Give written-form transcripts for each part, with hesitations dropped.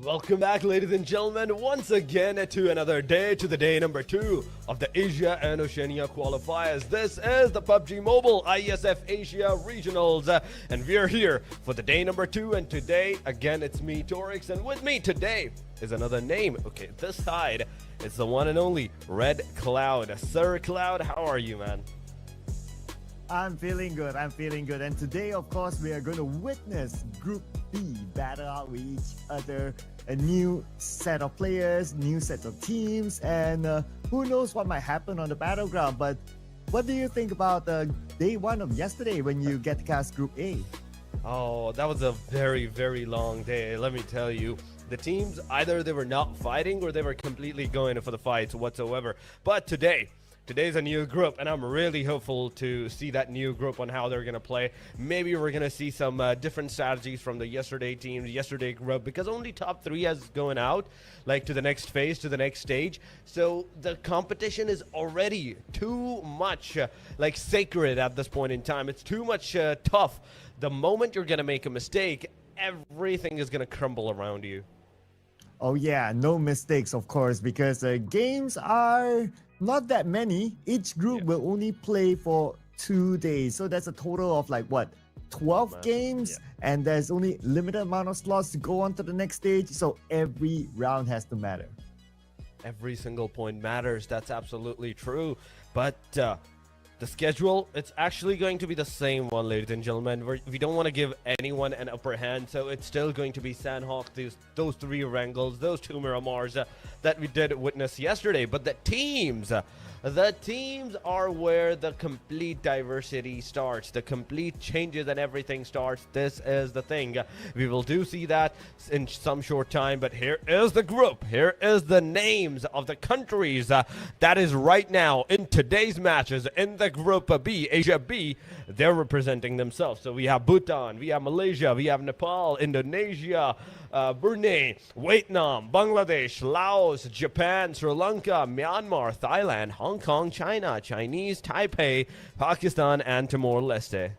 Welcome back, ladies and gentlemen, once again to another day, to the day number 2 of the Asia and Oceania Qualifiers. This is the Pubg Mobile Iesf Asia Regionals, and we're here for the day number 2. And today, again, it's me, Torix, and with me today is another name. Okay, this side is the one and only Red Cloud. Sir Cloud, how are you, man? I'm feeling good. And today, of course, we are going to witness Group B battle out with each other. A new set of players, new sets of teams, and who knows what might happen on the battleground. But what do you think about day 1 of yesterday when you get to cast Group A? Oh, that was a very, very long day, let me tell you. The teams, either they were not fighting or they were completely going for the fights whatsoever. But today's a new group, and I'm really hopeful to see that new group on how they're going to play. Maybe we're going to see some different strategies from the yesterday group, because only top 3 is going out, like to the next phase, to the next stage. So the competition is already too much like sacred at this point in time. It's too much tough. The moment you're going to make a mistake, everything is going to crumble around you. Oh yeah, no mistakes, of course, because games are not that many. Each group will only play for 2 days. So that's a total of 12 games, and there's only limited amount of slots to go on to the next stage. So every round has to matter. Every single point matters. That's absolutely true. But the schedule, it's actually going to be the same one, ladies and gentlemen. We don't want to give anyone an upper hand, so it's still going to be Sanhok, those 3 Erangels, those 2 Miramars that we did witness yesterday. But the teams are where the complete diversity starts, the complete changes and everything starts. This is the thing. We will see that in some short time, but here is the group. Here is the names of the countries that is right now in today's matches in the Group B, Asia B. They're representing themselves. So we have Bhutan, we have Malaysia, we have Nepal, Indonesia, Brunei, Vietnam, Bangladesh, Laos, Japan, Sri Lanka, Myanmar, Thailand, Hong Kong, China, Chinese, Taipei, Pakistan, and Timor-Leste.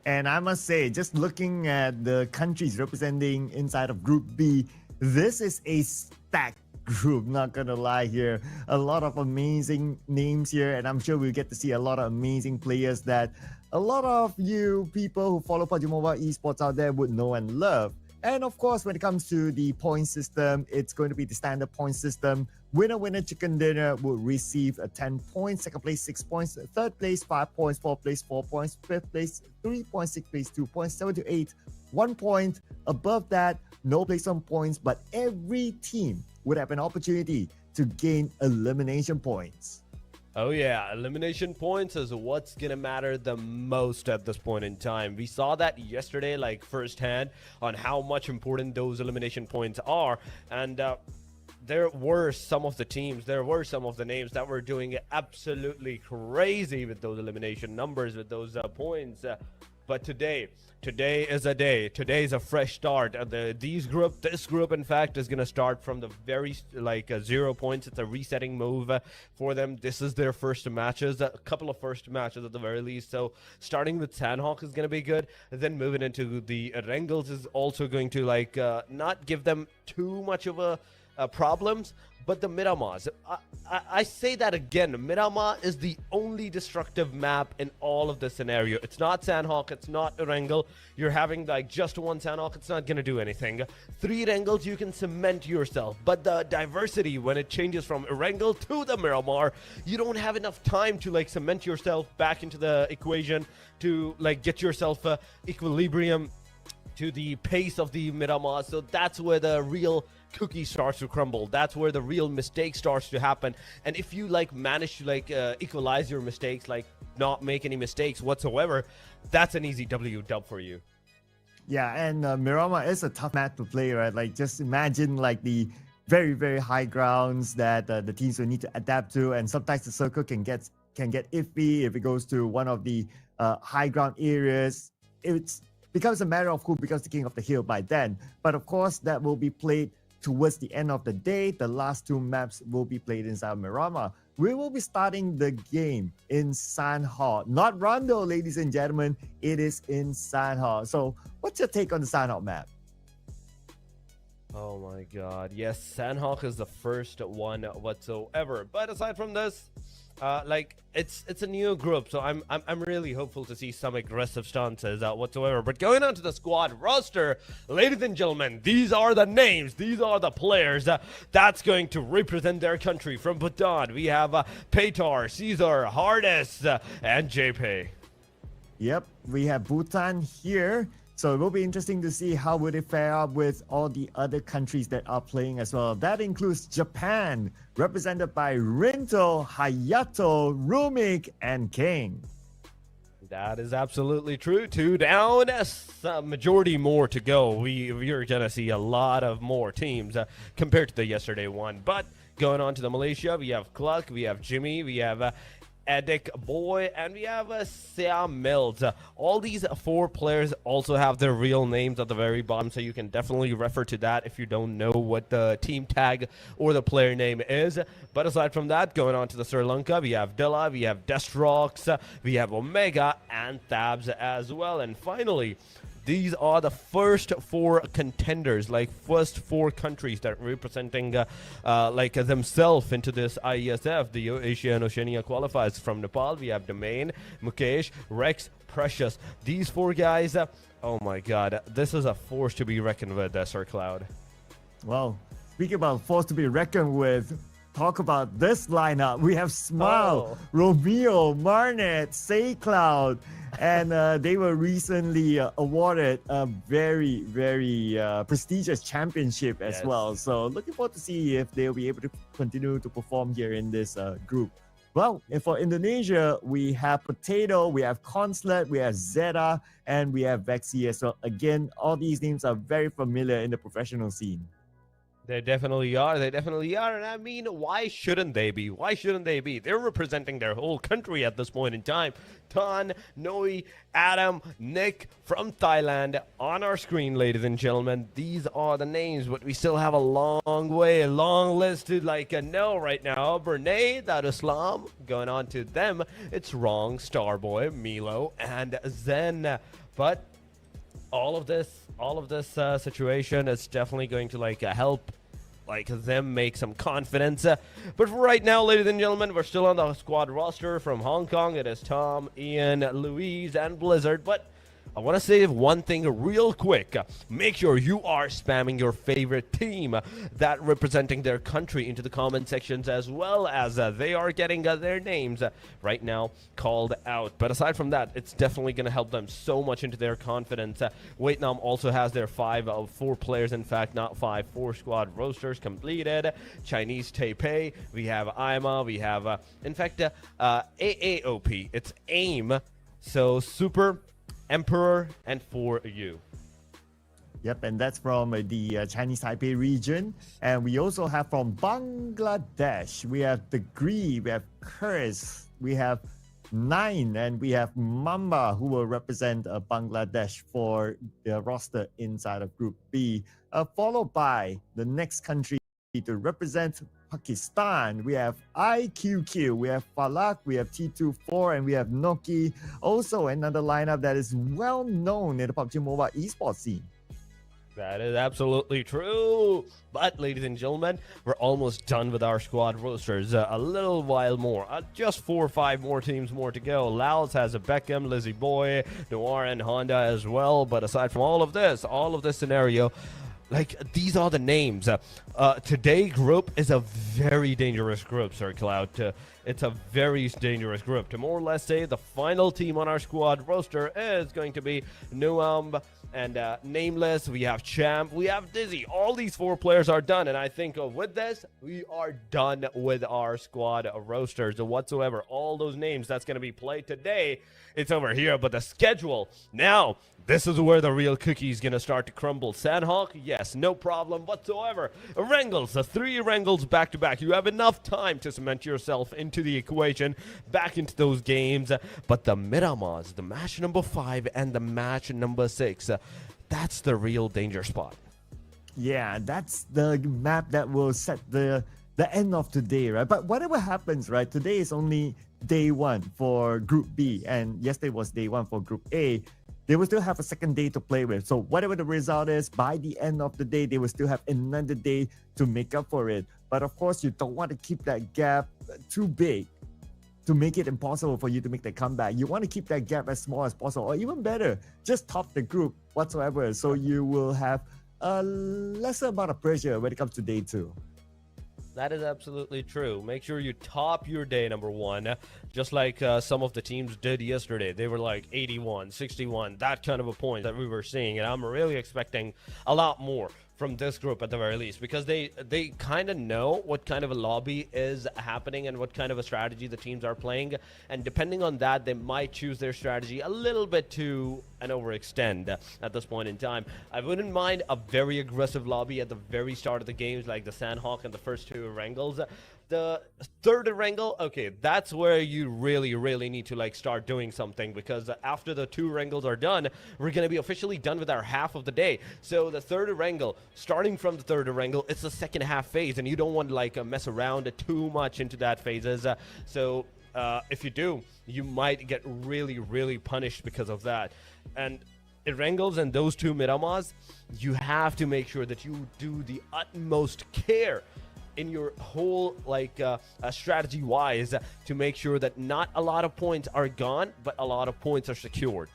And I must say, just looking at the countries representing inside of Group B, this is a stacked group, not gonna lie here. A lot of amazing names here, and I'm sure we'll get to see a lot of amazing players that a lot of you people who follow Pubg Mobile Esports out there would know and love. And of course, when it comes to the point system, it's going to be the standard point system. Winner, chicken dinner will receive 10 points. Second place, 6 points. Third place, 5 points. Fourth place, 4 points. Fifth place, 3 points. Sixth place, 2 points. 7 to 8, 1 point. Above that, no place on points, but every team would have an opportunity to gain elimination points. Oh yeah, elimination points is what's gonna matter the most at this point in time. We saw that yesterday, firsthand, on how much important those elimination points are. And there were some of the teams, there were some of the names that were doing absolutely crazy with those elimination numbers, with those points. But today is a day. Today is a fresh start. This group, in fact, is gonna start from the very 0 points. It's a resetting move for them. This is their first matches, a couple of first matches at the very least. So starting with Sanhok is gonna be good. And then moving into the Erangels is also going to not give them too much of a problems. But the Miramars, I say that again, Miramar is the only destructive map in all of the scenario. It's not Sanhok, it's not Erangel. You're having just one Sanhok, it's not gonna do anything. 3 Erangels, you can cement yourself. But the diversity, when it changes from Erangel to the Miramar, you don't have enough time to cement yourself back into the equation, to get yourself equilibrium to the pace of the Miramar. So that's where the real cookie starts to crumble. That's where the real mistake starts to happen. And if you manage to equalize your mistakes, not make any mistakes whatsoever, that's an easy W dub for you. Yeah, and Miramar is a tough map to play, right? Just imagine the very, very high grounds that the teams will need to adapt to, and sometimes the circle can get iffy if it goes to one of the high ground areas. It becomes a matter of who becomes the king of the hill by then. But of course, that will be played towards the end of the day. The last 2 maps will be played inside Miramar. We will be starting the game in Sanhok. Not Rondo, ladies and gentlemen. It is in Sanhok. So what's your take on the Sanhok map? Oh my god. Yes, Sanhok is the first one whatsoever. But aside from this, like it's a new group, so I'm really hopeful to see some aggressive stances whatsoever. But going on to the squad roster, ladies and gentlemen, these are the names, these are the players that's going to represent their country. From Bhutan, we have Paytar, Caesar, Hardest, and JP. Yep, we have Bhutan here. So it will be interesting to see how would it fare up with all the other countries that are playing as well. That includes Japan, represented by Rinto, Hayato, Rumik, and King. That is absolutely true. 2 down, a majority more to go. We're going to see a lot of more teams compared to the yesterday one. But going on to the Malaysia, we have Cluck, we have Jimmy, we have Edik Boy, and we have Siam Mills. All these 4 players also have their real names at the very bottom, so you can definitely refer to that if you don't know what the team tag or the player name is. But aside from that, going on to the Sri Lanka, we have Dilla, we have Destrox, we have Omega, and Thabs as well. And finally, these are the first 4 contenders, like first 4 countries that are representing like themselves into this Iesf, the Asia and Oceania qualifiers. From Nepal, we have Domain, Mukesh, Rex, Precious. These 4 guys, oh my god, this is a force to be reckoned with, Sir Cloud. Well, speaking about force to be reckoned with, talk about this lineup. We have Smile, Romeo, Marnet, Say Cloud, and they were recently awarded a very, very prestigious championship as well. So looking forward to see if they'll be able to continue to perform here in this group. Well, and for Indonesia, we have Potato, we have Consulate, we have Zeta, and we have Vexi as well. Again, all these names are very familiar in the professional scene. They definitely are. They definitely are. And I mean, why shouldn't they be? Why shouldn't they be? They're representing their whole country at this point in time. Tan, Noi, Adam, Nick from Thailand on our screen, ladies and gentlemen. These are the names, but we still have a long way, a long list to know right now. Brunei Darussalam, going on to them. It's Wrong, Starboy, Milo, and Zen. But all of this situation is definitely going to help them make some confidence. But for right now, ladies and gentlemen, we're still on the squad roster. From Hong Kong, it is Tom, Ian, Louise, and Blizzard. But I want to say one thing real quick. Make sure you are spamming your favorite team that representing their country into the comment sections, as well as they are getting their names right now called out. But aside from that, it's definitely going to help them so much into their confidence. Vietnam also has their 4 players, in fact, not 5, 4 squad rosters completed. Chinese Taipei, we have IMA, we have, in fact, AAOP. It's AIM. So Super Emperor and For You. Yep, and that's from the Chinese Taipei region. And we also have from Bangladesh, we have Degree, we have Chris, we have Nine, and we have Mamba, who will represent Bangladesh for the roster inside of Group B, followed by the next country to represent Pakistan. We have IQQ, we have Falak, we have T24, and we have Noki. Also another lineup that is well known in the Pubg Mobile esports scene. That is absolutely true. But, ladies and gentlemen, we're almost done with our squad rosters. A little while more. Just 4 or 5 more teams more to go. Laos has a Beckham, Lizzie Boy, Noir, and Honda as well. But aside from all of this scenario, these are the names. Today group is a very dangerous group, Sir Cloud. It's a very dangerous group. Timor-Leste, the final team on our squad roster, is going to be Nuam and Nameless. We have Champ, we have Dizzy. All these 4 players are done, and I think with this, we are done with our squad rosters whatsoever. All those names that's going to be played today, it's over here. But the schedule, now, this is where the real cookie is going to start to crumble. Sanhok, yes, no problem whatsoever. Erangels, the 3 Erangels back-to-back. You have enough time to cement yourself into the equation, back into those games. But the Miramars, the match number 5 and the match number 6, that's the real danger spot. Yeah, that's the map that will set the end of today, right? But whatever happens, right, today is only day 1 for Group B, and yesterday was day 1 for Group A. they will still have a second day to play with. So whatever the result is, by the end of the day, they will still have another day to make up for it. But of course, you don't want to keep that gap too big to make it impossible for you to make the comeback. You want to keep that gap as small as possible, or even better, just top the group whatsoever. So you will have a lesser amount of pressure when it comes to day 2. That is absolutely true. Make sure you top your day, number one, just like some of the teams did yesterday. They were like 81, 61, that kind of a point that we were seeing. And I'm really expecting a lot more from this group at the very least, because they kind of know what kind of a lobby is happening and what kind of a strategy the teams are playing, and depending on that, they might choose their strategy a little bit to and overextend at this point in time. I wouldn't mind a very aggressive lobby at the very start of the games, like the Sanhok and the first 2 Erangels. The third Erangel, okay, that's where you really need to like start doing something, because after the 2 Erangels are done, we're going to be officially done with our half of the day. So the third Erangel, starting from the third Erangel, it's the second half phase, and you don't want to like mess around too much into that phases. So if you do, you might get really punished because of that. And Erangels and those 2 Miramars, you have to make sure that you do the utmost care in your whole like strategy wise to make sure that not a lot of points are gone, but a lot of points are secured.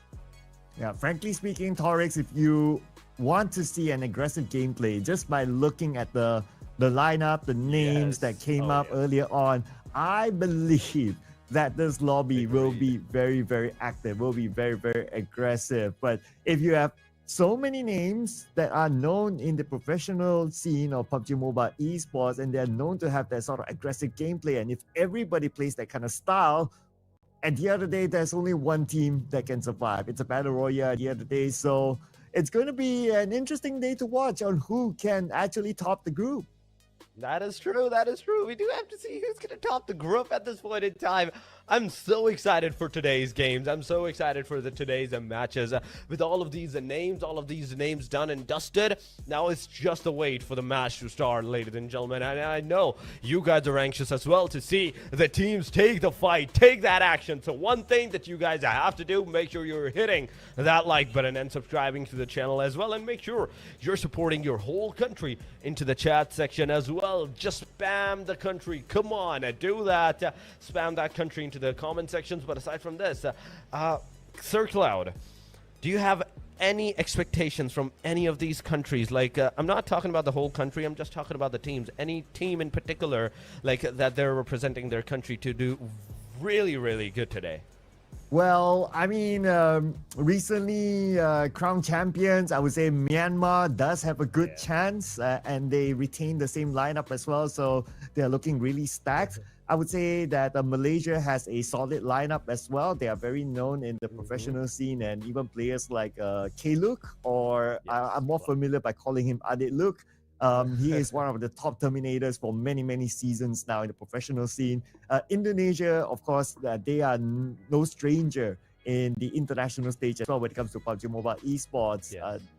Yeah, frankly speaking, Torix, if you want to see an aggressive gameplay just by looking at the lineup, the names that came up earlier on, I believe that this lobby will be very active, will be very aggressive. But if you have so many names that are known in the professional scene of PUBG Mobile esports, and they're known to have that sort of aggressive gameplay, and if everybody plays that kind of style, at the end of the day, there's only one team that can survive. It's a battle royale at the end of the day. So it's going to be an interesting day to watch on who can actually top the group. That is true. That is true. We do have to see who's going to top the group at this point in time. I'm so excited for today's games. I'm so excited for today's matches. With all of these names done and dusted, now it's just a wait for the match to start, ladies and gentlemen. And I know you guys are anxious as well to see the teams take the fight, take that action. So one thing that you guys have to do, make sure you're hitting that like button and subscribing to the channel as well. And make sure you're supporting your whole country into the chat section as well. Just spam the country. Come on, do that. Spam that country into the comment sections. But aside from this, Sir Cloud, do you have any expectations from any of these countries? Like, I'm not talking about the whole country. I'm just talking about the teams. Any team in particular, like that they're representing their country to do really good today? Well, I mean, recently crown champions, I would say Myanmar does have a good chance, and they retain the same lineup as well, so they're looking really stacked. I would say that Malaysia has a solid lineup as well. They are very known in the professional scene, and even players like K-Look, or I'm more familiar by calling him Adit Look. He is one of the top terminators for many seasons now in the professional scene. Indonesia, of course, they are no stranger in the international stage as well when it comes to PUBG Mobile esports.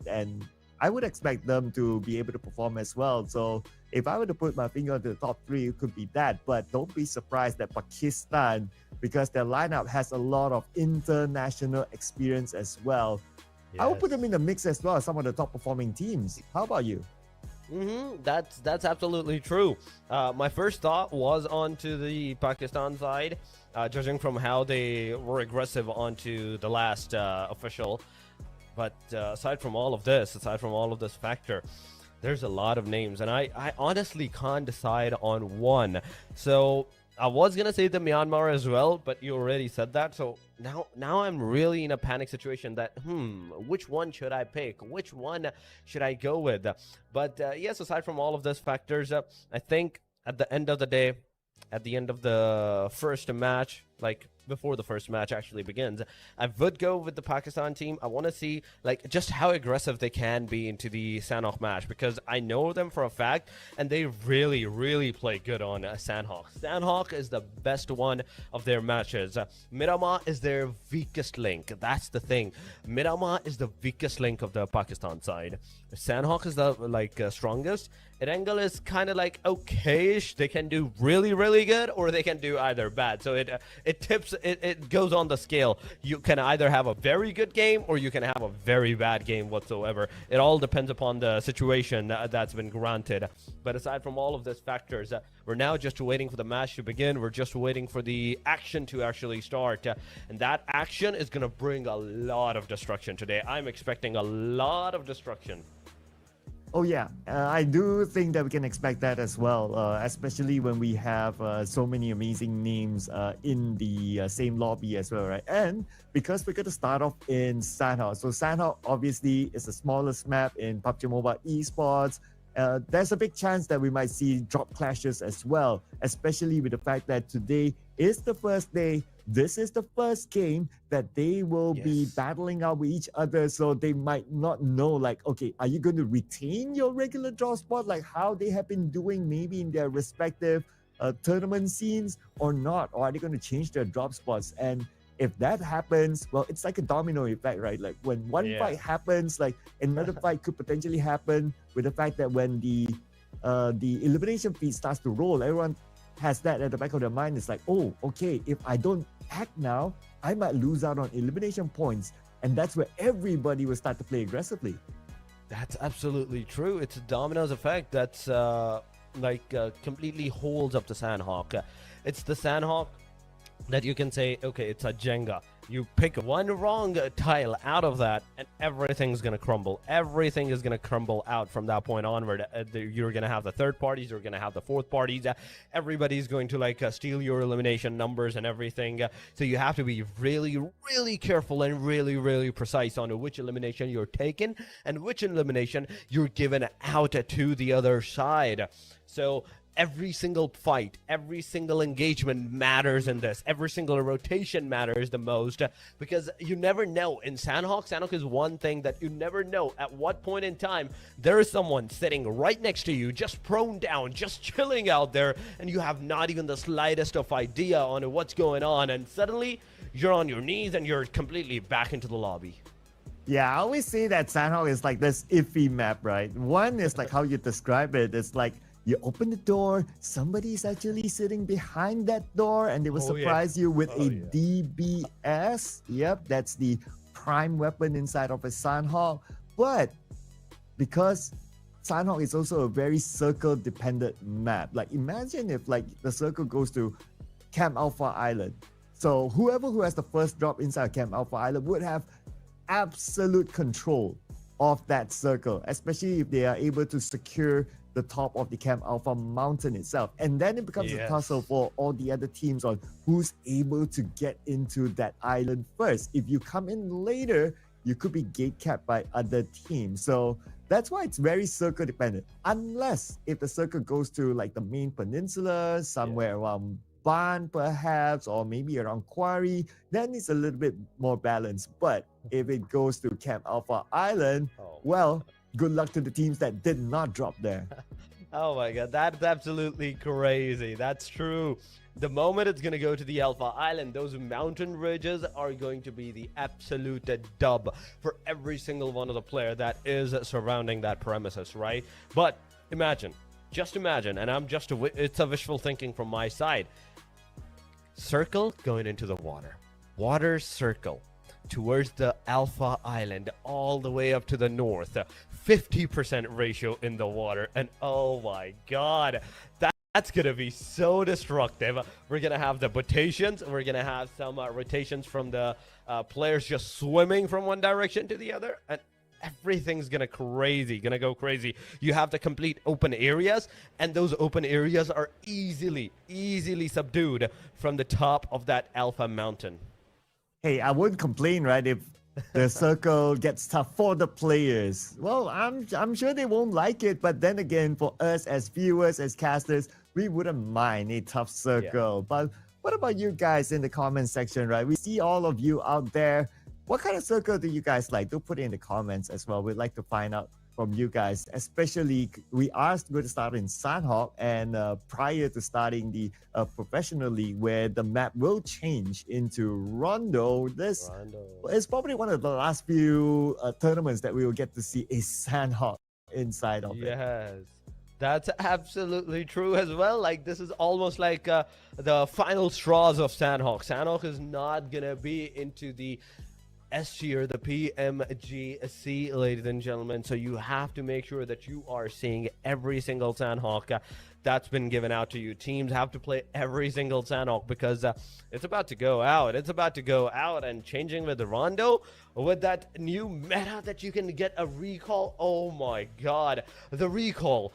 And I would expect them to be able to perform as well. So if I were to put my finger on the top 3, it could be that. But don't be surprised that Pakistan, because their lineup has a lot of international experience as well. I would put them in the mix as well as some of the top performing teams. How about you? That's absolutely true. My first thought was onto the Pakistan side, judging from how they were aggressive onto the last official. But aside from all of this factor, there's a lot of names, and I honestly can't decide on one. So I was gonna say the Myanmar as well, but you already said that. So now I'm really in a panic situation that which one should I pick? Which one should I go with? But yes, aside from all of those factors, I think at the end of the day, at the end of the first match, like before the first match actually begins, I would go with the Pakistan team. I want to see like just how aggressive they can be into the Sanhok match, because I know them for a fact, and they really play good on Sanhok. Sanhok is the best one of their matches. Miramar is their weakest link. That's the thing. Miramar is the weakest link of the Pakistan side. Sanhok is the strongest. Erangel is kind of like okayish. They can do really good, or they can do either bad. So it it goes on the scale. You can either have a very good game or you can have a very bad game whatsoever. It all depends upon the situation that's been granted. But aside from all of these factors, we're now just waiting for the match to begin. We're just waiting for the action to actually start. And that action is going to bring a lot of destruction today. I'm expecting a lot of destruction. Oh yeah, I do think that we can expect that as well, especially when we have so many amazing names in the same lobby as well, right? And because we're going to start off in Sanhok. So Sanhok obviously is the smallest map in PUBG Mobile Esports. There's a big chance that we might see drop clashes as well, especially with the fact that today is the first day. This is the first game that they will be battling out with each other. So they might not know, like, okay, are you going to retain your regular draw spot, like how they have been doing maybe in their respective tournament scenes or not? Or are they going to change their drop spots? And if that happens, well, it's like a domino effect, right? Like when one fight happens, like another fight could potentially happen, with the fact that when the elimination feed starts to roll, everyone has that at the back of their mind. It's like, oh, okay, if I don't act now, I might lose out on elimination points. And that's where everybody will start to play aggressively. That's absolutely true. It's a dominoes effect that's completely holds up the Sanhok. It's the Sanhok that you can say, okay, it's a Jenga. You pick one wrong tile out of that and everything's going to crumble. Everything is going to crumble out from that point onward. You're going to have the third parties. You're going to have the fourth parties. Everybody's going to steal your elimination numbers and everything. So you have to be really, really careful and really, really precise on which elimination you're taking and which elimination you're given out to the other side. So every single fight, every single engagement matters in this. Every single rotation matters the most, because you never know. In Sanhok, Sanhok is one thing that you never know at what point in time there is someone sitting right next to you, just prone down, just chilling out there, and you have not even the slightest of idea on what's going on, and suddenly you're on your knees and you're completely back into the lobby. Yeah, I always say that Sanhok is like this iffy map, right? One is like how you describe it. It's like you open the door, somebody is actually sitting behind that door, and they will surprise you with a DBS. Yep, that's the prime weapon inside of a Sanhok. But because Sanhok is also a very circle-dependent map, like imagine if the circle goes to Camp Alpha Island. So whoever who has the first drop inside Camp Alpha Island would have absolute control of that circle, especially if they are able to secure the top of the Camp Alpha mountain itself. And then it becomes a tussle for all the other teams on who's able to get into that island first. If you come in later, you could be gate-capped by other teams. So that's why it's very circle dependent. Unless if the circle goes to the main peninsula, somewhere around Ban perhaps, or maybe around Quarry, then it's a little bit more balanced. But if it goes to Camp Alpha Island, well, good luck to the teams that did not drop there. Oh my god, that's absolutely crazy. That's true. The moment it's going to go to the Alpha Island, those mountain ridges are going to be the absolute dub for every single one of the player that is surrounding that premises, right? But imagine, just imagine, and it's a wishful thinking from my side. Circle going into the water circle towards the Alpha Island, all the way up to the north, 50% ratio in the water, and oh my god, that's gonna be so destructive. We're gonna have the rotations, we're gonna have some rotations from the players just swimming from one direction to the other, and everything's gonna go crazy. You have the complete open areas, and those open areas are easily subdued from the top of that Alpha mountain. Hey, I wouldn't complain, right, if the circle gets tough for the players. Well, I'm sure they won't like it, but then again, for us as viewers, as casters, we wouldn't mind a tough circle. But what about you guys in the comment section, right? We see all of you out there. What kind of circle do you guys like? Do put it in the comments as well. We'd like to find out from you guys, especially we are going to start in Sanhok, and prior to starting the professional league, where the map will change into Rondo. This is probably one of the last few tournaments that we will get to see a Sanhok inside of it. Yes. That's absolutely true as well. Like this is almost like the final straws of Sanhok. Sanhok is not gonna be into the S tier, the PMGC, ladies and gentlemen. So you have to make sure that you are seeing every single Sanhok that's been given out to you. Teams have to play every single Sanhok because it's about to go out. It's about to go out and changing with the Rondo, with that new meta that you can get a recall. Oh my god, the recall.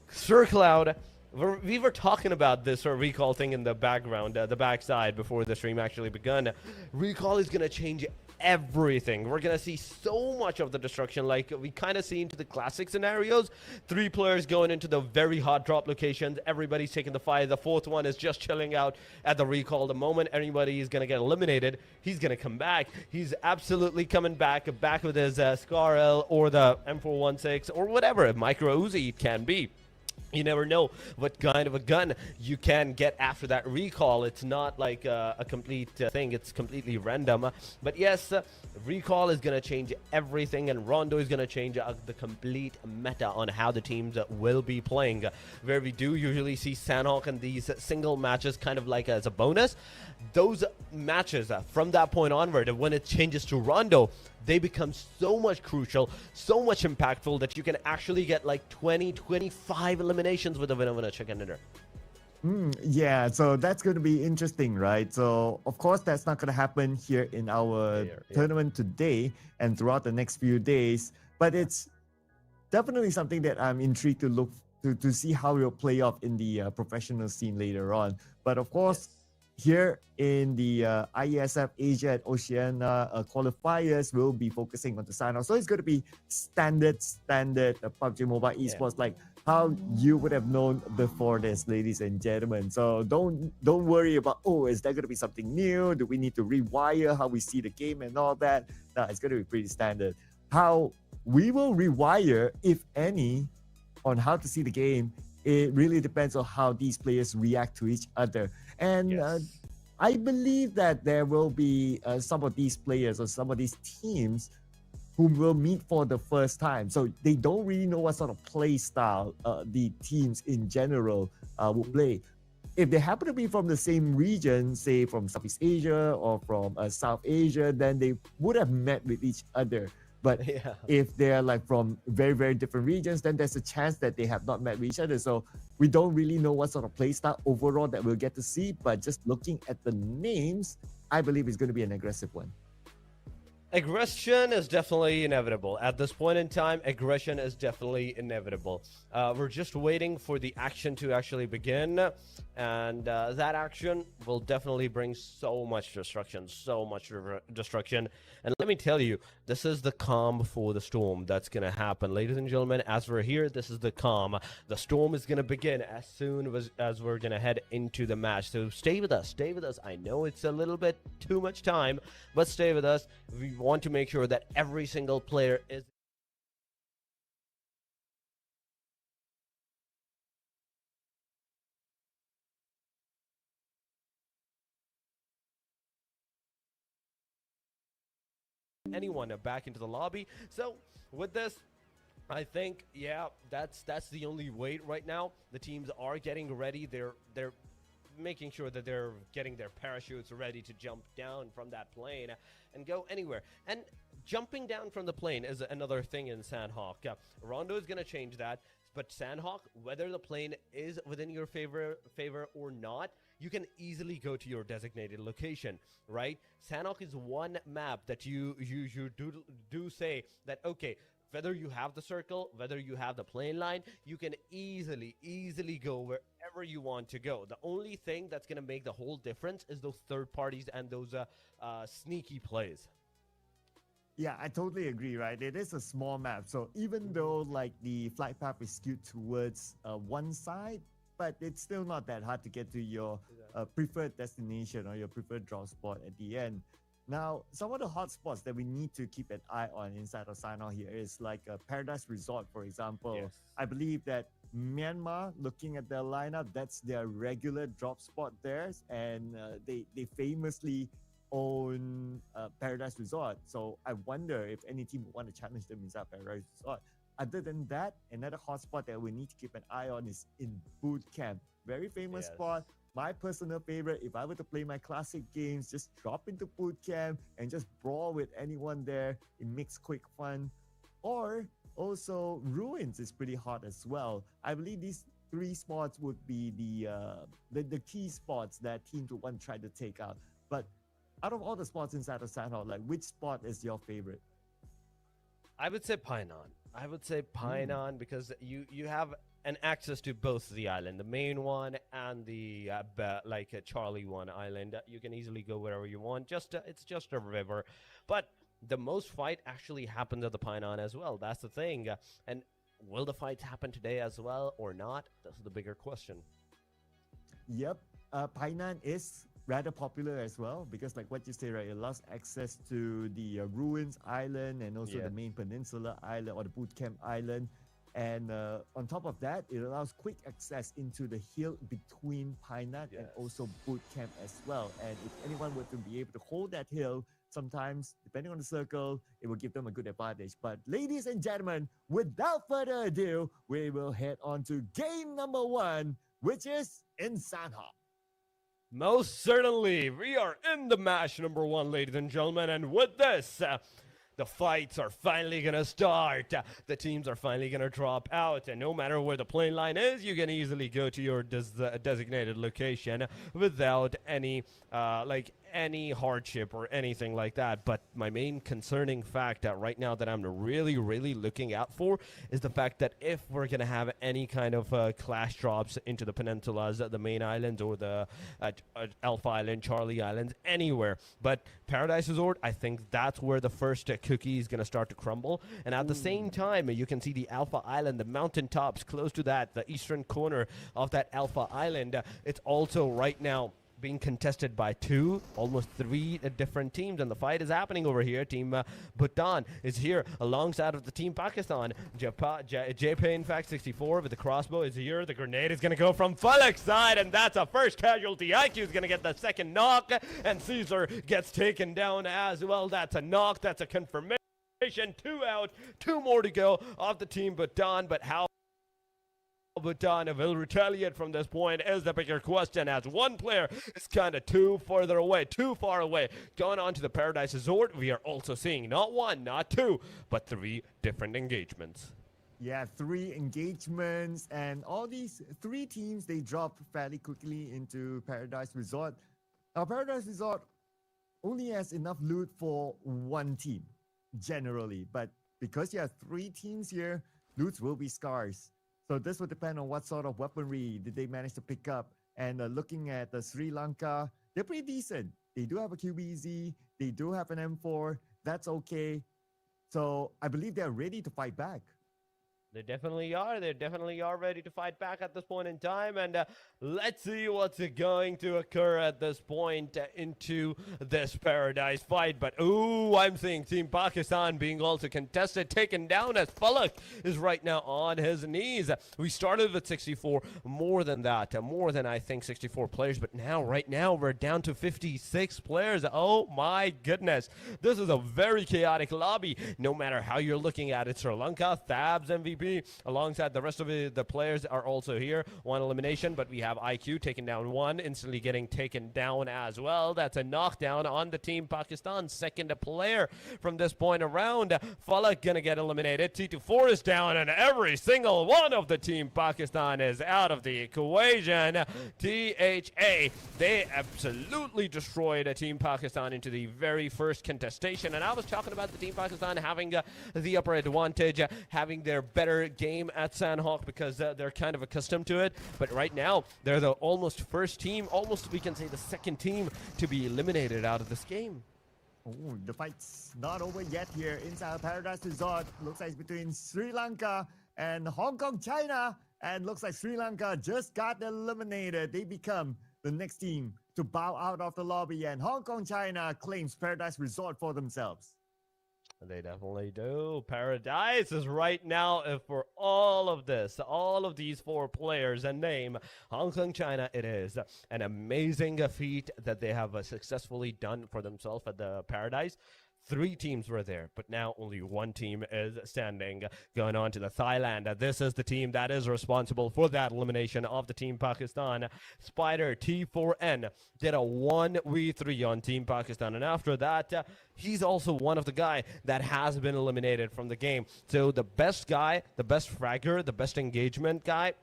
Circle out. We were talking about this recall thing in the background, the backside before the stream actually begun. Recall is gonna change everything. We're gonna see so much of the destruction, like we kind of see into the classic scenarios. 3 players going into the very hot drop locations. Everybody's taking the fight. The 4th one is just chilling out at the recall. The moment anybody is gonna get eliminated, he's gonna come back. He's absolutely coming back with his Scar L or the M416 or whatever micro Uzi it can be. You never know what kind of a gun you can get after that recall. It's not like a complete thing. It's completely random. But yes, recall is going to change everything, and Rondo is going to change the complete meta on how the teams will be playing. Where we do usually see Sanhok and these single matches kind of like as a bonus. Those matches from that point onward, when it changes to Rondo, they become so much crucial, so much impactful that you can actually get like 20, 25 eliminations with a winner chicken dinner. Yeah, so that's going to be interesting, right? So, of course, that's not going to happen here in our tournament today and throughout the next few days. But it's definitely something that I'm intrigued to look to see how it will play off in the professional scene later on. But of course, here in the Iesf Asia and Oceania qualifiers, will be focusing on the sign-off. So it's going to be standard PUBG Mobile Esports, like how you would have known before this, ladies and gentlemen. So don't worry about, oh, is there going to be something new? Do we need to rewire how we see the game and all that? No, it's going to be pretty standard. How we will rewire, if any, on how to see the game, it really depends on how these players react to each other. And I believe that there will be some of these players or some of these teams who will meet for the first time. So they don't really know what sort of play style the teams in general will play. If they happen to be from the same region, say from Southeast Asia or from South Asia, then they would have met with each other. But if they're like from very, very different regions, then there's a chance that they have not met with each other. So we don't really know what sort of play style overall that we'll get to see. But just looking at the names, I believe it's going to be an aggressive one. Aggression is definitely inevitable. At this point in time, aggression is definitely inevitable. We're just waiting for the action to actually begin. And that action will definitely bring so much destruction, destruction. And let me tell you, this is the calm before the storm that's going to happen. Ladies and gentlemen, as we're here, this is the calm. The storm is going to begin as soon as we're going to head into the match. So stay with us. Stay with us. I know it's a little bit too much time, but stay with us. We want to make sure that every single player is anyone back into the lobby. So with this, I think that's the only wait right now. The teams are getting ready. They're making sure that they're getting their parachutes ready to jump down from that plane and go anywhere. And jumping down from the plane is another thing in Sanhok. Rondo is going to change that, but Sanhok, whether the plane is within your favor or not, you can easily go to your designated location, right? Sanhok is one map that you do say that, okay, whether you have the circle, whether you have the plane line, you can easily go wherever you want to go. The only thing that's going to make the whole difference is those third parties and those sneaky plays. Yeah, I totally agree, right? It is a small map. So even though like the flight path is skewed towards one side, but it's still not that hard to get to your preferred destination or your preferred drop spot at the end. Now, some of the hotspots that we need to keep an eye on inside of Sanhok here is like Paradise Resort, for example. Yes. I believe that Myanmar, looking at their lineup, that's their regular drop spot there, and they famously own Paradise Resort. So I wonder if any team would want to challenge them inside Paradise Resort. other than that, another hotspot that we need to keep an eye on is in boot camp. Very famous Yes. spot. My personal favorite, if I were to play my classic games, just drop into boot camp and just brawl with anyone there. It makes quick fun. Or also ruins is pretty hot as well. I believe these three spots would be the key spots that teams would want to try to take out. But out of all the spots inside of Sanhok, like which spot is your favorite? I would say Painan. I would say Painan because you have an access to both the island, the main one and the Charlie one island. You can easily go wherever you want. It's just a river, but the most fight actually happens at the Painan as well. That's the thing. And will the fights happen today as well or not? That's the bigger question. Yep, Painan is rather popular as well because, like what you say, right, it allows access to the ruins island and also the main peninsula island or the boot camp island. And on top of that, it allows quick access into the hill between Painan and also boot camp as well. And if anyone were to be able to hold that hill, sometimes, depending on the circle, it will give them a good advantage. But ladies and gentlemen, without further ado, we will head on to game number 1, which is in Sanhok. Most certainly, we are in the match number 1, ladies and gentlemen, and with this, the fights are finally going to start. The teams are finally going to drop out, and no matter where the plane line is, you can easily go to your designated location without any any hardship or anything like that. But my main concerning fact right now that I'm really looking out for is the fact that if we're going to have any kind of clash drops into the peninsulas, the main islands, or the Alpha Island, Charlie Islands, anywhere, but Paradise Resort, I think that's where the first cookie is going to start to crumble. And at the same time, you can see the Alpha Island, the mountaintops close to that, the eastern corner of that Alpha Island. It's also right now being contested by almost three different teams, and the fight is happening over here. Team Bhutan is here alongside of the team Pakistan. JP, in fact, 64 with the crossbow is here. The grenade is going to go from Falak's side, and that's a first casualty. IQ is going to get the second knock, and Caesar gets taken down as well. That's a knock. That's a confirmation. 2 out, 2 more to go of the team Bhutan, but how Bhutan will retaliate from this point is the bigger question, as one player is kind of too far away. Going on to the Paradise Resort, we are also seeing not 1, not 2, but 3 different engagements. Yeah, 3 engagements, and all these 3 teams, they drop fairly quickly into Paradise Resort. Now, Paradise Resort only has enough loot for 1 team, generally, but because you have 3 teams here, loots will be scarce. So this will depend on what sort of weaponry did they manage to pick up. And looking at Sri Lanka, they're pretty decent. They do have a QBZ. They do have an M4. That's okay. So I believe they're ready to fight back. They definitely are. They definitely are ready to fight back at this point in time. And let's see what's going to occur at this point into this Paradise fight. But, ooh, I'm seeing Team Pakistan being also contested, taken down as Falak is right now on his knees. We started with 64, more than that, more than I think 64 players. But right now, we're down to 56 players. Oh, my goodness. This is a very chaotic lobby, no matter how you're looking at it. Sri Lanka, Thabs MVP, alongside the rest of the players are also here. 1 elimination, but we have IQ taken down 1, instantly getting taken down as well. That's a knockdown on the team Pakistan. Second player from this point around. Falak gonna get eliminated. T24 is down, and every single one of the team Pakistan is out of the equation. THA, they absolutely destroyed a team Pakistan into the very first contestation. And I was talking about the team Pakistan having the upper advantage, having their better game at Sanhok because they're kind of accustomed to it. But right now, they're the almost first team, almost we can say the second team to be eliminated out of this game. Oh, the fight's not over yet here inside Paradise Resort. Looks like it's between Sri Lanka and Hong Kong, China. And looks like Sri Lanka just got eliminated. They become the next team to bow out of the lobby. And Hong Kong, China claims Paradise Resort for themselves. They definitely do. Paradise is right now for all of these 4 players and name Hong Kong, China. It is an amazing feat that they have successfully done for themselves at the Paradise. Three teams were there, but now only one team is standing. Going on to the Thailand. This is the team that is responsible for that elimination of the Team Pakistan. Spider T4N did a 1v3 on Team Pakistan, and after that, he's also one of the guy that has been eliminated from the game. So the best guy, the best fragger, the best engagement guy,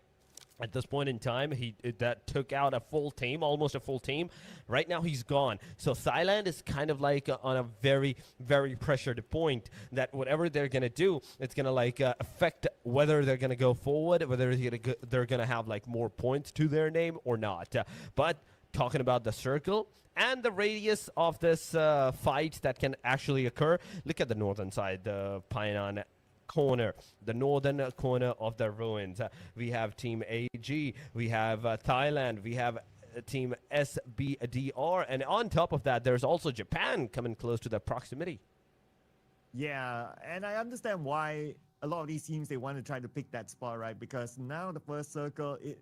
at this point in time, that took out a full team, almost a full team. Right now, he's gone. So Thailand is kind of like on a very, very pressured point that whatever they're going to do, it's going to like affect whether they're going to go forward, whether they're going to have like more points to their name or not. But talking about the circle and the radius of this fight that can actually occur, look at the northern side, the Painan corner, the northern corner of the ruins. We have Team AG, we have Thailand, we have Team SBDR, and on top of that, there's also Japan coming close to the proximity. Yeah, and I understand why a lot of these teams, they want to try to pick that spot, right? Because now the first circle, it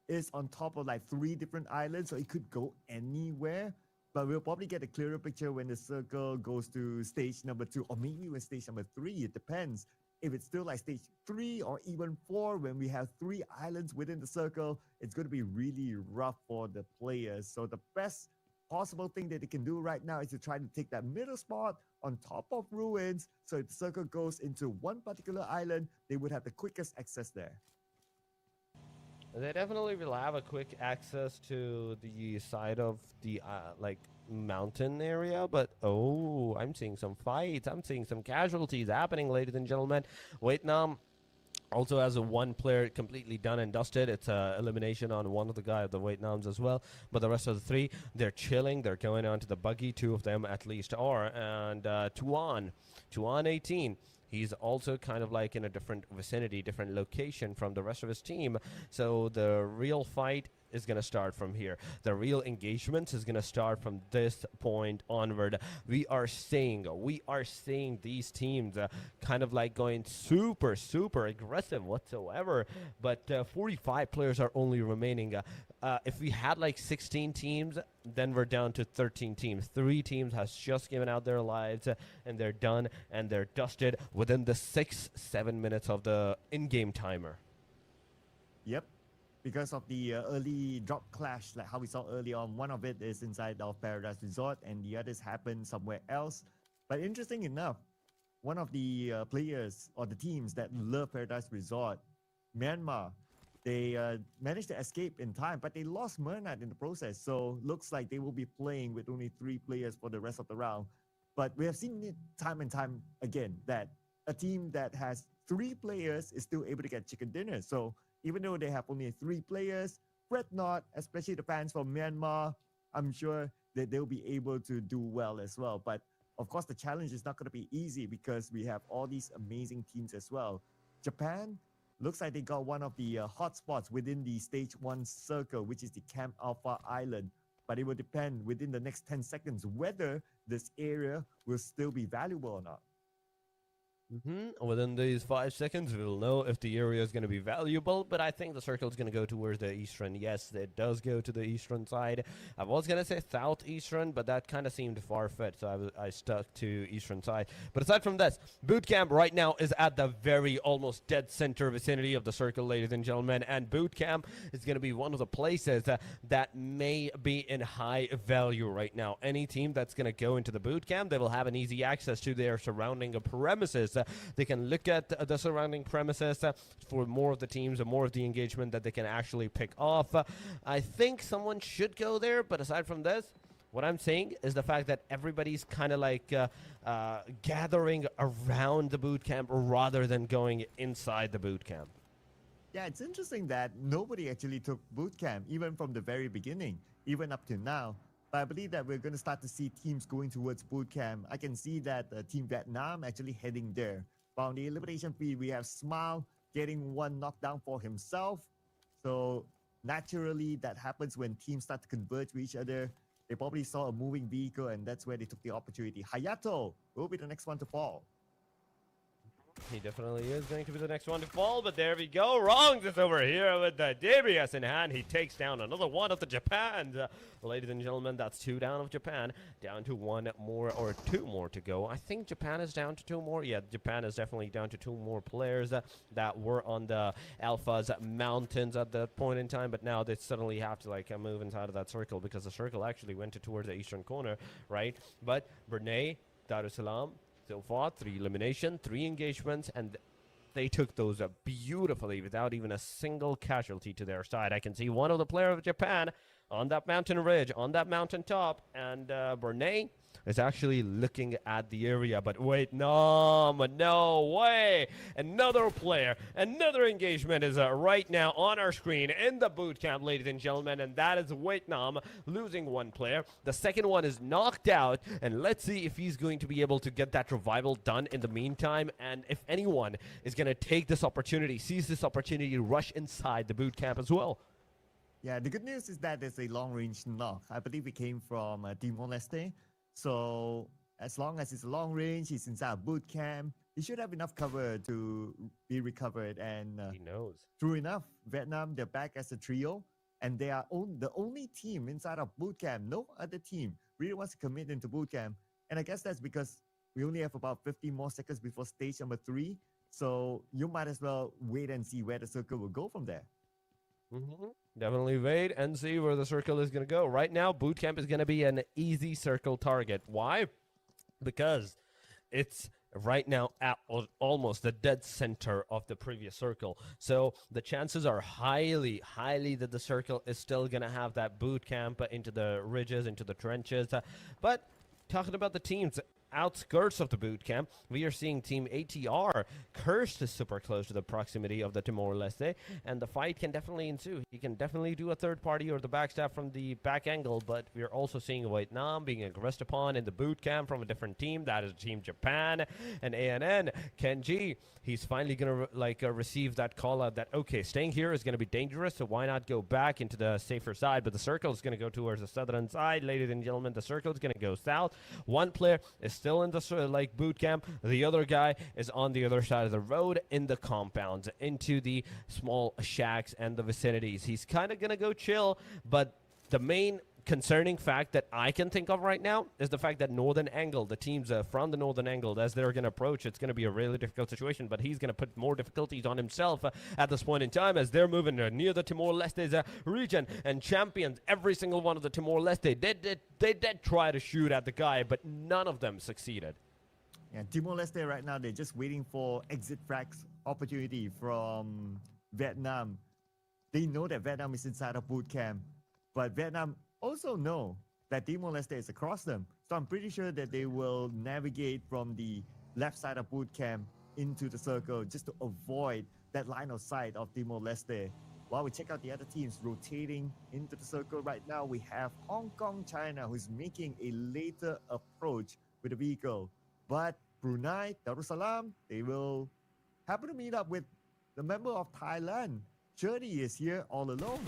is on top of like 3 different islands, so it could go anywhere. But we'll probably get a clearer picture when the circle goes to stage number 2, or maybe when stage number 3, it depends. If it's still like stage 3 or even 4, when we have 3 islands within the circle, it's going to be really rough for the players. So the best possible thing that they can do right now is to try to take that middle spot on top of ruins. So if the circle goes into one particular island, they would have the quickest access there. They definitely will have a quick access to the side of the like mountain area, but oh, I'm seeing some fights. I'm seeing some casualties happening, ladies and gentlemen. Vietnam also has a 1 player completely done and dusted. It's elimination on one of the guy of the Vietnams as well. But the rest of the 3, they're chilling. They're going on to the buggy. 2 of them at least are. And Tuan 18. He's also kind of like in a different vicinity, different location from the rest of his team. So the real fight is going to start from here. The real engagement is going to start from this point onward. We are seeing these teams kind of like going super, super aggressive whatsoever. But 45 players are only remaining. If we had like 16 teams, then we're down to 13 teams. 3 teams has just given out their lives, and they're done, and they're dusted within the 6-7 minutes of the in-game timer. Yep. Because of the early drop clash, like how we saw early on, one of it is inside of Paradise Resort and the others happen somewhere else. But interesting enough, one of the players or the teams that love Paradise Resort, Myanmar, they managed to escape in time, but they lost Mernat in the process. So looks like they will be playing with only 3 players for the rest of the round. But we have seen it time and time again that a team that has 3 players is still able to get chicken dinner. So even though they have only 3 players, fret not, especially the fans from Myanmar. I'm sure that they'll be able to do well as well. But of course, the challenge is not going to be easy because we have all these amazing teams as well. Japan looks like they got one of the hotspots within the stage 1 circle, which is the Camp Alpha Island. But it will depend within the next 10 seconds whether this area will still be valuable or not. Within these 5 seconds, we'll know if the area is going to be valuable, but I think the circle is going to go towards the eastern. Yes, it does go to the eastern side. I was going to say southeastern, but that kind of seemed far-fetched, so I stuck to eastern side. But aside from this, boot camp right now is at the very almost dead center vicinity of the circle, ladies and gentlemen, and boot camp is going to be one of the places that may be in high value right now. Any team that's going to go into the boot camp, they will have an easy access to their surrounding premises. They can look at the surrounding premises for more of the teams and more of the engagement that they can actually pick off. I think someone should go there, but aside from this, what I'm saying is the fact that everybody's kind of like gathering around the boot camp rather than going inside the boot camp. Yeah, it's interesting that nobody actually took boot camp, even from the very beginning, even up to now. But I believe that we're going to start to see teams going towards boot camp. I can see that Team Vietnam actually heading there. But on the elimination feed, we have Smile getting 1 knockdown for himself. So naturally, that happens when teams start to converge with each other. They probably saw a moving vehicle, and that's where they took the opportunity. Hayato will be the next one to fall. He definitely is going to be the next one to fall, but there we go. Wrongs is over here with the DBS in hand. He takes down another one of the Japans. Ladies and gentlemen, that's 2 down of Japan. Down to 1 more or 2 more to go. I think Japan is down to 2 more. Yeah, Japan is definitely down to 2 more players that were on the Alpha's mountains at that point in time, but now they suddenly have to like move inside of that circle because the circle actually went towards the eastern corner, right? But Brunei Darussalam, so far, 3 elimination, 3 engagements, and they took those beautifully without even a single casualty to their side. I can see one of the players of Japan on that mountain ridge, on that mountain top, and Brunei is actually looking at the area, but wait, no way. Another player, another engagement is right now on our screen in the boot camp, ladies and gentlemen, and that is Vietnam losing 1 player. The second one is knocked out, and let's see if he's going to be able to get that revival done in the meantime, and if anyone is going to take this opportunity, seize this opportunity to rush inside the boot camp as well. Yeah, the good news is that there's a long-range knock. I believe it came from Timor-Leste. So as long as it's long range, he's inside a boot camp, he should have enough cover to be recovered. And he knows. True enough, Vietnam, they're back as a trio, and they are the only team inside of boot camp. No other team really wants to commit into boot camp. And I guess that's because we only have about 50 more seconds before stage number 3. So you might as well wait and see where the circle will go from there. Definitely wait and see where the circle is going to go. Right now, boot camp is going to be an easy circle target. Why? Because it's right now at almost the dead center of the previous circle. So the chances are highly that the circle is still going to have that boot camp into the ridges, into the trenches. But talking about the teams outskirts of the boot camp, we are seeing Team ATR. Cursed is super close to the proximity of the Timor-Leste, and the fight can definitely ensue. He can definitely do a third party or the backstab from the back angle, but we are also seeing Vietnam being aggressed upon in the boot camp from a different team. That is Team Japan and ANN. Kenji, he's finally going to receive that call out that, okay, staying here is going to be dangerous, so why not go back into the safer side? But the circle is going to go towards the southern side, ladies and gentlemen. The circle is going to go south. One player is still in the boot camp. The other guy is on the other side of the road in the compounds, into the small shacks and the vicinities. He's kind of going to go chill, but the main concerning fact that I can think of right now is the fact that Northern Angle, the teams from the Northern Angle, as they're going to approach, it's going to be a really difficult situation, but he's going to put more difficulties on himself at this point in time as they're moving near the Timor-Leste's region and champions. Every single one of the Timor-Leste, they did try to shoot at the guy, but none of them succeeded. Yeah, Timor-Leste right now, they're just waiting for exit frags opportunity from Vietnam. They know that Vietnam is inside a boot camp, but Vietnam also know that Timor-Leste is across them. So I'm pretty sure that they will navigate from the left side of boot camp into the circle just to avoid that line of sight of Timor-Leste. While we check out the other teams rotating into the circle right now, we have Hong Kong, China, who's making a later approach with the vehicle. But Brunei Darussalam, they will happen to meet up with the member of Thailand. Journey is here all alone.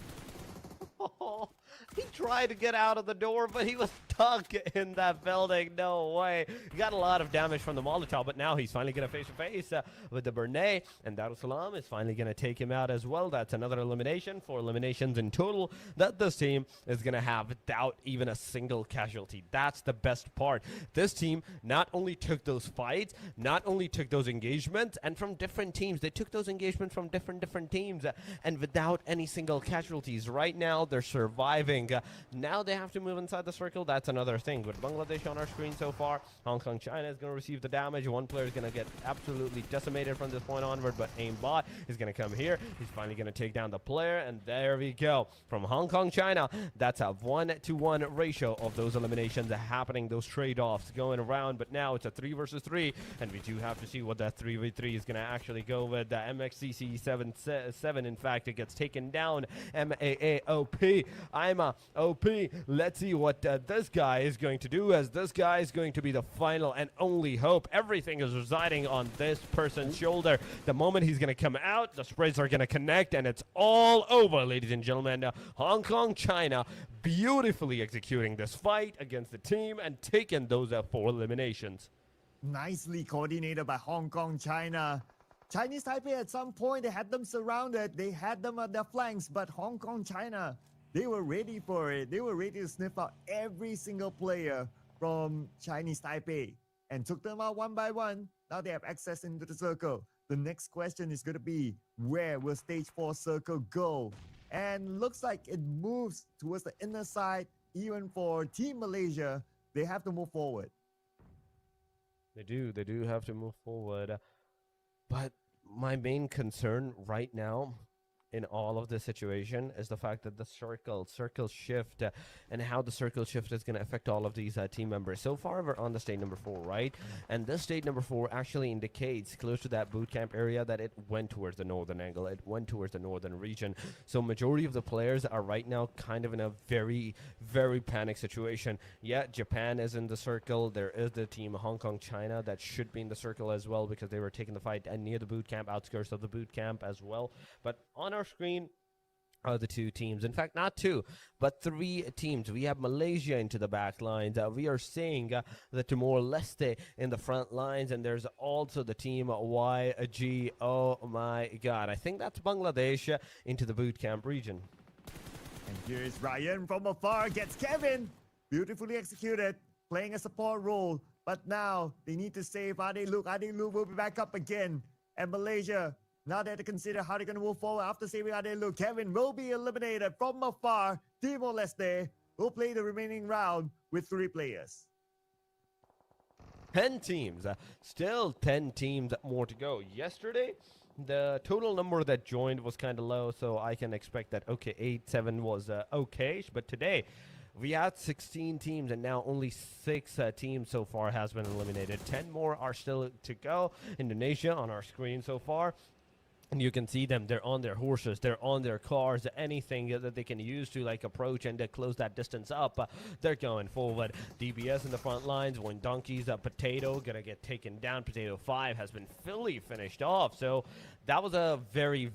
He tried to get out of the door, but he was stuck in that building. No way. He got a lot of damage from the Molotov, but now he's finally going to face-to-face with the Brunei, and Darussalam is finally going to take him out as well. That's another elimination, 4 eliminations in total that this team is going to have without even a single casualty. That's the best part. This team not only took those fights, not only took those engagements, and from different teams. They took those engagements from different teams, and without any single casualties. Right now, they're surviving. Now they have to move inside the circle. That's another thing. With Bangladesh on our screen so far, Hong Kong, China is going to receive the damage. One player is going to get absolutely decimated from this point onward, but Aimbot is going to come here. He's finally going to take down the player, and there we go. From Hong Kong, China, that's a 1-to-1 ratio of those eliminations happening, those trade-offs going around, but now it's a 3 versus 3, and we do have to see what that 3v3 is going to actually go with. The MXCC7, in fact, it gets taken down. MAAOP. I'm a OP. Let's see what this guy is going to do, as this guy is going to be the final and only hope. Everything is residing on this person's shoulder. The moment he's going to come out, the sprays are going to connect, and it's all over, ladies and gentlemen. Hong Kong, China, beautifully executing this fight against the team and taking those 4 eliminations. Nicely coordinated by Hong Kong, China. Chinese Taipei at some point, they had them surrounded. They had them at their flanks, but Hong Kong, China, they were ready for it. They were ready to sniff out every single player from Chinese Taipei and took them out one by one. Now they have access into the circle. The next question is going to be, where will stage 4 circle go? And looks like it moves towards the inner side. Even for Team Malaysia, they have to move forward. They do have to move forward. But my main concern right now in all of this situation is the fact that the circle shift and how the circle shift is going to affect all of these team members. So far we're on the state number 4, right? And this state number 4 actually indicates close to that boot camp area that it went towards the northern angle, it went towards the northern region. So majority of the players are right now kind of in a very panic situation. Yeah, Japan is in the circle. There is the team Hong Kong, China that should be in the circle as well, because they were taking the fight near the boot camp, outskirts of the boot camp as well. But on our screen are the 2 teams. In fact, not 2, but 3 teams. We have Malaysia into the back lines. We are seeing the Timor-Leste in the front lines, and there's also the team YG. Oh my God, I think that's Bangladesh into the boot camp region. And here's Ryan from afar, gets Kevin. Beautifully executed, playing a support role. But now they need to save Ade Luke. Ade Luke will be back up again. And Malaysia, now they have to consider how they're going to move forward after saving Ade Luke. Kevin will be eliminated from afar. Timor-Leste will play the remaining round with 3 players. 10 teams. Still 10 teams more to go. Yesterday, the total number that joined was kind of low, so I can expect that, okay, 8-7 was okay. But today, we had 16 teams, and now only 6 teams so far has been eliminated. 10 more are still to go. Indonesia on our screen so far. And you can see them, they're on their horses, they're on their cars, anything that they can use to like approach and close that distance up, they're going forward. DBS in the front lines, when Donkey's Potato gonna get taken down. Potato 5 has been fully finished off, so that was a very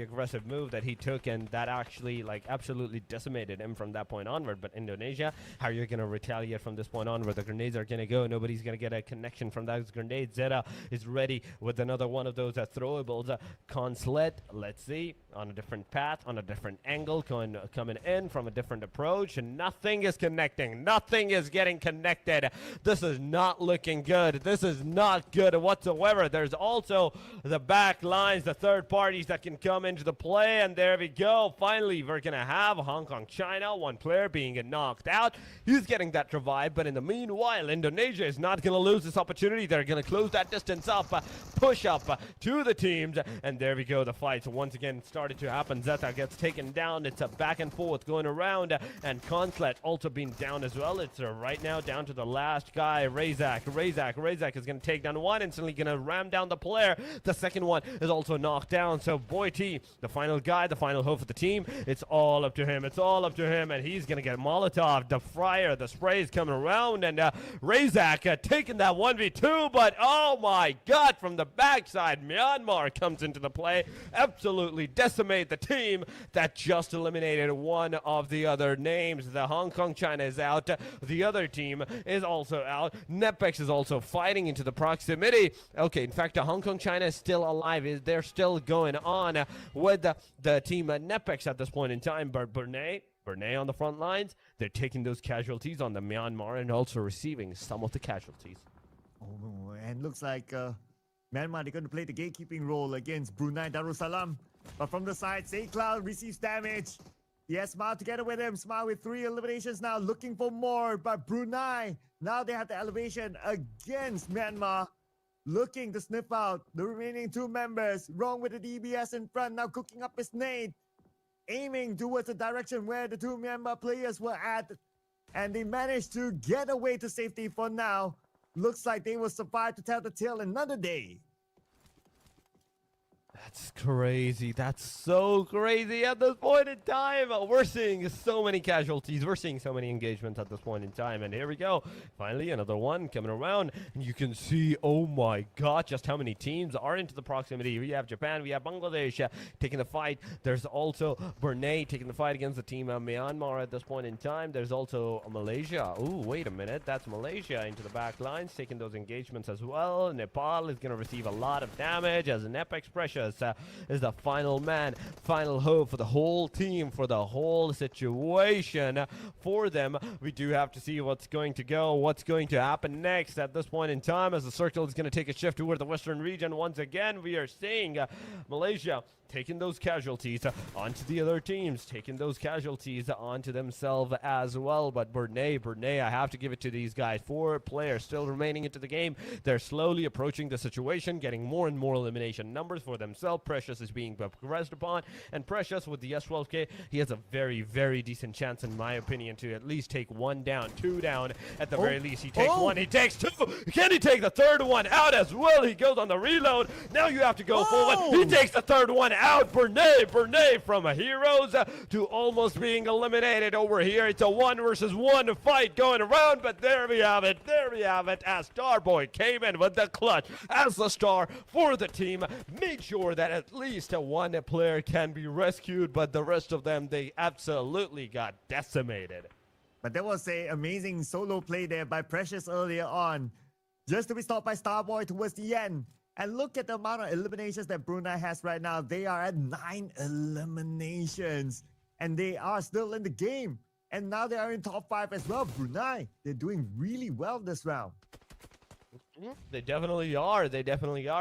aggressive move that he took, and that actually like absolutely decimated him from that point onward. But Indonesia, how are you gonna retaliate from this point onward? The grenades are gonna go, nobody's gonna get a connection from those grenades. Zeta is ready with another one of those throwables. Consulate, let's see, on a different path, on a different angle, coming in from a different approach, and nothing is connecting. Nothing is getting connected. This is not looking good. This is not good whatsoever. There's also the back lines, the third parties that can come into the play, and there we go. Finally, we're going to have Hong Kong, China, one player being knocked out. He's getting that revive, but in the meanwhile, Indonesia is not going to lose this opportunity. They're going to close that distance up, push up to the teams. And there we go. The fights once again started to happen. Zeta gets taken down. It's a back and forth going around. And Consulate also being down as well. It's right now down to the last guy, Razak. Razak is going to take down one. Instantly going to ram down the player. The second one is also knocked down. So Boy T, the final guy, the final hope for the team. It's all up to him. It's all up to him. And he's going to get Molotov. The fryer, the spray is coming around. And Razak taking that 1v2. But oh my God, from the backside, Myanmar comes into the play, absolutely decimate the team that just eliminated one of the other names. The Hong Kong, China is out. The other team is also out. Nepex is also fighting into the proximity. Okay, in fact, the Hong Kong, China is still alive. They're still going on with the team Nepex at this point in time. But Brunei on the front lines, they're taking those casualties on the Myanmar and also receiving some of the casualties. Oh, and looks like Myanmar, they're going to play the gatekeeping role against Brunei Darussalam. But from the side, Say Cloud receives damage. Yes, Smile together with him. Smile with 3 eliminations now, looking for more. But Brunei, now they have the elevation against Myanmar. Looking to sniff out the remaining 2 members. Wrong with the DBS in front, now cooking up his nade. Aiming towards the direction where the 2 Myanmar players were at. And they managed to get away to safety for now. Looks like they will survive to tell the tale another day. That's crazy. That's so crazy at this point in time. We're seeing so many casualties. We're seeing so many engagements at this point in time. And here we go. Finally, another one coming around. And you can see, oh my God, just how many teams are into the proximity. We have Japan. We have Bangladesh taking the fight. There's also Brunei taking the fight against the team of Myanmar at this point in time. There's also Malaysia. Ooh, wait a minute. That's Malaysia into the back lines, taking those engagements as well. Nepal is going to receive a lot of damage as an Epic Precious is the final man, final hope for the whole team, for the whole situation for them. We do have to see what's going to go, what's going to happen next at this point in time, as the circle is going to take a shift toward the western region. Once again, we are seeing Malaysia taking those casualties onto the other teams, taking those casualties onto themselves as well. But Brunei, I have to give it to these guys. 4 players still remaining into the game. They're slowly approaching the situation, getting more and more elimination numbers for themselves. Precious is being progressed upon, and Precious with the S12K, he has a very, very decent chance, in my opinion, to at least take 1 down, 2 down at the very least. He takes 1, he takes 2. Can he take the 3rd one out as well? He goes on the reload. Now you have to go forward. He takes the 3rd one out. Brunei from a heroes to almost being eliminated over here. It's a 1 versus 1 fight going around, but there we have it, as Starboy came in with the clutch as the star for the team. Made sure that at least one player can be rescued, but the rest of them, they absolutely got decimated. But there was a amazing solo play there by Precious earlier on, just to be stopped by Starboy towards the end. And look at the amount of eliminations that Brunei has right now. They are at 9 eliminations. And they are still in the game. And now they are in top 5 as well. Brunei, they're doing really well this round. They definitely are.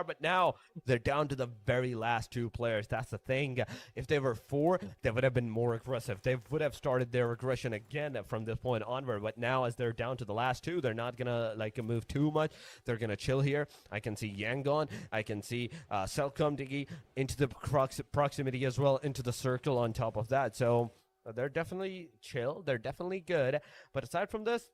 But now they're down to the very last 2 players. That's the thing. If they were 4, they would have been more aggressive. They would have started their aggression again from this point onward. But now, as they're down to the last 2, they're not gonna move too much. They're gonna chill here. I can see Yangon. I can see Selcom Diggy into the proximity as well, into the circle on top of that. So they're definitely chill. They're definitely good. But aside from this,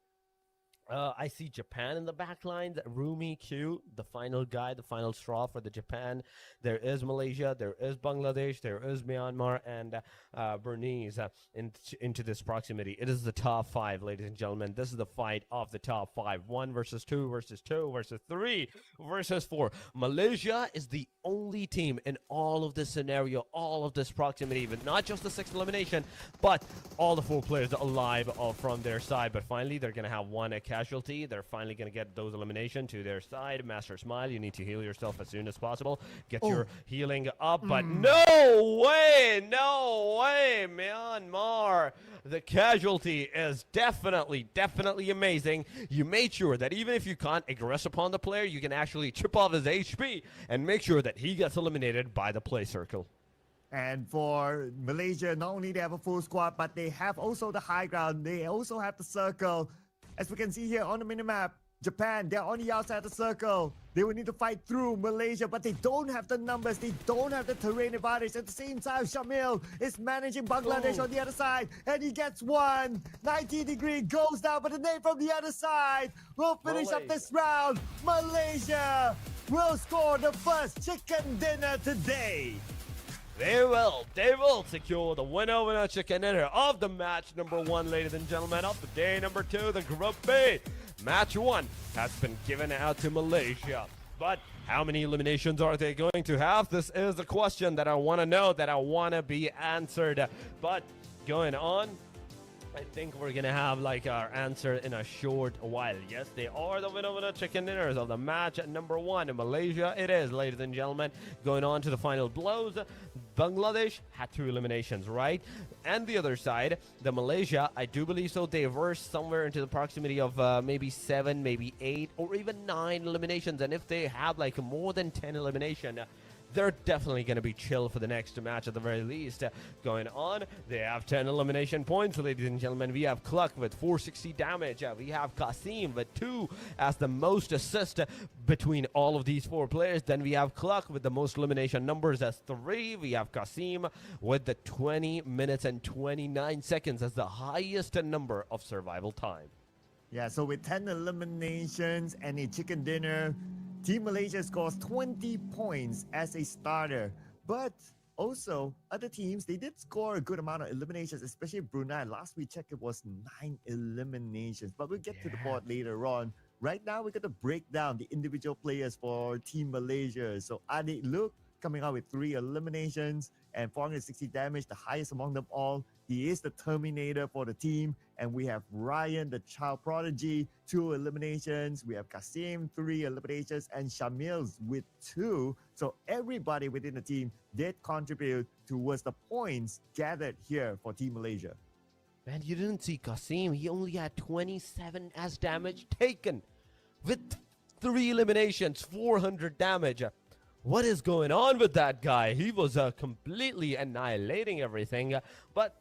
I see Japan in the back lines. Rumi Q, the final guy, the final straw for the Japan. There is Malaysia, there is Bangladesh, there is Myanmar, and Brunei into this proximity. It is the top 5, ladies and gentlemen. This is the fight of the top 5. 1 versus 2 versus 2 versus 3 versus 4. Malaysia is the only team in all of this scenario, all of this proximity, but not just the 6th elimination, but all the 4 players alive from their side. But finally, they're going to have 1 casualty. They're finally going to get those elimination to their side. Master Smile, you need to heal yourself as soon as possible. Get your healing up, but no way, Myanmar. The casualty is definitely amazing. You made sure that even if you can't aggress upon the player, you can actually chip off his HP and make sure that he gets eliminated by the play circle. And for Malaysia, not only they have a full squad, but they have also the high ground. They also have the circle. As we can see here on the minimap, Japan, they're on the outside of the circle. They will need to fight through Malaysia, but they don't have the numbers. They don't have the terrain advantage. At the same time, Shamil is managing Bangladesh on the other side, and he gets 1. 90-degree goes down, but the name from the other side will finish up this round. Malaysia will score the first chicken dinner today. They will secure the winner chicken dinner of the match number 1, ladies and gentlemen, of the day number 2, the Group B. Match 1 has been given out to Malaysia. But how many eliminations are they going to have? This is the question that I want to know, that I want to be answered. But going on, I think we're going to have our answer in a short while. Yes, they are the winner chicken dinners of the match at number 1. In Malaysia, it is, ladies and gentlemen. Going on to the final blows, Bangladesh had 2 eliminations, right? And the other side, the Malaysia, I do believe so, they were somewhere into the proximity of maybe 7, maybe 8, or even 9 eliminations. And if they have more than 10 elimination, they're definitely going to be chill for the next match at the very least. Going on, they have 10 elimination points, ladies and gentlemen. We have Cluck with 460 damage. We have Kasim with 2 as the most assist between all of these 4 players. Then we have Cluck with the most elimination numbers as 3. We have Kasim with the 20 minutes and 29 seconds as the highest number of survival time. Yeah, so with 10 eliminations and a chicken dinner, Team Malaysia scores 20 points as a starter. But also, other teams, they did score a good amount of eliminations, especially Brunei. Last we checked, it was 9 eliminations. But we'll get to the board later on. Right now, we're going to break down the individual players for Team Malaysia. So, Adik Luke coming out with 3 eliminations and 460 damage, the highest among them all. He is the Terminator for the team. And we have Ryan, the Child Prodigy, 2 eliminations. We have Kasim, 3 eliminations, and Shamils with 2. So everybody within the team did contribute towards the points gathered here for Team Malaysia. Man, you didn't see Kasim. He only had 27 as damage taken with 3 eliminations, 400 damage. What is going on with that guy? He was completely annihilating everything. But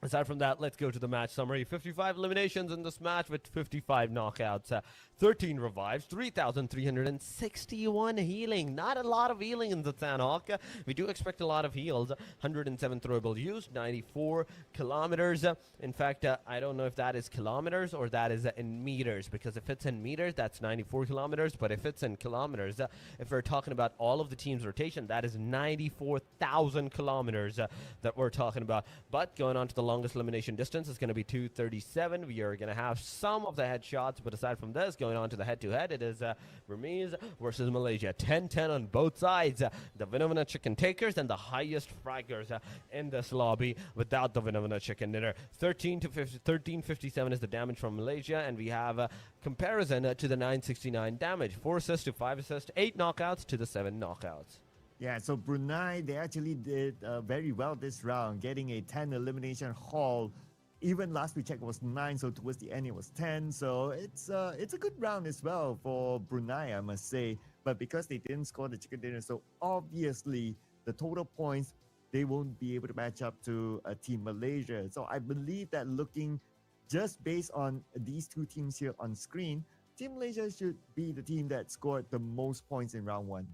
aside from that, let's go to the match summary. 55 eliminations in this match with 55 knockouts, 13 revives, 3,361 healing. Not a lot of healing in the Sanhok. We do expect a lot of heals. 107 throwable use, 94 kilometers. In fact, I don't know if that is kilometers or that is in meters, because if it's in meters, that's 94 kilometers. But if it's in kilometers, if we're talking about all of the team's rotation, that is 94,000 kilometers that we're talking about. But going on to the longest elimination distance is going to be 237. We are going to have some of the headshots, but aside from this, going on to the head-to-head, it is Burmese versus Malaysia. 10-10 on both sides. The Vinavana Chicken Takers and the highest fraggers in this lobby without the Vinavana Chicken Dinner. 1357 is the damage from Malaysia, and we have a comparison to the 969 damage. 4 assists to 5 assists, 8 knockouts to the 7 knockouts. Yeah, so Brunei, they actually did very well this round, getting a 10 elimination haul. Even last we checked was 9, so towards the end it was 10. So it's a good round as well for Brunei, I must say. But because they didn't score the chicken dinner, so obviously the total points, they won't be able to match up to Team Malaysia. So I believe that looking just based on these two teams here on screen, Team Malaysia should be the team that scored the most points in round 1.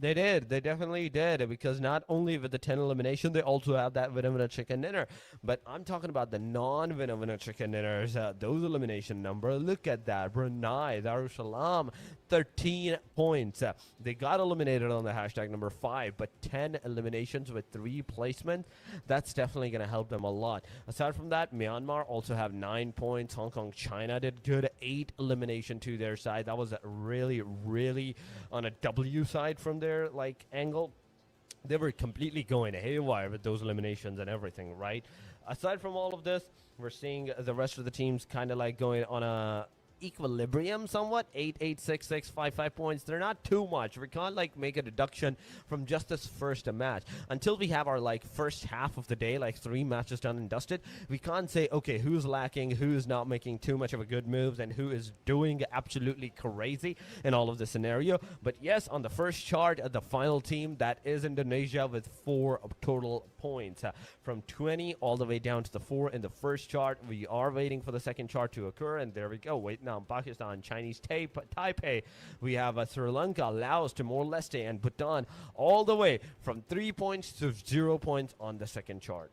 They did. They definitely did, because not only with the 10 elimination, they also have that Vinavana Chicken Dinner. But I'm talking about the non-Vinavana Chicken Dinners. Those elimination number, look at that. Brunei Darussalam, 13 points. They got eliminated on the hashtag number 5, but 10 eliminations with 3 placements. That's definitely going to help them a lot. Aside from that, Myanmar also have 9 points. Hong Kong, China did good. 8 elimination to their side. That was really, really on a W side from their angle. They were completely going haywire with those eliminations and everything, right? Aside from all of this, we're seeing the rest of the teams kind of going on a equilibrium somewhat. 8, 8, 6, 6, 5, 5 points. They're not too much. We can't make a deduction from just this first match until we have our first half of the day, 3 matches done and dusted. We can't say, okay, who's lacking, who's not making too much of a good moves, and who is doing absolutely crazy in all of this scenario. But yes, on the first chart, the final team, that is Indonesia with 4 total points, from 20 all the way down to the 4 in the first chart. We are waiting for the second chart to occur, and there we go. Wait. Now, Pakistan, Chinese Taipei, we have Sri Lanka, Laos, Timor-Leste, and Bhutan, all the way from 3 points to 0 points on the second chart.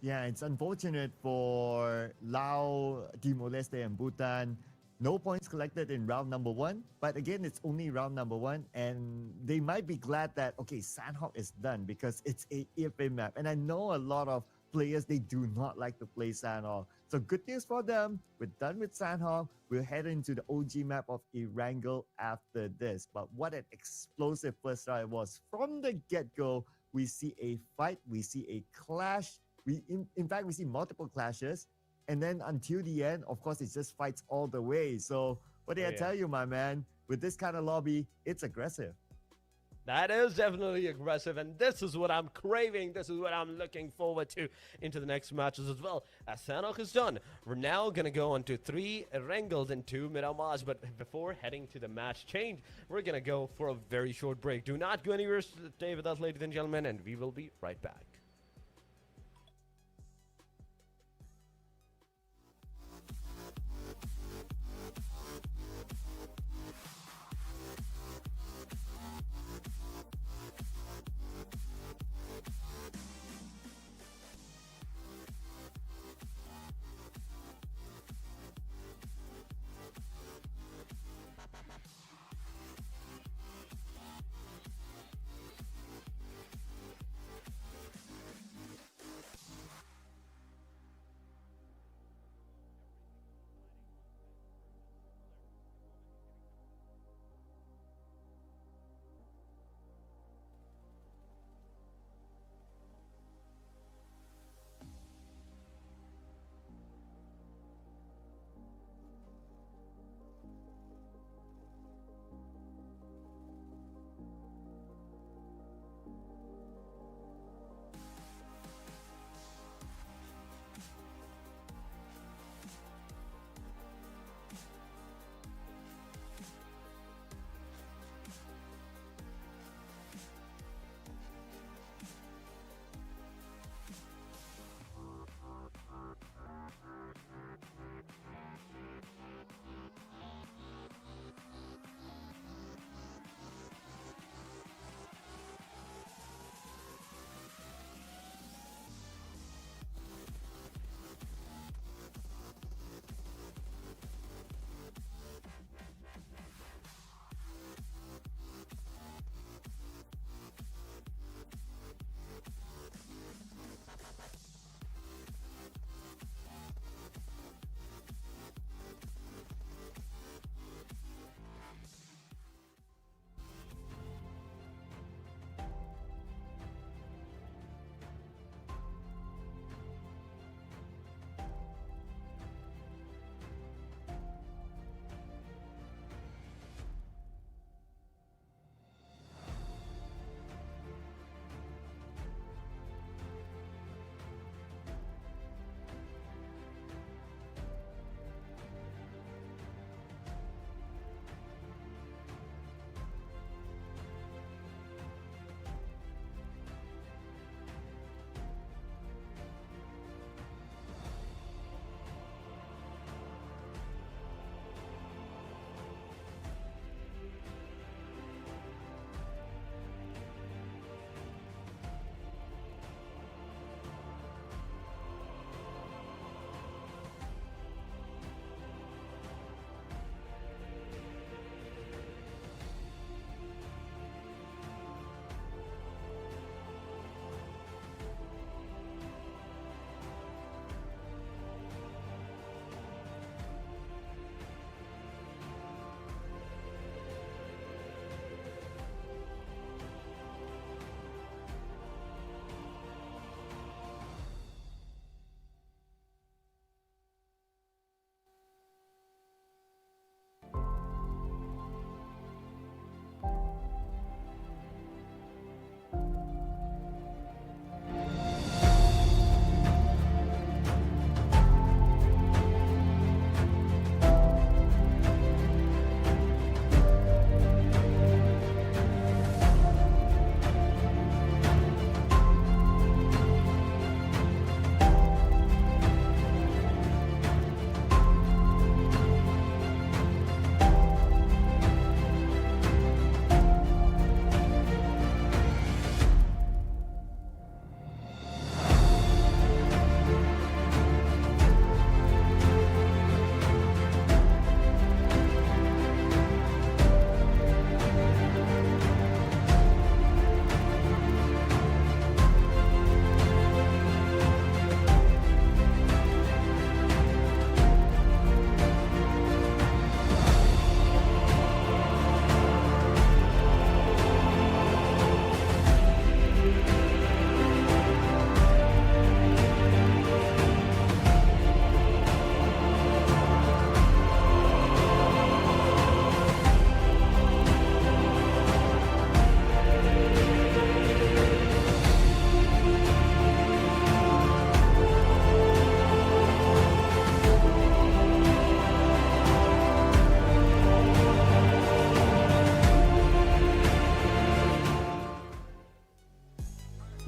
Yeah, it's unfortunate for Laos, Timor-Leste, and Bhutan. No points collected in round number 1, but again, it's only round number 1, and they might be glad that, okay, Sanhok is done because it's a Iesf map, and I know a lot of players, they do not like to play Sanhok. So good news for them. We're done with Sanhok. We'll head into the OG map of Erangel after this. But what an explosive first round it was. From the get-go, we see a fight. We see a clash. In fact, we see multiple clashes. And then until the end, of course, it just fights all the way. So what did I tell you, my man? With this kind of lobby, it's aggressive. That is definitely aggressive, and this is what I'm craving. This is what I'm looking forward to into the next matches as well. As Sanhok is done, we're now going to go on to 3 Erangels and 2 Miramars. But before heading to the match change, we're going to go for a very short break. Do not go anywhere. Stay with us, ladies and gentlemen, and we will be right back.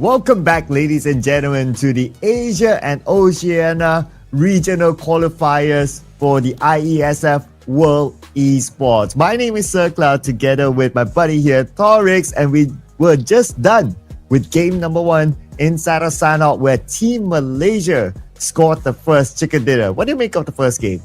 Welcome back, ladies and gentlemen, to the Asia and Oceania regional qualifiers for the IESF World Esports. My name is Sir Cloud, together with my buddy here, Torix, and we were just done with game number 1 inside of Sanhok, where Team Malaysia scored the first chicken dinner. What do you make of the first game?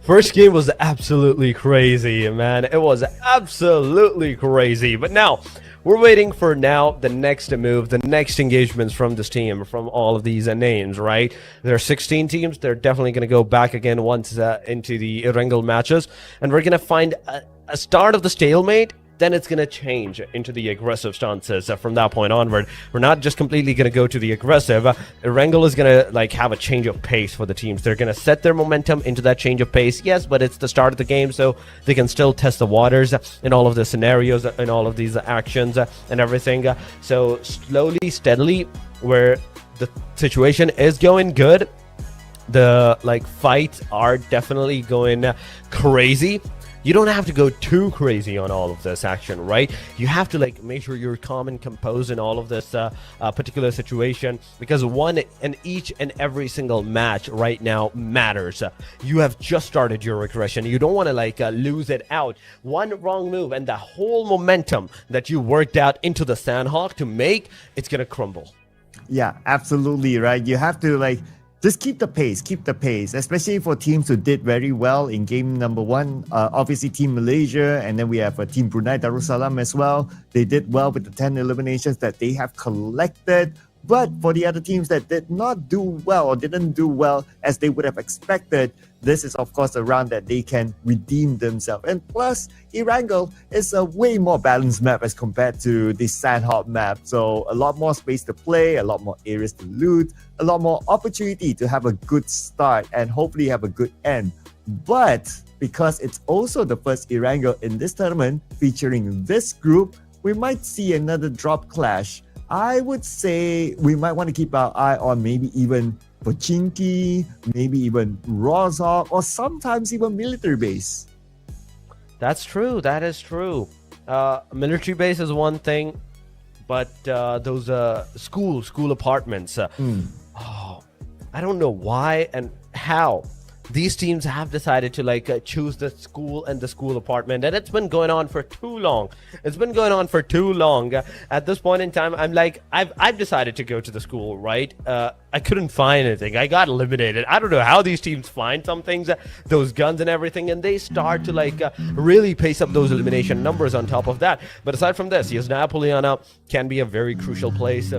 First game was absolutely crazy, man. It was absolutely crazy. But now, we're waiting for the next move, the next engagements from this team, from all of these names, right? There are 16 teams. They're definitely going to go back again once into the Erangel matches. And we're going to find a start of the stalemate. Then it's going to change into the aggressive stances from that point onward. We're not just completely going to go to the aggressive. Erangel is going to have a change of pace for the teams. They're going to set their momentum into that change of pace. Yes, but it's the start of the game, so they can still test the waters in all of the scenarios, in all of these actions and everything. So slowly, steadily, where the situation is going good, the fights are definitely going crazy. You don't have to go too crazy on all of this action, right? You have to make sure you're calm and composed in all of this particular situation, because each and every single match right now matters. You have just started your aggression. You don't want to lose it out. One wrong move and the whole momentum that you worked out into the Sanhok to make, it's gonna crumble. Yeah, absolutely right. You have to just keep the pace, especially for teams who did very well in game number 1. Obviously, Team Malaysia, and then we have Team Brunei Darussalam as well. They did well with the 10 eliminations that they have collected. But for the other teams that did not do well or didn't do well as they would have expected, this is, of course, a round that they can redeem themselves. And plus, Erangel is a way more balanced map as compared to the Sanhok map. So a lot more space to play, a lot more areas to loot, a lot more opportunity to have a good start and hopefully have a good end. But because it's also the first Erangel in this tournament featuring this group, we might see another drop clash. I would say we might want to keep our eye on maybe even Pochinki, maybe even Rozhok, or sometimes even military base. That's true. That is true. Military base is one thing, but those school apartments. Oh, I don't know why and how these teams have decided to choose the school and the school apartment, and it's been going on for too long. At this point in time, I've decided to go to the school, right? I couldn't find anything. I got eliminated. I don't know how these teams find some things, those guns and everything, and they start to really pace up those elimination numbers on top of that. But aside from this, Yasna Poliana can be a very crucial place.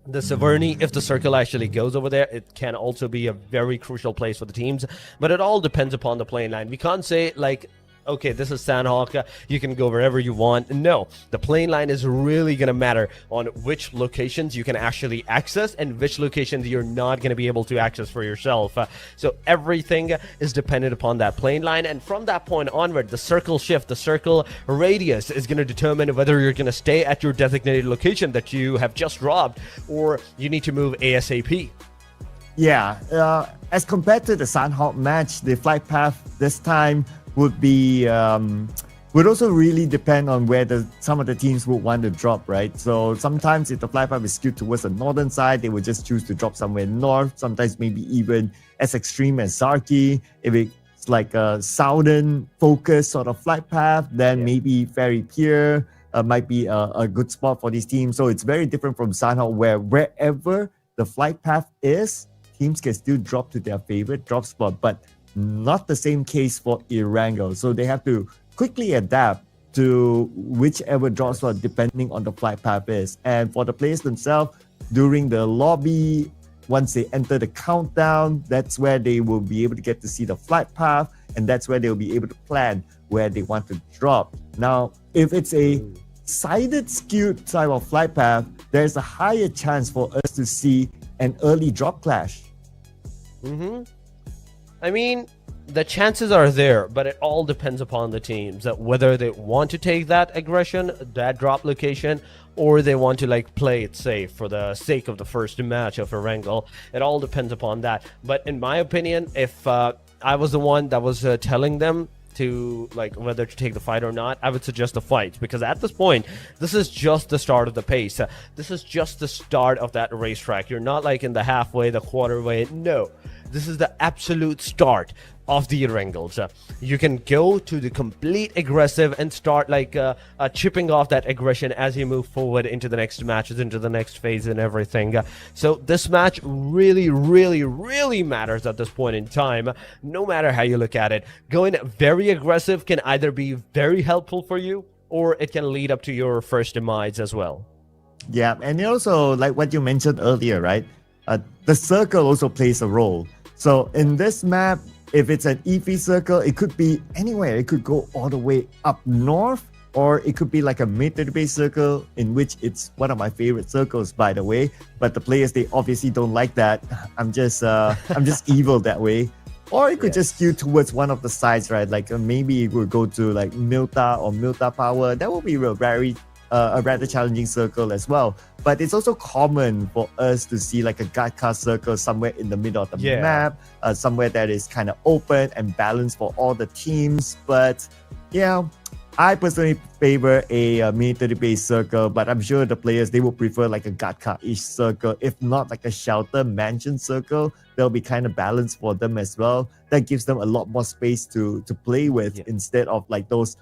The Severny, if the circle actually goes over there, it can also be a very crucial place for the teams. But it all depends upon the playing line. We can't say okay, this is Sanhok, you can go wherever you want. No, the playing line is really going to matter on which locations you can actually access and which locations you're not going to be able to access for yourself. So everything is dependent upon that playing line. And from that point onward, the circle shift, the circle radius is going to determine whether you're going to stay at your designated location that you have just robbed, or you need to move ASAP. Yeah, as compared to the Sanhok match, the flight path this time would be would also really depend on where some of the teams would want to drop, right? So sometimes if the flight path is skewed towards the northern side, they would just choose to drop somewhere north. Sometimes maybe even as extreme as Zarki. If it's a southern focused sort of flight path, then maybe Ferry Pier might be a good spot for these teams. So it's very different from Sanhok, where wherever the flight path is, teams can still drop to their favorite drop spot, but not the same case for Erangel. So they have to quickly adapt to whichever drop spot depending on the flight path is. And for the players themselves, during the lobby, once they enter the countdown, that's where they will be able to get to see the flight path, and that's where they'll be able to plan where they want to drop. Now, if it's a sided skewed type of flight path, there's a higher chance for us to see an early drop clash. I mean, the chances are there, but it all depends upon the teams, that whether they want to take that aggression, that drop location, or they want to play it safe for the sake of the first match of Erangel. It all depends upon that. But in my opinion, if I was the one that was telling them to like whether to take the fight or not, I would suggest the fight, because at this point, this is just the start of the pace. This is just the start of that racetrack. You're not like in the halfway, the quarter way. No, this is the absolute start of the Erangels. You can go to the complete aggressive and start like chipping off that aggression as you move forward into the next matches, into the next phase and everything. So this match really, really, really matters at this point in time, no matter how you look at it. Going very aggressive can either be very helpful for you, or it can lead up to your first demise as well. Yeah, and also like what you mentioned earlier, right? The circle also plays a role. So in this map, if it's an Iesf circle, it could be anywhere. It could go all the way up north, or it could be like a military-based circle, in which it's one of my favorite circles, by the way. But the players, they obviously don't like that. I'm just evil that way. Or it could just skew towards one of the sides, right? Like maybe it would go to like Milta or Milta Power. That would be a rather challenging circle as well. But it's also common for us to see like a Gatka circle somewhere in the middle of the map, somewhere that is kind of open and balanced for all the teams. But yeah, I personally favor a military-based circle, but I'm sure the players, they will prefer like a Gatka-ish circle, if not like a shelter mansion circle. They'll be kind of balanced for them as well. That gives them a lot more space to play with instead of like those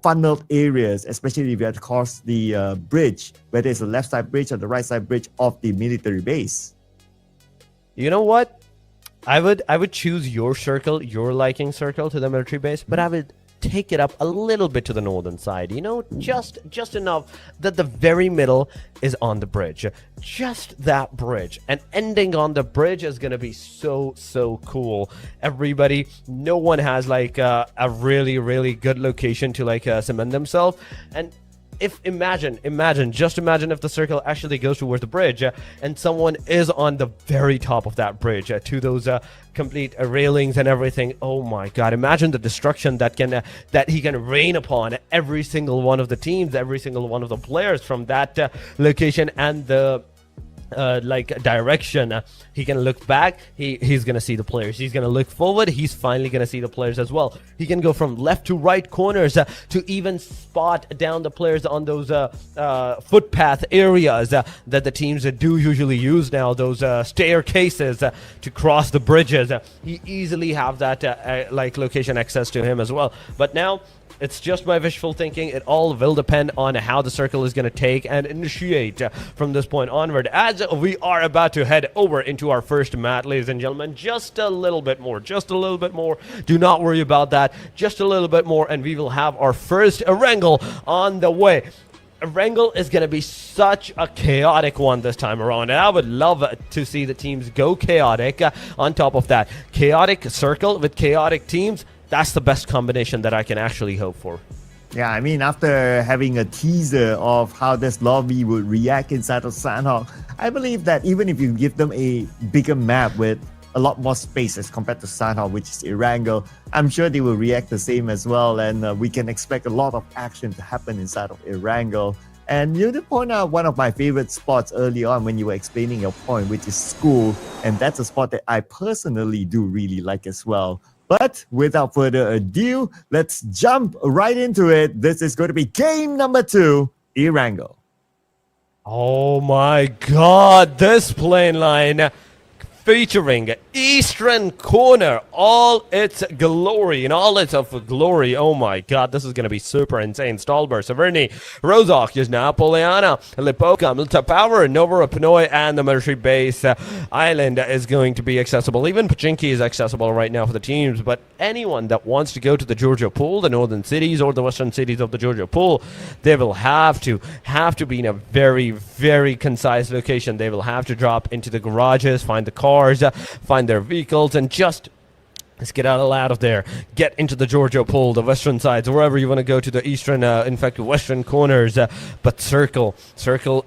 funneled areas, especially if you have to cross the bridge, whether it's the left side bridge or the right side bridge of the military base. You know what? I would choose your circle, your liking circle to the military base, but I would take it up a little bit to the northern side, you know, just enough that the very middle is on the bridge, just that bridge, and ending on the bridge is gonna be so cool. Everybody, no one has like a really good location to like cement themselves. And if imagine if the circle actually goes towards the bridge and someone is on the very top of that bridge to those complete railings and everything. Oh my god, imagine the destruction that he can rain upon every single one of the teams, every single one of the players from that location and the like direction. He can look back, he's gonna see the players. He's gonna look forward, he's finally gonna see the players as well. He can go from left to right corners to even spot down the players on those footpath areas that the teams do usually use now, those staircases to cross the bridges. He easily have that like location access to him as well. But now it's just my wishful thinking. It all will depend on how the circle is going to take and initiate from this point onward. As we are about to head over into our first mat, ladies and gentlemen, just a little bit more. Do not worry about that. Just a little bit more, and we will have our first Erangel on the way. Erangel is going to be such a chaotic one this time around, and I would love to see the teams go chaotic. On top of that, chaotic circle with chaotic teams, that's the best combination that I can actually hope for. Yeah, I mean, after having a teaser of how this lobby would react inside of Sanhok, I believe that even if you give them a bigger map with a lot more space as compared to Sanhok, which is Erangel, I'm sure they will react the same as well, and we can expect a lot of action to happen inside of Erangel. And you did point out one of my favorite spots early on when you were explaining your point, which is school, and that's a spot that I personally do really like as well. But without further ado, let's jump right into it. This is going to be game number 2, Erangel. Oh my god, this plane line featuring Eastern Corner, all its glory and all its of glory. Oh my god, this is going to be super insane. Stalber, Severny, Rozok, Napoleana, Lipoka, Milta Power, Nova Pinoy, and the military base island is going to be accessible. Even Pachinki is accessible right now for the teams, but anyone that wants to go to the Georgia Pool, the northern cities or the western cities of the Georgia Pool, they will have to be in a very concise location. They will have to drop into the garages, find the cars, find their vehicles, and just let's get out of there. Get into the Georgia Pool, the western sides, wherever you want to go to the eastern, in fact, western corners. But circle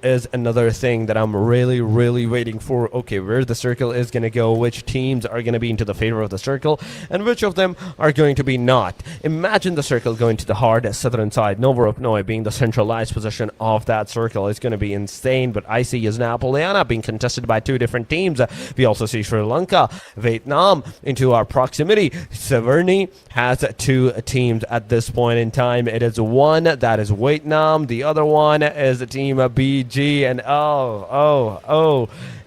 is another thing that I'm really waiting for. Okay, where the circle is going to go, which teams are going to be into the favor of the circle, and which of them are going to be not. Imagine the circle going to the hard southern side, Novorupnoi being the centralized position of that circle. It's going to be insane, but I see is Napoleana being contested by 2 different teams. We also see Sri Lanka, Vietnam into our proximity proximity. Severny has 2 teams at this point in time. It is one that is Vietnam. The other one is the team BG. And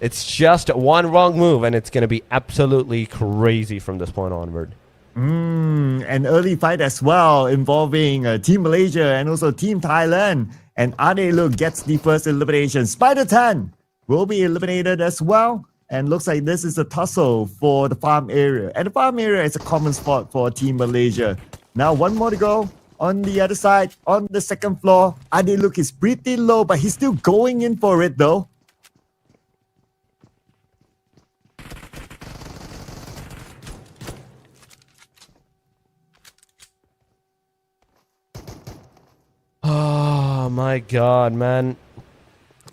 it's just one wrong move, and it's going to be absolutely crazy from this point onward. An early fight as well involving Team Malaysia and also Team Thailand. And Adeluk gets the first elimination. Spider 10 will be eliminated as well. And looks like this is a tussle for the farm area. And the farm area is a common spot for Team Malaysia. Now 1 more to go. On the other side, on the second floor, Adeluk is pretty low, but he's still going in for it though. Oh my god, man.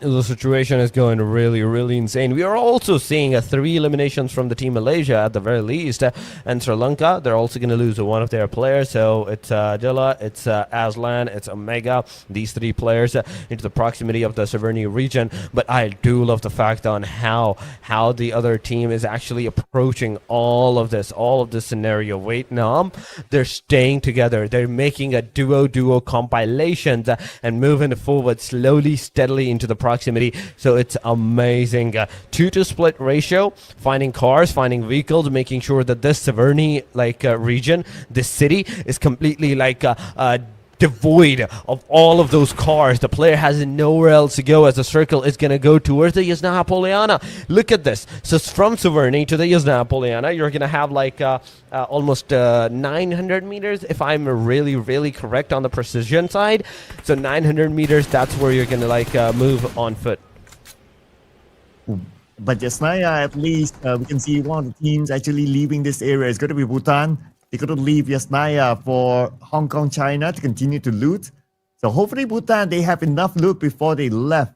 The situation is going really, really insane. We are also seeing 3 eliminations from the Team Malaysia at the very least. And Sri Lanka, they're also going to lose one of their players. So it's Dilla, it's Aslan, it's Omega. These 3 players into the proximity of the Severny region. But I do love the fact on how the other team is actually approaching all of this scenario. Vietnam, they're staying together. They're making a duo compilations and moving forward slowly, steadily into the proximity. So it's amazing. 2-to split ratio, finding cars, finding vehicles, making sure that this Severny region, this city is completely devoid of all of those cars. The player has nowhere else to go, as the circle is going to go towards the Yasna Poliana. Look at this. So from Severny to the Yasna Poliana, you're going to have almost 900 meters, if I'm really correct on the precision side. So 900 meters, that's where you're going to move on foot. But Yasnaya, at least we can see one of the teams actually leaving this area. It's going to be Bhutan. They're going to leave Yasnaya for Hong Kong, China to continue to loot. So hopefully Bhutan, they have enough loot before they left.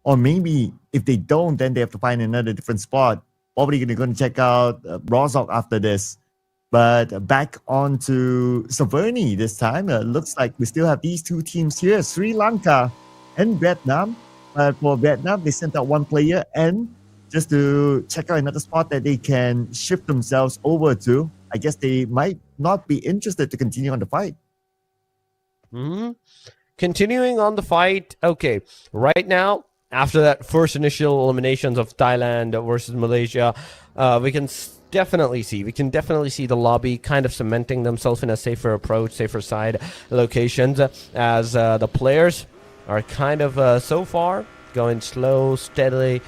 Or maybe if they don't, then they have to find another different spot. Probably going to check out Rozok after this. But back on to Severny this time. Looks like we still have these 2 teams here, Sri Lanka and Vietnam. But for Vietnam, they sent out 1 player and just to check out another spot that they can shift themselves over to. I guess they might not be interested to continue on the fight. Continuing on the fight. Okay, right now, after that first initial eliminations of Thailand versus Malaysia, we can definitely see the lobby kind of cementing themselves in a safer approach, safer side locations, as the players are kind of so far going slow, steady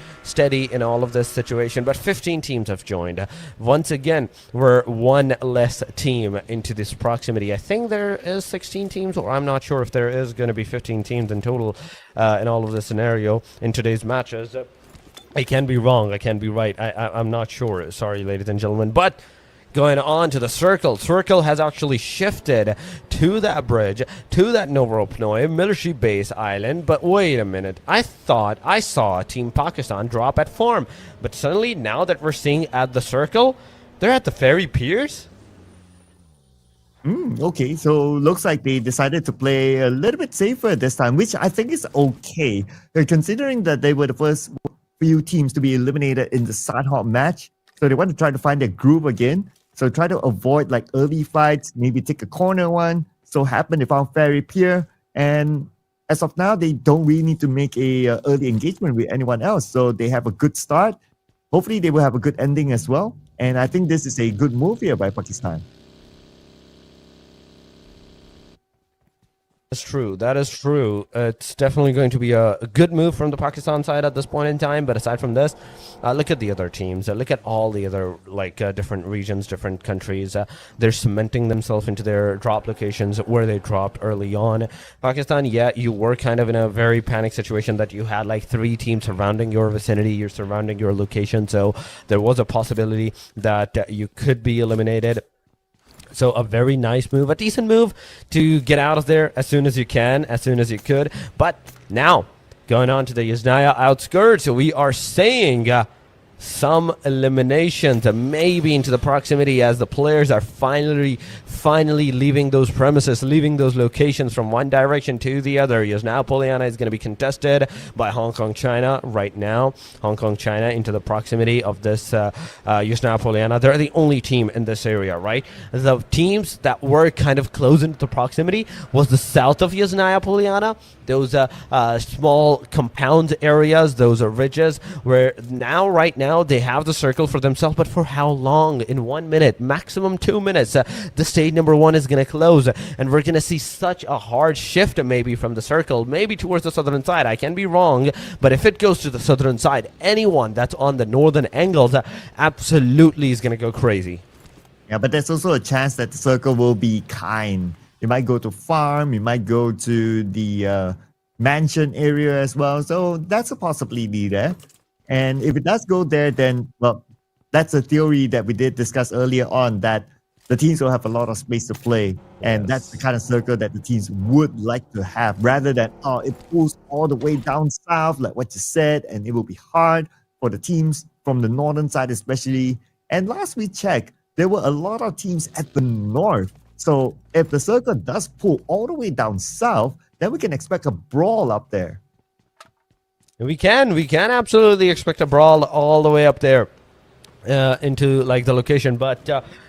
in all of this situation. But 15 teams have joined. Once again, we're 1 less team into this proximity. I think there is 16 teams, or I'm not sure if there is going to be 15 teams in total in all of this scenario in today's matches. I can be wrong. I can be right. I'm not sure. Sorry, ladies and gentlemen. But going on to the circle. Circle has actually shifted to that bridge, to that Novoropnoi military base island. But wait a minute. I thought I saw Team Pakistan drop at farm. But suddenly, now that we're seeing at the circle, they're at the ferry piers? Okay, so looks like they decided to play a little bit safer this time, which I think is okay. Considering that they were the first few teams to be eliminated in the Sanhok match. So they want to try to find their groove again. So try to avoid early fights, maybe take a corner one. So happen they found Ferry Pier. And as of now, they don't really need to make a early engagement with anyone else. So they have a good start. Hopefully they will have a good ending as well. And I think this is a good move here by Pakistan. That's true. That is true. It's definitely going to be a good move from the Pakistan side at this point in time. But aside from this, look at the other teams. Look at all the other different regions, different countries. They're cementing themselves into their drop locations where they dropped early on. Pakistan, yeah, you were kind of in a very panic situation that you had 3 teams surrounding your vicinity, you're surrounding your location. So there was a possibility that you could be eliminated. So a very nice move, a decent move to get out of there as soon as you can, as soon as you could. But now, going on to the Yasnaya outskirts, we are saying some eliminations, maybe into the proximity as the players are finally leaving those premises, leaving those locations from one direction to the other. Yasnaya Polyana is going to be contested by Hong Kong China right now. Hong Kong China into the proximity of this Yasnaya Polyana. They're the only team in this area, right? The teams that were kind of close into the proximity was the south of Yasnaya Polyana. Those small compound areas, those are ridges, where right now, they have the circle for themselves, but for how long? In 1 minute, maximum 2 minutes, the stage number 1 is going to close, and we're going to see such a hard shift maybe from the circle, maybe towards the southern side. I can be wrong, but if it goes to the southern side, anyone that's on the northern angles absolutely is going to go crazy. Yeah, but there's also a chance that the circle will be kind. You might go to farm, you might go to the mansion area as well. So that's a possibility there. And if it does go there, then, well, that's a theory that we did discuss earlier on, that the teams will have a lot of space to play. And that's the kind of circle that the teams would like to have, rather than, it pulls all the way down south, like what you said, and it will be hard for the teams from the northern side especially. And last we checked, there were a lot of teams at the north. So if the circle does pull all the way down south, then we can expect a brawl up there. We can absolutely expect a brawl all the way up there into like the location, but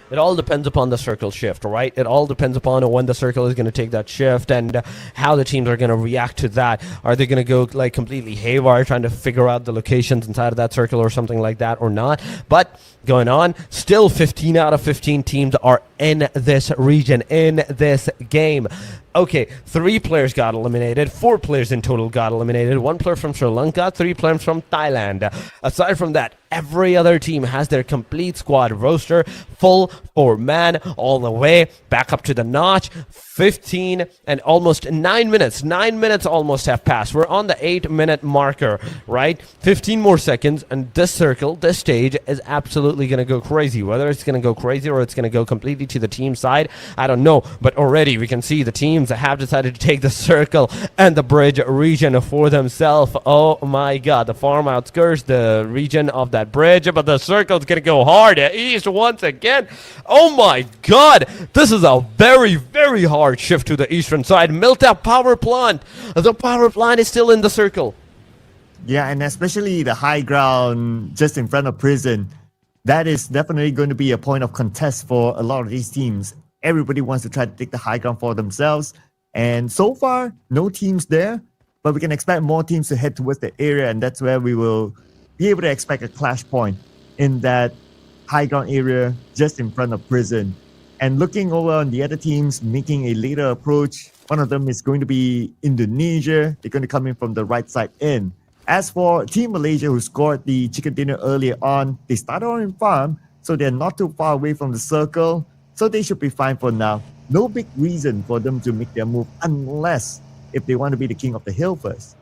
it all depends upon the circle shift, right? It all depends upon when the circle is going to take that shift and how the teams are going to react to that. Are they going to go like completely haywire trying to figure out the locations inside of that circle or something like that or not? But going on, still 15 out of 15 teams are in this region, in this game. Okay, 3 players got eliminated, 4 players in total got eliminated, 1 player from Sri Lanka, 3 players from Thailand. Aside from that, every other team has their complete squad roster, full 4-man, all the way back up to the notch. 15 and almost 9 minutes. 9 minutes almost have passed. We're on the 8-minute marker, right? 15 more seconds, and this circle, this stage, is absolutely going to go crazy. Whether it's going to go crazy or it's going to go completely to the team side, I don't know. But already we can see the teams that have decided to take the circle and the bridge region for themselves. Oh my god, the farm outskirts, the region of that bridge, but the circle's going to go hard east once again. Oh my god, this is a very, very hard shift to the eastern side. Milta power plant. The power plant is still in the circle. Yeah, and especially the high ground just in front of prison. That is definitely going to be a point of contest for a lot of these teams. Everybody wants to try to take the high ground for themselves. And so far, no teams there. But we can expect more teams to head towards the area. And that's where we will be able to expect a clash point in that high ground area just in front of prison. And looking over on the other teams, making a later approach, one of them is going to be Indonesia. They're going to come in from the right side in. As for Team Malaysia, who scored the chicken dinner earlier on, they started on in farm, so they're not too far away from the circle, so they should be fine for now. No big reason for them to make their move unless if they want to be the king of the hill first.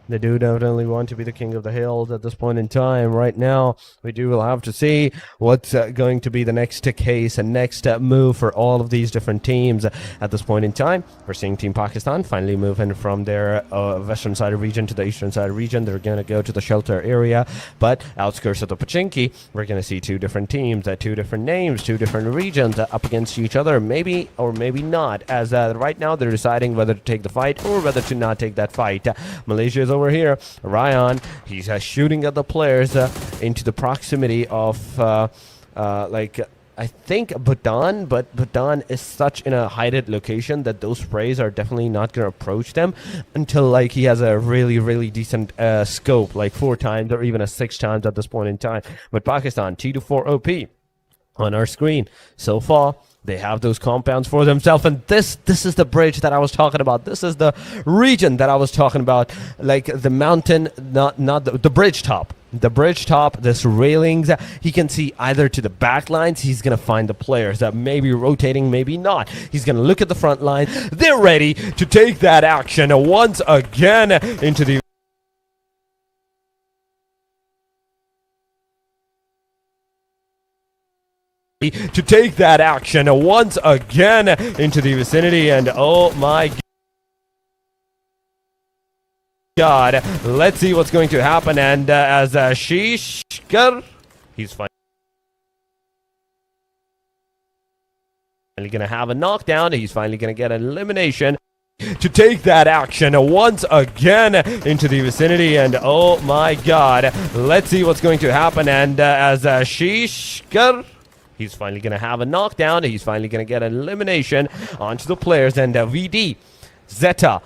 They do definitely want to be the king of the hills at this point in time. Right now, we will have to see what's going to be the next case and next move for all of these different teams. At this point in time, we're seeing Team Pakistan finally moving from their western side of region to the eastern side of region. They're going to go to the shelter area, but outskirts of the Pachinki, we're going to see 2 different teams, 2 different names, 2 different regions up against each other, maybe or maybe not, as right now they're deciding whether to take the fight or whether to not take that fight. Malaysia is over here. Ryan, he's shooting at the players into the proximity of I think Bhutan, but Bhutan is such in a hidden location that those sprays are definitely not going to approach them until like he has a really, really decent scope, like 4 times or even a 6 times at this point in time. But Pakistan, T24 OP on our screen so far. They have those compounds for themselves, and this is the bridge that I was talking about. This is the region that I was talking about, like the mountain, not the bridge top. The bridge top, this railings, he can see either to the back lines, he's going to find the players that may be rotating, maybe not. He's going to look at the front line. They're ready to take that action once again into the to take that action once again into the vicinity, and oh my God, let's see what's going to happen. And as Shishkar, he's finally going to have a knockdown. He's finally going to get an elimination to take that action once again into the vicinity. And oh my God, let's see what's going to happen. And as Shishkar, he's finally going to have a knockdown. He's finally going to get an elimination onto the players. And VD Zeta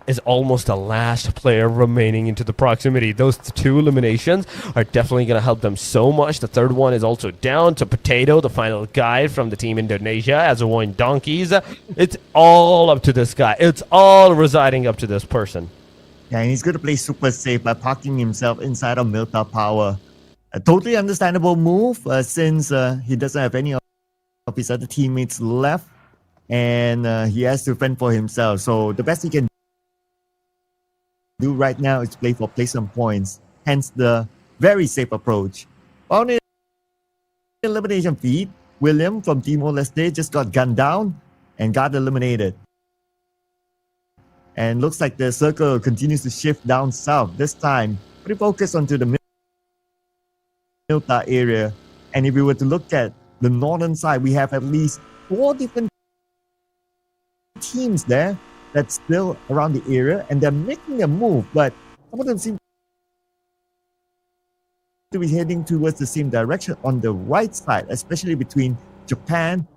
is almost the last player remaining into the proximity. Those two eliminations are definitely going to help them so much. The third one is also down to Potato, the final guy from the team Indonesia, as a one donkeys. It's all up to this guy. It's all residing up to this person. Yeah, and he's going to play super safe by parking himself inside of Milta Power. A totally understandable move since he doesn't have any of his other teammates left, and he has to fend for himself. So the best he can do right now is play some points, hence the very safe approach. On the elimination feed, William from Timor-Leste just got gunned down and got eliminated. And looks like the circle continues to shift down south. This time, pretty focused onto the Milta area. And if we were to look at the northern side, we have at least 4 different teams there that's still around the area, and they're making a move, but some of them seem to be heading towards the same direction on the right side, especially between Japan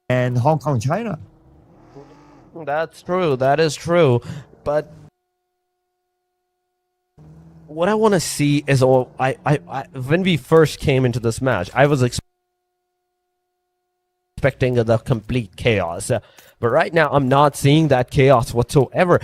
and Hong Kong, China. That's true. That is true. But what I want to see is, when we first came into this match, I was expecting the complete chaos, but right now I'm not seeing that chaos whatsoever.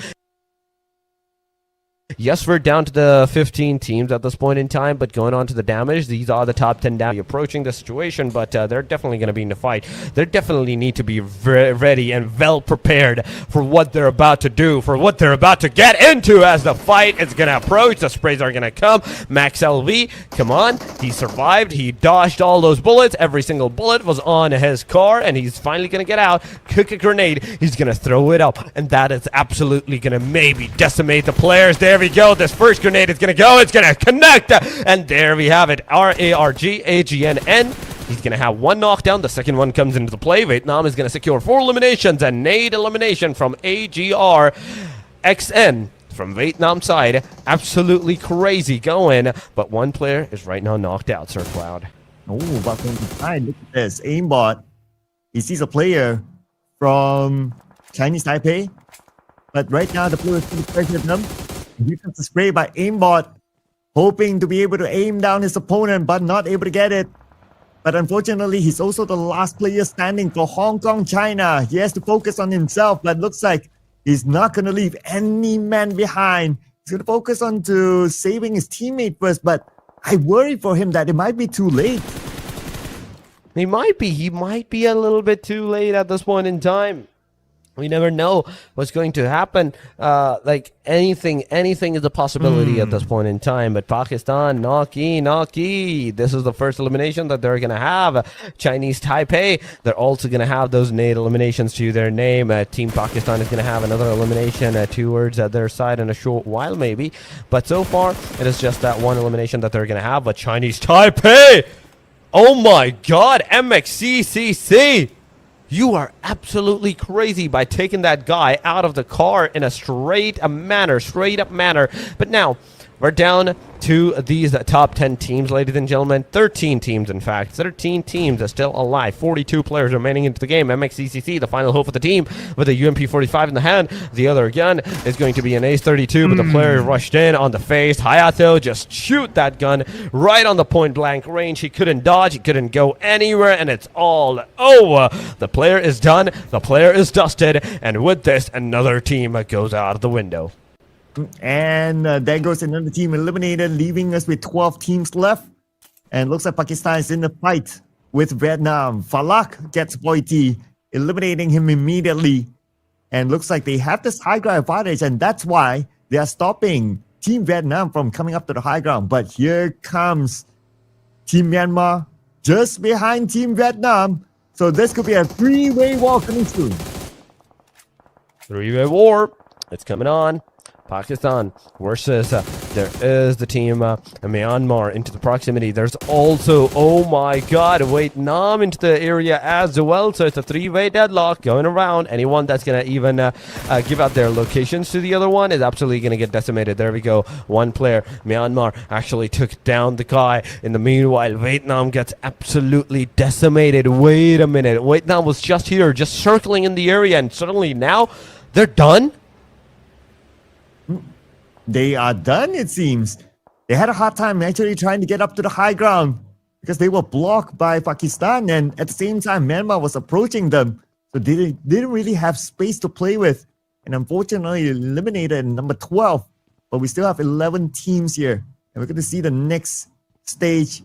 Yes, we're down to the 15 teams at this point in time, but going on to the damage, these are the top 10 down. Approaching the situation, but they're definitely going to be in the fight. They definitely need to be ready and well prepared for what they're about to do, for what they're about to get into as the fight is going to approach. The sprays are going to come. Max LV, come on. He survived. He dodged all those bullets. Every single bullet was on his car, and he's finally going to get out, cook a grenade. He's going to throw it up, and that is absolutely going to maybe decimate the players. There we go. This first grenade is going to go. It's going to connect. And there we have it. RARGAGNN. He's going to have one knockdown. The second one comes into the play. Vietnam is going to secure 4 eliminations. A nade elimination from AGRXN from Vietnam side. Absolutely crazy going. But one player is right now knocked out, Sir Cloud. Oh, but from behind, look at this. Aimbot. He sees a player from Chinese Taipei. But right now, the player is going to pressure them. He gets the spray by Aimbot, hoping to be able to aim down his opponent, but not able to get it. But unfortunately, he's also the last player standing for Hong Kong, China. He has to focus on himself, but looks like he's not going to leave any man behind. He's going to focus on to saving his teammate first, but I worry for him that it might be too late. He might be a little bit too late at this point in time. We never know what's going to happen. Like anything is a possibility at this point in time. But Pakistan, Naki. This is the first elimination that they're going to have. Chinese Taipei, they're also going to have those nade eliminations to their name. Team Pakistan is going to have another elimination towards their side in a short while maybe. But so far, it is just that one elimination that they're going to have. But Chinese Taipei, oh my God, MXCCC. You are absolutely crazy by taking that guy out of the car in a straight up manner. But now, we're down to these top 10 teams, ladies and gentlemen. 13 teams, in fact. 13 teams are still alive. 42 players remaining into the game. MXCCC, the final hope of the team, with a UMP-45 in the hand. The other gun is going to be an Ace-32, but the player rushed in on the face. Hayato just shoot that gun right on the point-blank range. He couldn't dodge. He couldn't go anywhere, and it's all over. The player is done. The player is dusted. And with this, another team goes out of the window. And there goes another team eliminated, leaving us with 12 teams left. And looks like Pakistan is in the fight with Vietnam. Falak gets Boiti, eliminating him immediately. And looks like they have this high ground advantage, and that's why they are stopping Team Vietnam from coming up to the high ground. But here comes Team Myanmar just behind Team Vietnam. So this could be a 3-way war coming soon. Three-way war. It's coming on. Pakistan versus there is the team Myanmar into the proximity. There's also, oh my god, Vietnam into the area as well. So it's a three-way deadlock going around. Anyone that's going to even give out their locations to the other one is absolutely going to get decimated. There we go. One player, Myanmar, actually took down the guy. In the meanwhile, Vietnam gets absolutely decimated. Wait a minute. Vietnam was just here, just circling in the area, and suddenly now they're done? They are done, it seems. They had a hard time actually trying to get up to the high ground because they were blocked by Pakistan, and at the same time, Myanmar was approaching them. So they didn't really have space to play with. And unfortunately, eliminated number 12. But we still have 11 teams here. And we're going to see the next stage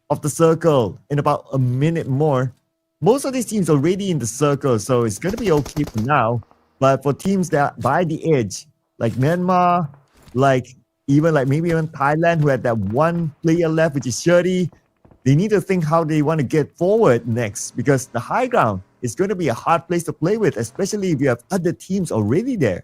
of the circle in about a minute more. Most of these teams are already in the circle, so it's going to be okay for now. But for teams that are by the edge, like Myanmar, maybe even Thailand, who had that one player left, which is Shirley, they need to think how they want to get forward next, because the high ground is going to be a hard place to play with, especially if you have other teams already there.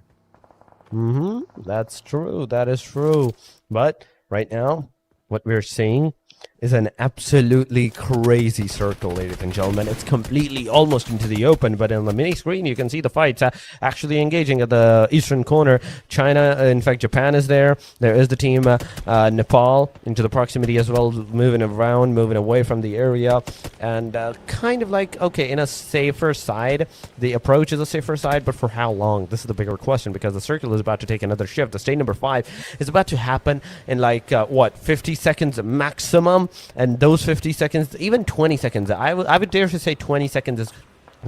That's true. That is true. But right now, what we're seeing is an absolutely crazy circle, ladies and gentlemen. It's completely almost into the open, but on the mini screen you can see the fights actually engaging at the eastern corner. China, in fact Japan is there. There is the team Nepal into the proximity as well, moving around, moving away from the area, and kind of like, okay, in a safer side. The approach is a safer side, but for how long? This is the bigger question, because the circle is about to take another shift. The stage number 5 is about to happen in 50 seconds maximum. And those 50 seconds, even 20 seconds, I would dare to say 20 seconds is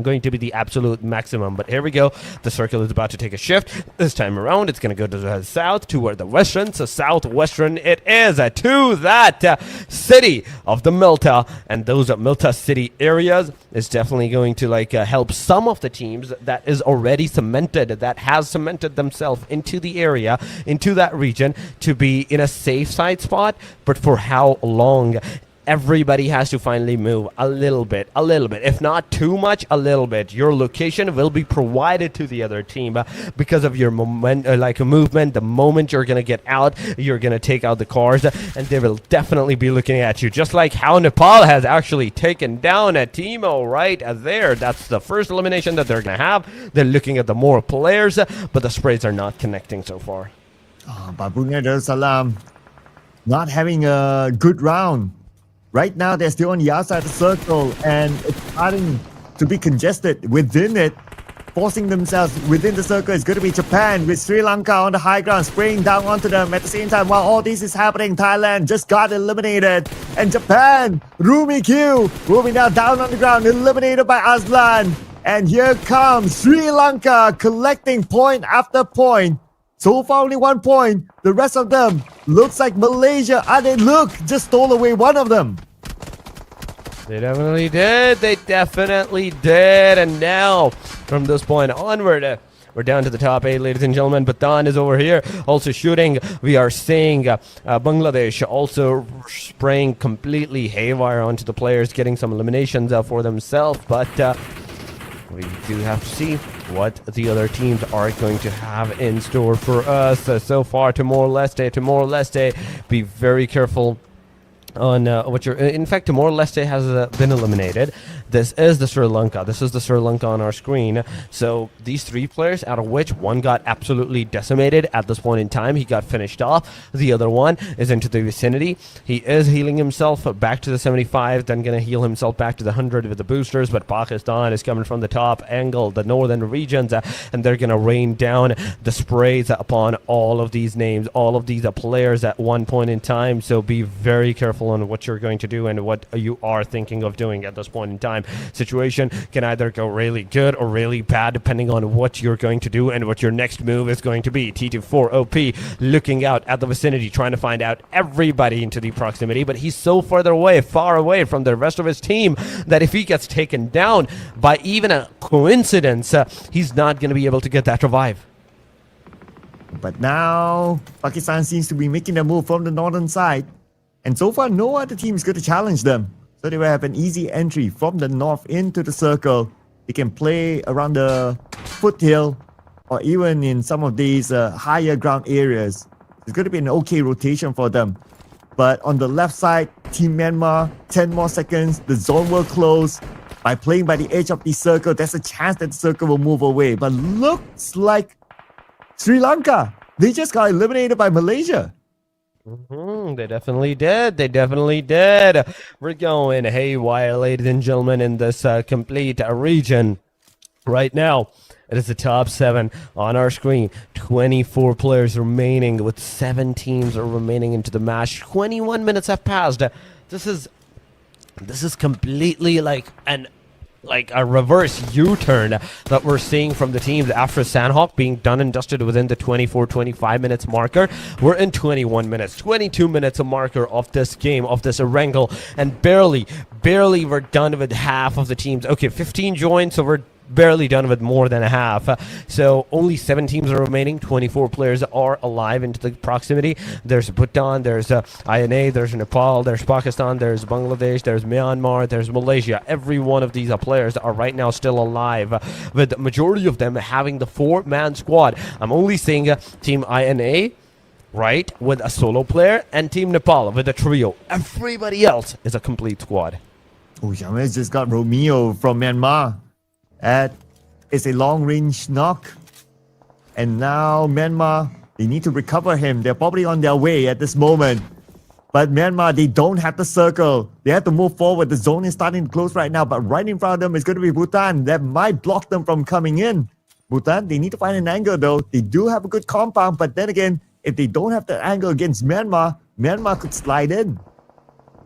going to be the absolute maximum. But here we go. The circle is about to take a shift. This time around, it's going to go to the south, toward the western. So southwestern it is, to that city of the Milta. And those Milta city areas is definitely going to help some of the teams that is already cemented, that has cemented themselves into the area, into that region, to be in a safe side spot. But for how long? Everybody has to finally move a little bit, if not too much, a little bit. Your location will be provided to the other team because of your movement. The moment you're going to get out, you're going to take out the cars, and they will definitely be looking at you, just like how Nepal has actually taken down a Timo right there. That's the first elimination that they're going to have. They're looking at the more players, but the sprays are not connecting so far. But Brunei Darussalam not having a good round. Right now, they're still on the outside of the circle, and it's starting to be congested within it. Forcing themselves within the circle is going to be Japan, with Sri Lanka on the high ground, spraying down onto them. At the same time, while all this is happening, Thailand just got eliminated. And Japan, Rumi Q, moving down on the ground, eliminated by Aslan. And here comes Sri Lanka, collecting point after point. So far, only 1 point. The rest of them looks like Malaysia. Just stole away one of them. They definitely did. And now, from this point onward, we're down to the top 8, ladies and gentlemen. Bhutan is over here, also shooting. We are seeing Bangladesh also spraying completely haywire onto the players, getting some eliminations for themselves. But we do have to see what the other teams are going to have in store for us. So far, Timor-Leste, be very careful on what you're... In fact, Timor-Leste has been eliminated. This is the Sri Lanka. This is the Sri Lanka on our screen. So these 3 players, out of which one got absolutely decimated at this point in time. He got finished off. The other one is into the vicinity. He is healing himself back to the 75, then going to heal himself back to the 100 with the boosters. But Pakistan is coming from the top angle, the northern regions, and they're going to rain down the sprays upon all of these names, all of these players at one point in time. So be very careful on what you're going to do and what you are thinking of doing at this point in time. Situation can either go really good or really bad depending on what you're going to do and what your next move is going to be. T24OP looking out at the vicinity, trying to find out everybody into the proximity, but he's so far away from the rest of his team that if he gets taken down by even a coincidence, he's not going to be able to get that revive. But now Pakistan seems to be making a move from the northern side. And so far, no other team is going to challenge them. So they will have an easy entry from the north into the circle. They can play around the foothill or even in some of these higher ground areas, it's going to be an okay rotation for them. But on the left side, Team Myanmar, 10 more seconds, the zone will close. By playing by the edge of the circle, there's a chance that the circle will move away. But looks like Sri Lanka, they just got eliminated by Malaysia. They definitely did. They definitely did. We're going haywire, ladies and gentlemen, in this complete region right now. It is the top 7 on our screen. 24 players remaining with 7 teams are remaining into the match. 21 minutes have passed. This is completely like a reverse U-turn that we're seeing from the teams after Sanhok being done and dusted within the 24-25 minutes marker. We're in 21 minutes, 22 minutes a marker of this game, of this Erangel, and barely we're done with half of the teams. Okay, 15 joined, so we're barely done with more than a half. So only 7 teams are remaining. 24 players are alive into the proximity. There's Bhutan, there's INA, there's Nepal, there's Pakistan, there's Bangladesh, there's Myanmar, there's Malaysia. Every one of these players are right now still alive, with the majority of them having the 4-man squad. I'm only seeing Team INA, right, with a solo player, and Team Nepal with a trio. Everybody else is a complete squad. Oh, Yamas just got Romeo from Myanmar. That is a long-range knock. And now Myanmar, they need to recover him. They're probably on their way at this moment. But Myanmar, they don't have the circle. They have to move forward. The zone is starting to close right now. But right in front of them is going to be Bhutan. That might block them from coming in. Bhutan, they need to find an angle though. They do have a good compound. But then again, if they don't have the angle against Myanmar, Myanmar could slide in.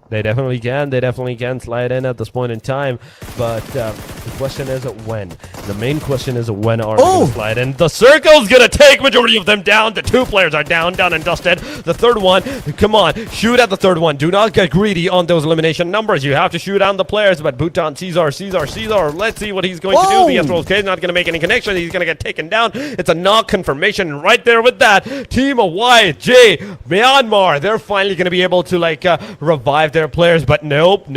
They definitely can. They definitely can slide in at this point in time. But the question is when. The main question is when are they going to slide in? The circle's going to take majority of them down. The 2 players are down and dusted. The third one, come on, shoot at the third one. Do not get greedy on those elimination numbers. You have to shoot on the players. But Bhutan, Caesar. Let's see what he's going to do. The Esports is not going to make any connection. He's going to get taken down. It's a knock confirmation right there with that. Team YJ, Myanmar, they're finally going to be able to revive their players, but nope.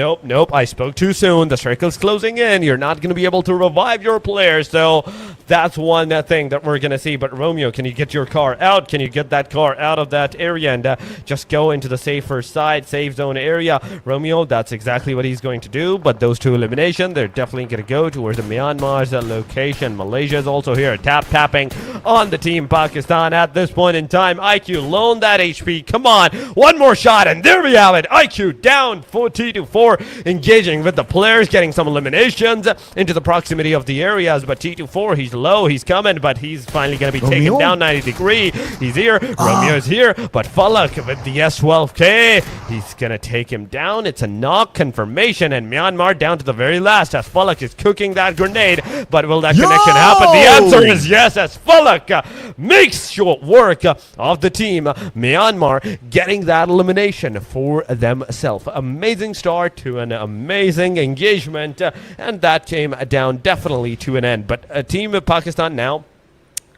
I spoke too soon. The circle's closing in. You're not going to be able to revive your players, so that's one thing that we're going to see. But Romeo, can you get your car out? Can you get that car out of that area and just go into the safer side, safe zone area? Romeo, that's exactly what he's going to do. But those 2 eliminations, they're definitely going to go towards the Myanmar's location. Malaysia is also here, tapping on the team Pakistan at this point in time. IQ, loan that HP. Come on, one more shot, and there we have it. IQ down 4, engaging with the players, getting some eliminations into the proximity of the areas. But T24, he's low, he's coming, but he's finally going to be taken down 90 degree. He's here. Romeo's here, but Falak with the S12K, he's going to take him down. It's a knock confirmation, and Myanmar down to the very last as Falak is cooking that grenade. But will that connection happen? The answer is yes, as Falak makes short work of the team. Myanmar getting that elimination for themselves. Amazing start to an amazing engagement, and that came down definitely to an end. But Team Pakistan now,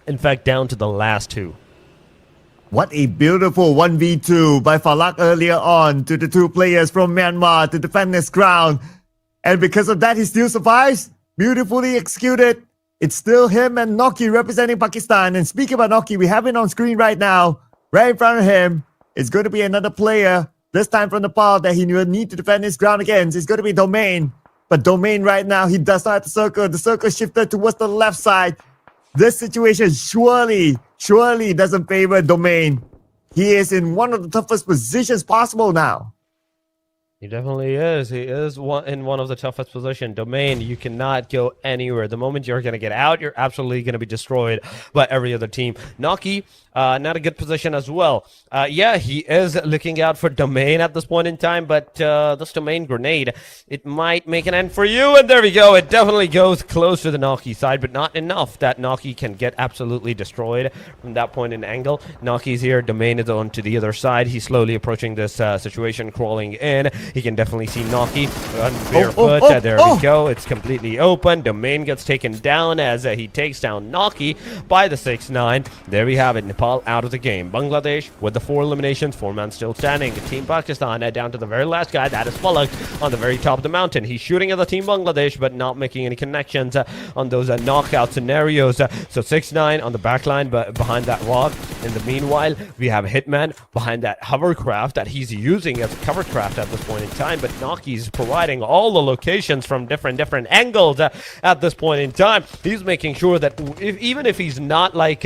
in fact, down to the last 2. What a beautiful 1v2 by Falak earlier on to the 2 players from Myanmar to defend this ground. And because of that, he still survives. Beautifully executed. It's still him and Noki representing Pakistan. And speaking about Noki, we have it on screen right now. Right in front of him is going to be another player, this time from Nepal, that he will need to defend his ground against. It's going to be Domain. But Domain right now, he does not have the circle. The circle shifted towards the left side. This situation surely doesn't favor Domain. He is in one of the toughest positions possible now. He definitely is. He is in one of the toughest positions. Domain, you cannot go anywhere. The moment you're going to get out, you're absolutely going to be destroyed by every other team. Naki, not a good position as well. Yeah, he is looking out for Domain at this point in time, but this Domain grenade, it might make an end for you. And there we go. It definitely goes close to the Naki side, but not enough that Naki can get absolutely destroyed from that point in angle. Naki's here. Domain is on to the other side. He's slowly approaching this situation, crawling in. He can definitely see Naki on barefoot. There we go. It's completely open. Domain gets taken down as he takes down Naki by the 6-9. There we have it. Nepal Nepal out of the game. Bangladesh with the 4 eliminations, 4 men still standing. Team Pakistan down to the very last guy, that is Pubg on the very top of the mountain. He's shooting at the Team Bangladesh but not making any connections on those knockout scenarios. So 6-9 on the back line, but behind that rock. In the meanwhile, we have Hitman behind that hovercraft that he's using as a covercraft at this point in time, but Naki's providing all the locations from different angles at this point in time. He's making sure that even if he's not like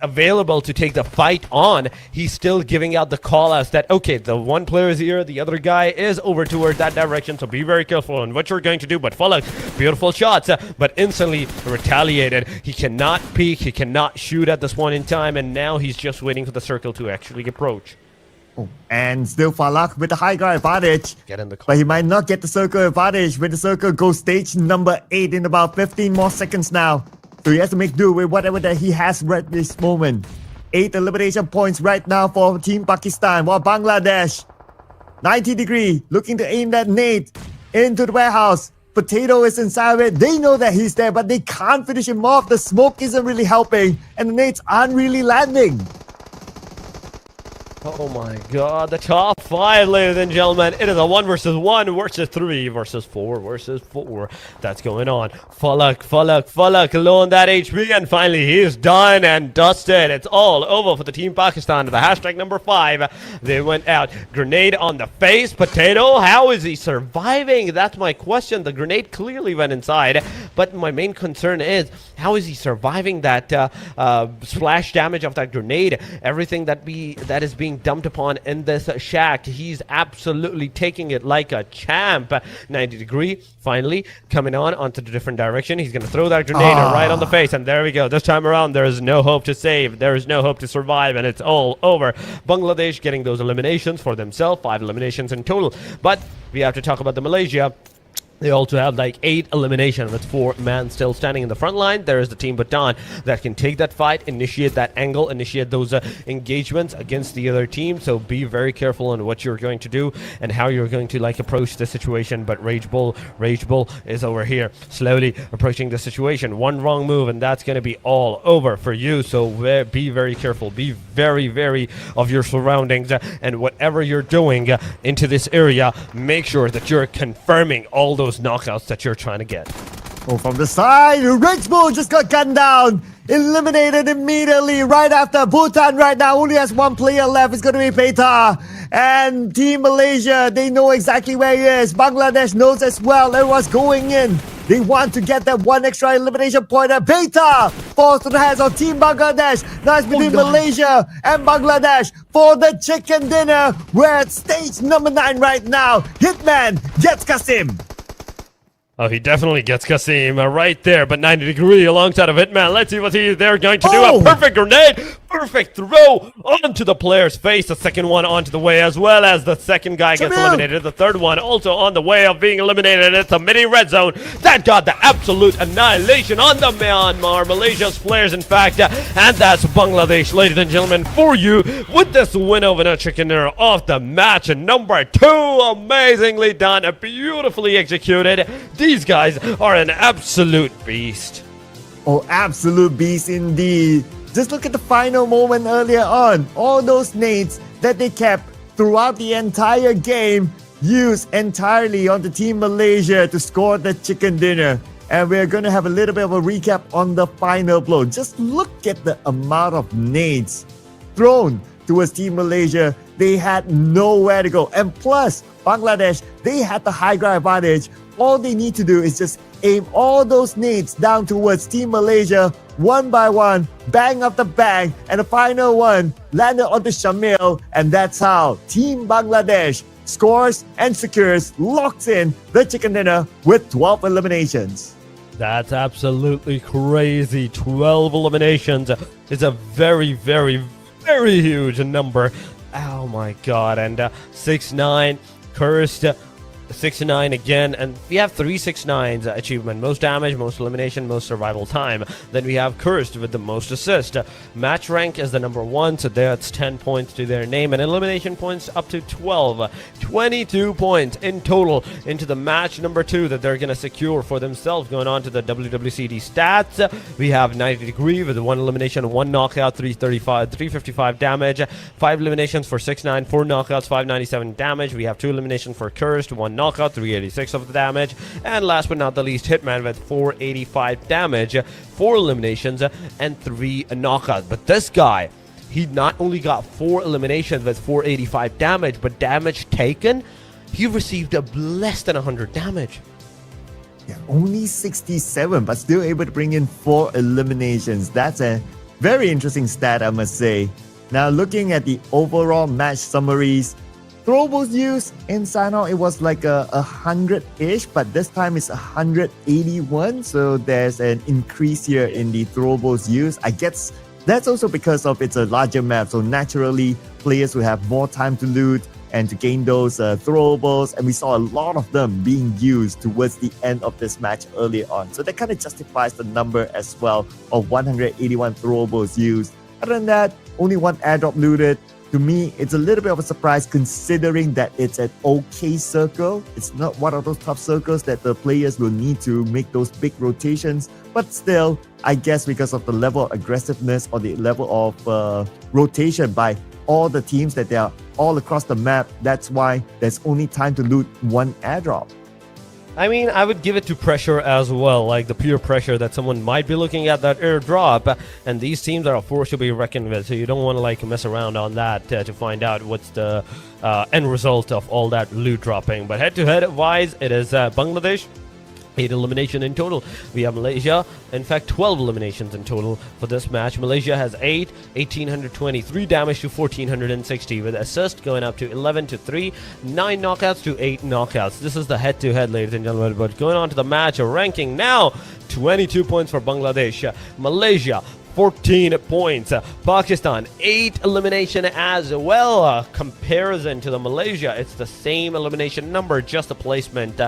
available to take the fight on, he's still giving out the call outs that, okay, the one player is here, the other guy is over towards that direction, so be very careful on what you're going to do. But Pubg, beautiful shots, but instantly retaliated. He cannot peek, he cannot shoot at this point in time, and now he's just waiting for the circle to actually approach. Oh, and still Falak with the high ground advantage. Get in the car. But he might not get the circle advantage when the circle goes stage number 8 in about 15 more seconds now. So he has to make do with whatever that he has right this moment. 8 elimination points right now for Team Pakistan, while Bangladesh, 90-degree, looking to aim that nade into the warehouse. Potato is inside of it. They know that he's there, but they can't finish him off. The smoke isn't really helping, and the nades aren't really landing. Oh my god, the top 5, ladies and gentlemen. It is a 1 versus 1 versus 3 versus 4 versus 4 that's going on. Falak, low on that HP, and finally he is done and dusted. It's all over for the Team Pakistan. The hashtag number 5, they went out. Grenade on the face. Potato, how is he surviving? That's my question. The grenade clearly went inside, but my main concern is, how is he surviving that splash damage of that grenade? Everything that is being dumped upon in this shack, he's absolutely taking it like a champ. 90-degree finally coming onto the different direction. He's gonna throw that grenade right on the face, and there we go. This time around there is no hope to save, there is no hope to survive, and it's all over. Bangladesh getting those eliminations for themselves, 5 eliminations in total. But we have to talk about the Malaysia. They also have like 8 eliminations with 4 men still standing in the front line. There is the Team Bhutan that can take that fight, initiate that angle, initiate those engagements against the other team. So be very careful on what you're going to do and how you're going to like approach the situation. But Rage Bull is over here slowly approaching the situation. One wrong move and that's going to be all over for you. So be very careful. Be very of your surroundings, and whatever you're doing into this area, make sure that you're confirming all those knockouts that you're trying to get. Oh, from the side, Rage Bull just got gunned down. Eliminated immediately right after. Bhutan right now only has 1 player left. It's going to be Peta. And Team Malaysia, they know exactly where he is. Bangladesh knows as well. Everyone's going in. They want to get that 1 extra elimination point. And Peta falls to the hands of Team Bangladesh. Now it's between Malaysia and Bangladesh for the chicken dinner. We're at stage number 9 right now. Hitman gets Kasim. Oh, he definitely gets Kasim right there, but 90-degree alongside of Hitman. Let's see what they're going to do. A perfect grenade, perfect throw onto the player's face. The second one onto the way, as well as the second guy gets eliminated. The third one also on the way of being eliminated. It's a mini red zone that got the absolute annihilation on the Myanmar, Malaysia's players, in fact. And that's Bangladesh, ladies and gentlemen, for you with this win over the chicken dinner of the match. And number 2, amazingly done, beautifully executed. These guys are an absolute beast. Oh, absolute beast indeed. Just look at the final moment earlier on. All those nades that they kept throughout the entire game used entirely on the Team Malaysia to score the chicken dinner. And we're going to have a little bit of a recap on the final blow. Just look at the amount of nades thrown towards Team Malaysia. They had nowhere to go. And plus, Bangladesh, they had the high ground advantage. All they need to do is just aim all those nades down towards Team Malaysia, one by one, bang after bang, and the final one landed onto Shamil, and that's how Team Bangladesh scores and secures, locks in the chicken dinner with 12 eliminations. That's absolutely crazy. 12 eliminations is a very huge number. Oh my god. And 6-9 cursed 6-9 again, and we have 3-6-9's achievement: most damage, most elimination, most survival time. Then we have Cursed with the most assist. Match rank is the number 1, so that's 10 points to their name, and elimination points up to 12. 22 points in total into the match number 2 that they're going to secure for themselves. Going on to the WWCD stats, we have 90 Degree with 1 elimination, 1 knockout, 355 damage, 5 eliminations for 6-9, 4 knockouts, 597 damage. We have 2 eliminations for Cursed, 1 knockout, 386 of the damage, and last but not the least, Hitman with 485 damage, 4 eliminations, and 3 knockouts. But this guy, he not only got 4 eliminations with 485 damage, but damage taken, he received a less than 100 damage. Yeah, only 67, but still able to bring in 4 eliminations. That's a very interesting stat, I must say. Now, looking at the overall match summaries, throwables used in Sanhok, it was like a 100-ish, but this time it's 181. So there's an increase here in the throwables used. I guess that's also because of it's a larger map. So naturally, players will have more time to loot and to gain those throwables. And we saw a lot of them being used towards the end of this match earlier on. So that kind of justifies the number as well of 181 throwables used. Other than that, only 1 airdrop looted. To me, it's a little bit of a surprise considering that it's an okay circle. It's not one of those tough circles that the players will need to make those big rotations. But still, I guess because of the level of aggressiveness or the level of rotation by all the teams that they are all across the map, that's why there's only time to loot 1 airdrop. I mean, I would give it to pressure as well, like the peer pressure that someone might be looking at that airdrop, and these teams are a force to be reckoned with, so you don't want to like mess around on that to find out what's the end result of all that loot dropping. But head-to-head wise, it is Bangladesh. 8 elimination in total. We have Malaysia, in fact 12 eliminations in total for this match. Malaysia has 8, 1823 damage to 1460, with assist going up to 11 to 3, 9 knockouts to 8 knockouts. This is the head-to-head, ladies and gentlemen. But going on to the match ranking now, 22 points for Bangladesh. Malaysia 14 points. Pakistan, 8 elimination as well. Comparison to the Malaysia, it's the same elimination number, just the placement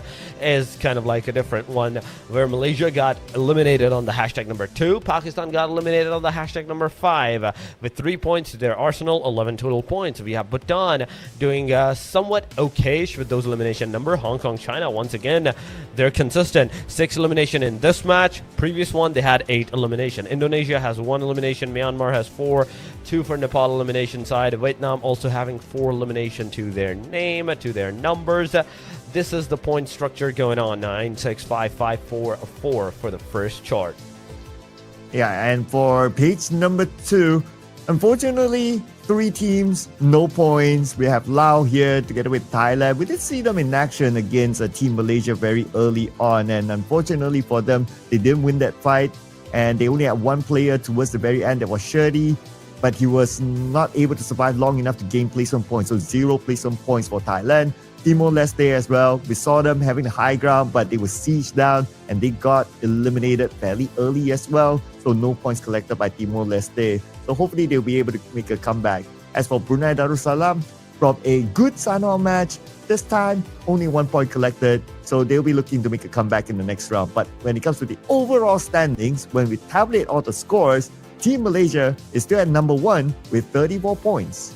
is kind of like a different one, where Malaysia got eliminated on the hashtag number 2. Pakistan got eliminated on the hashtag number 5 with 3 points to their arsenal, 11 total points. We have Bhutan doing somewhat okayish with those elimination number. Hong Kong, China, once again, they're consistent. 6 elimination in this match. Previous one, they had 8 elimination. Indonesia has 1 elimination. Myanmar has 4, 2 for Nepal elimination side. Vietnam also having 4 elimination to their name, to their numbers. This is the point structure going on. 9, 6, 5, 5, 4, 4 for the first chart. Yeah, and for page number 2, unfortunately, 3 teams, no points. We have Laos here together with Thailand. We did see them in action against Team Malaysia very early on, and unfortunately for them, they didn't win that fight. And they only had 1 player towards the very end, that was Shirdi, but he was not able to survive long enough to gain placement points. So 0 placement points for Thailand. Timor-Leste as well. We saw them having the high ground, but they were sieged down and they got eliminated fairly early as well. So no points collected by Timor-Leste. So hopefully they'll be able to make a comeback. As for Brunei Darussalam, from a good Sanhok match, this time only 1 point collected, so they'll be looking to make a comeback in the next round. But when it comes to the overall standings, when we tabulate all the scores, Team Malaysia is still at number 1 with 34 points.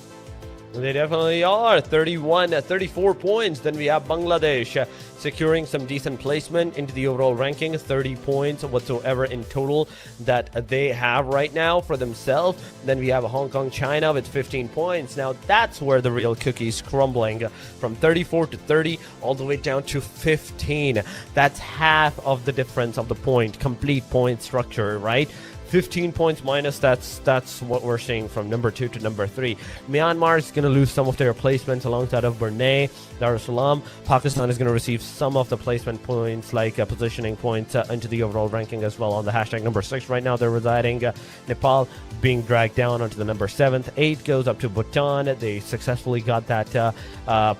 They definitely are. 34 points. Then we have Bangladesh securing some decent placement into the overall ranking. 30 points whatsoever in total that they have right now for themselves. Then we have Hong Kong, China with 15 points. Now that's where the real cookie is crumbling. From 34 to 30 all the way down to 15. That's half of the difference of the complete point structure, right? 15 points minus, that's what we're seeing from number 2 to number 3. Myanmar is going to lose some of their placements alongside of Brunei Darussalam. Pakistan is going to receive some of the placement points, like positioning points into the overall ranking as well on the hashtag number 6. Right now they're residing. Nepal being dragged down onto the number 7th. 8 goes up to Bhutan. They successfully got that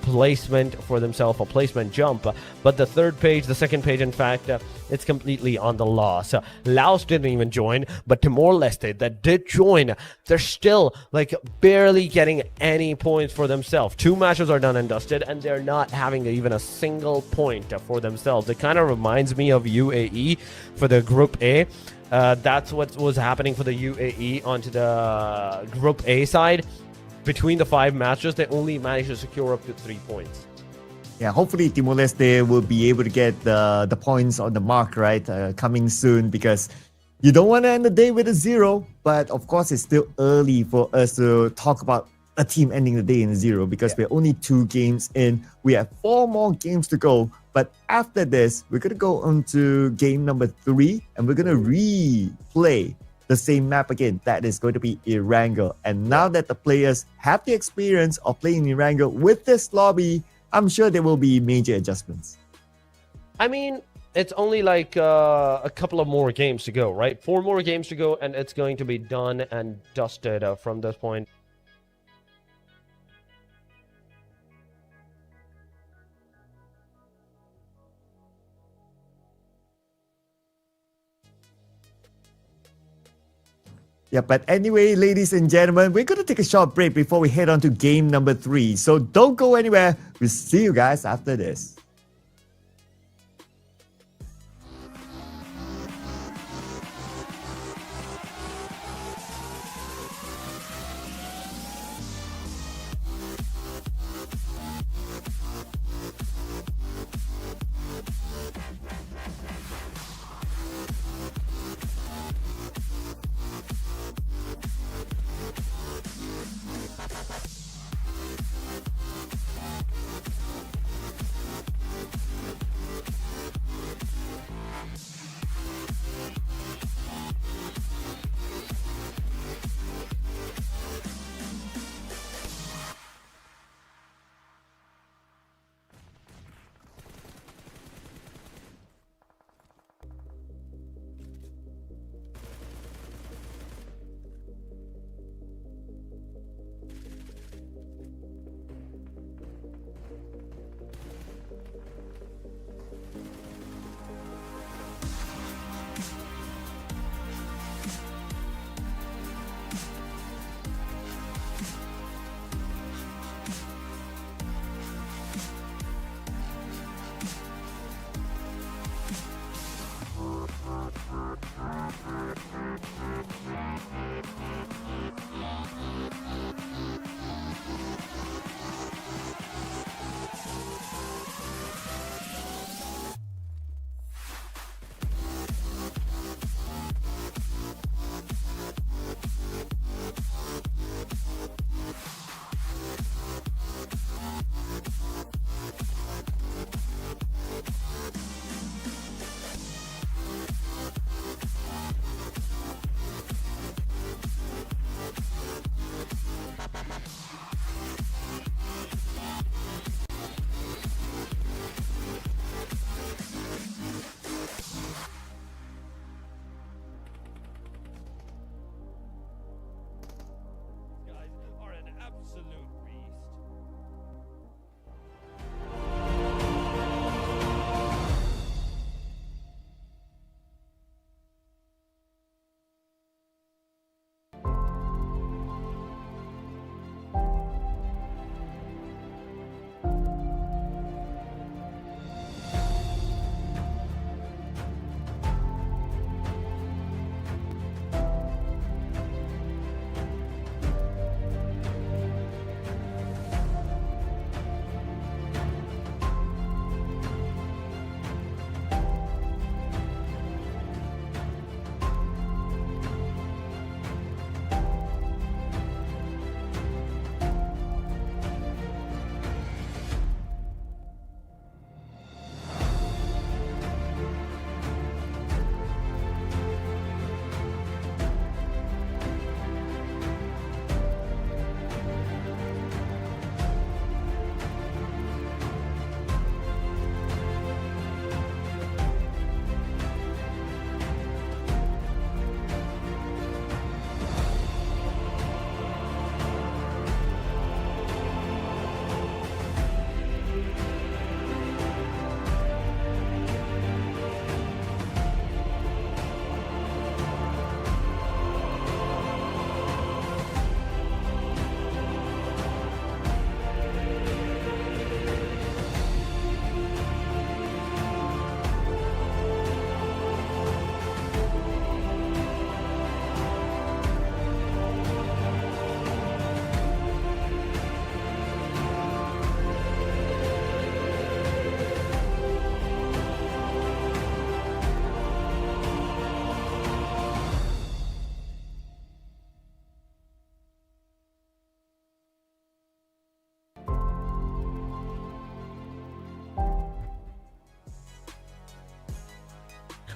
placement for themselves, a placement jump. But the second page, in fact, it's completely on the loss. Laos didn't even join. But Timor-Leste that did join, they're still like barely getting any points for themselves. 2 matches are done and dusted, and they're not having even a single point for themselves. It kind of reminds me of UAE for the Group A. That's what was happening for the UAE onto the Group A side. Between the 5 matches, they only managed to secure up to 3 points. Yeah, hopefully Timor-Leste will be able to get the points on the mark, right? Coming soon, because you don't want to end the day with a 0. But of course, it's still early for us to talk about a team ending the day in a 0 because we're only 2 games in. We have 4 more games to go. But after this, we're going to go on to game number 3 and we're going to replay the same map again. That is going to be Erangel. And now that the players have the experience of playing Erangel with this lobby, I'm sure there will be major adjustments. I mean, it's only like a couple of more games to go, right? 4 more games to go, and it's going to be done and dusted from this point. Yeah, but anyway, ladies and gentlemen, we're going to take a short break before we head on to game number 3. So don't go anywhere. We'll see you guys after this.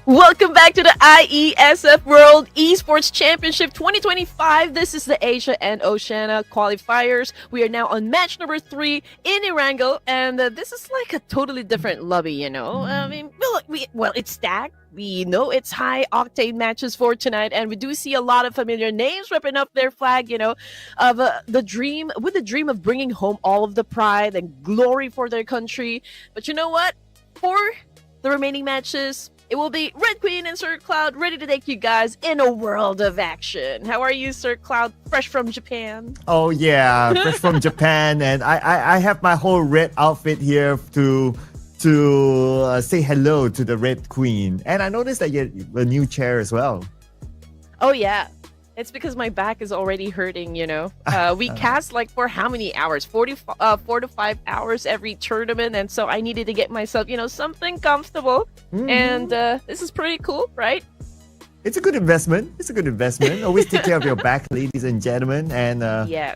Welcome back to the Iesf World Esports Championship 2025. This is the Asia and Oceania qualifiers. We are now on match number 3 in Erangel, and this is like a totally different lobby, you know. I mean, well, it's stacked. We know it's high octane matches for tonight, and we do see a lot of familiar names repping up their flag, you know, of the dream of bringing home all of the pride and glory for their country. But you know what? For the remaining matches, it will be Red Queen and Sir Cloud ready to take you guys in a world of action. How are you, Sir Cloud? Fresh from Japan? Oh yeah, fresh from Japan, and I have my whole red outfit here to say hello to the Red Queen. And I noticed that you have a new chair as well. Oh yeah. It's because my back is already hurting, you know. We cast like for how many hours? 4 to 5 hours every tournament, and so I needed to get myself, you know, something comfortable. And this is pretty cool, right? It's a good investment. Always take care of your back, ladies and gentlemen. And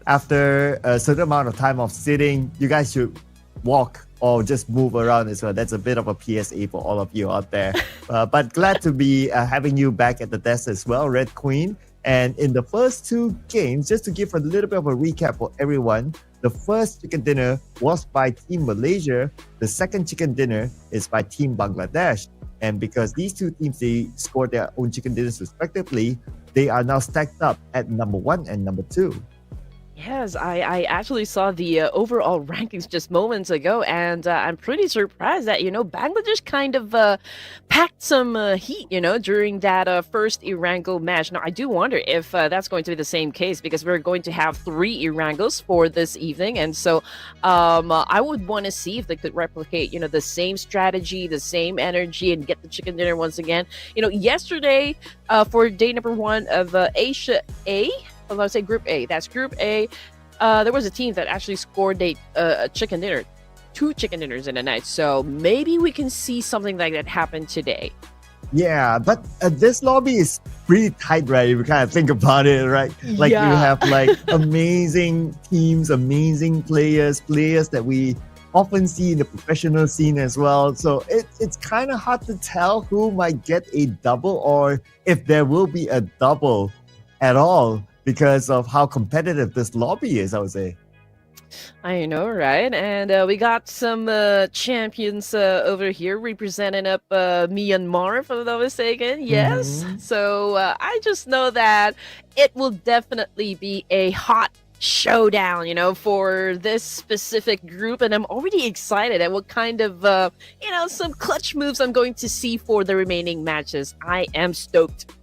after a certain amount of time of sitting, you guys should walk or just move around as well. That's a bit of a PSA for all of you out there. But glad to be having you back at the desk as well, Red Queen. And in the first 2 games, just to give a little bit of a recap for everyone, the first chicken dinner was by Team Malaysia. The second chicken dinner is by Team Bangladesh. And because these 2 teams, they scored their own chicken dinners respectively, they are now stacked up at number 1 and number 2. Yes, I actually saw the overall rankings just moments ago, and I'm pretty surprised that, you know, Bangladesh kind of packed some heat, you know, during that first Erangel match. Now, I do wonder if that's going to be the same case, because we're going to have 3 Erangels for this evening, and so I would want to see if they could replicate, you know, the same strategy, the same energy, and get the chicken dinner once again. You know, yesterday for day number 1 of Asia A, I would say Group A. That's Group A. There was a team that actually scored a chicken dinner, 2 chicken dinners in a night. So maybe we can see something like that happen today. Yeah, but this lobby is pretty tight, right? If you kind of think about it, right? Like you have like amazing teams, amazing players that we often see in the professional scene as well. So it's kind of hard to tell who might get a double or if there will be a double at all, because of how competitive this lobby is, I would say. I know, right? And we got some champions over here representing up Myanmar, if I'm not mistaken. Yes. So I just know that it will definitely be a hot showdown, you know, for this specific group. And I'm already excited at what kind of, you know, some clutch moves I'm going to see for the remaining matches. I am stoked.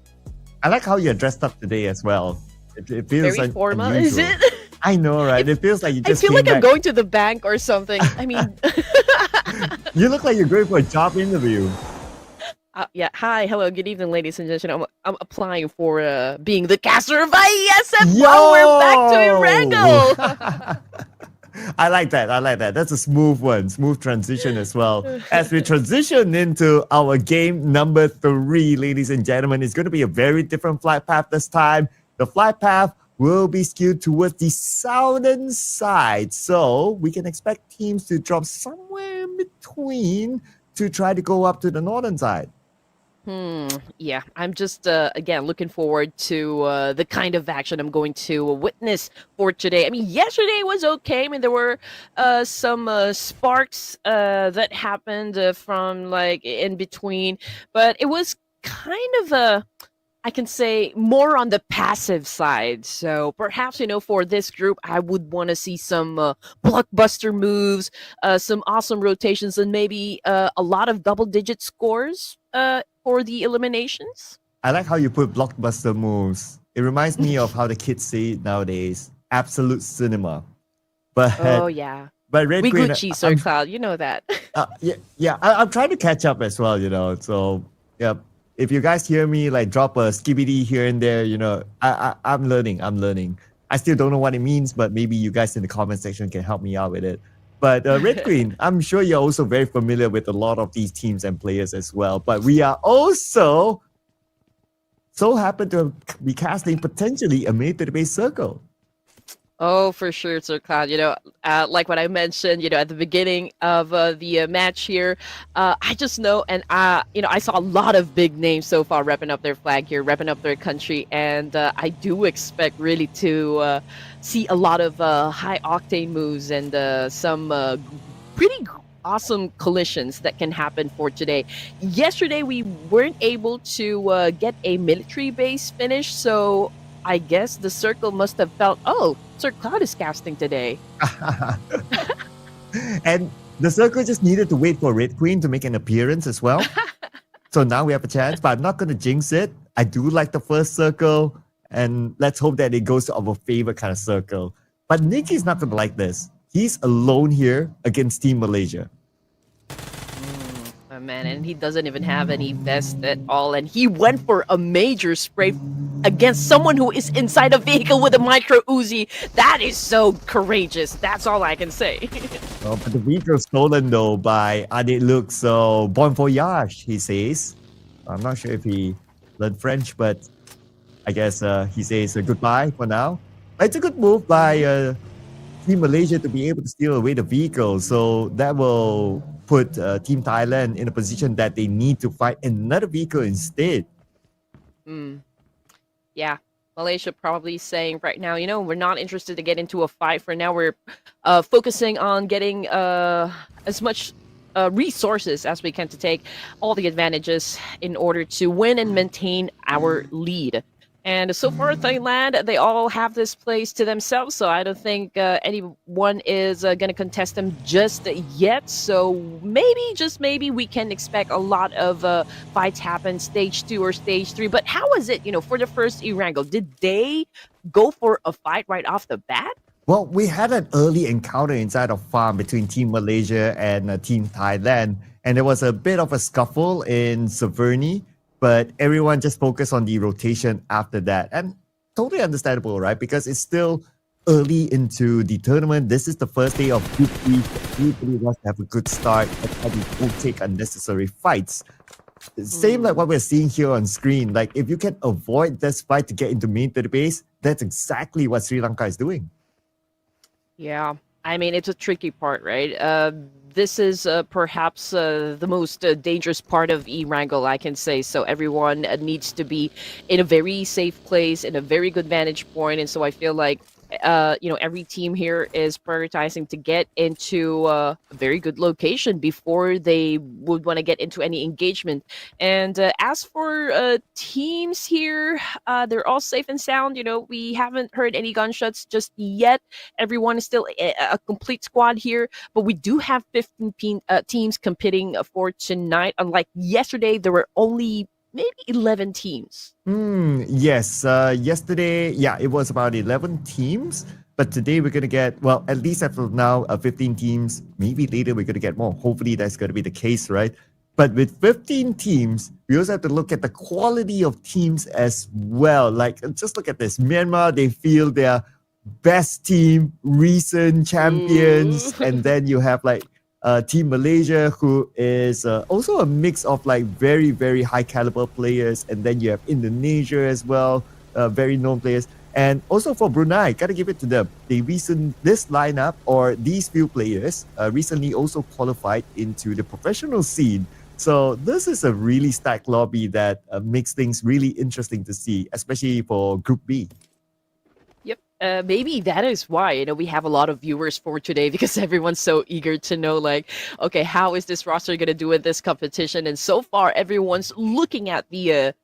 I like how you're dressed up today as well. It feels very like formal, unusual. is it? I know, right? It feels like you just I feel like back. I'm going to the bank or something. I mean, you look like you're going for a job interview. Yeah. Hi. Hello. Good evening, ladies and gentlemen. I'm applying for being the caster of Iesf. Wow, we're back to Erangel. I like that. That's a smooth one. Smooth transition as well. As we transition into our game number 3, ladies and gentlemen, it's going to be a very different flight path this time. The flight path will be skewed towards the southern side. So we can expect teams to drop somewhere in between to try to go up to the northern side. Yeah, I'm just, again, looking forward to the kind of action I'm going to witness for today. I mean, yesterday was okay. I mean, there were some sparks that happened from, like, in between. But it was kind of I can say, more on the passive side. So perhaps, you know, for this group, I would want to see some blockbuster moves, some awesome rotations, and maybe a lot of double-digit scores for the eliminations. I like how you put blockbuster moves. It reminds me of how the kids say it nowadays. Absolute cinema. But oh, yeah. But Red we Queen, Gucci, Sir Cloud. You know that. I'm trying to catch up as well, you know. So, yeah. If you guys hear me like drop a skibidi here and there, you know, I'm learning. I still don't know what it means, but maybe you guys in the comment section can help me out with it. But Red Queen, I'm sure you're also very familiar with a lot of these teams and players as well. But we are also so happen to be casting potentially a mid to the base circle. Oh, for sure, Sir Cloud. Like what I mentioned, at the beginning of the match here, I just know, and I saw a lot of big names so far repping up their flag here, repping up their country, and I do expect really to see a lot of high octane moves and some pretty awesome collisions that can happen for today. Yesterday, we weren't able to get a military base finish, so I guess the circle must have felt, oh, Sir Cloud is casting today. And the circle just needed to wait for Red Queen to make an appearance as well. So now we have a chance, but I'm not going to jinx it. I do like the first circle, and let's hope that it goes to our favorite kind of circle. But Nicky's not going to like this. He's alone here against Team Malaysia. Oh, man, and he doesn't even have any vest at all, and he went for a major spray against someone who is inside a vehicle with a micro Uzi. That is so courageous. That's all I can say. Oh, but the vehicle stolen though by Adit Luke, so bon voyage, he says. I'm not sure if he learned French, but I guess he says goodbye for now. But it's a good move by Team Malaysia to be able to steal away the vehicle, so that will put Team Thailand in a position that they need to fight another vehicle instead. Yeah, Malaysia probably saying right now, we're not interested to get into a fight for now. We're focusing on getting as much resources as we can to take all the advantages in order to win and maintain our lead. And so far, Thailand, they all have this place to themselves, so I don't think anyone is going to contest them just yet. So maybe, just maybe, we can expect a lot of fights happen, stage 2 or stage 3. But how is it, for the first Erangel? Did they go for a fight right off the bat? Well, we had an early encounter inside of farm between Team Malaysia and Team Thailand, and there was a bit of a scuffle in Severny. But everyone just focused on the rotation after that. And totally understandable, right? Because it's still early into the tournament. This is the first day of Group B. Everybody wants to have a good start and probably won't take unnecessary fights. Same like what we're seeing here on screen. Like, if you can avoid this fight to get into main to the base, that's exactly what Sri Lanka is doing. Yeah, I mean, it's a tricky part, right? This is perhaps the most dangerous part of Erangel, I can say. So everyone needs to be in a very safe place, in a very good vantage point. And so I feel like, every team here is prioritizing to get into a very good location before they would want to get into any engagement. And as for teams here, they're all safe and sound. We haven't heard any gunshots just yet. Everyone is still a complete squad here, but we do have 15 teams competing for tonight. Unlike yesterday, there were only maybe 11 teams. Yes. Yesterday, it was about 11 teams. But today we're going to get, well, at least as of now, 15 teams. Maybe later we're going to get more. Hopefully that's going to be the case, right? But with 15 teams, we also have to look at the quality of teams as well. Like, just look at this. Myanmar, they feel their best team, recent champions. And then you have like Team Malaysia, who is also a mix of like very, very high caliber players. And then you have Indonesia as well, very known players. And also for Brunei, gotta give it to them. This lineup or these few players recently also qualified into the professional scene. So this is a really stacked lobby that makes things really interesting to see, especially for Group B. Maybe that is why, we have a lot of viewers for today, because everyone's so eager to know, like, okay, how is this roster going to do in this competition? And so far, everyone's looking at the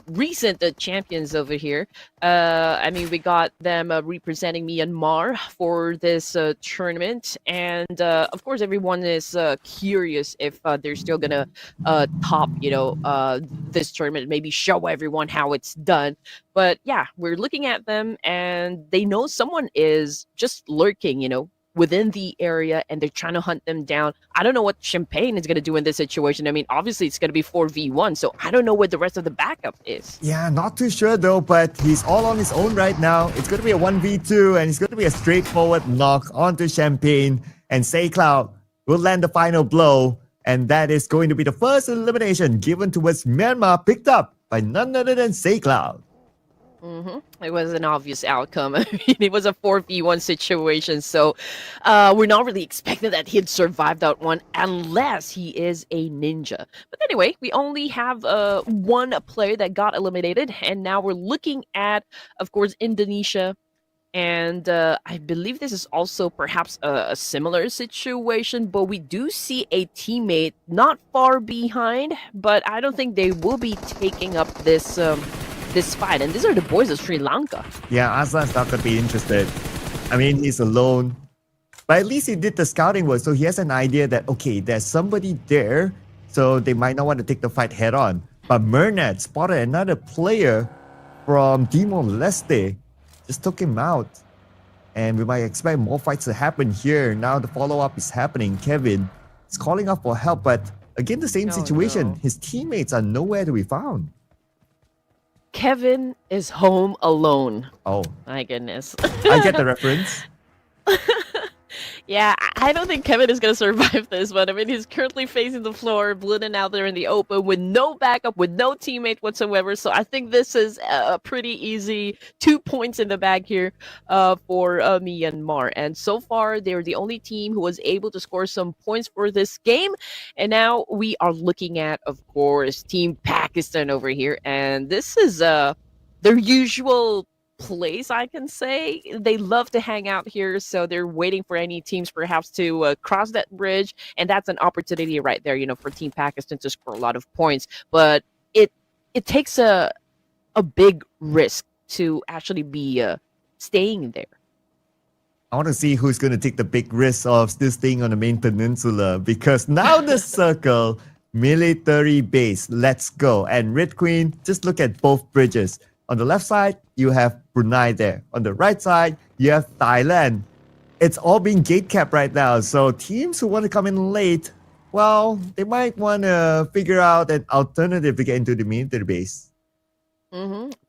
recent champions over here. I mean, we got them representing Myanmar for this tournament. And of course, everyone is curious if they're still going to top, this tournament, maybe show everyone how it's done. But yeah, we're looking at them and they know someone is just lurking, within the area, and they're trying to hunt them down. I don't know what Champagne is going to do in this situation. I mean, obviously it's going to be 4v1, so I don't know what the rest of the backup is. Yeah, not too sure though, but he's all on his own right now. It's going to be a 1v2, and it's going to be a straightforward knock onto Champagne, and SayCloud will land the final blow, and that is going to be the first elimination given towards Myanmar, picked up by none other than SayCloud. It was an obvious outcome. I mean, it was a 4v1 situation, so we're not really expecting that he'd survive that one unless he is a ninja. But anyway, we only have one player that got eliminated, and now we're looking at, of course, Indonesia. And I believe this is also perhaps a similar situation, but we do see a teammate not far behind, but I don't think they will be taking up this fight. And these are the boys of Sri Lanka. Yeah, Aslan's not going to be interested. I mean, he's alone. But at least he did the scouting work, so he has an idea that, okay, there's somebody there, so they might not want to take the fight head on. But Mernad spotted another player from Timor-Leste, just took him out. And we might expect more fights to happen here. Now the follow-up is happening. Kevin is calling up for help, but again, the same situation. No. His teammates are nowhere to be found. Kevin is home alone. Oh, My goodness. I get the reference. Yeah, I don't think Kevin is going to survive this one. I mean, he's currently facing the floor, bleeding out there in the open with no backup, with no teammate whatsoever. So I think this is a pretty easy 2 points in the bag here for Myanmar. And so far, they're the only team who was able to score some points for this game. And now we are looking at, of course, Team Pakistan over here. And this is their usual place, I can say. They love to hang out here, so they're waiting for any teams perhaps to cross that bridge, and that's an opportunity right there, for Team Pakistan to score a lot of points. But it takes a big risk to actually be staying there. I want to see who's going to take the big risk of still staying on the main peninsula, because now the circle, military base, let's go. And Red Queen, just look at both bridges. On the left side, you have Brunei there. On the right side, you have Thailand. It's all being gate capped right now. So teams who want to come in late, well, they might want to figure out an alternative to get into the military base.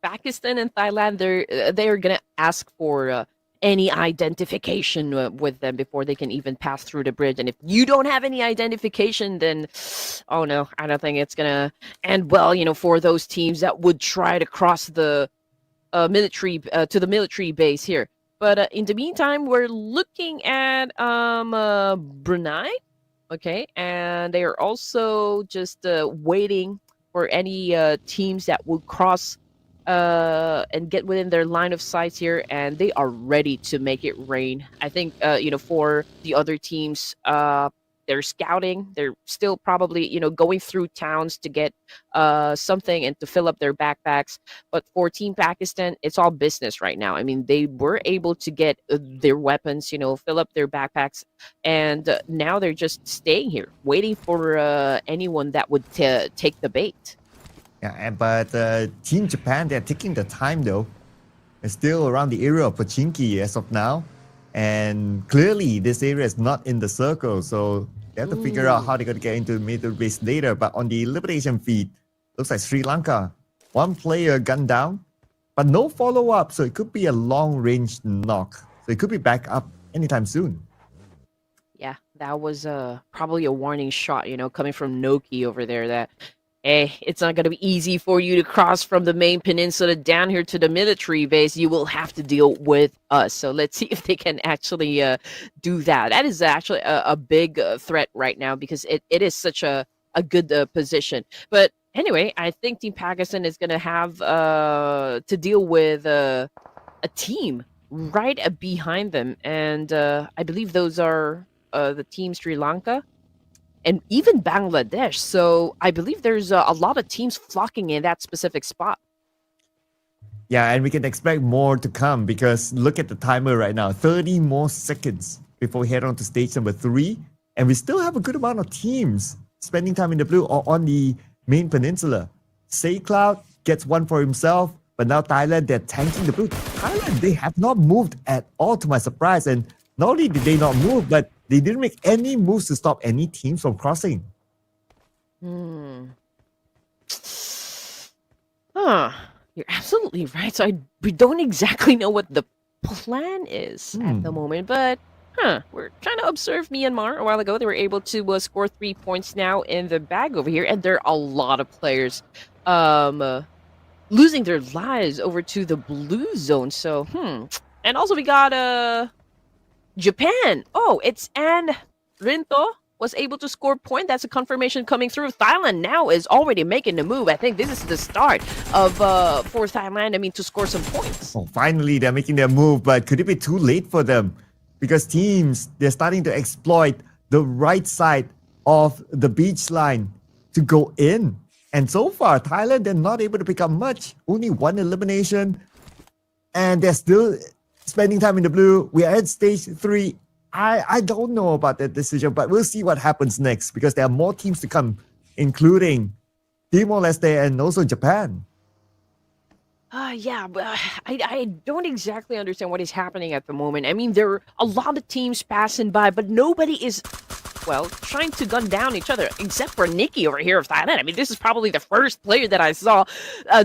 Pakistan and Thailand, they're gonna ask for any identification with them before they can even pass through the bridge. And if you don't have any identification, then oh no, I don't think it's gonna end well. For those teams that would try to cross the military to the military base here. But in the meantime, we're looking at Brunei, okay, and they are also just waiting for any teams that will cross and get within their line of sight here, and they are ready to make it rain. I think for the other teams, they're scouting. They're still probably going through towns to get something and to fill up their backpacks. But for Team Pakistan, it's all business right now. I mean, they were able to get their weapons, fill up their backpacks, and now they're just staying here, waiting for anyone that would take the bait. Yeah, but Team Japan, they're taking the time though. It's still around the area of Pochinki as of now. And clearly, this area is not in the circle, so they have to figure out how they're going to get into the military base later. But on the elimination feed, looks like Sri Lanka, one player gunned down, but no follow-up, so it could be a long-range knock. So it could be back up anytime soon. Yeah, that was probably a warning shot, coming from Noki over there that, hey, it's not going to be easy for you to cross from the main peninsula down here to the military base. You will have to deal with us. So let's see if they can actually do that. That is actually a big threat right now because it is such a good position. But anyway, I think Team Pakistan is going to have to deal with a team right behind them. And I believe those are the Team Sri Lanka and even Bangladesh. So I believe there's a lot of teams flocking in that specific spot. Yeah, and we can expect more to come because look at the timer right now. 30 more seconds before we head on to stage number 3. And we still have a good amount of teams spending time in the blue or on the main peninsula. Say Cloud gets one for himself, but now Thailand, they're tanking the blue. Thailand, they have not moved at all to my surprise. And not only did they not move, but they didn't make any moves to stop any teams from crossing. You're absolutely right. So we don't exactly know what the plan is at the moment, but we're trying to observe Myanmar a while ago. They were able to score 3 points now in the bag over here, and there are a lot of players losing their lives over to the blue zone. So, And also we got Japan. Oh, it's Anne Rinto was able to score point. That's a confirmation coming through. Thailand now is already making the move. I think this is the start of for Thailand. I mean, to score some points. Oh, finally, they're making their move, but could it be too late for them? Because teams, they're starting to exploit the right side of the beach line to go in. And so far, Thailand, they're not able to pick up much. Only one elimination. And they're still spending time in the blue. We are at stage 3. I don't know about that decision, but we'll see what happens next because there are more teams to come, including Timor-Leste and also Japan. Yeah, but I don't exactly understand what is happening at the moment. I mean, there are a lot of teams passing by, but nobody is, well, trying to gun down each other, except for Nikki over here of Thailand. I mean, this is probably the first player that I saw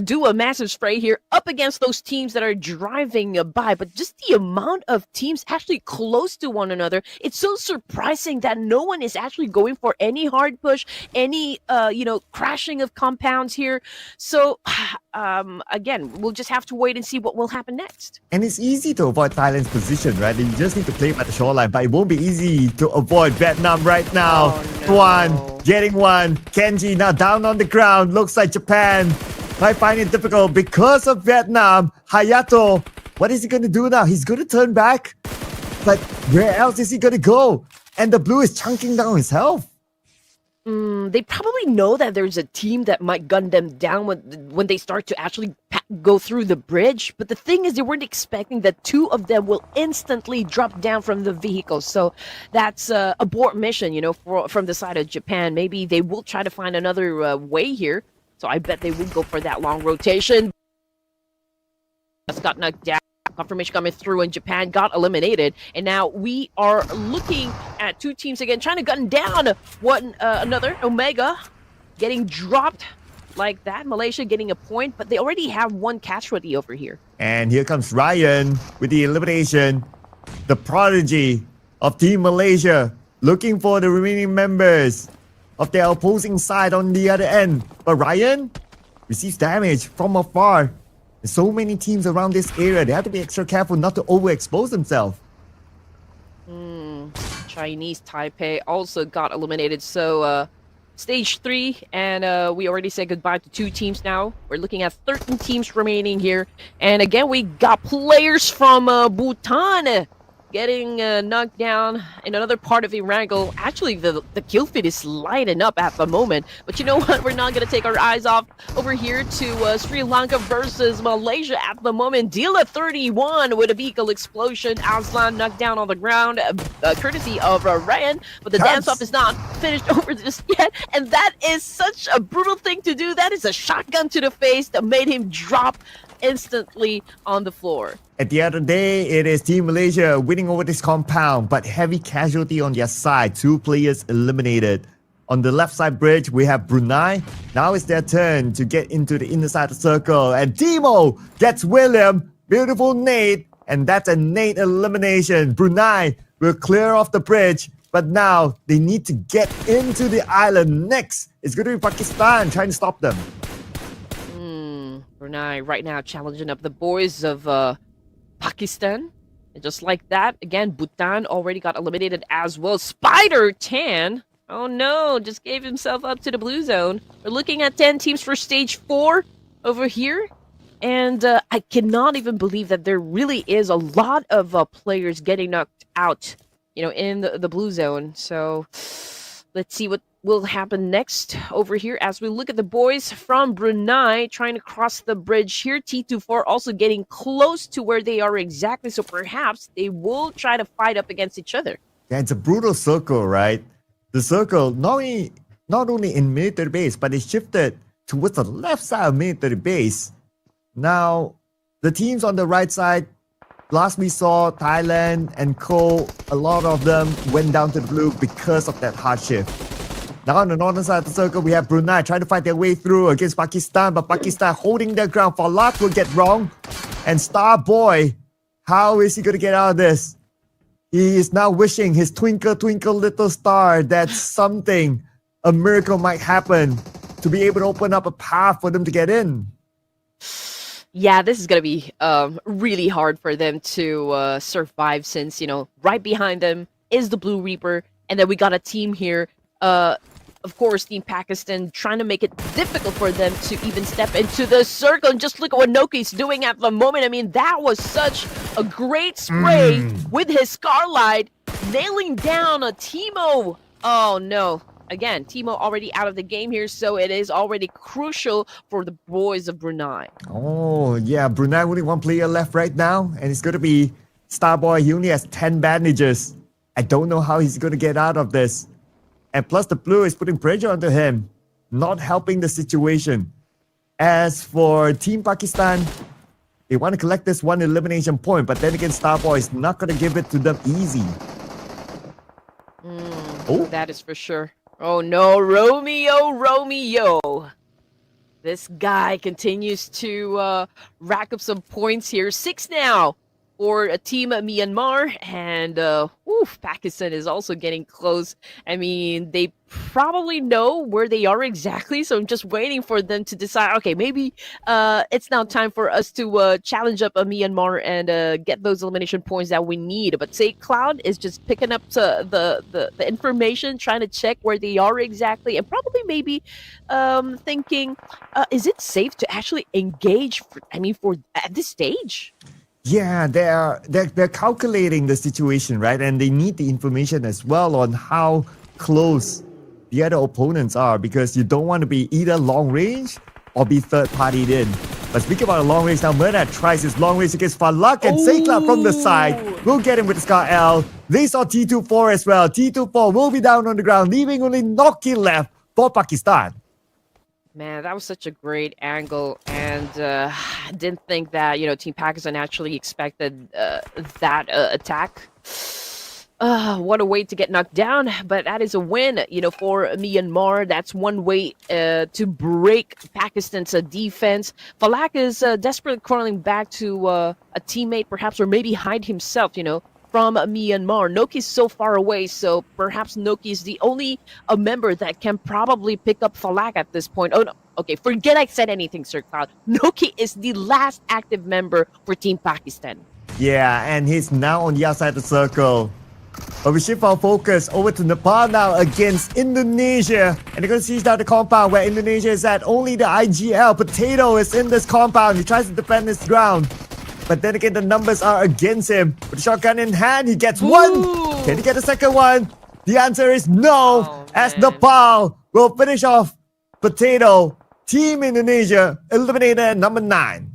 do a massive spray here up against those teams that are driving by. But just the amount of teams actually close to one another, it's so surprising that no one is actually going for any hard push, any, crashing of compounds here. So, again, we'll just have to wait and see what will happen next. And it's easy to avoid Thailand's position, right? You just need to play by the shoreline, but it won't be easy to avoid Vietnam right now. Oh, no. Tuan getting one. Kenji now down on the ground. Looks like Japan might find it difficult because of Vietnam. Hayato, what is he going to do now? He's going to turn back. But where else is he going to go? And the blue is chunking down his health. They probably know that there's a team that might gun them down when they start to actually go through the bridge. But the thing is, they weren't expecting that 2 of them will instantly drop down from the vehicle. So that's abort mission, from the side of Japan. Maybe they will try to find another way here. So I bet they will go for that long rotation. That's got knocked down. Confirmation coming through, and Japan got eliminated. And now we are looking at 2 teams again, trying to gun down one another. Omega getting dropped like that. Malaysia getting a point, but they already have 1 casualty over here. And here comes Ryan with the elimination. The prodigy of Team Malaysia looking for the remaining members of their opposing side on the other end. But Ryan receives damage from afar. There's so many teams around this area. They have to be extra careful not to overexpose themselves. Chinese Taipei also got eliminated. So stage 3, and we already said goodbye to 2 teams now. We're looking at 13 teams remaining here. And again, we got players from Bhutan getting knocked down in another part of Erangel. Actually, the kill feed is lighting up at the moment. But you know what? We're not going to take our eyes off over here to Sri Lanka versus Malaysia at the moment. Dila 31 with a vehicle explosion. Aslan knocked down on the ground, courtesy of Ryan. But the dance-off is not finished over just yet. And that is such a brutal thing to do. That is a shotgun to the face that made him drop instantly on the floor. At the end of the day, it is Team Malaysia winning over this compound, but heavy casualty on their side. 2 players eliminated. On the left side bridge, we have Brunei. Now it's their turn to get into the inner side of the circle. And Timo gets William. Beautiful nade. And that's a nade elimination. Brunei will clear off the bridge. But now they need to get into the island. Next, it's going to be Pakistan trying to stop them. Brunei right now challenging up the boys of Pakistan. And just like that, again, Bhutan already got eliminated as well. Spider Tan, oh no, just gave himself up to the blue zone. We're looking at 10 teams for stage 4 over here. And I cannot even believe that there really is a lot of players getting knocked out, in the blue zone. So let's see what will happen next over here as we look at the boys from Brunei trying to cross the bridge here. T24 also getting close to where they are exactly, so perhaps they will try to fight up against each other. Yeah, it's a brutal circle, right? The circle not only in military base, but it shifted towards the left side of military base. Now, the teams on the right side, last we saw Thailand and Co, a lot of them went down to the blue because of that hard shift. Now on the northern side of the circle, we have Brunei trying to fight their way through against Pakistan, but Pakistan holding their ground. Falak will get wrong. And Starboy, how is he going to get out of this? He is now wishing his twinkle, twinkle, little star that a miracle might happen to be able to open up a path for them to get in. Yeah, this is gonna be really hard for them to survive since right behind them is the Blue Reaper, and then we got a team here. Of course, Team Pakistan trying to make it difficult for them to even step into the circle. And just look at what Noki's doing at the moment. I mean, that was such a great spray with his Scarlight, nailing down a Timo. Oh no. Again, Timo already out of the game here, so it is already crucial for the boys of Brunei. Oh, yeah, Brunei only one player left right now, and it's going to be Starboy. He only has 10 bandages. I don't know how he's going to get out of this. And plus, the blue is putting pressure onto him, not helping the situation. As for Team Pakistan, they want to collect this one elimination point, but then again, Starboy is not going to give it to them easy. Oh, that is for sure. Oh no, Romeo. This guy continues to rack up some points here. 6 now for Team Myanmar, and Pakistan is also getting close. I mean, they probably know where they are exactly, so I'm just waiting for them to decide, okay, maybe it's now time for us to challenge up Myanmar and get those elimination points that we need. But say Cloud is just picking up the information, trying to check where they are exactly, and probably maybe thinking, is it safe to actually engage for at this stage? Yeah, they're calculating the situation, right? And they need the information as well on how close the other opponents are, because you don't want to be either long range or be third-partied in. But speaking about a long range now, Murder tries his long range against Falak, and Sayclub from the side will get him with the Scar L. They saw T24 as well. T24 will be down on the ground, leaving only Noki left for Pakistan. Man, that was such a great angle, and I didn't think that Team Pakistan actually expected that attack. What a way to get knocked down, but that is a win, for Myanmar. That's one way to break Pakistan's defense. Falak is desperately crawling back to a teammate, perhaps, or maybe hide himself, from Myanmar. Noki's so far away, so perhaps Noki is the only member that can probably pick up Falak at this point. Oh no, okay, forget I said anything, Sir Cloud. Noki is the last active member for Team Pakistan. Yeah, and he's now on the outside of the circle. But we shift our focus over to Nepal now against Indonesia. And they're going to siege down the compound where Indonesia is at. Only the IGL Potato is in this compound. He tries to defend his ground. But then again, the numbers are against him. With the shotgun in hand, he gets one. Can he get the second one? The answer is no. As Nepal will finish off Potato. Team Indonesia eliminated at number 9.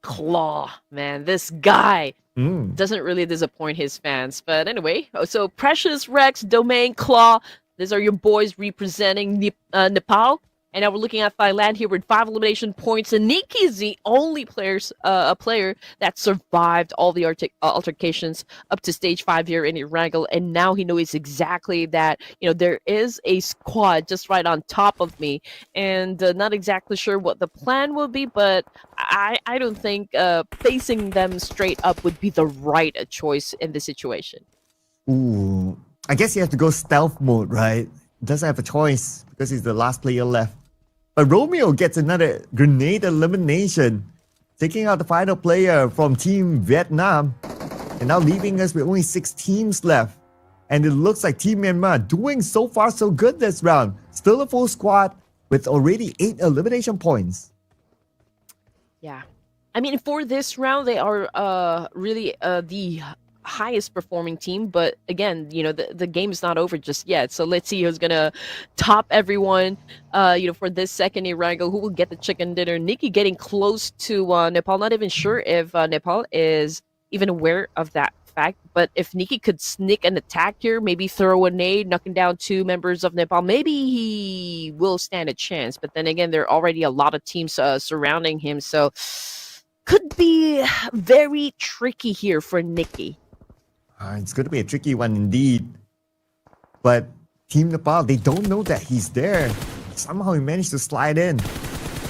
Claw, man, this guy doesn't really disappoint his fans. But anyway, so Precious, Rex, Domain, Claw, these are your boys representing Nepal. And now we're looking at Thailand here with 5 elimination points. And Nikki is the only player that survived all the altercations up to stage 5 here in Erangel. And now he knows exactly that, there is a squad just right on top of me. And not exactly sure what the plan will be, but I don't think facing them straight up would be the right choice in this situation. Ooh, I guess you have to go stealth mode, right? Doesn't have a choice because he's the last player left. But Romeo gets another grenade elimination, taking out the final player from Team Vietnam, and now leaving us with only 6 teams left. And it looks like Team Myanmar doing so far so good this round. Still a full squad with already 8 elimination points. Yeah. I mean, for this round, they are really the highest performing team, but again, the game is not over just yet, so let's see who's gonna top everyone for this second Erangel, who will get the chicken dinner. Nikki getting close to Nepal, not even sure if Nepal is even aware of that fact, but if Nikki could sneak an attack here, maybe throw a nade, knocking down 2 members of Nepal, maybe he will stand a chance. But then again, there are already a lot of teams surrounding him, so could be very tricky here for Nikki. It's going to be a tricky one indeed. But Team Nepal, they don't know that he's there. Somehow he managed to slide in.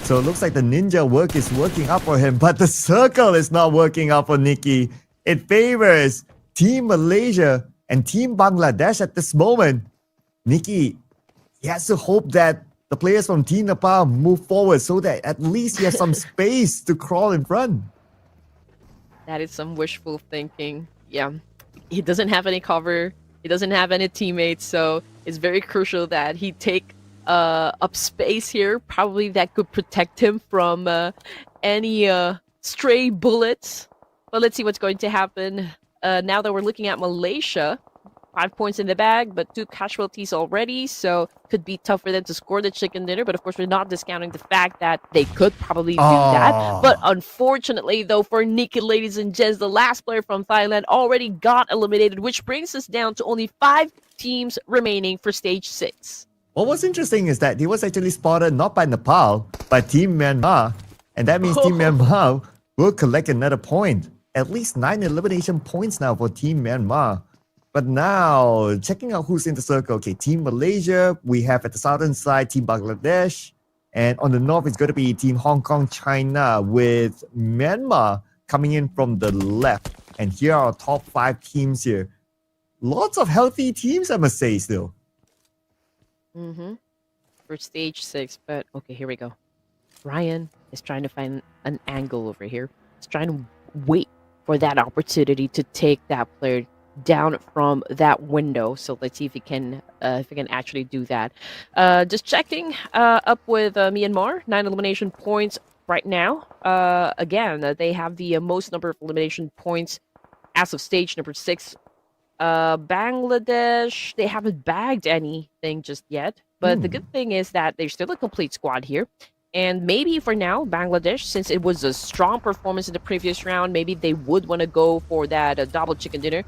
So it looks like the ninja work is working out for him, but the circle is not working out for Nikki. It favors Team Malaysia and Team Bangladesh at this moment. Nikki, he has to hope that the players from Team Nepal move forward so that at least he has some space to crawl in front. That is some wishful thinking. Yeah. He doesn't have any cover. He doesn't have any teammates, so it's very crucial that he take up space here. Probably that could protect him from any stray bullets. But let's see what's going to happen. Now that we're looking at Malaysia, 5 points in the bag, but 2 casualties already, so could be tough for them to score the chicken dinner. But of course, we're not discounting the fact that they could probably do that. But unfortunately, though, for Nikki, ladies and gents, the last player from Thailand already got eliminated, which brings us down to only 5 teams remaining for stage 6. What was interesting is that he was actually spotted not by Nepal, but Team Myanmar. And that means Team Myanmar will collect another point. At least 9 elimination points now for Team Myanmar. But now, checking out who's in the circle. Okay, Team Malaysia, we have at the southern side Team Bangladesh. And on the north, it's going to be Team Hong Kong, China, with Myanmar coming in from the left. And here are our top 5 teams here. Lots of healthy teams, I must say, still. For stage 6, but okay, here we go. Ryan is trying to find an angle over here. He's trying to wait for that opportunity to take that player down from that window. So let's see if he can actually do that. Just checking up with Myanmar, 9 elimination points right now. Again, they have the most number of elimination points as of stage number 6. Bangladesh, they haven't bagged anything just yet. But the good thing is that they're still a complete squad here. And maybe for now, Bangladesh, since it was a strong performance in the previous round, maybe they would want to go for that double chicken dinner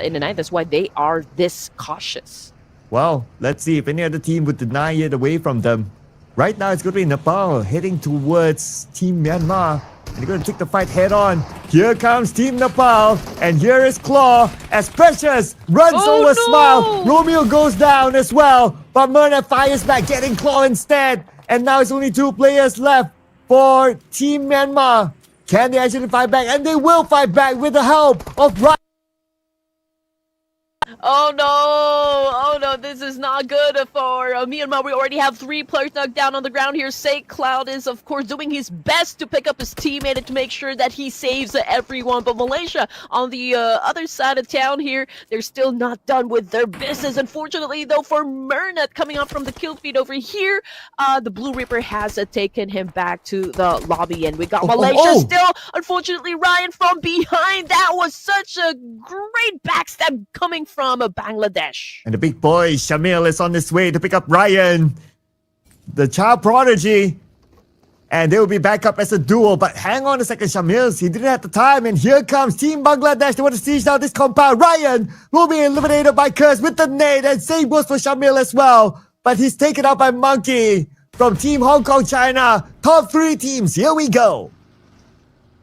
in the night. That's why they are this cautious. Well, let's see if any other team would deny it away from them. Right now, it's going to be Nepal heading towards Team Myanmar. And they're going to take the fight head on. Here comes Team Nepal. And here is Claw as Precious runs over Smile. Romeo goes down as well. But Myrna fires back, getting Claw instead. And now it's only 2 players left for Team Myanmar. Can they actually fight back? And they will fight back with the help of Ryan. Oh no, this is not good for Myanmar. We already have 3 players knocked down on the ground here. Saint Cloud is, of course, doing his best to pick up his teammate and to make sure that he saves everyone. But Malaysia, on the other side of town here, they're still not done with their business. Unfortunately, though, for Mernat coming up from the kill feed over here, the Blue Reaper has taken him back to the lobby. And we got Malaysia still. Unfortunately, Ryan from behind. That was such a great backstab coming from Bangladesh. And the big boy, Shamil, is on his way to pick up Ryan, the child prodigy. And they will be back up as a duo. But hang on a second, Shamil. He didn't have the time. And here comes Team Bangladesh. They want to siege down this compound. Ryan will be eliminated by Curse with the nade. And same goes for Shamil as well. But he's taken out by Monkey from Team Hong Kong, China. Top 3 teams. Here we go.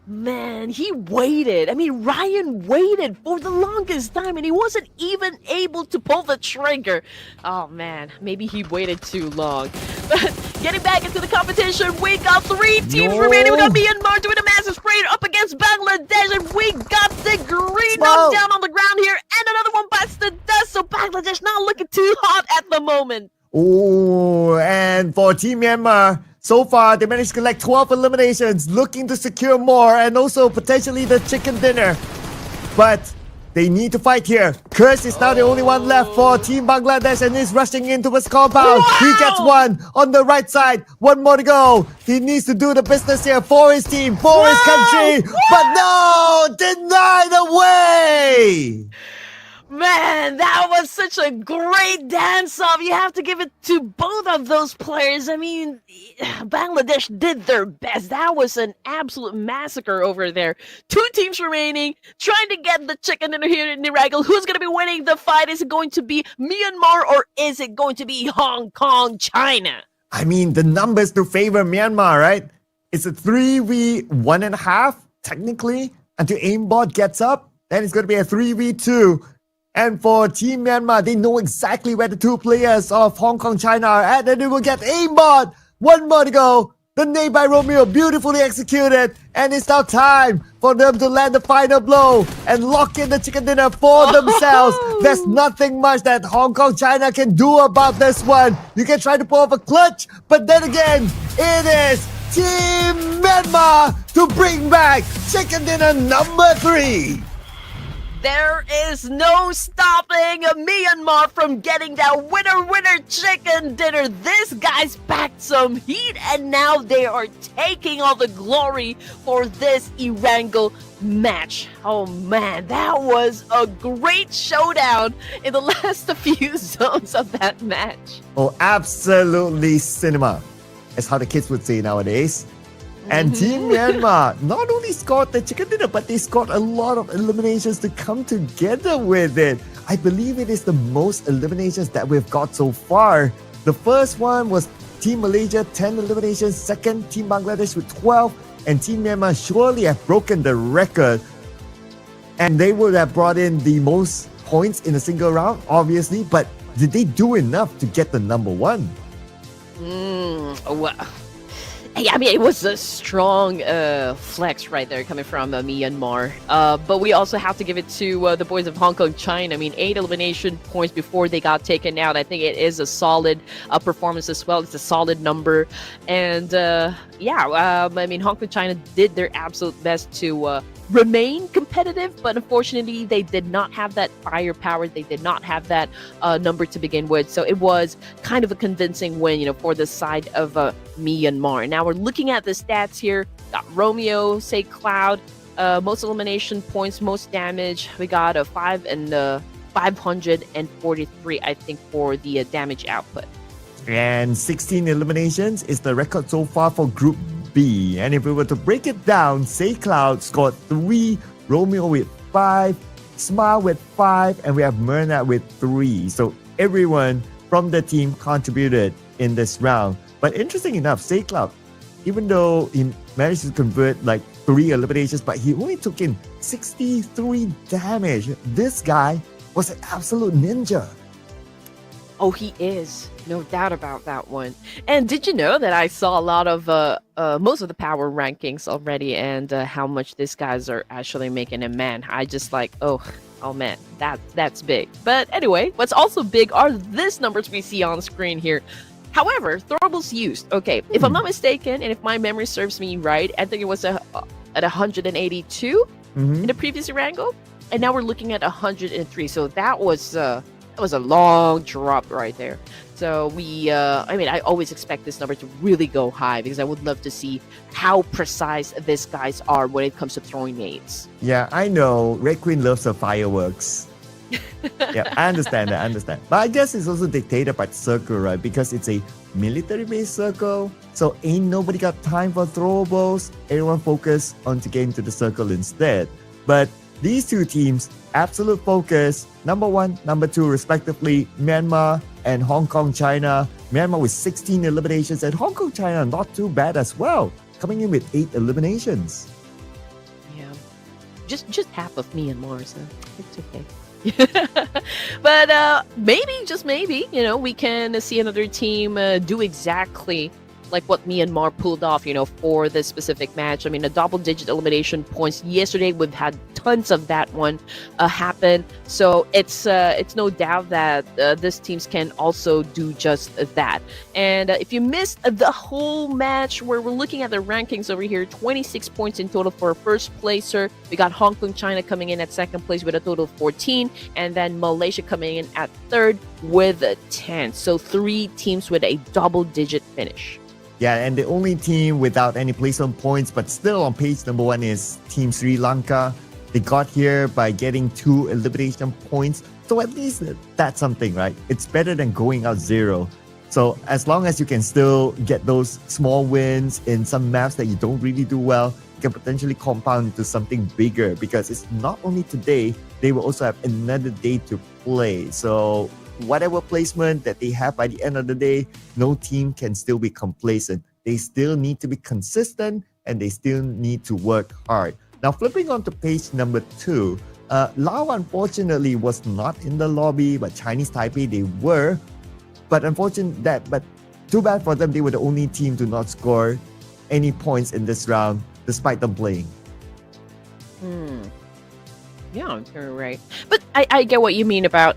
Man, he waited. I mean, Ryan waited for the longest time and he wasn't even able to pull the trigger. Oh man, maybe he waited too long. But getting back into the competition, we got 3 teams remaining. We got Myanmar doing a massive spray up against Bangladesh, and we got the green knocked down on the ground here, and another one bites the dust. So Bangladesh not looking too hot at the moment. Oh, and for Team Myanmar, so far, they managed to collect 12 eliminations, looking to secure more and also potentially the chicken dinner. But they need to fight here. Curse is now the only one left for Team Bangladesh and is rushing into his compound. Wow! He gets one on the right side. 1 more to go. He needs to do the business here for his team, for his country. But no, denied away. Man, that was such a great dance-off. You have to give it to both of those players. I mean, Bangladesh did their best. That was an absolute massacre over there. 2 teams remaining, trying to get the chicken dinner here in Erangel. Who's going to be winning the fight? Is it going to be Myanmar or is it going to be Hong Kong, China? I mean, the numbers to favor Myanmar, right? It's a 3v1.5, technically, until aimbot gets up. Then it's going to be a 3v2. And for Team Myanmar, they know exactly where the 2 players of Hong Kong, China are at, and they will get aimbot. 1 more to go. The nade by Romeo beautifully executed, and it's now time for them to land the final blow and lock in the chicken dinner for themselves. There's nothing much that Hong Kong China can do about this one. You can try to pull off a clutch, but then again, it is Team Myanmar to bring back chicken dinner number 3. There is no stopping Myanmar from getting that winner chicken dinner. This guy's packed some heat, and now they are taking all the glory for this Erangel match. Oh man, that was a great showdown in the last few zones of that match. Oh, absolutely cinema. That's how the kids would say nowadays. And Team Myanmar not only scored the chicken dinner, but they scored a lot of eliminations to come together with it. I believe it is the most eliminations that we've got so far. The first one was Team Malaysia, 10 eliminations. Second, Team Bangladesh with 12. And Team Myanmar surely have broken the record. And they would have brought in the most points in a single round, obviously. But did they do enough to get the number 1? Well, I mean, it was a strong flex right there coming from Myanmar. But we also have to give it to the boys of Hong Kong China. I mean, 8 elimination points before they got taken out. I think it is a solid performance as well. It's a solid number. And I mean, Hong Kong China did their absolute best to remain competitive, but unfortunately they did not have that firepower. They did not have that number to begin with, so it was kind of a convincing win, for the side of Myanmar. Now we're looking at the stats here. Got Romeo, say Cloud, most elimination points, most damage. We got a 543, I think, for the damage output. And 16 eliminations is the record so far for Group B. And if we were to break it down, Say Cloud scored 3, Romeo with 5, Smile with 5, and we have Myrna with 3. So everyone from the team contributed in this round. But interesting enough, Say Cloud, even though he managed to convert like 3 eliminations, but he only took in 63 damage. This guy was an absolute ninja. Oh, he is. No doubt about that one. And did you know that I saw a lot of most of the power rankings already, and how much these guys are actually making? And man, I just like, oh man, that's big. But anyway, what's also big are these numbers we see on screen here. However, throwables used. Okay, if I'm not mistaken, and if my memory serves me right, I think it was at 182 in the previous Erangel, and now we're looking at 103. So that was a long drop right there. So I always expect this number to really go high, because I would love to see how precise these guys are when it comes to throwing nades. Yeah, I know. Red Queen loves her fireworks. Yeah, I understand. But I guess it's also dictated by the circle, right? Because it's a military-based circle. So ain't nobody got time for throwables. Everyone focus on to get into the circle instead. But these two teams, absolute focus, number 1, number 2, respectively, Myanmar and Hong Kong China. Myanmar with 16 eliminations, and Hong Kong China not too bad as well, coming in with 8 eliminations. Yeah, just half of Myanmar, so it's okay. But maybe, just maybe, we can see another team do exactly like what Myanmar pulled off, for this specific match. I mean, a double-digit elimination points. Yesterday, we've had tons of that one happen. So it's no doubt that these teams can also do just that. And if you missed the whole match, where we're looking at the rankings over here, 26 points in total for a first placer. We got Hong Kong China coming in at second place with a total of 14, and then Malaysia coming in at third with 10. So 3 teams with a double-digit finish. Yeah, and the only team without any placement points, but still on page number 1, is Team Sri Lanka. They got here by getting 2 elimination points. So at least that's something, right? It's better than going out 0. So as long as you can still get those small wins in some maps that you don't really do well, you can potentially compound into something bigger, because it's not only today, they will also have another day to play. So whatever placement that they have by the end of the day, no team can still be complacent. They still need to be consistent, and they still need to work hard. Now, flipping on to page number 2, Laos unfortunately was not in the lobby, but Chinese Taipei, they were. But too bad for them, they were the only team to not score any points in this round despite them playing. Yeah, you're right. But I get what you mean about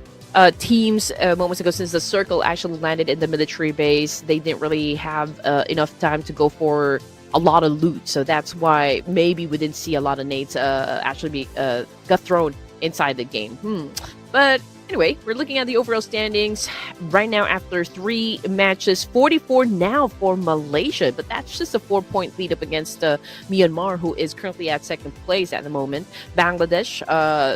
teams moments ago, since the circle actually landed in the military base. They didn't really have enough time to go for a lot of loot. So that's why maybe we didn't see a lot of nades actually be got thrown inside the game. But anyway, we're looking at the overall standings right now after 3 matches. 44 now for Malaysia, but that's just a 4-point lead up against Myanmar, who is currently at 2nd place at the moment. Bangladesh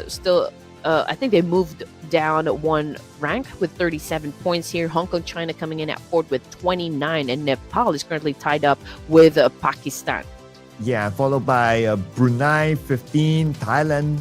still, I think they moved down 1 rank with 37 points here. Hong Kong, China coming in at 4th with 29, and Nepal is currently tied up with Pakistan. Yeah, followed by Brunei 15, Thailand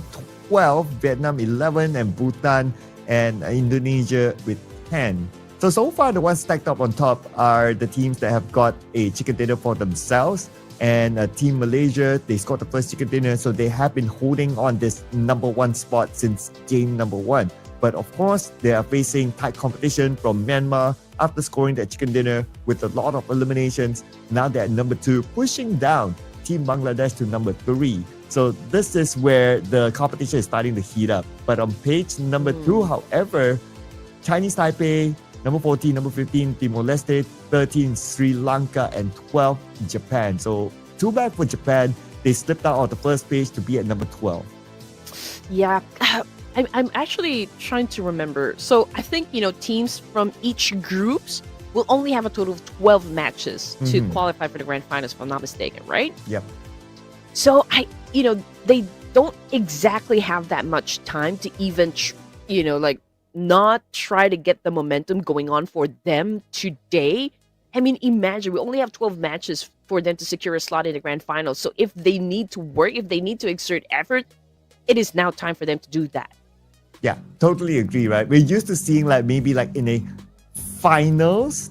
12, Vietnam 11, and Bhutan and Indonesia with 10. So far, the ones stacked up on top are the teams that have got a chicken dinner for themselves. And Team Malaysia, they scored the first chicken dinner, so they have been holding on this number 1 spot since game number 1. But of course, they are facing tight competition from Myanmar after scoring their chicken dinner with a lot of eliminations. Now they're at number 2, pushing down Team Bangladesh to number 3. So this is where the competition is starting to heat up. But on page number 2, however, Chinese Taipei, number 14, number 15, Timor-Leste, 13, Sri Lanka, and 12, Japan. So too bad for Japan. They slipped out of the first page to be at number 12. Yeah, I'm actually trying to remember. So I think, teams from each groups will only have a total of 12 matches to qualify for the grand finals, if I'm not mistaken, right? Yep. So they don't exactly have that much time to even, not try to get the momentum going on for them today. I mean, imagine we only have 12 matches for them to secure a slot in the grand final. So if they need to work, if they need to exert effort, it is now time for them to do that. Yeah, totally agree, right? We're used to seeing maybe in a finals,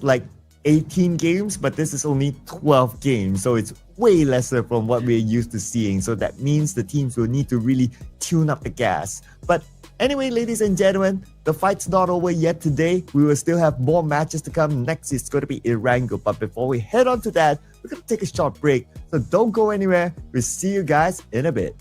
18 games, but this is only 12 games. So it's way lesser from what we're used to seeing. So that means the teams will need to really tune up the gas. But anyway, ladies and gentlemen, the fight's not over yet today. We will still have more matches to come. Next is going to be Erangel. But before we head on to that, we're going to take a short break. So don't go anywhere. We'll see you guys in a bit.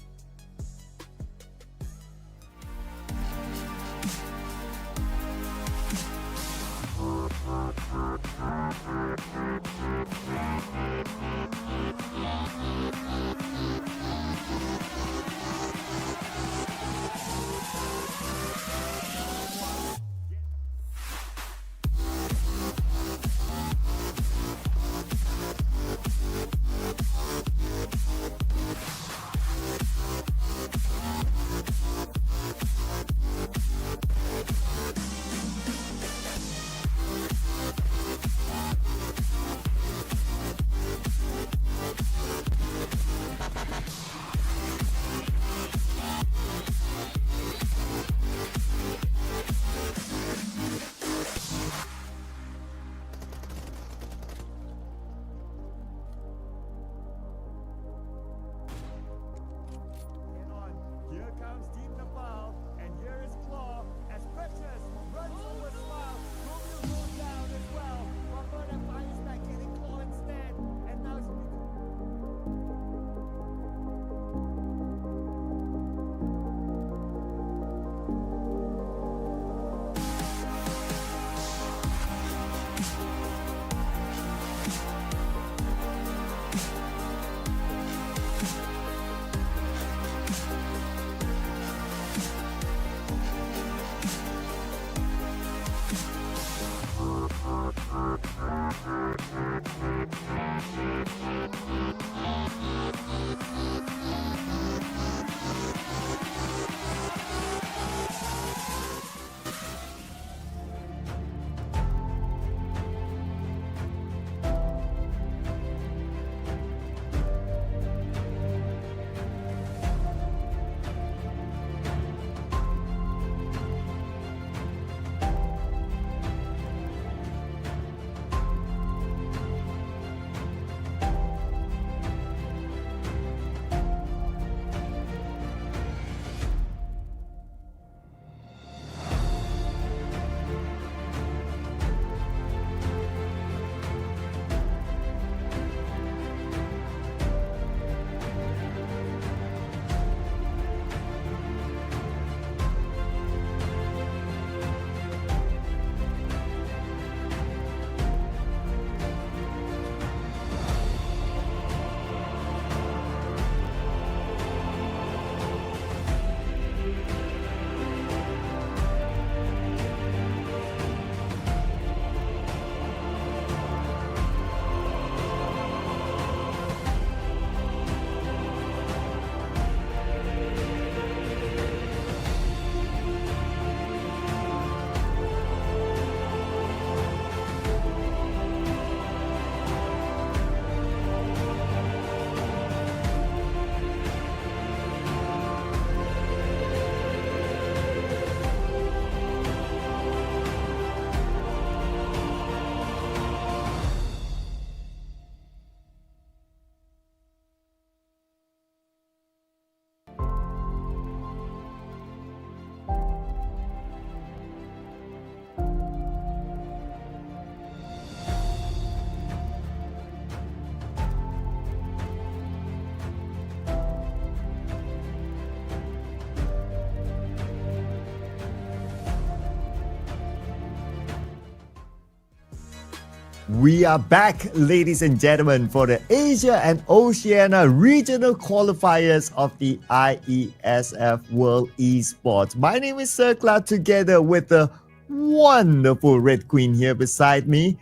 We are back, ladies and gentlemen, for the Asia and Oceania regional qualifiers of the IESF World Esports. My name is Sir Cloud, together with the wonderful Red Queen here beside me.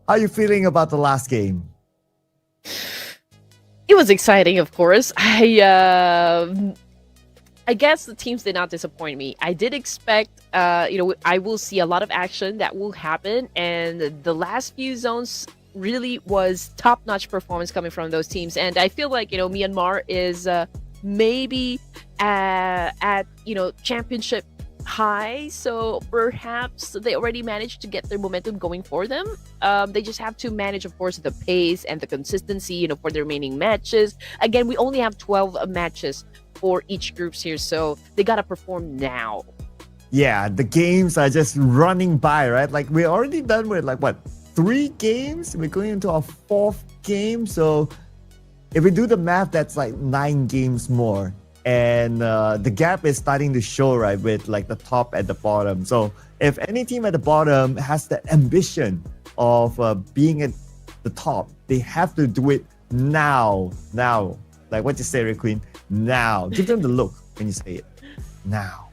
How are you feeling about the last game? It was exciting, of course. I guess the teams did not disappoint me. I did expect, I will see a lot of action that will happen, and the last few zones really was top-notch performance coming from those teams. And I feel like, Myanmar is maybe at championship high, so perhaps they already managed to get their momentum going for them. They just have to manage, of course, the pace and the consistency, for the remaining matches. Again, we only have 12 matches for each groups here, so they gotta perform now. Yeah, the games are just running by, right? Like, we're already done with 3 games. We're going into our 4th game, so if we do the math, that's 9 games more. And the gap is starting to show, right, with the top at the bottom. So if any team at the bottom has the ambition of being at the top, they have to do it now. Like what you say, Red Queen, now. Give them the look when you say it. Now.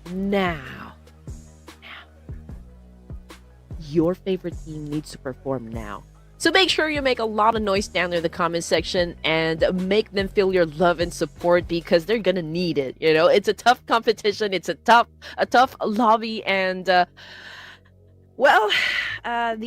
Your favorite team needs to perform now. So make sure you make a lot of noise down there in the comment section and make them feel your love and support, because they're gonna need it. It's a tough competition. It's a tough lobby, and the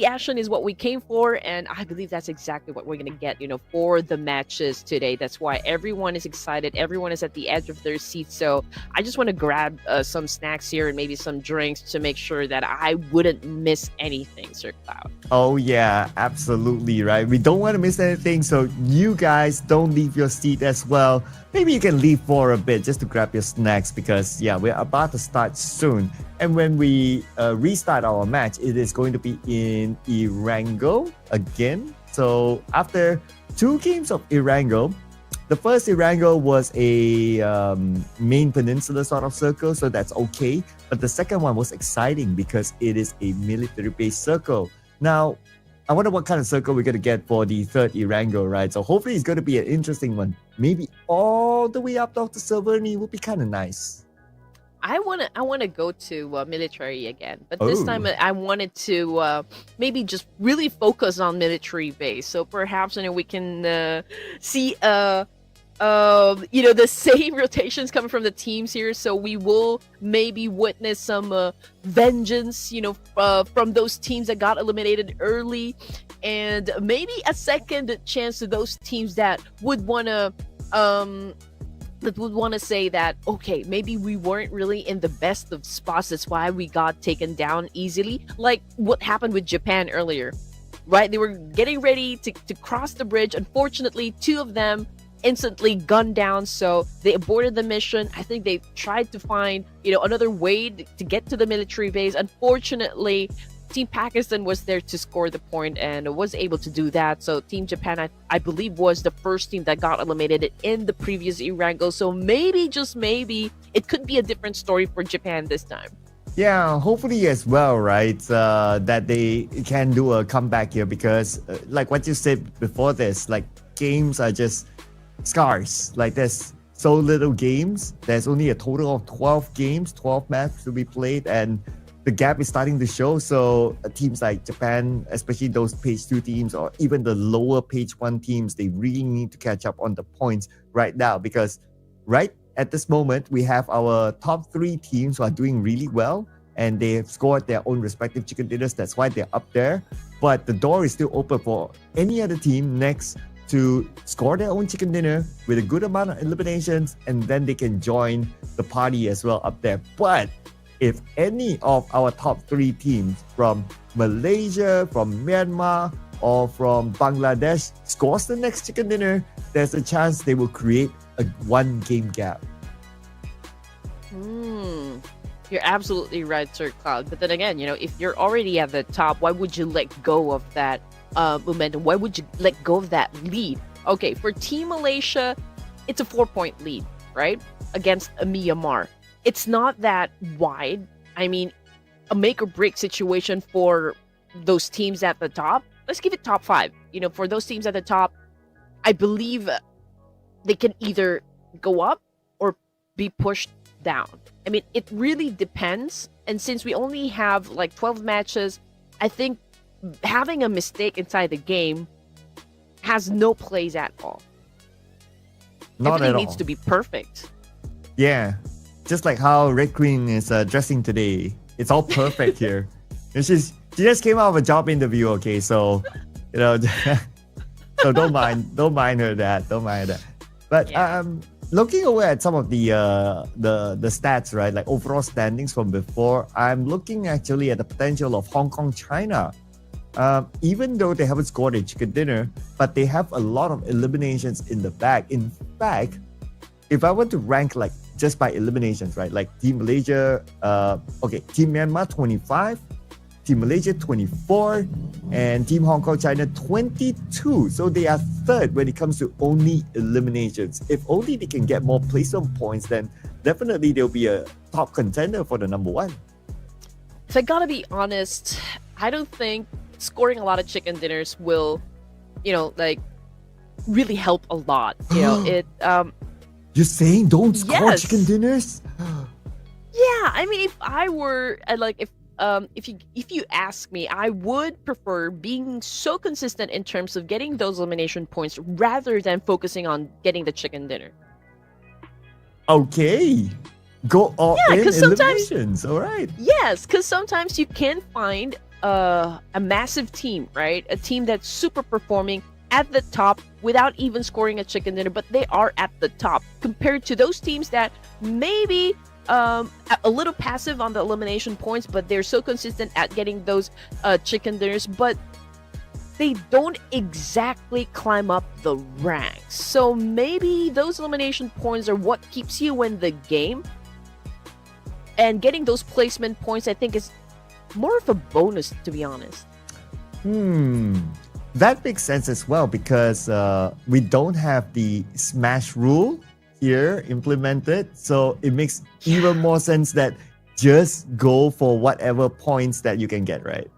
action is what we came for, and I believe that's exactly what we're gonna get, for the matches today. That's why everyone is excited. Everyone is at the edge of their seat. So I just want to grab some snacks here and maybe some drinks to make sure that I wouldn't miss anything, Sir Cloud. Oh yeah, absolutely, right? We don't want to miss anything, so you guys don't leave your seat as well. Maybe you can leave for a bit just to grab your snacks, because we're about to start soon. And when we restart our match, it is going to be in Erangel again. So after 2 games of Erangel, the first Erangel was a main peninsula sort of circle, so that's okay. But the second one was exciting because it is a military-based circle. Now, I wonder what kind of circle we're going to get for the 3rd Erangel, right? So hopefully it's going to be an interesting one. Maybe all the way up Dr. Silverny would be kind of nice. I wanna go to military again, but this time I wanted to maybe just really focus on military base. So perhaps we can see the same rotations coming from the teams here. So we will maybe witness some vengeance, from those teams that got eliminated early, and maybe a second chance to those teams that would wanna say that, okay, maybe we weren't really in the best of spots. That's why we got taken down easily. Like what happened with Japan earlier, right? They were getting ready to cross the bridge. Unfortunately, 2 of them instantly gunned down, so they aborted the mission. I think they tried to find, another way to get to the military base. Unfortunately, Team Pakistan was there to score the point and was able to do that. So Team Japan, I believe, was the first team that got eliminated in the previous Erangel. So maybe, just maybe, it could be a different story for Japan this time. Yeah, hopefully as well, right? That they can do a comeback here, because like what you said before this, games are just scarce. There's so little games. There's only a total of 12 games, 12 matches to be played, and the gap is starting to show. So teams like Japan, especially those page 2 teams, or even the lower page 1 teams, they really need to catch up on the points right now, because right at this moment we have our top 3 teams who are doing really well, and they have scored their own respective chicken dinners. That's why they're up there. But the door is still open for any other team next to score their own chicken dinner with a good amount of eliminations, and then they can join the party as well up there. But if any of our top 3 teams from Malaysia, from Myanmar, or from Bangladesh scores the next chicken dinner, there's a chance they will create a 1-game gap. You're absolutely right, Sir Cloud. But then again, if you're already at the top, why would you let go of that momentum? Why would you let go of that lead? Okay, for Team Malaysia, it's a 4-point lead, right? Against Myanmar. It's not that wide. I mean, a make or break situation for those teams at the top. let's give it top 5. For those teams at the top, I believe they can either go up or be pushed down. I mean, it really depends. And since we only have like 12 matches, I think having a mistake inside the game has no place at all. Not Everything at all. needs to be perfect. Yeah, just like how Red Queen is dressing today. It's all perfect here. And she just came out of a job interview. Okay, so so don't mind her that. Don't mind her that. But Yeah. looking away at some of the stats, right? Like overall standings from before, I'm looking actually at the potential of Hong Kong, China. Even though they haven't scored a chicken dinner, but they have a lot of eliminations in the bag. In fact, if I were to rank like just by eliminations, right? Like Team Malaysia, Team Myanmar 25, Team Malaysia 24, and Team Hong Kong, China 22. So they are third when it comes to only eliminations. If only they can get more placement points, then definitely they'll be a top contender for the number 1. If I gotta be honest, I don't think scoring a lot of chicken dinners will, really help a lot. You're saying don't score Yes. chicken dinners? Yeah, I mean, if I were if you ask me, I would prefer being so consistent in terms of getting those elimination points rather than focusing on getting the chicken dinner. Okay. Go all Yeah, in 'cause sometimes- eliminations. All right. Yes, because sometimes you can find a massive team, right? A team that's super performing at the top without even scoring a chicken dinner, but they are at the top compared to those teams that maybe a little passive on the elimination points, but they're so consistent at getting those chicken dinners, but they don't exactly climb up the ranks. So maybe those elimination points are what keeps you in the game. And getting those placement points, I think, is more of a bonus, to be honest. That makes sense as well because we don't have the smash rule here implemented. So it makes even more sense that just go for whatever points that you can get, right?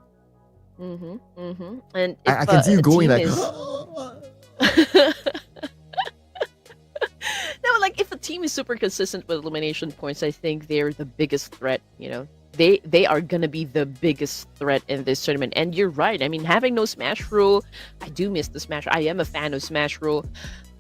And if, I can see you a going team like, is- No, like if a team is super consistent with elimination points, I think they're the biggest threat. They are gonna be the biggest threat in this tournament. And you're right. I mean, having no smash rule, I do miss the smash. I am a fan of smash rule.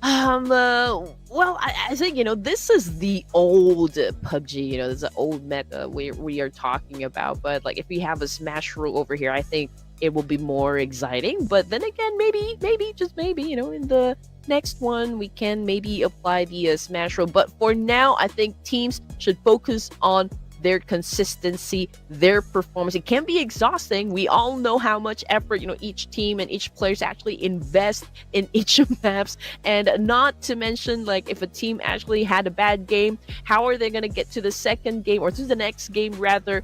Well, I think this is the old PUBG. This is the old meta we are talking about. But like, if we have a smash rule over here, I think it will be more exciting. But then again, maybe just maybe, in the next one we can maybe apply the smash rule. But for now, I think teams should focus on their consistency, their performance. It can be exhausting. We all know how much effort, each team and each players actually invest in each maps. And not to mention, like, if a team actually had a bad game, how are they going to get to the second game or to the next game rather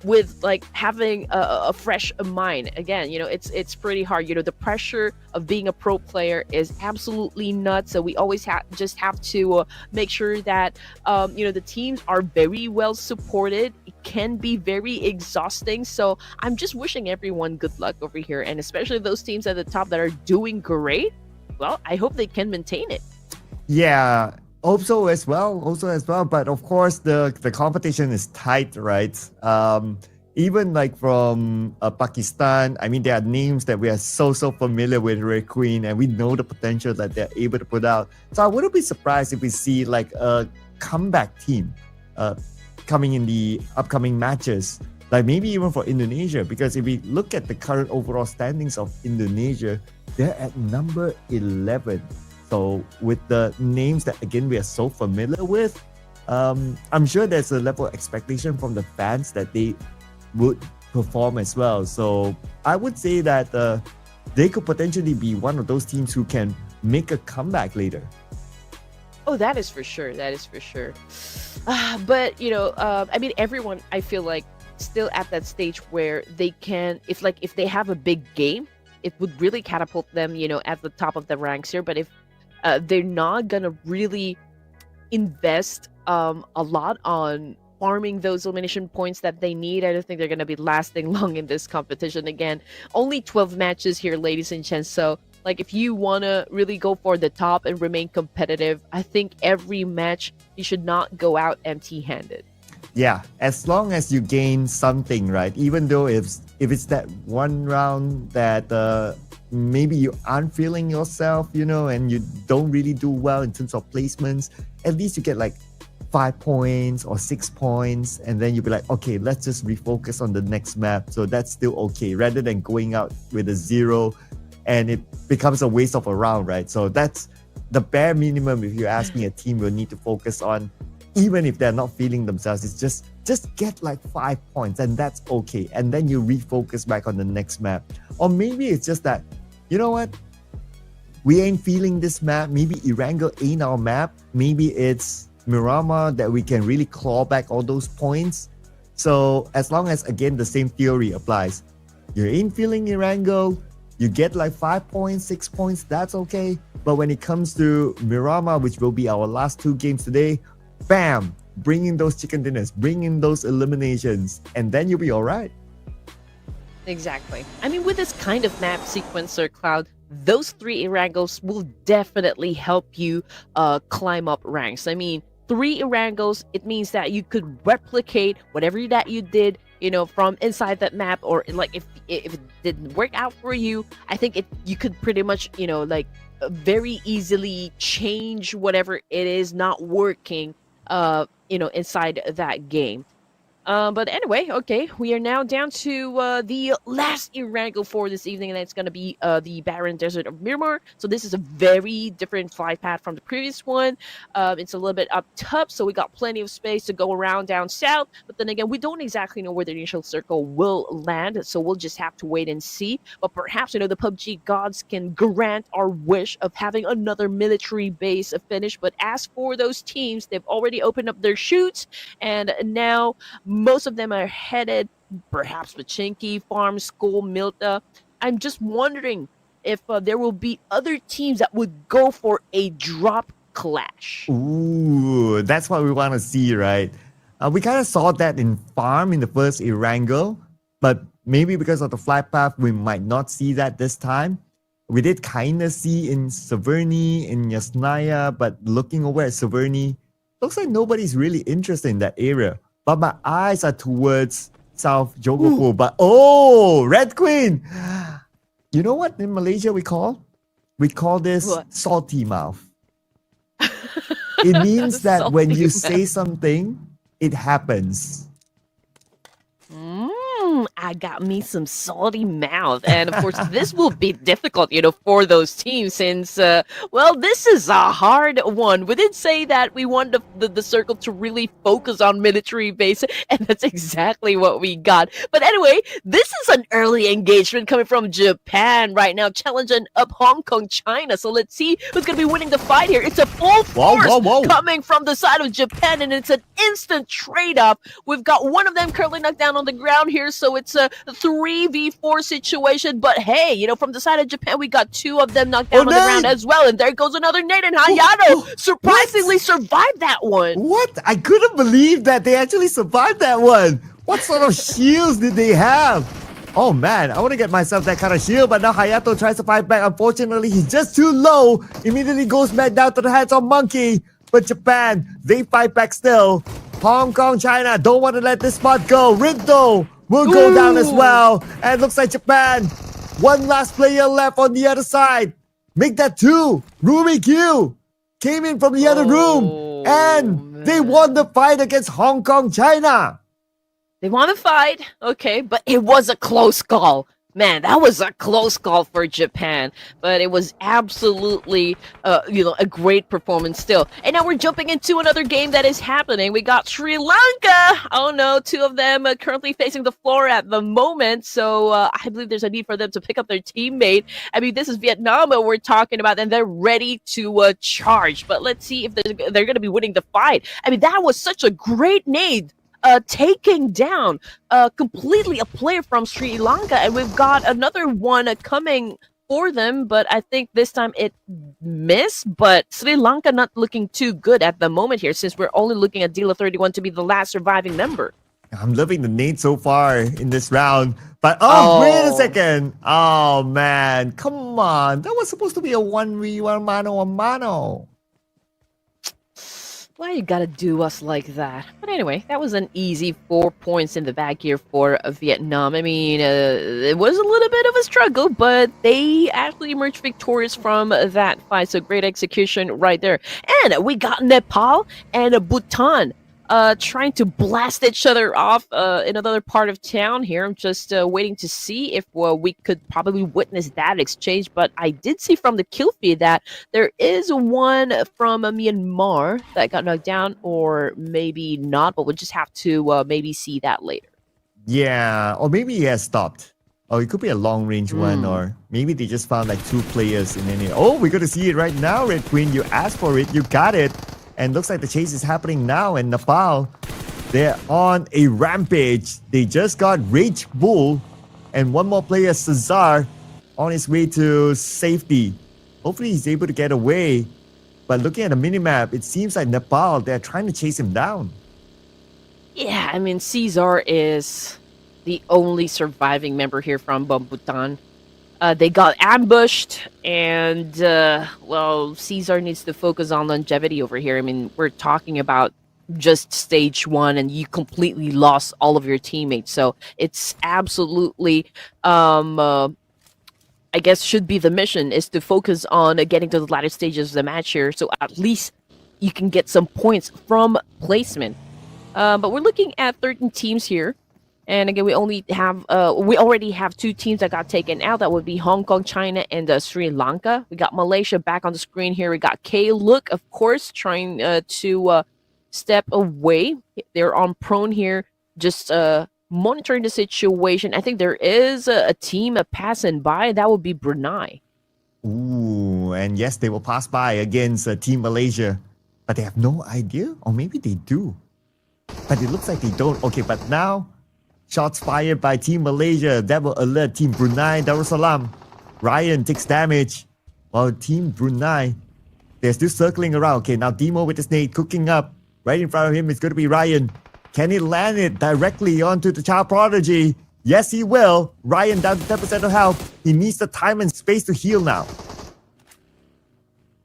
with like having a fresh mind? Again, it's pretty hard. The pressure of being a pro player is absolutely nuts. So we always just have to make sure that the teams are very well supported. It can be very exhausting. So I'm just wishing everyone good luck over here, and especially those teams at the top that are doing great. Well, I hope they can maintain it. yeah, also as well. But of course, the competition is tight, right? Even like from Pakistan, I mean, there are names that we are so familiar with, Red Queen, and we know the potential that they're able to put out. So I wouldn't be surprised if we see like a comeback team coming in the upcoming matches, like maybe even for Indonesia, because if we look at the current overall standings of Indonesia, they're at number 11. So with the names that again we are so familiar with, I'm sure there's a level of expectation from the fans that they would perform as well. So I would say that they could potentially be one of those teams who can make a comeback later. Oh, that is for sure. But I mean, everyone, I feel like, still at that stage where they can, if they have a big game, it would really catapult them, at the top of the ranks here. But if they're not gonna really invest a lot on farming those elimination points that they need. I don't think they're going to be lasting long in this competition. Again, only 12 matches here, ladies and gents. So, like, if you want to really go for the top and remain competitive, I think every match you should not go out empty-handed. Yeah, as long as you gain something, right? Even though if it's that one round that maybe you aren't feeling yourself, and you don't really do well in terms of placements, at least you get like 5 points or 6 points, and then you'll be like, okay, let's just refocus on the next map. So that's still okay, rather than going out with a 0 and it becomes a waste of a round, right? So that's the bare minimum if you ask me a team will need to focus on. Even if they're not feeling themselves, it's just get like 5 points, and that's okay. And then you refocus back on the next map. Or maybe it's just that, you know what? We ain't feeling this map. Maybe Erangel ain't our map. Maybe it's Miramar that we can really claw back all those points. So as long as, again, the same theory applies. You ain't feeling Erangel, you get like 5 points, 6 points, that's okay. But when it comes to Miramar, which will be our last 2 games today, bam, bring in those chicken dinners, bring in those eliminations, and then you'll be all right. Exactly. I mean, with this kind of map sequencer, Cloud, those 3 Erangels will definitely help you climb up ranks. I mean, 3 Erangels, it means that you could replicate whatever that you did, from inside that map, or like if it didn't work out for you, I think you could pretty much, very easily change whatever it is not working inside that game. But anyway, okay, we are now down to the last Erangel for this evening, and it's going to be the barren desert of Miramar. So this is a very different flight path from the previous one. It's a little bit up top, so we got plenty of space to go around down south. But then again, we don't exactly know where the initial circle will land, so we'll just have to wait and see. But perhaps, the PUBG gods can grant our wish of having another military base finish. But as for those teams, they've already opened up their chutes, and now most of them are headed perhaps Pachinki, Farm, School, Milta. I'm just wondering if there will be other teams that would go for a drop clash. Ooh, that's what we want to see, right? We kind of saw that in Farm in the first Erangel, but maybe because of the flight path, we might not see that this time. We did kind of see in Severny, in Yasnaya, but looking over at Severny, looks like nobody's really interested in that area. But my eyes are towards South Jogopo. But Red Queen! You know what in Malaysia we call? We call this What? Salty mouth. It means that when you say something, it happens. I got me some salty mouth. And of course, this will be difficult, for those teams since, this is a hard one. We did say that we want the circle to really focus on military base, and that's exactly what we got. But anyway, this is an early engagement coming from Japan right now, challenging up Hong Kong, China. So let's see who's going to be winning the fight here. It's a full force coming from the side of Japan, and it's an instant trade-off. We've got one of them currently knocked down on the ground here, so it's a 3v4 situation. But hey, from the side of Japan, we got 2 of them knocked down on the ground as well. And there goes another nade, and Hayato surprisingly survived that one. What? I couldn't believe that they actually survived that one. What sort of shields did they have? Oh man, I want to get myself that kind of shield, but now Hayato tries to fight back. Unfortunately, he's just too low. Immediately goes back down to the hands of Monkey. But Japan, they fight back still. Hong Kong, China, don't want to let this spot go. Rinto will go down as well. And looks like Japan, one last player left on the other side. Make that 2. Rumi Q came in from the other room. And they won the fight against Hong Kong, China. They want to fight, okay, but it was a close call. Man, that was a close call for Japan, but it was absolutely, a great performance still. And now we're jumping into another game that is happening. We got Sri Lanka. Oh no, 2 of them are currently facing the floor at the moment. So I believe there's a need for them to pick up their teammate. I mean, this is Vietnam we're talking about, and they're ready to charge. But let's see if they're going to be winning the fight. I mean, that was such a great nade. Taking down completely a player from Sri Lanka, and we've got another one coming for them, but I think this time it missed. But Sri Lanka not looking too good at the moment here, since we're only looking at Dealer 31 to be the last surviving member. I'm loving the nade so far in this round. But wait a Oh. second. Oh man, come on. That was supposed to be a 1v1 mano a mano. Why you gotta do us like that? But anyway, that was an easy 4 points in the bag here for Vietnam. I mean, it was a little bit of a struggle, but they actually emerged victorious from that fight. So great execution right there. And we got Nepal and Bhutan trying to blast each other off in another part of town here. I'm just waiting to see if we could probably witness that exchange. But I did see from the kill feed that there is one from Myanmar that got knocked down, or maybe not, but we'll just have to maybe see that later. Yeah, or maybe he has stopped. Oh, it could be a long range one, or maybe they just found like 2 players in any. Oh, we're going to see it right now, Red Queen. You asked for it, you got it. And looks like the chase is happening now. And Nepal, they're on a rampage. They just got Rage Bull and one more player, Cesar, on his way to safety. Hopefully he's able to get away. But looking at the minimap, it seems like Nepal, they're trying to chase him down. Yeah, I mean, Caesar is the only surviving member here from Bhutan. They got ambushed, and, well, Caesar needs to focus on longevity over here. I mean, we're talking about just stage 1, and you completely lost all of your teammates. So it's absolutely, I guess, should be the mission, is to focus on getting to the latter stages of the match here. So at least you can get some points from placement. But we're looking at 13 teams here. And again, we already have 2 teams that got taken out. That would be Hong Kong, China, and Sri Lanka. We got Malaysia back on the screen here. We got K-Look, of course, trying to step away. They're on prone here, just monitoring the situation. I think there is a team passing by. That would be Brunei. Ooh, and yes, they will pass by against Team Malaysia. But they have no idea? Or maybe they do. But it looks like they don't. Okay, but now, shots fired by Team Malaysia. That will alert Team Brunei Darussalam. Ryan takes damage. While Team Brunei, they're still circling around. Okay, now Demo with the snake cooking up. Right in front of him is going to be Ryan. Can he land it directly onto the child prodigy? Yes, he will. Ryan down to 10% of health. He needs the time and space to heal now.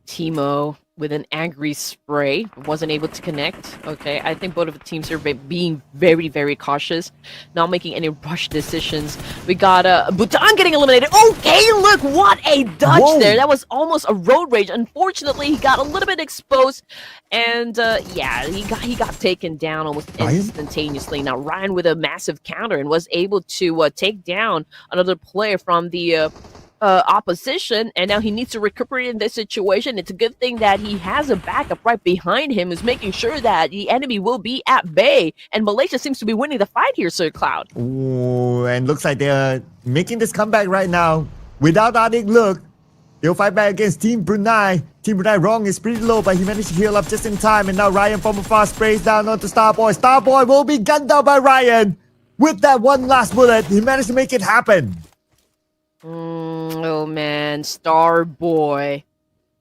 Timo with an angry spray, wasn't able to connect. Okay, I think both of the teams are being very, very cautious, not making any rush decisions. We got Bhutan getting eliminated. Okay, look, what a dodge there. That was almost a road rage. Unfortunately, he got a little bit exposed, and yeah, he got taken down almost instantaneously. Now Ryan with a massive counter and was able to take down another player from the opposition, and now he needs to recuperate in this situation. It's a good thing that he has a backup right behind him who's making sure that the enemy will be at bay, and Malaysia seems to be winning the fight here, Sir Cloud. Ooh, and looks like they're making this comeback right now. Without Adik, look, they'll fight back against Team Brunei. Team Brunei wrong is pretty low, but he managed to heal up just in time, and now Ryan from afar sprays down onto Starboy. Starboy will be gunned down by Ryan. With that one last bullet, he managed to make it happen. Oh man, Starboy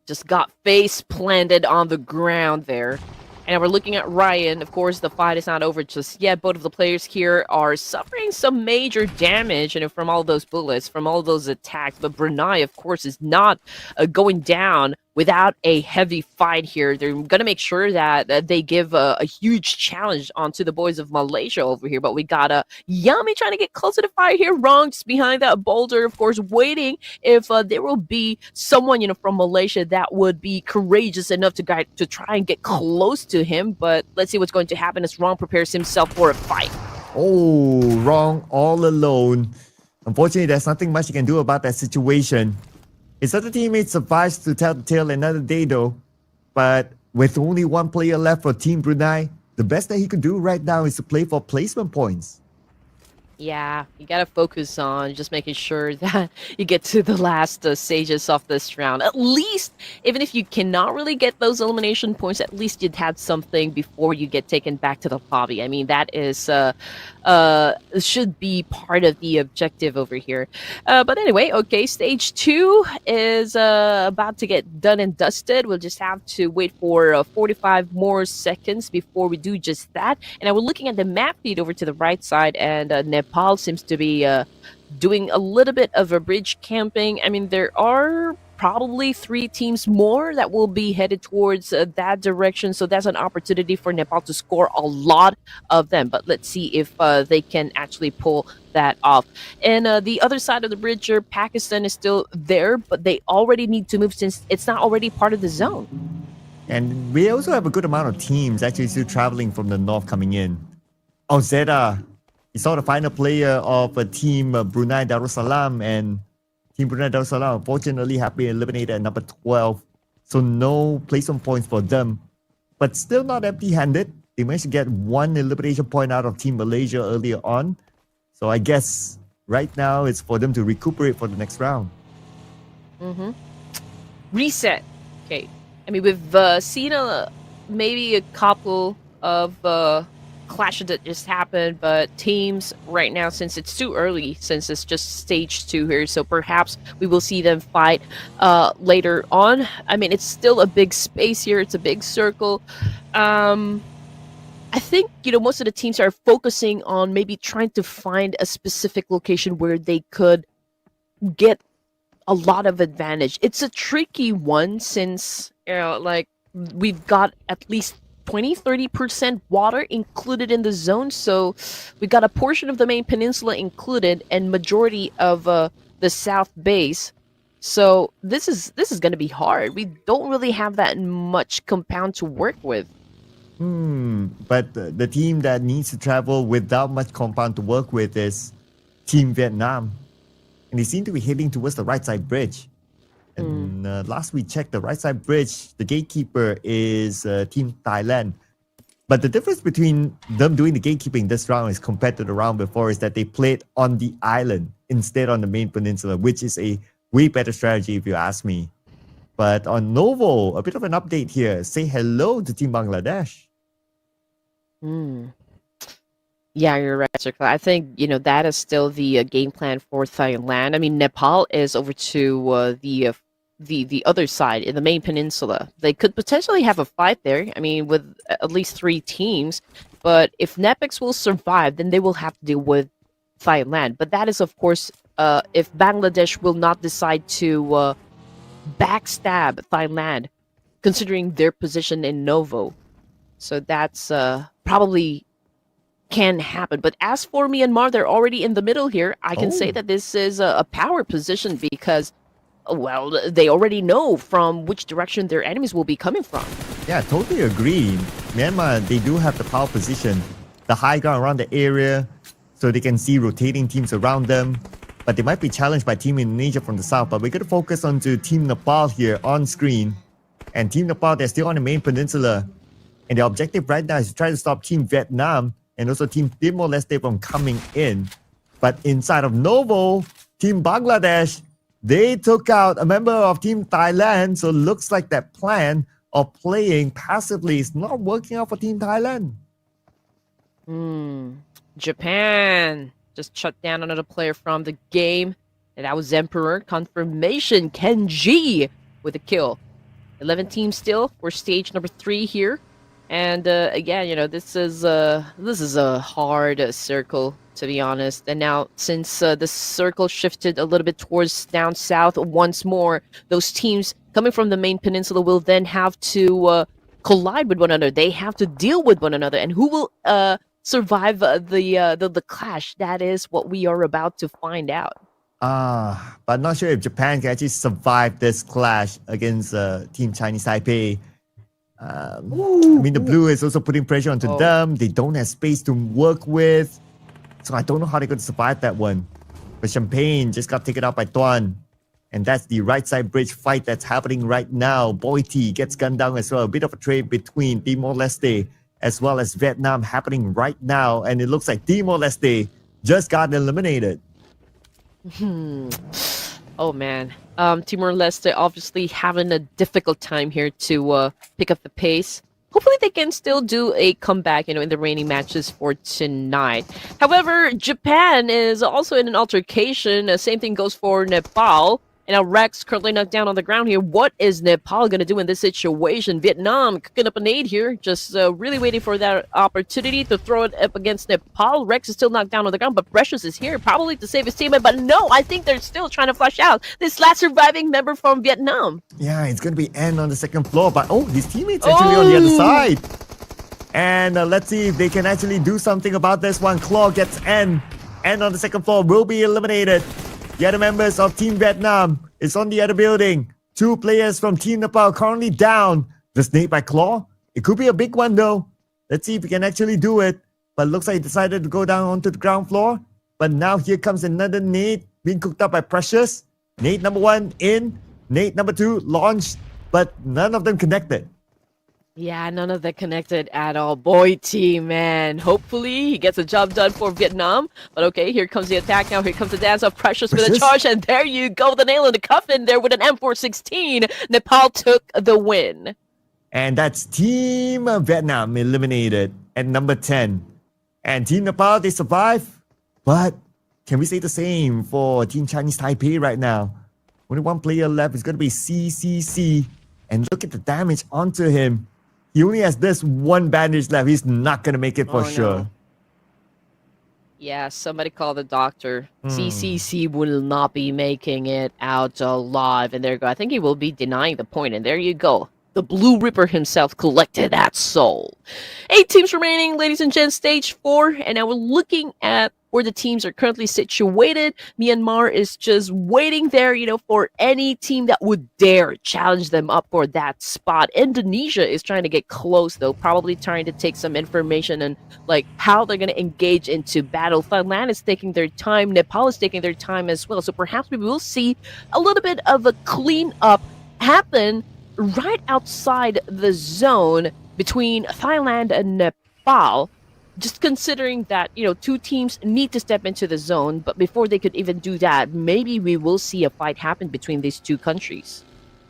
just got face planted on the ground there. And we're looking at Ryan. Of course, the fight is not over just yet. Both of the players here are suffering some major damage, from all those bullets, from all those attacks. But Brunei, of course, is not going down without a heavy fight here. They're going to make sure that they give a huge challenge onto the boys of Malaysia over here. But we got Yami trying to get close to the fire here. Wrong, just behind that boulder, of course, waiting if there will be someone, from Malaysia that would be courageous enough to try and get close to him. But let's see what's going to happen as Wrong prepares himself for a fight. Oh, Wrong all alone. Unfortunately, there's nothing much you can do about that situation. His other teammate survives to tell the tale another day though. But with only one player left for Team Brunei, the best that he could do right now is to play for placement points. Yeah, you gotta focus on just making sure that you get to the last stages of this round. At least, even if you cannot really get those elimination points, at least you'd have something before you get taken back to the lobby. I mean, that is should be part of the objective over here. But anyway, okay, stage 2 is about to get done and dusted. We'll just have to wait for 45 more seconds before we do just that. And I was looking at the map feed over to the right side, and Nepal seems to be doing a little bit of a bridge camping. I mean, there are probably 3 teams more that will be headed towards that direction. So that's an opportunity for Nepal to score a lot of them. But let's see if they can actually pull that off. And the other side of the bridge, Pakistan is still there, but they already need to move since it's not already part of the zone. And we also have a good amount of teams actually still traveling from the north coming in. Oh, Zeta, you saw the final player of a team Brunei Darussalam, and Team Brunei Darussalam unfortunately have been eliminated at number 12. So no placement points for them. But still not empty-handed. They managed to get 1 elimination point out of Team Malaysia earlier on. So I guess right now it's for them to recuperate for the next round. Reset. Okay. I mean, we've seen maybe a couple of clashes that just happened, but teams right now, since it's too early, since it's just stage 2 here, so perhaps we will see them fight later on. I mean, it's still a big space here. It's a big circle. I think, most of the teams are focusing on maybe trying to find a specific location where they could get a lot of advantage. It's a tricky one since, like, we've got at least 20-30% water included in the zone, so we got a portion of the main peninsula included and majority of the south base. So this is going to be hard. We don't really have that much compound to work with. But the team that needs to travel without much compound to work with is Team Vietnam, and they seem to be heading towards the right side bridge. And last we checked, the right side bridge, the gatekeeper is Team Thailand. But the difference between them doing the gatekeeping this round as compared to the round before is that they played on the island instead on the main peninsula, which is a way better strategy if you ask me. But on Novo, a bit of an update here. Say hello to Team Bangladesh. Yeah, you're right, Circle. I think, that is still the game plan for Thailand. I mean, Nepal is over to the other side in the main peninsula. They could potentially have a fight there. I mean, with at least 3 teams. But if Nepix will survive, then they will have to deal with Thailand. But that is, of course, if Bangladesh will not decide to backstab Thailand, considering their position in Novo. So that's probably can happen. But as for Myanmar, they're already in the middle here. I can say that this is a power position because, well, they already know from which direction their enemies will be coming from. Yeah, totally agree. Myanmar, they do have the power position, the high ground around the area, so they can see rotating teams around them. But they might be challenged by Team Indonesia from the south. But we're going to focus on to Team Nepal here on screen. And Team Nepal, they're still on the main peninsula. And their objective right now is to try to stop Team Vietnam and also Team Timor-Leste from coming in. But inside of Novo, Team Bangladesh, they took out a member of Team Thailand. So it looks like that plan of playing passively is not working out for Team Thailand. Japan just shut down another player from the game. And that was Emperor. Confirmation, Kenji with a kill. 11 teams still for stage number 3 here. And again, this is a hard circle, to be honest. And now, since the circle shifted a little bit towards down south once more, those teams coming from the main peninsula will then have to collide with one another. They have to deal with one another, and who will survive the clash? That is what we are about to find out. But not sure if Japan can actually survive this clash against Team Chinese Taipei. I mean, the blue is also putting pressure onto them. They don't have space to work with. So I don't know how they're going to survive that one. But Champagne just got taken out by Tuan. And that's the right side bridge fight that's happening right now. Boiti gets gunned down as well. A bit of a trade between Timor-Leste as well as Vietnam happening right now. And it looks like Timor-Leste just got eliminated. Oh man. Timor-Leste obviously having a difficult time here to pick up the pace. Hopefully they can still do a comeback, in the remaining matches for tonight. However, Japan is also in an altercation. Same thing goes for Nepal. And now Rex currently knocked down on the ground here. What is Nepal going to do in this situation? Vietnam cooking up an aid here. Just really waiting for that opportunity to throw it up against Nepal. Rex is still knocked down on the ground, but Precious is here probably to save his teammate. But no, I think they're still trying to flush out this last surviving member from Vietnam. Yeah, it's going to be N on the second floor. But his teammate's actually on the other side. And let's see if they can actually do something about this one. Claw gets N. N on the second floor will be eliminated. The other members of Team Vietnam is on the other building. 2 players from Team Nepal currently down. The snake by Claw. It could be a big one though. Let's see if we can actually do it. But looks like he decided to go down onto the ground floor. But now here comes another nade being cooked up by Precious. Nade number 1 in. Nade number 2 launched. But none of them connected. Yeah, none of that connected at all. Boy, team, man. Hopefully, he gets a job done for Vietnam. But okay, here comes the attack now. Here comes the dance of Precious with a charge. And there you go, the nail in the coffin there with an M416. Nepal took the win. And that's Team Vietnam eliminated at number 10. And Team Nepal, they survive. But can we say the same for Team Chinese Taipei right now? Only one player left. It's going to be CCC. And look at the damage onto him. He only has this one bandage left. He's not going to make it for sure. No. Yeah, somebody call the doctor. CCC will not be making it out alive. And there you go. I think he will be denying the point. And there you go. The Blue Ripper himself collected that soul. 8 teams remaining, ladies and gents, stage 4. And now we're looking at where the teams are currently situated. Myanmar is just waiting there, for any team that would dare challenge them up for that spot. Indonesia is trying to get close, though, probably trying to take some information and how they're going to engage into battle. Thailand is taking their time. Nepal is taking their time as well. So perhaps we will see a little bit of a cleanup happen right outside the zone between Thailand and Nepal. Just considering that, 2 teams need to step into the zone, but before they could even do that, maybe we will see a fight happen between these 2 countries.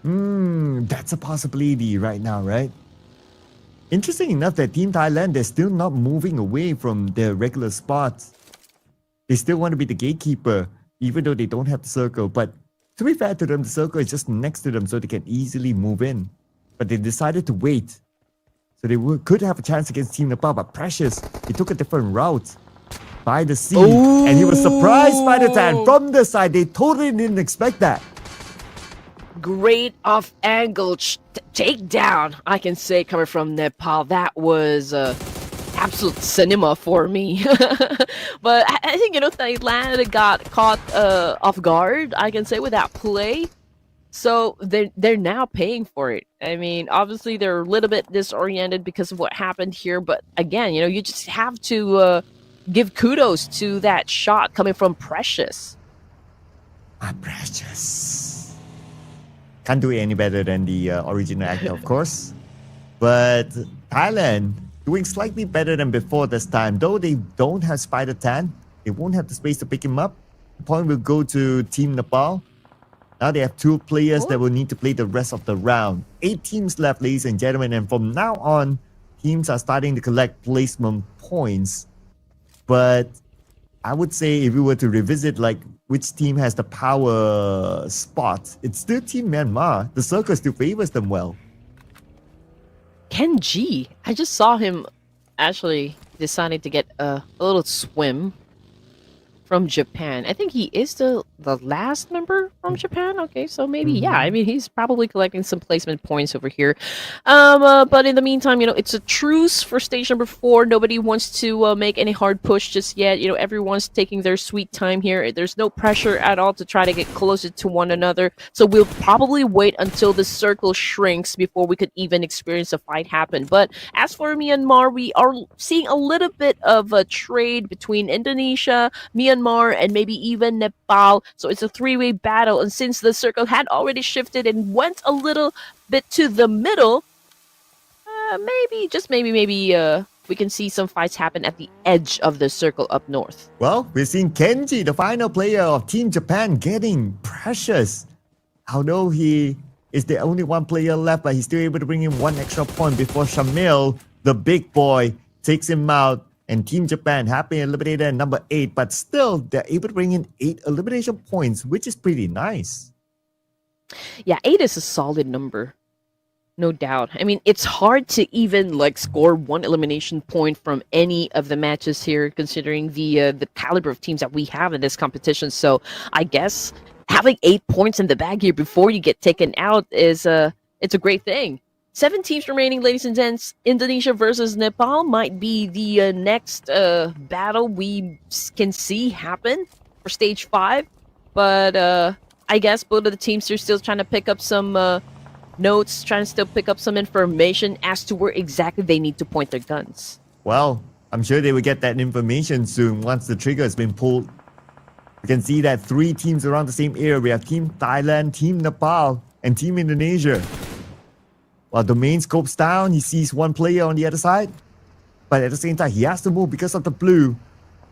That's a possibility right now, right? Interesting enough that Team Thailand, they're still not moving away from their regular spots. They still want to be the gatekeeper, even though they don't have the circle. But to be fair to them, the circle is just next to them so they can easily move in. But they decided to wait. So they could have a chance against Team Nepal, but Precious, he took a different route by the sea. Ooh. And he was surprised by the tan from the side. They totally didn't expect that. Great off-angle takedown, I can say, coming from Nepal. That was absolute cinema for me. But I think, Thailand got caught off guard, I can say, with that play. So they're now paying for it. I mean, obviously they're a little bit disoriented because of what happened here. But again, you just have to give kudos to that shot coming from Precious. Precious. Can't do it any better than the original actor, of course. But Thailand doing slightly better than before this time. Though they don't have Spider Tan, they won't have the space to pick him up. The point will go to Team Nepal. Now they have 2 players that will need to play the rest of the round. 8 teams left, ladies and gentlemen. And from now on, teams are starting to collect placement points. But I would say if we were to revisit which team has the power spot, it's still Team Myanmar. The circle still favors them well. Ken G. I just saw him actually deciding to get a little swim from Japan. I think he is the last member from Japan. Okay, so maybe, yeah, I mean, he's probably collecting some placement points over here. But in the meantime, it's a truce for stage number 4. Nobody wants to make any hard push just yet. Everyone's taking their sweet time here. There's no pressure at all to try to get closer to one another. So we'll probably wait until the circle shrinks before we could even experience a fight happen. But as for Myanmar, we are seeing a little bit of a trade between Indonesia, Myanmar, and maybe even Nepal. So it's a 3-way battle. And since the circle had already shifted and went a little bit to the middle, maybe we can see some fights happen at the edge of the circle up north. Well, we're seeing Kenji, the final player of Team Japan, getting precious. Although he is the only one player left, but he's still able to bring in one extra point before Shamil, the big boy, takes him out. And Team Japan have been eliminated at number 8, but still they're able to bring in 8 elimination points, which is pretty nice. Yeah, 8 is a solid number. No doubt. I mean, it's hard to even like score one elimination point from any of the matches here, considering the caliber of teams that we have in this competition. So I guess having 8 points in the bag here before you get taken out is it's a great thing. 7 teams remaining, ladies and gents. Indonesia versus Nepal might be the next battle we can see happen for stage 5. But I guess both of the teams are still trying to pick up some notes, trying to still pick up some information as to where exactly they need to point their guns. Well, I'm sure they will get that information soon once the trigger has been pulled. You can see that 3 teams around the same area. We have Team Thailand, Team Nepal, and Team Indonesia. While Domain scopes down, he sees one player on the other side. But at the same time, he has to move because of the blue.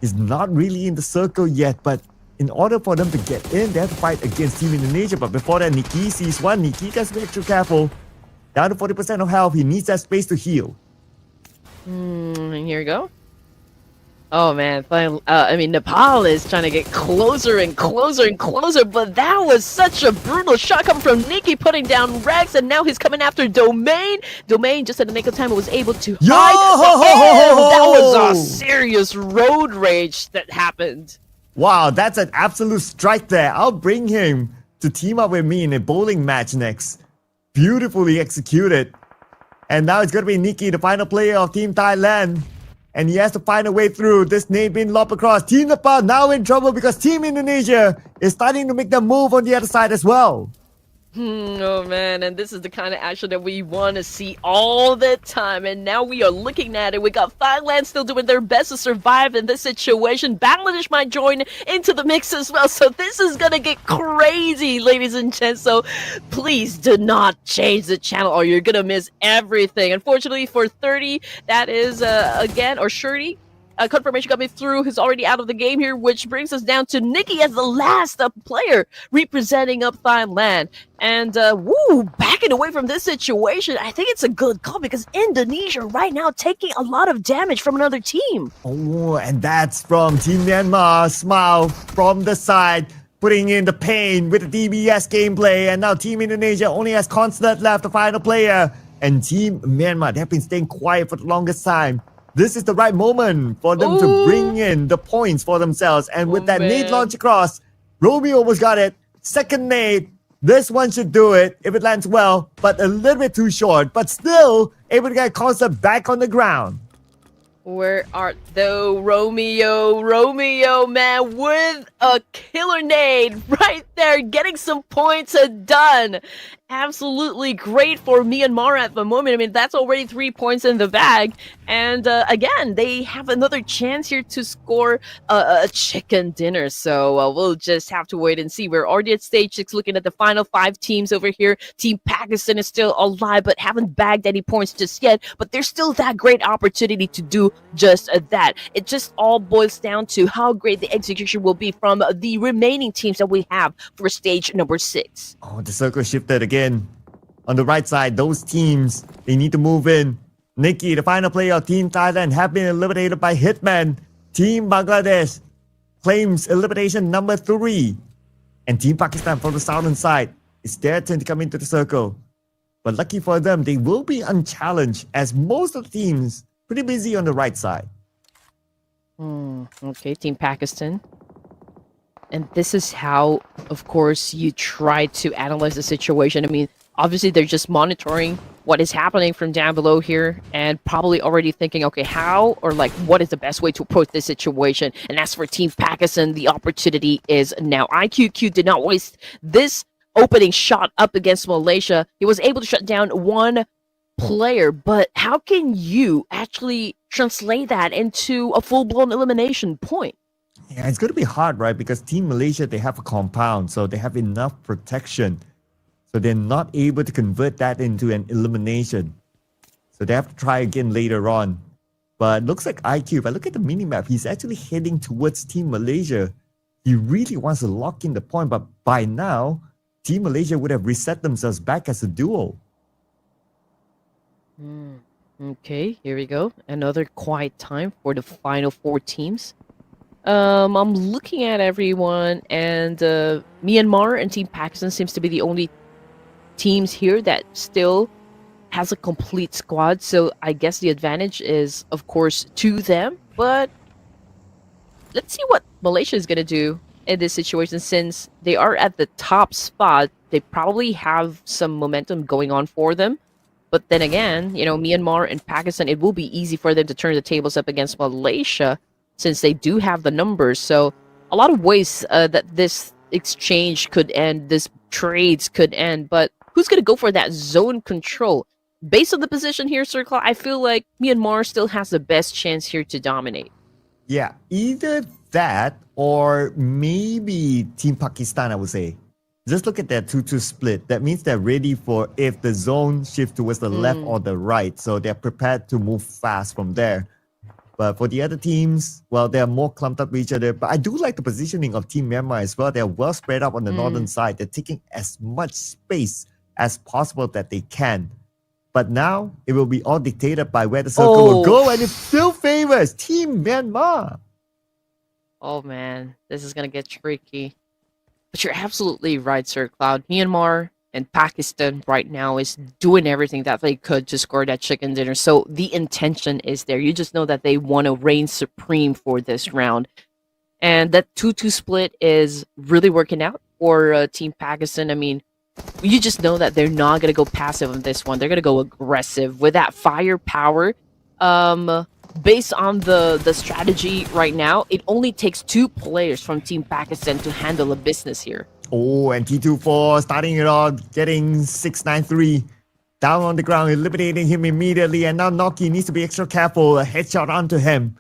He's not really in the circle yet, but in order for them to get in, they have to fight against Team Indonesia. But before that, Nikki sees one. Nikki has to be extra careful. Down to 40% of health. He needs that space to heal. Here we go. Oh man, I mean, Nepal is trying to get closer and closer and closer, but that was such a brutal shot coming from Nikki, putting down Rex, and now he's coming after Domain. Domain, just at the nick of time, was able to hide. That was a serious road rage that happened. Wow, that's an absolute strike there. I'll bring him to team up with me in a bowling match next. Beautifully executed. And now it's going to be Nikki, the final player of Team Thailand. And he has to find a way through. This nade being lobbed across. Team Nepal now in trouble because Team Indonesia is starting to make the move on the other side as well. Oh man, and this is the kind of action that we want to see all the time, and now we are looking at it. We got Thailand still doing their best to survive in this situation. Bangladesh might join into the mix as well, so this is gonna get crazy, ladies and gents. So please do not change the channel or you're gonna miss everything. Unfortunately for 30, that is again, or Shirty, confirmation coming through, who's already out of the game here, which brings us down to Nikki as the last player representing up Thailand. And backing away from this situation, I think it's a good call because Indonesia right now taking a lot of damage from another team. Oh, and that's from Team Myanmar. Smile from the side, putting in the pain with the DBS gameplay. And now Team Indonesia only has Constant left, the final player. And Team Myanmar, they have been staying quiet for the longest time. This is the right moment for them to bring in the points for themselves. And with that nade launch across, Romeo almost got it. Second nade. This one should do it if it lands well, but a little bit too short. But still able to get Concept back on the ground. Where art thou, Romeo? Romeo, man, with a killer nade right there, getting some points done. Absolutely great for Myanmar at the moment. I mean, that's already 3 points in the bag. And again, they have another chance here to score a chicken dinner. So we'll just have to wait and see. We're already at stage 6, looking at the final 5 teams over here. Team Pakistan is still alive, but haven't bagged any points just yet. But there's still that great opportunity to do just that. It just all boils down to how great the execution will be from the remaining teams that we have for stage number 6. Oh, the circle shifted again. On the right side, those teams, they need to move in. Nikki, the final player of Team Thailand, have been eliminated by Hitman. Team Bangladesh claims elimination number 3. And Team Pakistan from the southern side, it's their turn to come into the circle. But lucky for them, they will be unchallenged as most of the teams pretty busy on the right side. Okay, Team Pakistan. And this is how, of course, you try to analyze the situation. I mean, obviously, they're just monitoring what is happening from down below here and probably already thinking, okay, how or like what is the best way to approach this situation? And as for Team Pakistan, the opportunity is now. IQQ did not waste this opening shot up against Malaysia. He was able to shut down one player, but how can you actually translate that into a full-blown elimination point? Yeah, it's going to be hard, right? Because Team Malaysia, they have a compound, so they have enough protection. So they're not able to convert that into an elimination. So they have to try again later on. But looks like IQ, if I look at the minimap, he's actually heading towards Team Malaysia. He really wants to lock in the point, but by now, Team Malaysia would have reset themselves back as a duo. Okay, here we go. Another quiet time for the final 4 teams. I'm looking at everyone, and Myanmar and Team Pakistan seems to be the only teams here that still has a complete squad. So I guess the advantage is, of course, to them. But let's see what Malaysia is gonna do in this situation, since they are at the top spot. They probably have some momentum going on for them. But then again, you know, Myanmar and Pakistan, it will be easy for them to turn the tables up against Malaysia, since they do have the numbers. So a lot of ways that this exchange could end, this trades could end. But who's going to go for that zone control? Based on the position here, Sir Claude, I feel like Myanmar still has the best chance here to dominate. Yeah, either that or maybe Team Pakistan, I would say. Just look at that 2-2 split. That means they're ready for if the zone shifts towards the left or the right. So they're prepared to move fast from there. But for the other teams, well, they're more clumped up with each other. But I do like the positioning of Team Myanmar as well. They're well spread out on the northern side. They're taking as much space as possible that they can. But now, it will be all dictated by where the circle will go. And it still favors Team Myanmar. Oh, man. This is going to get tricky. But you're absolutely right, Sir Cloud. Myanmar and Pakistan right now is doing everything that they could to score that chicken dinner. So the intention is there. You just know that they want to reign supreme for this round. And that 2-2 split is really working out for Team Pakistan. I mean, you just know that they're not going to go passive on this one. They're going to go aggressive with that firepower. Based on the strategy right now, it only takes 2 players from Team Pakistan to handle a business here. Oh, and T24 starting it off, getting 693 down on the ground, eliminating him immediately. And now Noki needs to be extra careful. A headshot onto him,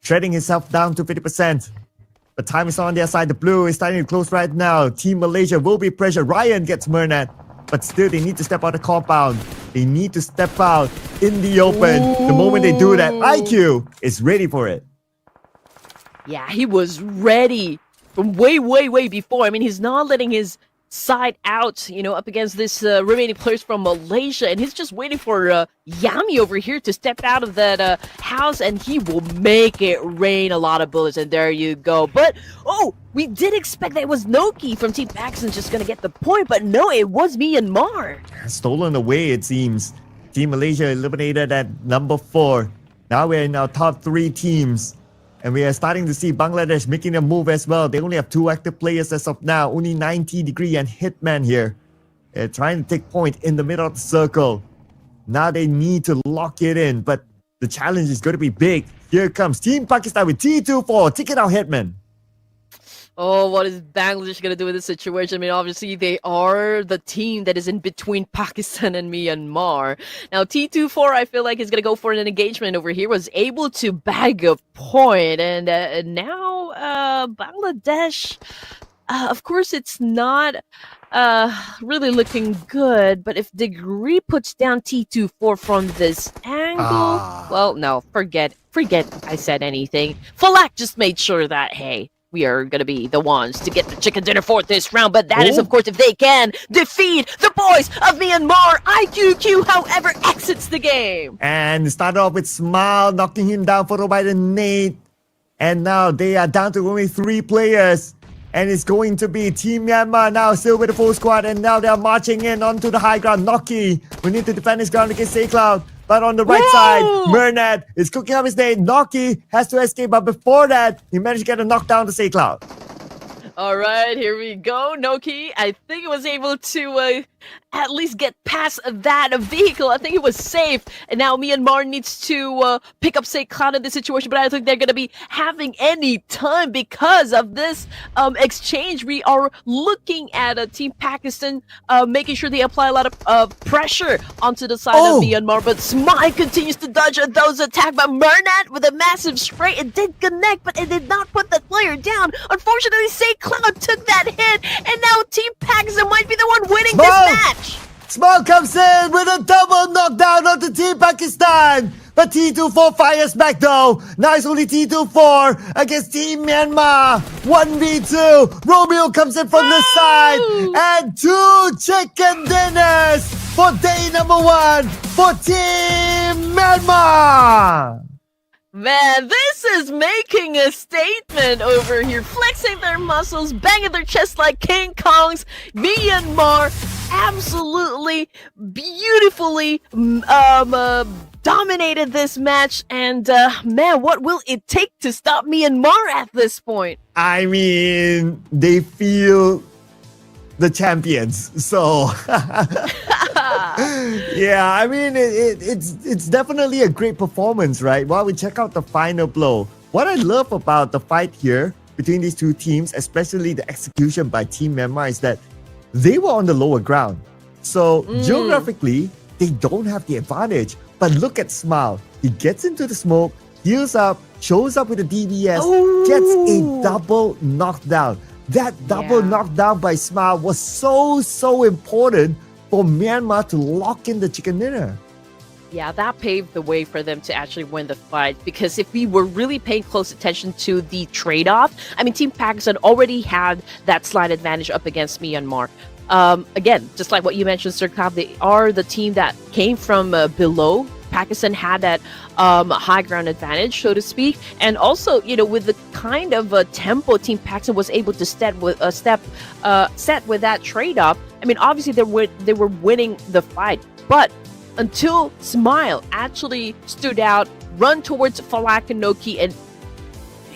shredding himself down to 50%. The time is on their side. The blue is starting to close right now. Team Malaysia will be pressured. Ryan gets Murnat, but still they need to step out the compound. They need to step out in the open. The moment they do that, IQ is ready for it. Yeah, he was ready from way before. I mean, he's not letting his side out, you know, up against this remaining players from Malaysia, and he's just waiting for Yami over here to step out of that house, and he will make it rain a lot of bullets, and there you go. But, oh, we did expect that it was Noki from Team Pakistan just gonna get the point, but no, it was Myanmar. Stolen away, it seems. Team Malaysia eliminated at number 4. Now we're in our top 3 teams. And we are starting to see Bangladesh making a move as well. They only have 2 active players as of now. Only 90 Degree and Hitman here. They're trying to take point in the middle of the circle. Now they need to lock it in. But the challenge is going to be big. Here comes Team Pakistan with T24. Take it out, Hitman. Oh, what is Bangladesh going to do in this situation? I mean, obviously, they are the team that is in between Pakistan and Myanmar. Now, T24, I feel like, is going to go for an engagement over here. Was able to bag a point. And now, Bangladesh, of course, it's not really looking good. But if Degree puts down T24 from this angle, well, no, forget I said anything. Falak just made sure that, hey, we are going to be the ones to get the chicken dinner for this round. But that is, of course, if they can defeat the boys of Myanmar. IQQ, however, exits the game. And started off with Smile, knocking him down, followed by the nade. And now they are down to only 3 players. And it's going to be Team Myanmar now, still with the full squad. And now they're marching in onto the high ground. Noki will need to defend his ground against Cloud. But on the right side, Murnat is cooking up his nade. Noki has to escape, but before that, he managed to get a knockdown to Cloud. All right, here we go. Noki, I think he was able to at least get past that vehicle. I think he was safe. And now Myanmar needs to pick up Cloud in this situation, but I don't think they're going to be having any time because of this exchange. We are looking at Team Pakistan making sure they apply a lot of pressure onto the side of Myanmar, but Smile continues to dodge those attacks. But Murnat with a massive spray, it did connect, but it did not put the player down. Unfortunately, Cloud took that hit, and now Team Pakistan might be the one winning this match. Smile comes in with a double knockdown onto Team Pakistan. But T24 fires back though. Now it's only T24 against Team Myanmar. 1v2. Romeo comes in from the side. And 2 chicken dinners for day number 1 for Team Myanmar. Man, this is making a statement over here, flexing their muscles, banging their chests like King Kongs. Myanmar absolutely beautifully dominated this match, and man, what will it take to stop Myanmar at this point? I mean, they feel the champions, so yeah, I mean it's definitely a great performance, right? While we check out the final blow, what I love about the fight here between these two teams, especially the execution by Team Myanmar, is that they were on the lower ground, so geographically they don't have the advantage. But look at Smile, he gets into the smoke, heals up, shows up with a DBS, gets a double knockdown. That double knockdown by Smile was so important for Myanmar to lock in the chicken dinner. Yeah, that paved the way for them to actually win the fight, because if we were really paying close attention to the trade-off, I mean, Team Pakistan already had that slight advantage up against Myanmar. Again, just like what you mentioned, Sir Cobb, they are the team that came from below. Pakistan had that high ground advantage, so to speak, and also, you know, with the kind of tempo Team Pakistan was able to set with that trade-off. I mean, obviously they were winning the fight, but until Smile actually stood out, run towards Falakanoki, and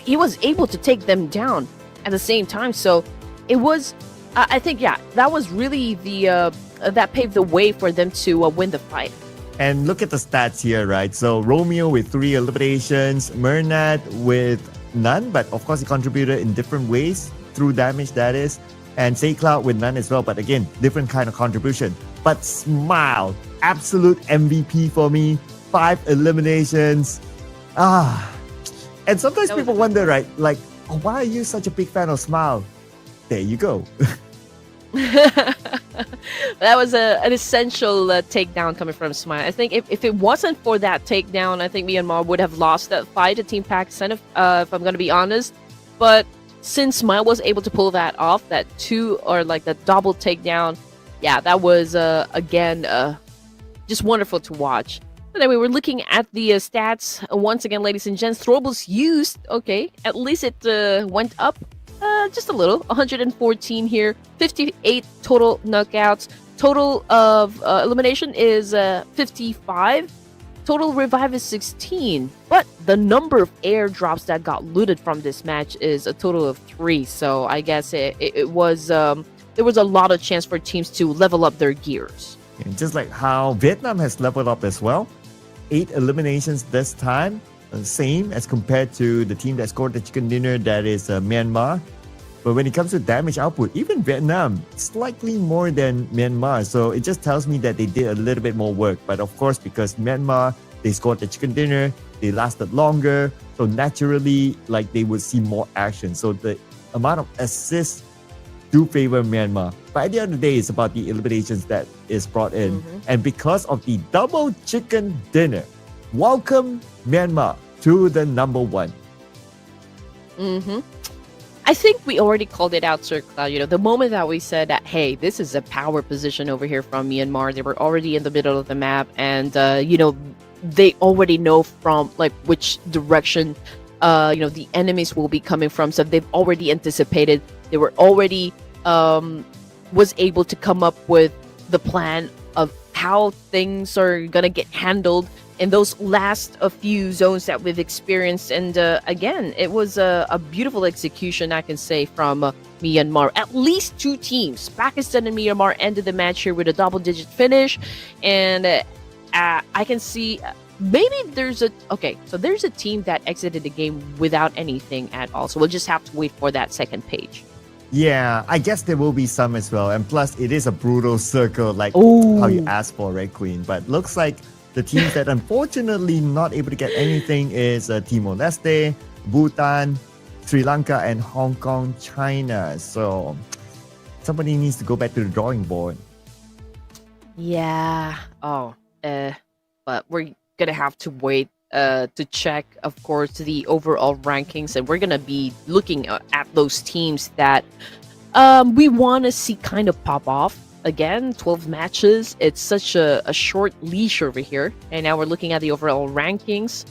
he was able to take them down at the same time. So it was, I think, that was really the that paved the way for them to win the fight. And look at the stats here, right? So Romeo with 3 eliminations, Mernat with none, but of course he contributed in different ways through damage, that is, and Saycloud with none as well, but again, different kind of contribution. But Smile, absolute MVP for me, 5 eliminations. And sometimes people wonder, right, like, oh, why are you such a big fan of Smile? There you go. That was an essential takedown coming from Smile. I think if it wasn't for that takedown, I think Myanmar would have lost that fight to Team Pakistan, if I'm going to be honest. But since Smile was able to pull that off, that double takedown, that was, again, just wonderful to watch. But anyway, we're looking at the stats once again, ladies and gents. Throwables used, okay, at least it went up just a little, 114 here, 58 total knockouts. Total of elimination is 55. Total revive is 16. But the number of airdrops that got looted from this match is a total of 3. So I guess it was there was a lot of chance for teams to level up their gears. And just like how Vietnam has leveled up as well, 8 eliminations this time, same as compared to the team that scored the chicken dinner, that is Myanmar. But when it comes to damage output, even Vietnam, slightly more than Myanmar. So it just tells me that they did a little bit more work. But of course, because Myanmar, they scored the chicken dinner, they lasted longer. So naturally, like, they would see more action. So the amount of assists do favor Myanmar. But at the end of the day, it's about the eliminations that is brought in. And because of the double chicken dinner, welcome Myanmar to the number 1. I think we already called it out, Sir Cloud. You know, the moment that we said that, hey, this is a power position over here from Myanmar, they were already in the middle of the map, and you know, they already know from like which direction the enemies will be coming from. So they've already anticipated. They were already was able to come up with the plan of how things are gonna get handled in those last few zones that we've experienced. And again, it was a beautiful execution, I can say, from Myanmar. At least 2 teams, Pakistan and Myanmar, ended the match here with a double-digit finish. And I can see maybe there's a team that exited the game without anything at all. So we'll just have to wait for that second page. Yeah, I guess there will be some as well. And plus, it is a brutal circle, like how you asked for, right, Queen? But looks like the teams that unfortunately not able to get anything is Timor-Leste, Bhutan, Sri Lanka, and Hong Kong, China. So somebody needs to go back to the drawing board. Yeah. But we're gonna have to wait to check, of course, the overall rankings, and we're gonna be looking at those teams that we want to see kind of pop off. Again, 12 matches. It's such a short leash over here. And now we're looking at the overall rankings.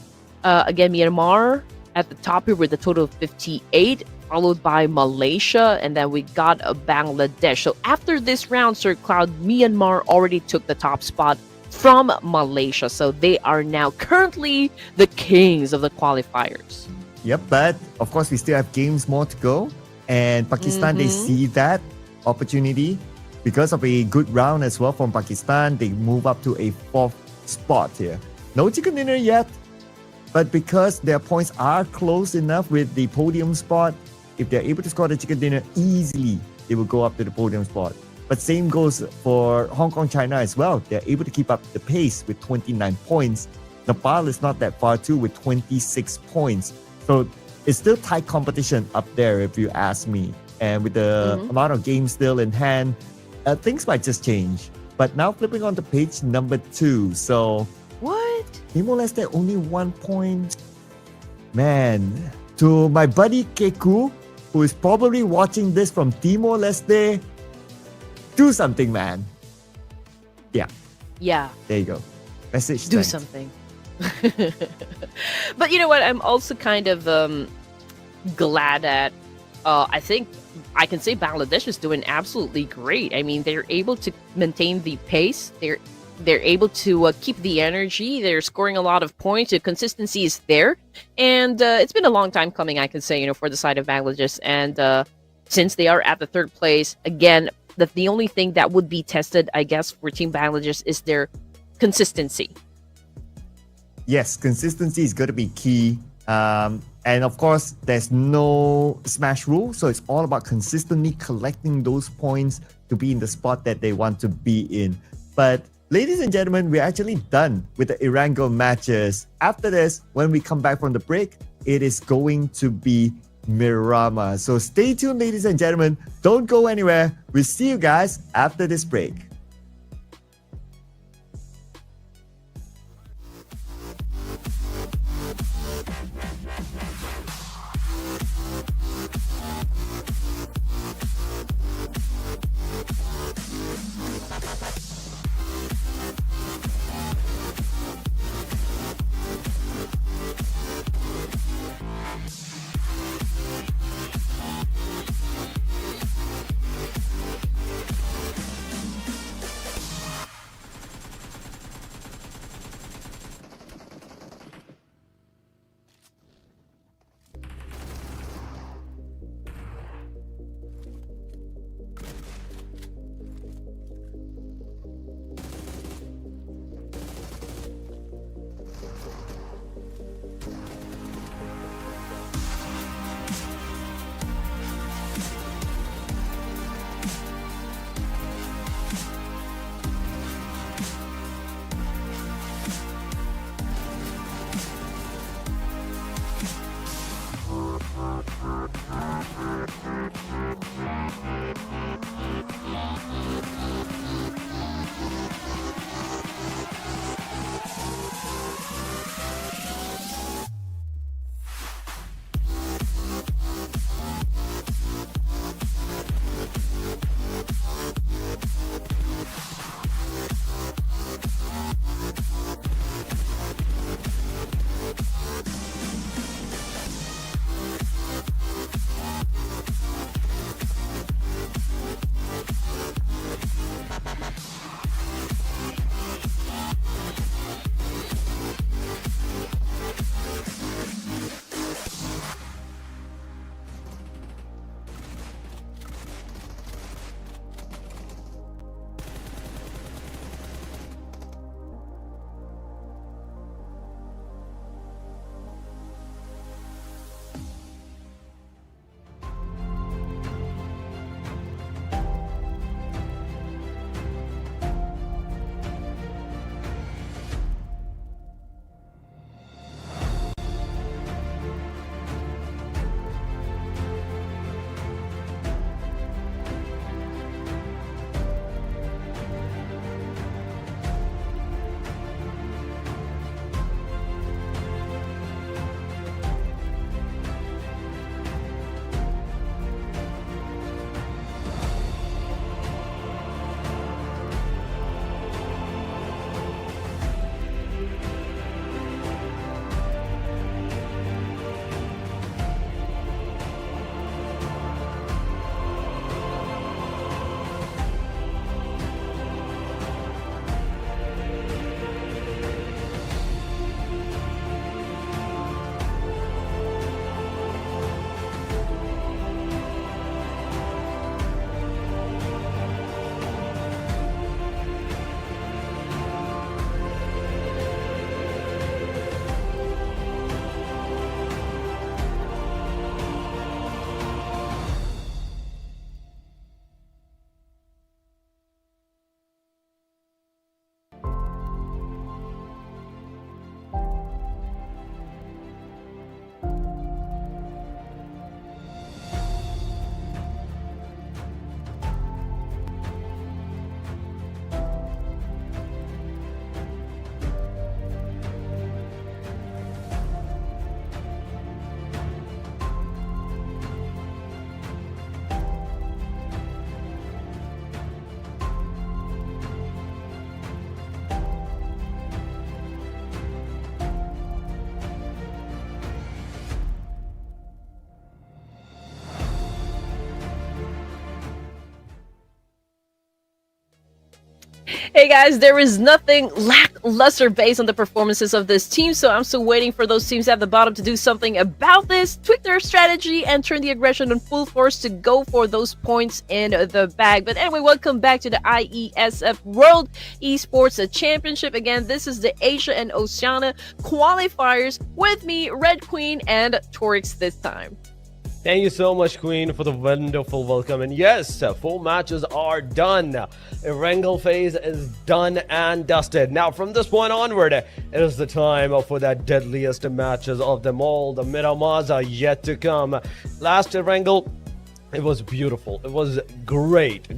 Again, Myanmar at the top here with a total of 58, followed by Malaysia, and then we got Bangladesh. So after this round, Sir Cloud, Myanmar already took the top spot from Malaysia. So they are now currently the kings of the qualifiers. Yep, but of course, we still have games more to go. And Pakistan, they see that opportunity because of a good round as well from Pakistan. They move up to a 4th spot here. No chicken dinner yet, but because their points are close enough with the podium spot, if they're able to score the chicken dinner easily, they will go up to the podium spot. But same goes for Hong Kong, China as well. They're able to keep up the pace with 29 points. Nepal is not that far too with 26 points. So it's still tight competition up there if you ask me. And with the amount of games still in hand, things might just change. But now flipping on to page number 2. So What? Timor-Leste only 1 point. Man, to my buddy Keku, who is probably watching this from Timor-Leste, do something, man. Yeah. There you go. Message Do sent. something. But you know what? I'm also kind of glad that I think I can say Bangladesh is doing absolutely great. I mean, they're able to maintain the pace. They're able to keep the energy. They're scoring a lot of points. The consistency is there, and it's been a long time coming, I can say, for the side of Bangladesh. And since they are at the 3rd place again, that the only thing that would be tested, I guess, for Team Bangladesh is their consistency. Yes, consistency is going to be key. And of course, there's no smash rule. So it's all about consistently collecting those points to be in the spot that they want to be in. But ladies and gentlemen, we're actually done with the Erangel matches. After this, when we come back from the break, it is going to be Miramar. So stay tuned, ladies and gentlemen. Don't go anywhere. We'll see you guys after this break. Hey guys, there is nothing lackluster based on the performances of this team, so I'm still waiting for those teams at the bottom to do something about this, tweak their strategy, and turn the aggression on full force to go for those points in the bag. But anyway, welcome back to the Iesf World Esports Championship. Again, this is the Asia and Oceania qualifiers with me, Red Queen, and Torix this time. Thank you so much, Queen, for the wonderful welcome. And yes, 4 matches are done. Erangel phase is done and dusted. Now, from this point onward, it is the time for the deadliest matches of them all. The Miramars are yet to come. Last Erangel, it was beautiful. It was great,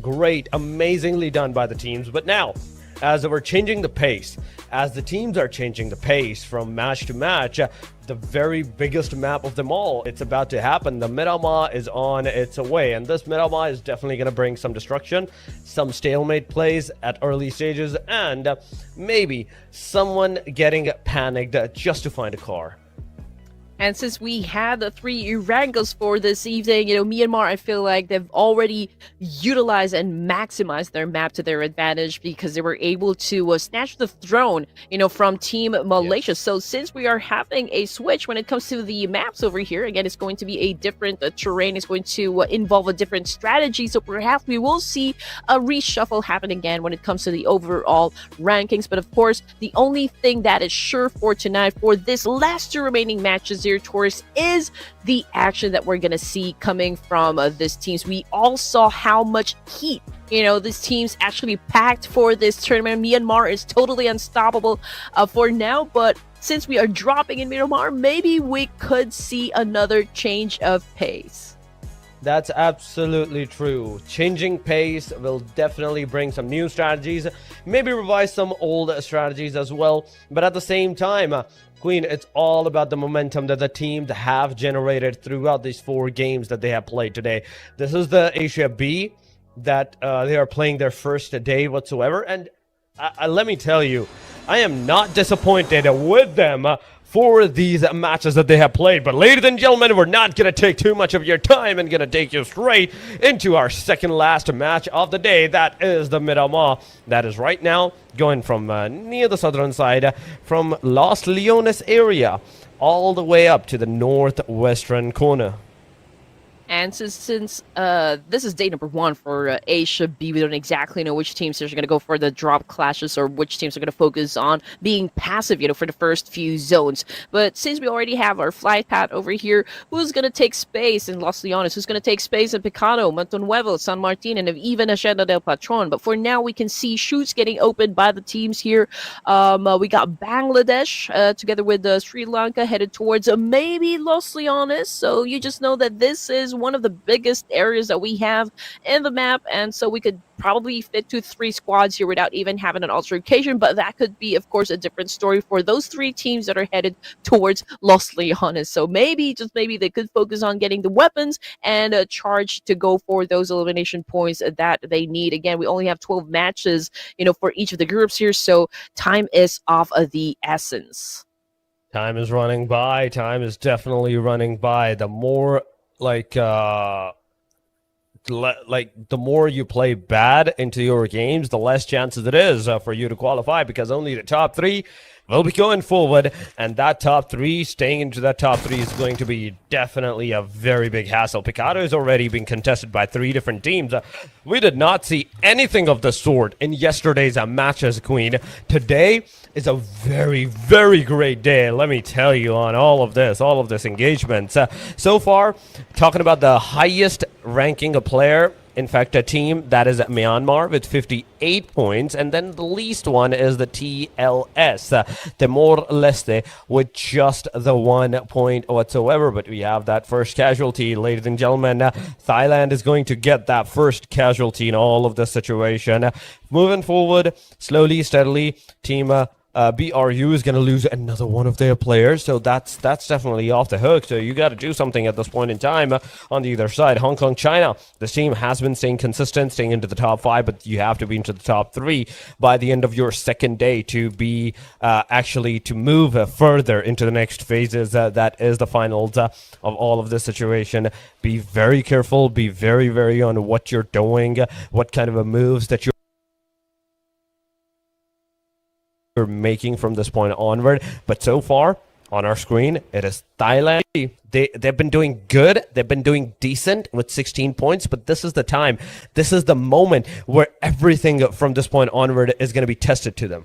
amazingly done by the teams. But now, as we're changing the pace, as the teams are changing the pace from match to match, the very biggest map of them all, it's about to happen. The Miramar is on its way, and this Miramar is definitely going to bring some destruction, some stalemate plays at early stages, and maybe someone getting panicked just to find a car. And since we had the 3 Erangels for this evening, Myanmar, I feel like they've already utilized and maximized their map to their advantage because they were able to snatch the throne, from Team Malaysia. Yes. So since we are having a switch when it comes to the maps over here, again, it's going to be a different terrain. It's going to involve a different strategy. So perhaps we will see a reshuffle happen again when it comes to the overall rankings. But of course, the only thing that is sure for tonight for this last 2 remaining matches here, Taurus, is the action that we're gonna see coming from this teams. We all saw how much heat this team's actually packed for this tournament. Myanmar is totally unstoppable for now, but since we are dropping in Miramar, maybe we could see another change of pace. That's absolutely true. Changing pace will definitely bring some new strategies, maybe revise some old strategies as well, but at the same time, Queen, it's all about the momentum that the teams have generated throughout these 4 games that they have played today. This is the Asia B that they are playing their first day whatsoever, and let me tell you, I am not disappointed with them for these matches that they have played. But ladies and gentlemen, we're not going to take too much of your time and going to take you straight into our second last match of the day. That is the Miramar. That is right now going from near the southern side, from Los Leones area, all the way up to the northwestern corner. And since this is day number 1 for Asia B, we don't exactly know which teams are going to go for the drop clashes or which teams are going to focus on being passive, for the first few zones. But since we already have our flight path over here, who's going to take space in Los Leones? Who's going to take space in Picado, Montenuevo, San Martin, and even Hacienda del Patron? But for now, we can see shoots getting opened by the teams here. We got Bangladesh together with Sri Lanka headed towards maybe Los Leones. So you just know that this is one of the biggest areas that we have in the map, and so we could probably fit 2-3 squads here without even having an altercation, but that could be, of course, a different story for those 3 teams that are headed towards Los Leones. So maybe, just maybe, they could focus on getting the weapons and charge to go for those elimination points that they need. Again, we only have 12 matches, for each of the groups here, so time is of the essence. Time is running by. Time is definitely running by. The more the more you play bad into your games, the less chances it is for you to qualify, because only the top 3 will be going forward, and that top 3, staying into that top 3 is going to be definitely a very big hassle. Picado has already been contested by 3 different teams. We did not see anything of the sort in yesterday's matches, Queen. Today is a very, very great day, let me tell you, on all of this engagement. So far, talking about the highest ranking a player, in fact, a team, that is Myanmar with 58 points, and then the least one is the TLS, Timor-Leste, with just the 1 point whatsoever. But we have that first casualty, ladies and gentlemen. Thailand is going to get that first casualty in all of this situation. Moving forward, slowly, steadily, team BRU is going to lose another one of their players, so that's definitely off the hook. So you got to do something at this point in time on the other side. Hong Kong, China, this team has been staying consistent, staying into the top 5, but you have to be into the top 3 by the end of your second day to be actually to move further into the next phases. That is the finals of all of this situation. Be very careful, be very, very on what you're doing, what kind of moves that you're making from this point onward. But so far, on our screen, it is Thailand. They've been doing good. They've been doing decent with 16 points, but this is the time. This is the moment where everything from this point onward is going to be tested to them.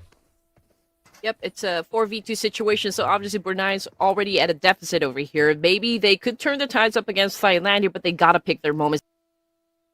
Yep, it's a 4v2 situation, so obviously Brunei's already at a deficit over here. Maybe they could turn the tides up against Thailand here, but they gotta pick their moments,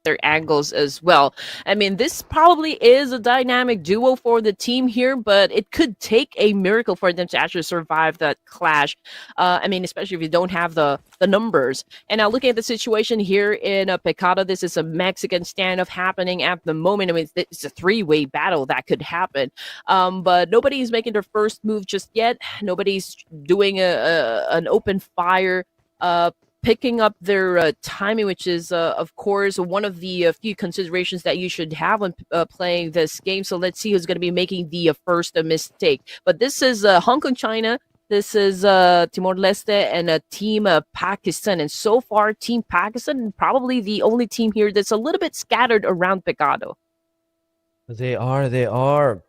their angles as well. I mean, this probably is a dynamic duo for the team here, but it could take a miracle for them to actually survive that clash. I mean, especially if you don't have the numbers. And now looking at the situation here in Pecado, this is a Mexican standoff happening at the moment. I mean, it's a three-way battle that could happen. But nobody's making their first move just yet. Nobody's doing an open fire picking up their timing, which is, of course, one of the few considerations that you should have when playing this game. So let's see who's going to be making the first mistake. But this is Hong Kong, China. This is Timor-Leste and Team Pakistan. And so far, Team Pakistan probably the only team here that's a little bit scattered around Pecado. They are.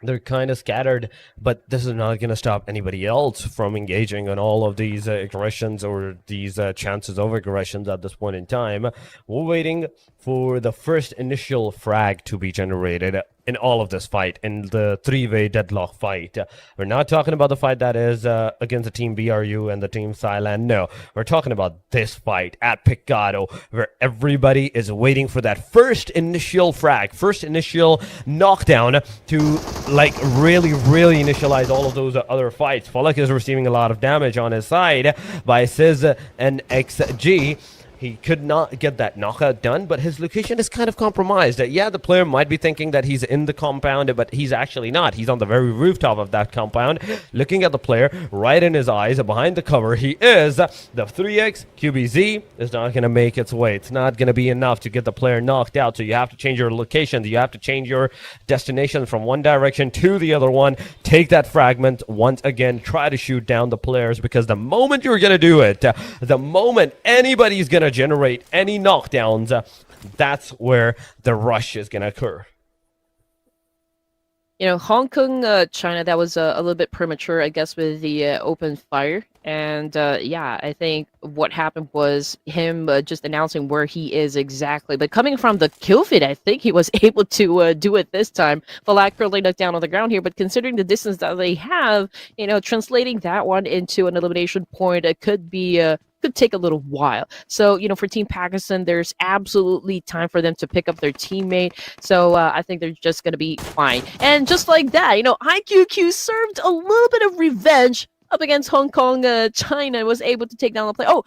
They're kind of scattered, but this is not going to stop anybody else from engaging on all of these aggressions or these chances of aggressions at this point in time. We're waiting for the first initial frag to be generated in all of this fight, in the three-way deadlock fight. We're not talking about the fight that is against the team BRU and the team Thailand. No, we're talking about this fight at Pecado, where everybody is waiting for that first initial frag, first initial knockdown to like really initialize all of those other fights. Pubg is receiving a lot of damage on his side by Sizz and XG. He could not get that knockout done, but his location is kind of compromised. Yeah, the player might be thinking that he's in the compound, but he's actually not. He's on the very rooftop of that compound, looking at the player right in his eyes, behind the cover. He is. The 3x QBZ is not going to make its way. It's not going to be enough to get the player knocked out, so you have to change your location. You have to change your destination from one direction to the other one. Take that fragment once again. Try to shoot down the players, because the moment you're going to do it, the moment anybody's going to generate any knockdowns, that's where the rush is going to occur. You know, Hong Kong, China, that was a little bit premature, I guess, with the open fire. And yeah, I think what happened was him just announcing where he is exactly. But coming from the kill feed, I think he was able to do it this time. Falak currently knocked down on the ground here, but considering the distance that they have, you know, translating that one into an elimination point, it could be could take a little while. So, you know, for Team Pakistan, there's absolutely time for them to pick up their teammate. So I think they're just going to be fine. And just like that, you know, IQQ served a little bit of revenge up against Hong Kong, China, was able to take down the play. Oh,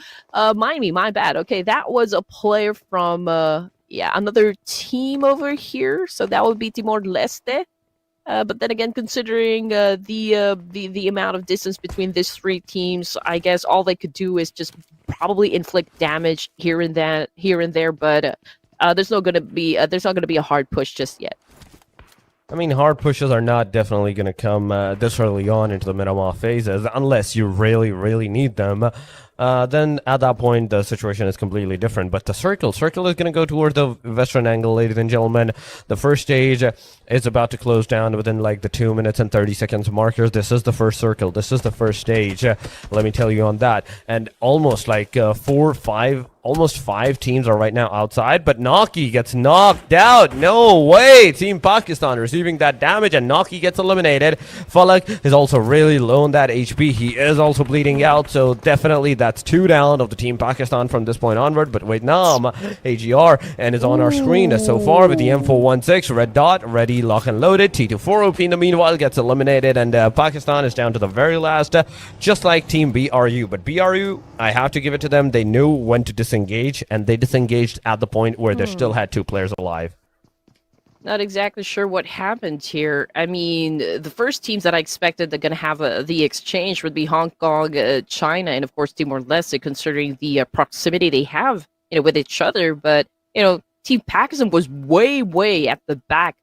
my bad. Okay, that was a player from, yeah, another team over here. So that would be Timor-Leste. But then again, considering the amount of distance between these three teams, I guess all they could do is just probably inflict damage here and there. But there's not going to be a hard push just yet. I mean, hard pushes are not definitely going to come this early on into the Miramar phases unless you really need them. Then at that point, the situation is completely different. But the circle is going to go toward the western angle, ladies and gentlemen. The first stage is about to close down within like the 2 minutes and 30 seconds markers. This is the first circle. This is the first stage. Let me tell you on that. And almost like almost 5 teams are right now outside, but Naki gets knocked out. No way! Team Pakistan receiving that damage, and Naki gets eliminated. Falak is also really low on that HP. He is also bleeding out, so definitely that's 2 down of the Team Pakistan from this point onward. But Vietnam, AGR, and is on our screen so far with the M416, red dot, ready, lock and loaded. T24OP in the meanwhile gets eliminated, and Pakistan is down to the very last, just like Team BRU. But BRU, I have to give it to them. They knew when to disengage, and they disengaged at the point where they still had 2 players alive. Not exactly sure what happened here. I mean, the first teams that I expected they're going to have the exchange would be Hong Kong, China, and of course Timor-Leste, considering the proximity they have, you know, with each other. But you know, Team Pakistan was way at the back,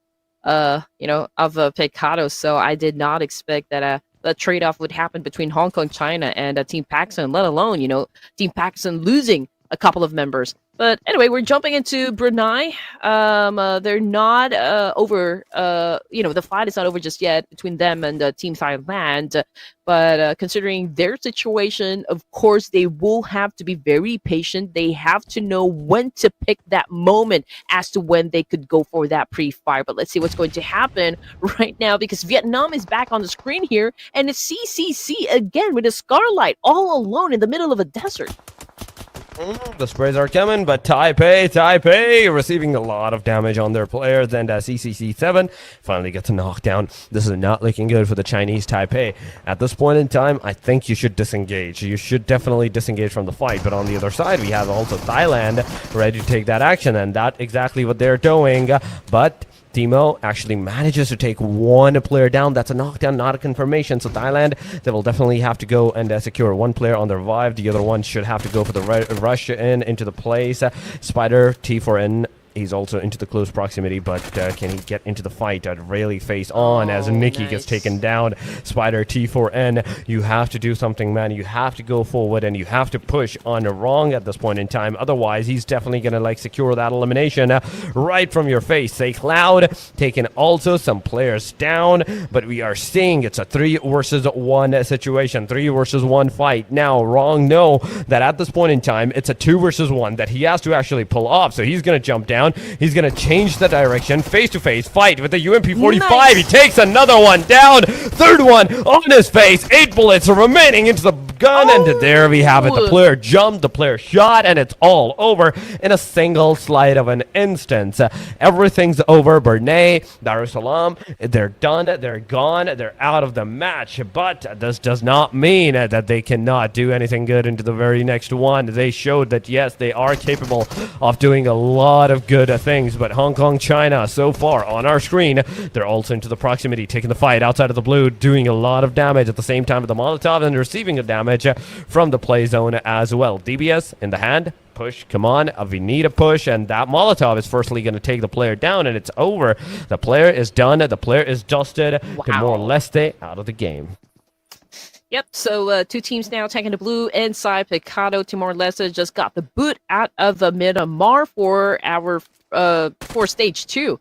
you know, of Pecado, so I did not expect that the trade-off would happen between Hong Kong, China, and Team Pakistan, let alone, you know, Team Pakistan losing a couple of members But anyway, we're jumping into Brunei. They're not over. The fight is not over just yet between them and Team Thailand. But considering their situation, of course, they will have to be very patient. They have to know when to pick that moment as to when they could go for that pre-fire. But let's see what's going to happen right now, because Vietnam is back on the screen here, and it's CCC again with a Scarlight all alone in the middle of a desert. The sprays are coming, but Taipei receiving a lot of damage on their players, and CCC7 finally gets a knockdown. This is not looking good for the Chinese Taipei. At this point in time, I think you should disengage. You should definitely disengage from the fight, but on the other side, we have also Thailand ready to take that action, and that's exactly what they're doing, but Timo actually manages to take one player down. That's a knockdown, not a confirmation. So Thailand, they will definitely have to go and secure one player on the revive. The other one should have to go for the rush into the place. Spider, T4N. He's also into the close proximity, but can he get into the fight? Really face on as Nikki gets taken down. Spider, T4N, you have to do something, man. You have to go forward, and you have to push on the wrong at this point in time. Otherwise, he's definitely going to secure that elimination right from your face. Say Cloud taking also some players down, but we are seeing it's a 3 versus 1 situation. 3 versus 1 fight. Now, Wrong know that at this point in time, it's a 2 versus 1 that he has to actually pull off. So he's going to jump down. He's going to change the direction. Face-to-face fight with the UMP-45. Nice. He takes another one down. Third one on his face. 8 bullets remaining into the gun. And there we have it. The player jumped. The player shot. And it's all over in a single slide of an instance. Everything's over. Brunei Darussalam, they're done. They're gone. They're out of the match. But this does not mean that they cannot do anything good into the very next one. They showed that, yes, they are capable of doing a lot of good things, but Hong Kong, China, so far on our screen, they're also into the proximity, taking the fight outside of the blue, doing a lot of damage at the same time with the Molotov and receiving a damage from the play zone as well. DBS in the hand. Push, come on, we need a push, and that Molotov is firstly going to take the player down, and it's over. The player is done. The player is dusted. Wow. Timor-Leste out of the game. Yep, so 2 teams now taking the blue inside. Picado, Timor-Leste just got the boot out of Miramar for our for stage 2.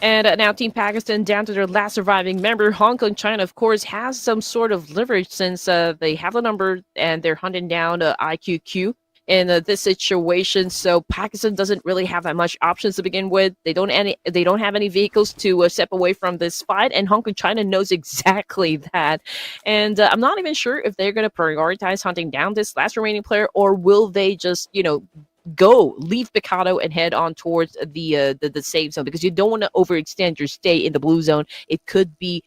And now Team Pakistan down to their last surviving member. Hong Kong, China, of course, has some sort of leverage since they have the number and they're hunting down IQQ in this situation. So Pakistan doesn't really have that much options to begin with. They don't have any vehicles to step away from this fight, and Hong Kong, China knows exactly that. And I'm not even sure if they're going to prioritize hunting down this last remaining player, or will they just, leave Picado and head on towards the safe zone, because you don't want to overextend your stay in the blue zone. It could be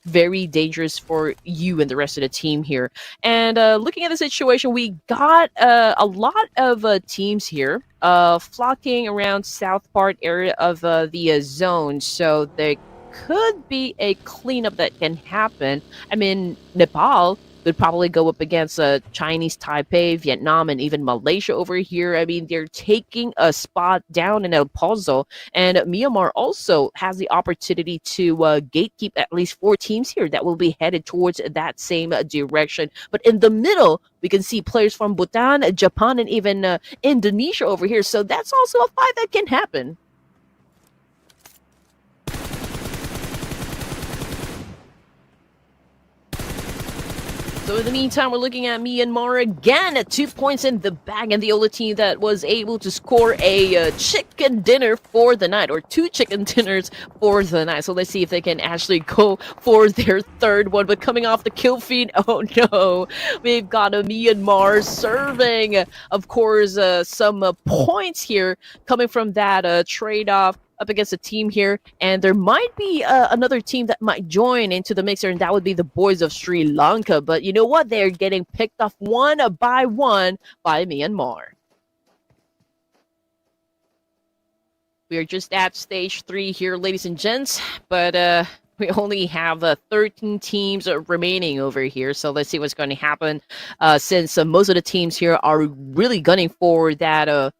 very dangerous for you and the rest of the team here. And looking at the situation, we got a lot of teams here flocking around south part area of the zone, so there could be a cleanup that can happen. I mean, Nepal would probably go up against Chinese Taipei, Vietnam, and even Malaysia over here. I mean, they're taking a spot down in El Pozo, and Myanmar also has the opportunity to gatekeep at least 4 teams here that will be headed towards that same direction. But in the middle, we can see players from Bhutan, Japan, and even Indonesia over here. So that's also a fight that can happen. So in the meantime, we're looking at Myanmar again at 2 points in the bag, and the only team that was able to score a chicken dinner for the night, or 2 chicken dinners for the night. So let's see if they can actually go for their third one. But coming off the kill feed, oh no, we've got a Myanmar serving, of course, some points here coming from that trade-off up against a team here, and there might be another team that might join into the mixer, and that would be the boys of Sri Lanka. But you know what? They're getting picked off one by Myanmar. We are just at stage 3 here, ladies and gents, but we only have 13 teams remaining over here, so let's see what's going to happen, since most of the teams here are really gunning for that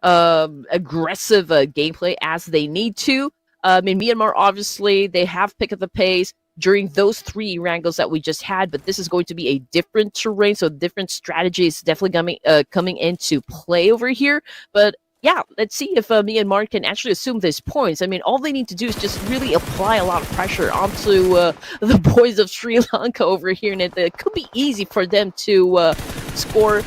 aggressive gameplay as they need to. In Myanmar, obviously, they have picked up the pace. during those 3 Erangels that we just had, but this is going to be a different terrain, so different strategy is definitely coming into play over here. But yeah, let's see if Myanmar can actually assume these points. I mean, all they need to do is just really apply a lot of pressure onto the boys of Sri Lanka over here, and it could be easy for them to score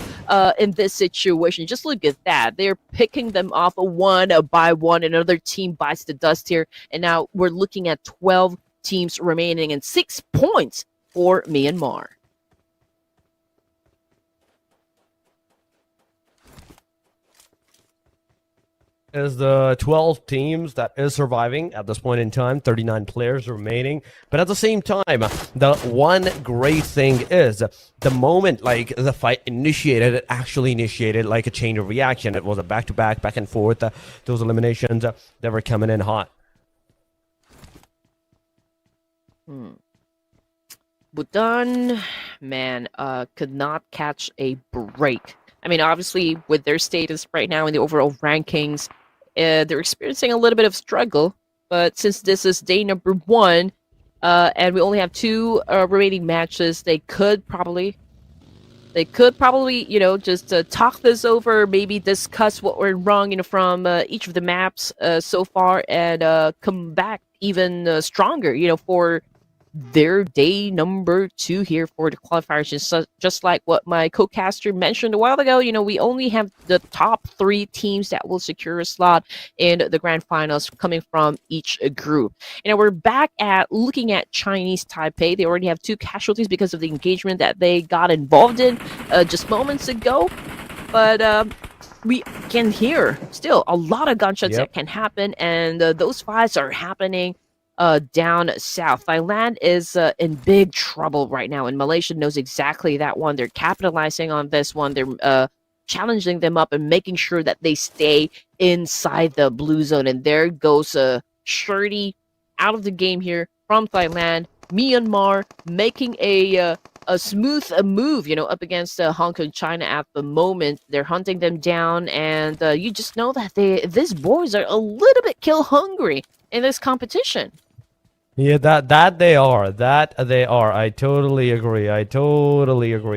in this situation. Just look at that. They're picking them off one by one. Another team bites the dust here, and now we're looking at 12 teams remaining and 6 points for Myanmar. Is the 12 teams that is surviving at this point in time, 39 players remaining. But at the same time, the one great thing is the moment like the fight initiated, it actually initiated like a chain of reaction. It was a back-to-back, back and forth. Those eliminations that were coming in hot. Bhutan, man, could not catch a break. I mean, obviously, with their status right now in the overall rankings, they're experiencing a little bit of struggle. But since this is day number 1, and we only have 2 remaining matches, they could probably, you know, just talk this over, maybe discuss what went wrong, you know, from each of the maps so far, and come back even stronger, you know, for their day number 2 here for the qualifiers. Just like what my co-caster mentioned a while ago, you know, we only have the top 3 teams that will secure a slot in the grand finals coming from each group. You know, we're back at looking at Chinese Taipei. They already have 2 casualties because of the engagement that they got involved in just moments ago. But we can hear still a lot of gunshots that can happen, and those fights are happening down south. Thailand is in big trouble right now, and Malaysia knows exactly that one. They're capitalizing on this one. They're challenging them up and making sure that they stay inside the blue zone. And there goes Shirty out of the game here from Thailand. Myanmar making a smooth move, you know, up against Hong Kong, China at the moment. They're hunting them down, and you just know that these boys are a little bit kill hungry in this competition. Yeah, that they are. I totally agree.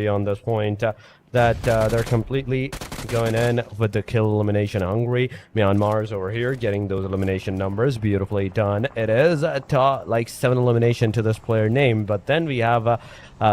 On this point. That they're completely going in with the kill elimination hungry. Myanmar's over here getting those elimination numbers. Beautifully done. It is like 7 elimination to this player name, but then we have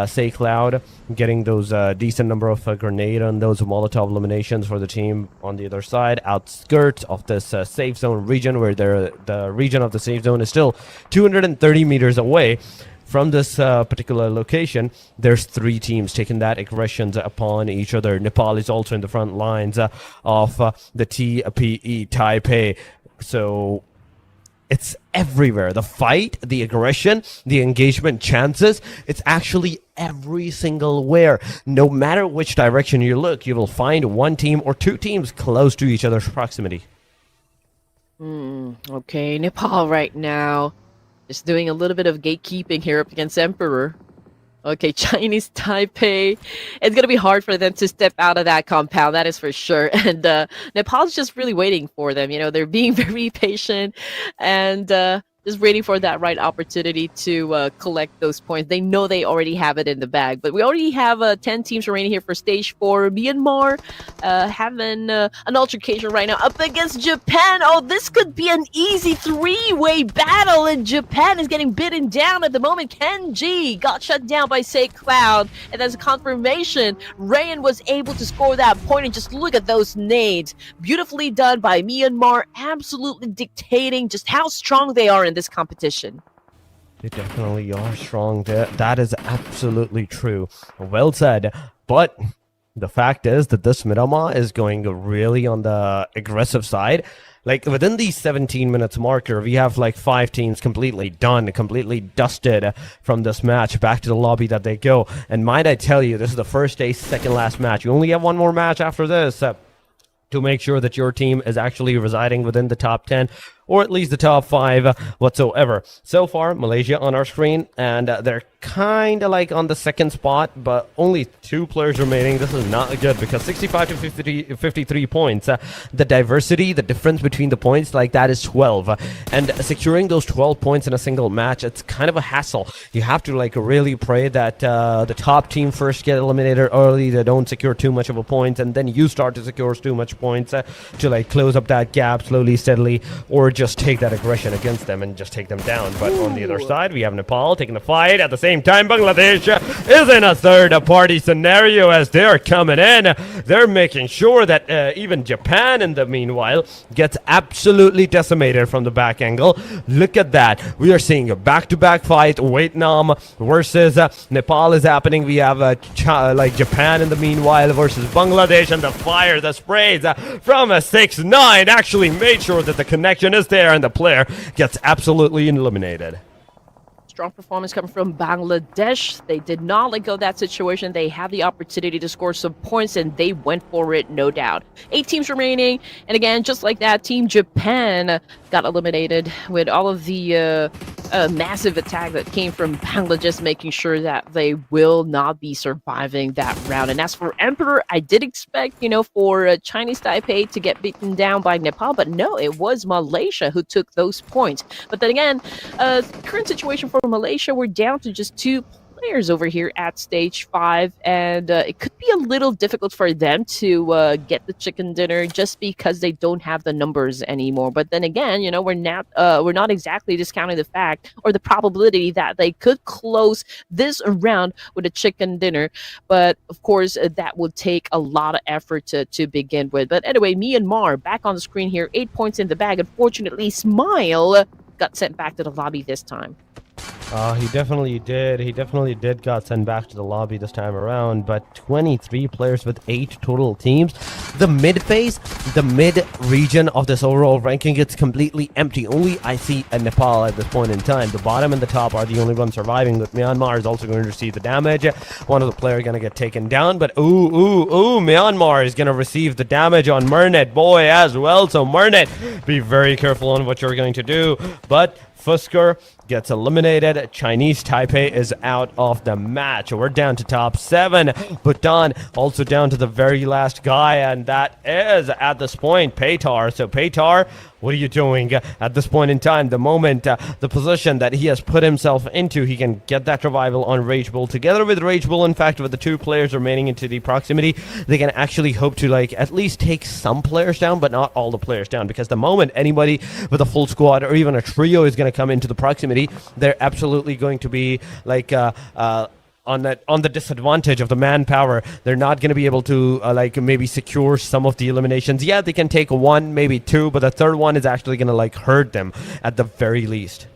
Say Cloud getting those decent number of grenade and those Molotov eliminations for the team on the other side, outskirts of this safe zone region, where the region of the safe zone is still 230 meters away. From this particular location, there's 3 teams taking that aggressions upon each other. Nepal is also in the front lines of the TPE Taipei. So it's everywhere. The fight, the aggression, the engagement chances, it's actually every single where. No matter which direction you look, you will find 1 team or 2 teams close to each other's proximity. Okay, Nepal right now. Just doing a little bit of gatekeeping here up against Emperor. Okay, Chinese Taipei. It's going to be hard for them to step out of that compound, that is for sure. And Nepal's just really waiting for them. You know, they're being very patient and just waiting for that right opportunity to collect those points. They know they already have it in the bag. But we already have 10 teams remaining here for stage 4. Myanmar having an altercation right now up against Japan. Oh, this could be an easy 3-way battle, and Japan is getting beaten down at the moment. Kenji got shut down by Say Cloud, and as a confirmation, Rayan was able to score that point. And just look at those nades. Beautifully done by Myanmar, absolutely dictating just how strong they are in this competition. They definitely are strong. That is absolutely true. Well said. But the fact is that this Miramar is going really on the aggressive side. Like within the 17 minutes marker, we have like 5 teams completely done, completely dusted from this match. Back to the lobby that they go. And might I tell you, this is the first day, second last match. You only have 1 more match after this. To make sure that your team is actually residing within the top 10. or at least the top 5 whatsoever. So far, Malaysia on our screen, and they're kind of like on the second spot, but only 2 players remaining. This is not good because 65 to 53 points. The diversity, the difference between the points, like that is 12. And securing those 12 points in a single match, it's kind of a hassle. You have to like really pray that the top team first get eliminated early, they don't secure too much of a point, and then you start to secure too much points to like close up that gap slowly, steadily, or just take that aggression against them and just take them down. But on the other side, we have Nepal taking the fight. At the same time, Bangladesh is in a third-party scenario as they're coming in. They're making sure that even Japan, in the meanwhile, gets absolutely decimated from the back angle. Look at that. We are seeing a back-to-back fight. Vietnam versus Nepal is happening. We have like Japan in the meanwhile versus Bangladesh, and the fire, the sprays from a 6-9 actually made sure that the connection is there and the player gets absolutely eliminated. Strong performance coming from Bangladesh. They did not let go of that situation. They had the opportunity to score some points, and they went for it, no doubt. 8 teams remaining, and again, just like that, Team Japan got eliminated with all of the massive attack that came from Bangladesh, making sure that they will not be surviving that round. And as for Emperor, I did expect, for Chinese Taipei to get beaten down by Nepal, but no, it was Malaysia who took those points. But then again, current situation for Malaysia, we're down to just 2 players over here at stage 5, and it could be a little difficult for them to get the chicken dinner just because they don't have the numbers anymore. But then again, we're not exactly discounting the fact or the probability that they could close this round with a chicken dinner. But of course, that would take a lot of effort to begin with. But anyway, Myanmar back on the screen here, 8 points in the bag. Unfortunately, Smile got sent back to the lobby this time. He definitely did. He definitely did got sent back to the lobby this time around, but 23 players with 8 total teams. The mid phase, the mid region of this overall ranking, it's completely empty. Only I see Nepal at this point in time. The bottom and the top are the only ones surviving, but Myanmar is also going to receive the damage. One of the players going to get taken down, but Myanmar is going to receive the damage on Murnet boy as well. So Murnet, be very careful on what you're going to do. But Fusker gets eliminated. Chinese Taipei is out of the match. We're down to top 7. Bhutan also down to the very last guy, and that is at this point Paytar. So Paytar, what are you doing at this point in time? The moment, the position that he has put himself into, he can get that revival on Rage Bull. Together with Rage Bull, in fact, with the 2 players remaining into the proximity, they can actually hope to like at least take some players down, but not all the players down, because the moment anybody with a full squad or even a trio is going to come into the proximity, they're absolutely going to be like on the disadvantage of the manpower. They're not going to be able to like maybe secure some of the eliminations. Yeah, they can take 1, maybe 2, but the third one is actually going to like hurt them at the very least.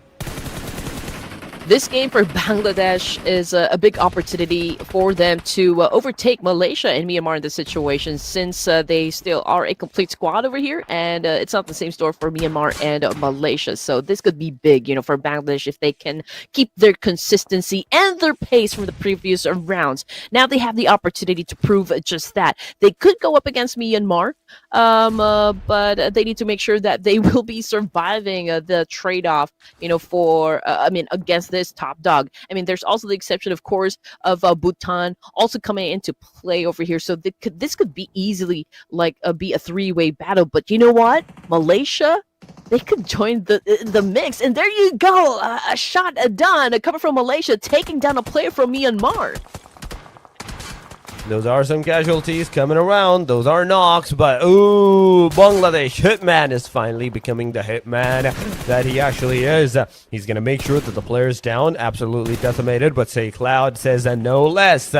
This game for Bangladesh is a big opportunity for them to overtake Malaysia and Myanmar in this situation, since they still are a complete squad over here, and it's not the same story for Myanmar and Malaysia. So this could be big, for Bangladesh if they can keep their consistency and their pace from the previous rounds. Now they have the opportunity to prove just that. They could go up against Myanmar, but they need to make sure that they will be surviving the trade-off, for against this top dog. There's also the exception, of course, of Bhutan also coming into play over here. So this could be easily like be a 3-way battle. But you know what? Malaysia, they could join the mix, and there you go, a shot done coming from Malaysia, taking down a player from Myanmar. Those are some casualties coming around. Those are knocks, but Bangladesh Hitman is finally becoming the Hitman that he actually is. He's going to make sure that the player's down, absolutely decimated, but Say Cloud says no less.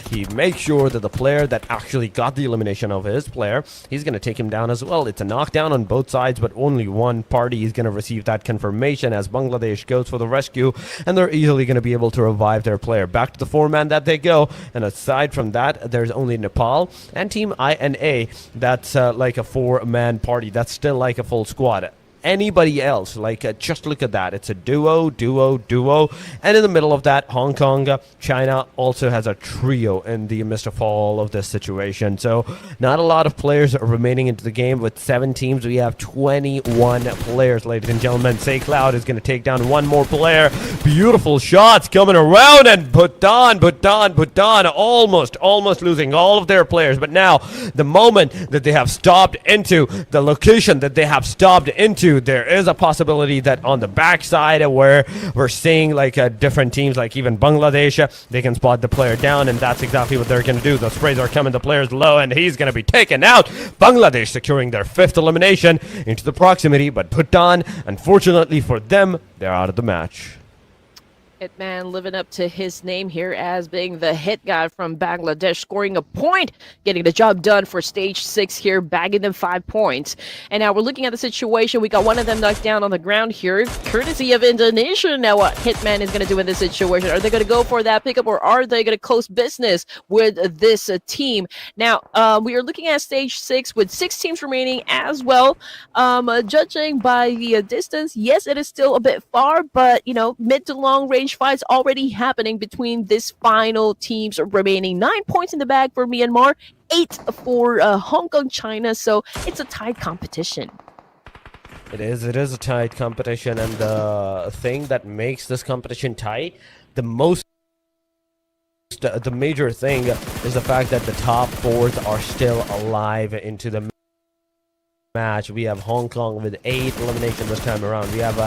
He makes sure that the player that actually got the elimination of his player, he's going to take him down as well. It's a knockdown on both sides, but only one party is going to receive that confirmation as Bangladesh goes for the rescue, and they're easily going to be able to revive their player. Back to the 4-man that they go, and aside from that, there's only Nepal and Team INA. That's like a 4-man party. That's still like a full squad. anybody else. Like, just look at that. It's a duo. And in the middle of that, Hong Kong, China also has a trio in the midst of all of this situation. So not a lot of players are remaining into the game. With 7 teams, we have 21 players, ladies and gentlemen. Say Cloud is going to take down one more player. Beautiful shots coming around, and Bhutan almost losing all of their players. But now, the moment that they have stopped into the location that they have stopped into, there is a possibility that on the backside where we're seeing like different teams, like even Bangladesh, they can spot the player down, and that's exactly what they're going to do. The sprays are coming, the player's low, and he's going to be taken out. Bangladesh securing their 5th elimination into the proximity, but Bhutan, unfortunately for them, they're out of the match. Hitman living up to his name here as being the hit guy from Bangladesh, scoring a point, getting the job done for stage 6 here, bagging them 5 points. And now we're looking at the situation. We got one of them knocked down on the ground here, courtesy of Indonesia. Now what Hitman is going to do in this situation? Are they going to go for that pickup, or are they going to close business with this team? Now, we are looking at stage 6 with 6 teams remaining as well. Judging by the distance, yes, it is still a bit far, but, you know, mid to long range fights already happening between this final teams remaining. 9 points in the bag for Myanmar, 8 for Hong Kong, China. So it's a tight competition. It is a tight competition, and the thing that makes this competition tight, the major thing is the fact that the top 4s are still alive into the match. We have Hong Kong with 8 eliminations this time around. We have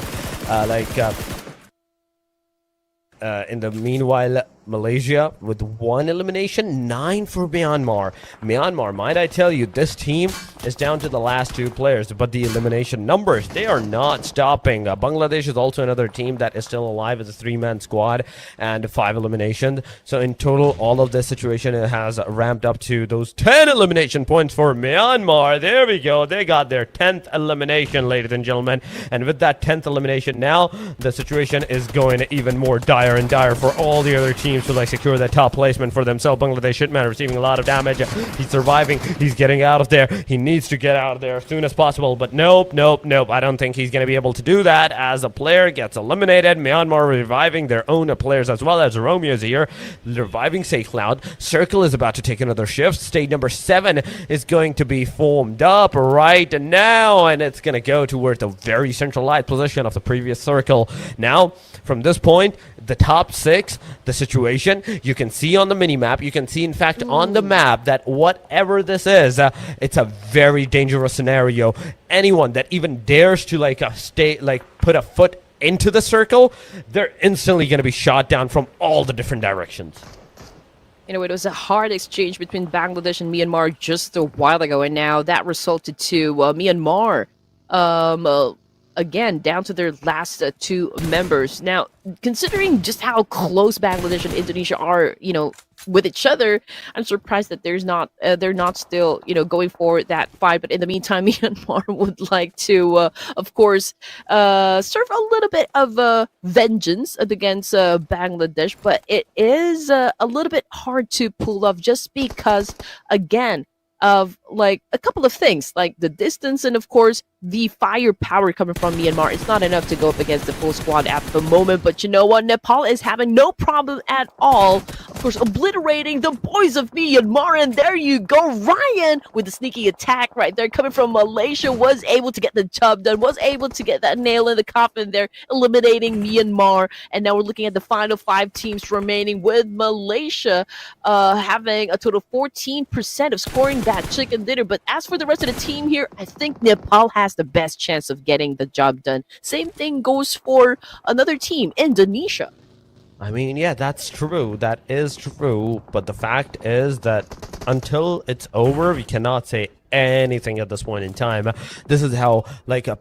in the meanwhile, Malaysia with 1 elimination, 9 for Myanmar. Myanmar, might I tell you, this team is down to the last 2 players, but the elimination numbers, they are not stopping. Bangladesh is also another team that is still alive as a 3-man squad and 5 eliminations. So in total, all of this situation has ramped up to those 10 elimination points for Myanmar. There we go. They got their 10th elimination, ladies and gentlemen. And with that 10th elimination now, the situation is going even more dire and dire for all the other teams to like secure that top placement for themselves. Bangladesh Hitman receiving a lot of damage. He's surviving. He's getting out of there. He needs to get out of there as soon as possible. But nope. I don't think he's going to be able to do that as a player gets eliminated. Myanmar reviving their own players as well as Romeo's here. Reviving Safe Cloud. Circle is about to take another shift. Stage number 7 is going to be formed up right now, and it's going to go towards the very centralized position of the previous circle. Now, from this point, the top 6, the situation, you can see on the mini-map, you can see, in fact, on the map that whatever this is, it's a very dangerous scenario. Anyone that even dares to, put a foot into the circle, they're instantly going to be shot down from all the different directions. You know, it was a hard exchange between Bangladesh and Myanmar just a while ago, and now that resulted to Myanmar again, down to their last 2 members. Now, considering just how close Bangladesh and Indonesia are, you know, with each other, I'm surprised that they're not still, you know, going for that fight. But in the meantime, Myanmar would like to, of course, serve a little bit of vengeance against Bangladesh. But it is a little bit hard to pull off just because, again, of like a couple of things, like the distance and of course the firepower coming from Myanmar. It's not enough to go up against the full squad at the moment, but you know what, Nepal is having no problem at all, of course, obliterating the boys of Myanmar. And there you go, Ryan with the sneaky attack right there coming from Malaysia was able to get the job done, was able to get that nail in the coffin there, eliminating Myanmar. And now we're looking at the final 5 teams remaining, with Malaysia having a total of 14% of scoring that chicken dinner. But as for the rest of the team here, I think Nepal has the best chance of getting the job done. Same thing goes for another team, Indonesia. I mean, yeah, that's true. That is true. But the fact is that until it's over, we cannot say anything at this point in time. This is how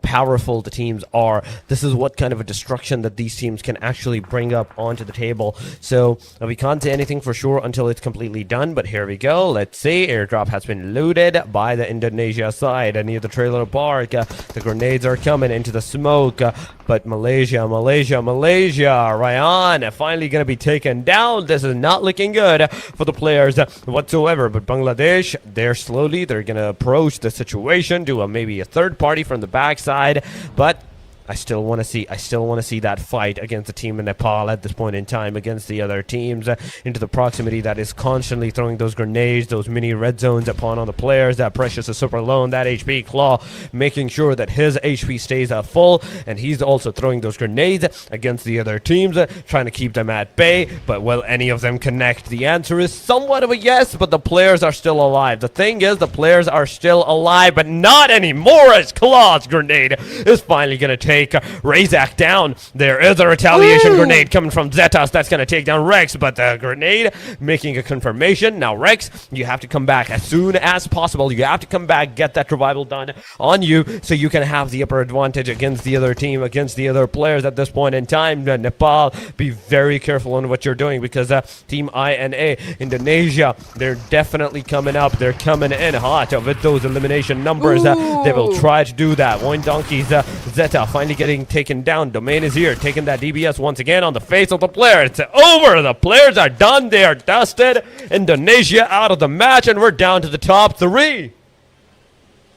powerful the teams are. This is what kind of a destruction that these teams can actually bring up onto the table. So we can't say anything for sure until it's completely done, but here we go. Let's see. Airdrop has been looted by the Indonesia side near the trailer park. The grenades are coming into the smoke. But Malaysia, Ryan finally going to be taken down. This is not looking good for the players whatsoever. But Bangladesh, they're going to approach the situation, do maybe a third party from the backside. But I still want to see that fight against the team in Nepal at this point in time, against the other teams into the proximity that is constantly throwing those grenades, those mini red zones upon all the players. That Precious is super low, and that HP Claw making sure that his HP stays full, and he's also throwing those grenades against the other teams, trying to keep them at bay. But will any of them connect? The answer is somewhat of a yes, but the players are still alive. The thing is, the players are still alive, but not anymore, as Claw's grenade is finally going to take Razak down. There is a retaliation grenade coming from Zetas that's going to take down Rex, but the grenade making a confirmation. Now Rex, you have to come back as soon as possible. You have to come back, get that revival done on you, so you can have the upper advantage against the other team, against the other players at this point in time. Nepal, be very careful on what you're doing, because Team INA, Indonesia, they're definitely coming up. They're coming in hot with those elimination numbers. They will try to do that. One Donkey's Zeta finally getting taken down. Domain is here, taking that DBS once again on the face of the player. It's over. The players are done. They are dusted. Indonesia out of the match, and we're down to the top 3.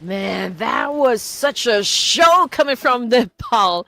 Man, that was such a show coming from Nepal.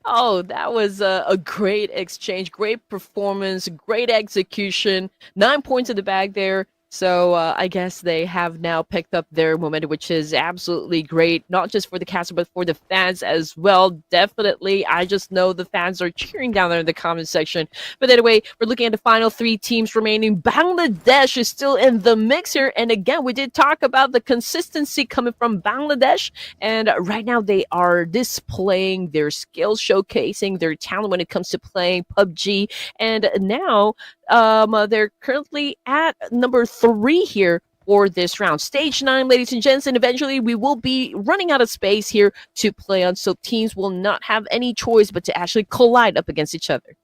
Oh, that was a great exchange, great performance, great execution. 9 points in the bag there. So I guess they have now picked up their momentum, which is absolutely great, not just for the cast, but for the fans as well. Definitely, I just know the fans are cheering down there in the comment section. But anyway, we're looking at the final 3 teams remaining. Bangladesh is still in the mix here. And again, we did talk about the consistency coming from Bangladesh. And right now they are displaying their skills, showcasing their talent when it comes to playing PUBG. And now they're currently at number 3 here for this round. Stage 9, ladies and gents, and eventually we will be running out of space here to play on, so teams will not have any choice but to actually collide up against each other.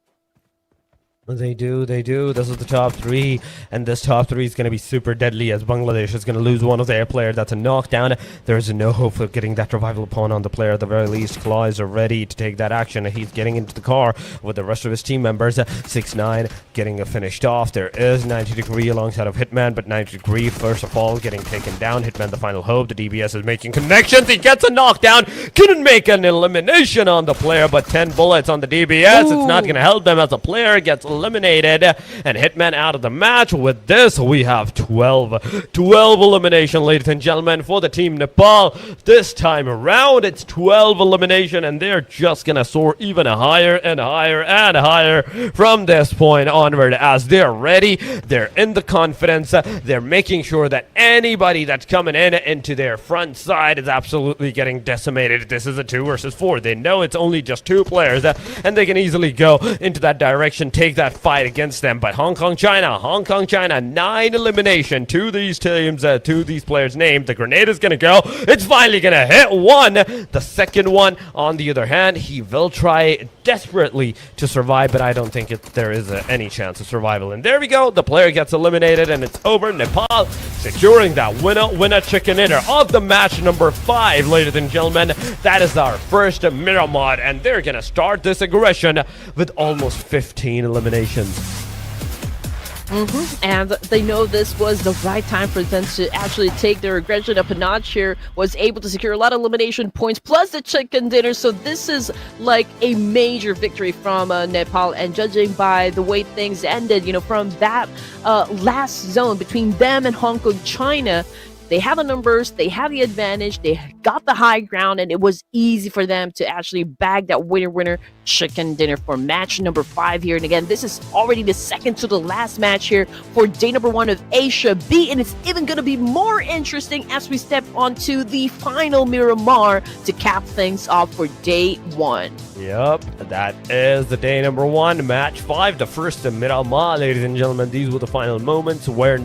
They do. This is the top 3, and this top 3 is going to be super deadly, as Bangladesh is going to lose one of their players. That's a knockdown. There's no hope of getting that revival upon on the player. At the very least, Claw is ready to take that action. He's getting into the car with the rest of his team members. 6-9 getting finished off. There is 90 Degree alongside of Hitman, but 90 Degree, first of all, getting taken down. Hitman, the final hope. The DBS is making connections. He gets a knockdown. Couldn't make an elimination on the player, but 10 bullets on the DBS. Ooh. It's not going to help them as the player gets eliminated, and Hitman out of the match. With this, we have 12 elimination, ladies and gentlemen, for the team Nepal. This time around, it's 12 elimination, and they're just gonna soar even higher and higher and higher from this point onward, as they're ready, they're in the confidence, they're making sure that anybody that's coming in into their front side is absolutely getting decimated. This is a 2 versus 4. They know it's only just 2 players, and they can easily go into that direction, take that fight against them. But Hong Kong, China, 9 elimination to these teams, to these players named. The grenade is going to go. It's finally going to hit one. The second one, on the other hand, he will try desperately to survive, but I don't think there is any chance of survival. And there we go. The player gets eliminated, and it's over. Nepal securing that winner chicken dinner of the match number 5, ladies and gentlemen. That is our first Miramar, and they're going to start this aggression with almost 15 eliminations. And they know this was the right time for them to actually take their aggression up a notch here. Was able to secure a lot of elimination points plus the chicken dinner. So this is like a major victory from Nepal. And judging by the way things ended, from that last zone between them and Hong Kong, China, they have the numbers, they have the advantage, they got the high ground, and it was easy for them to actually bag that winner chicken dinner for match number 5 here. And again, this is already the second to the last match here for day number 1 of Asia B, and it's even going to be more interesting as we step onto the final Miramar to cap things off for day 1. Yep, that is the day number 1, match 5, the first Miramar, ladies and gentlemen. These were the final moments where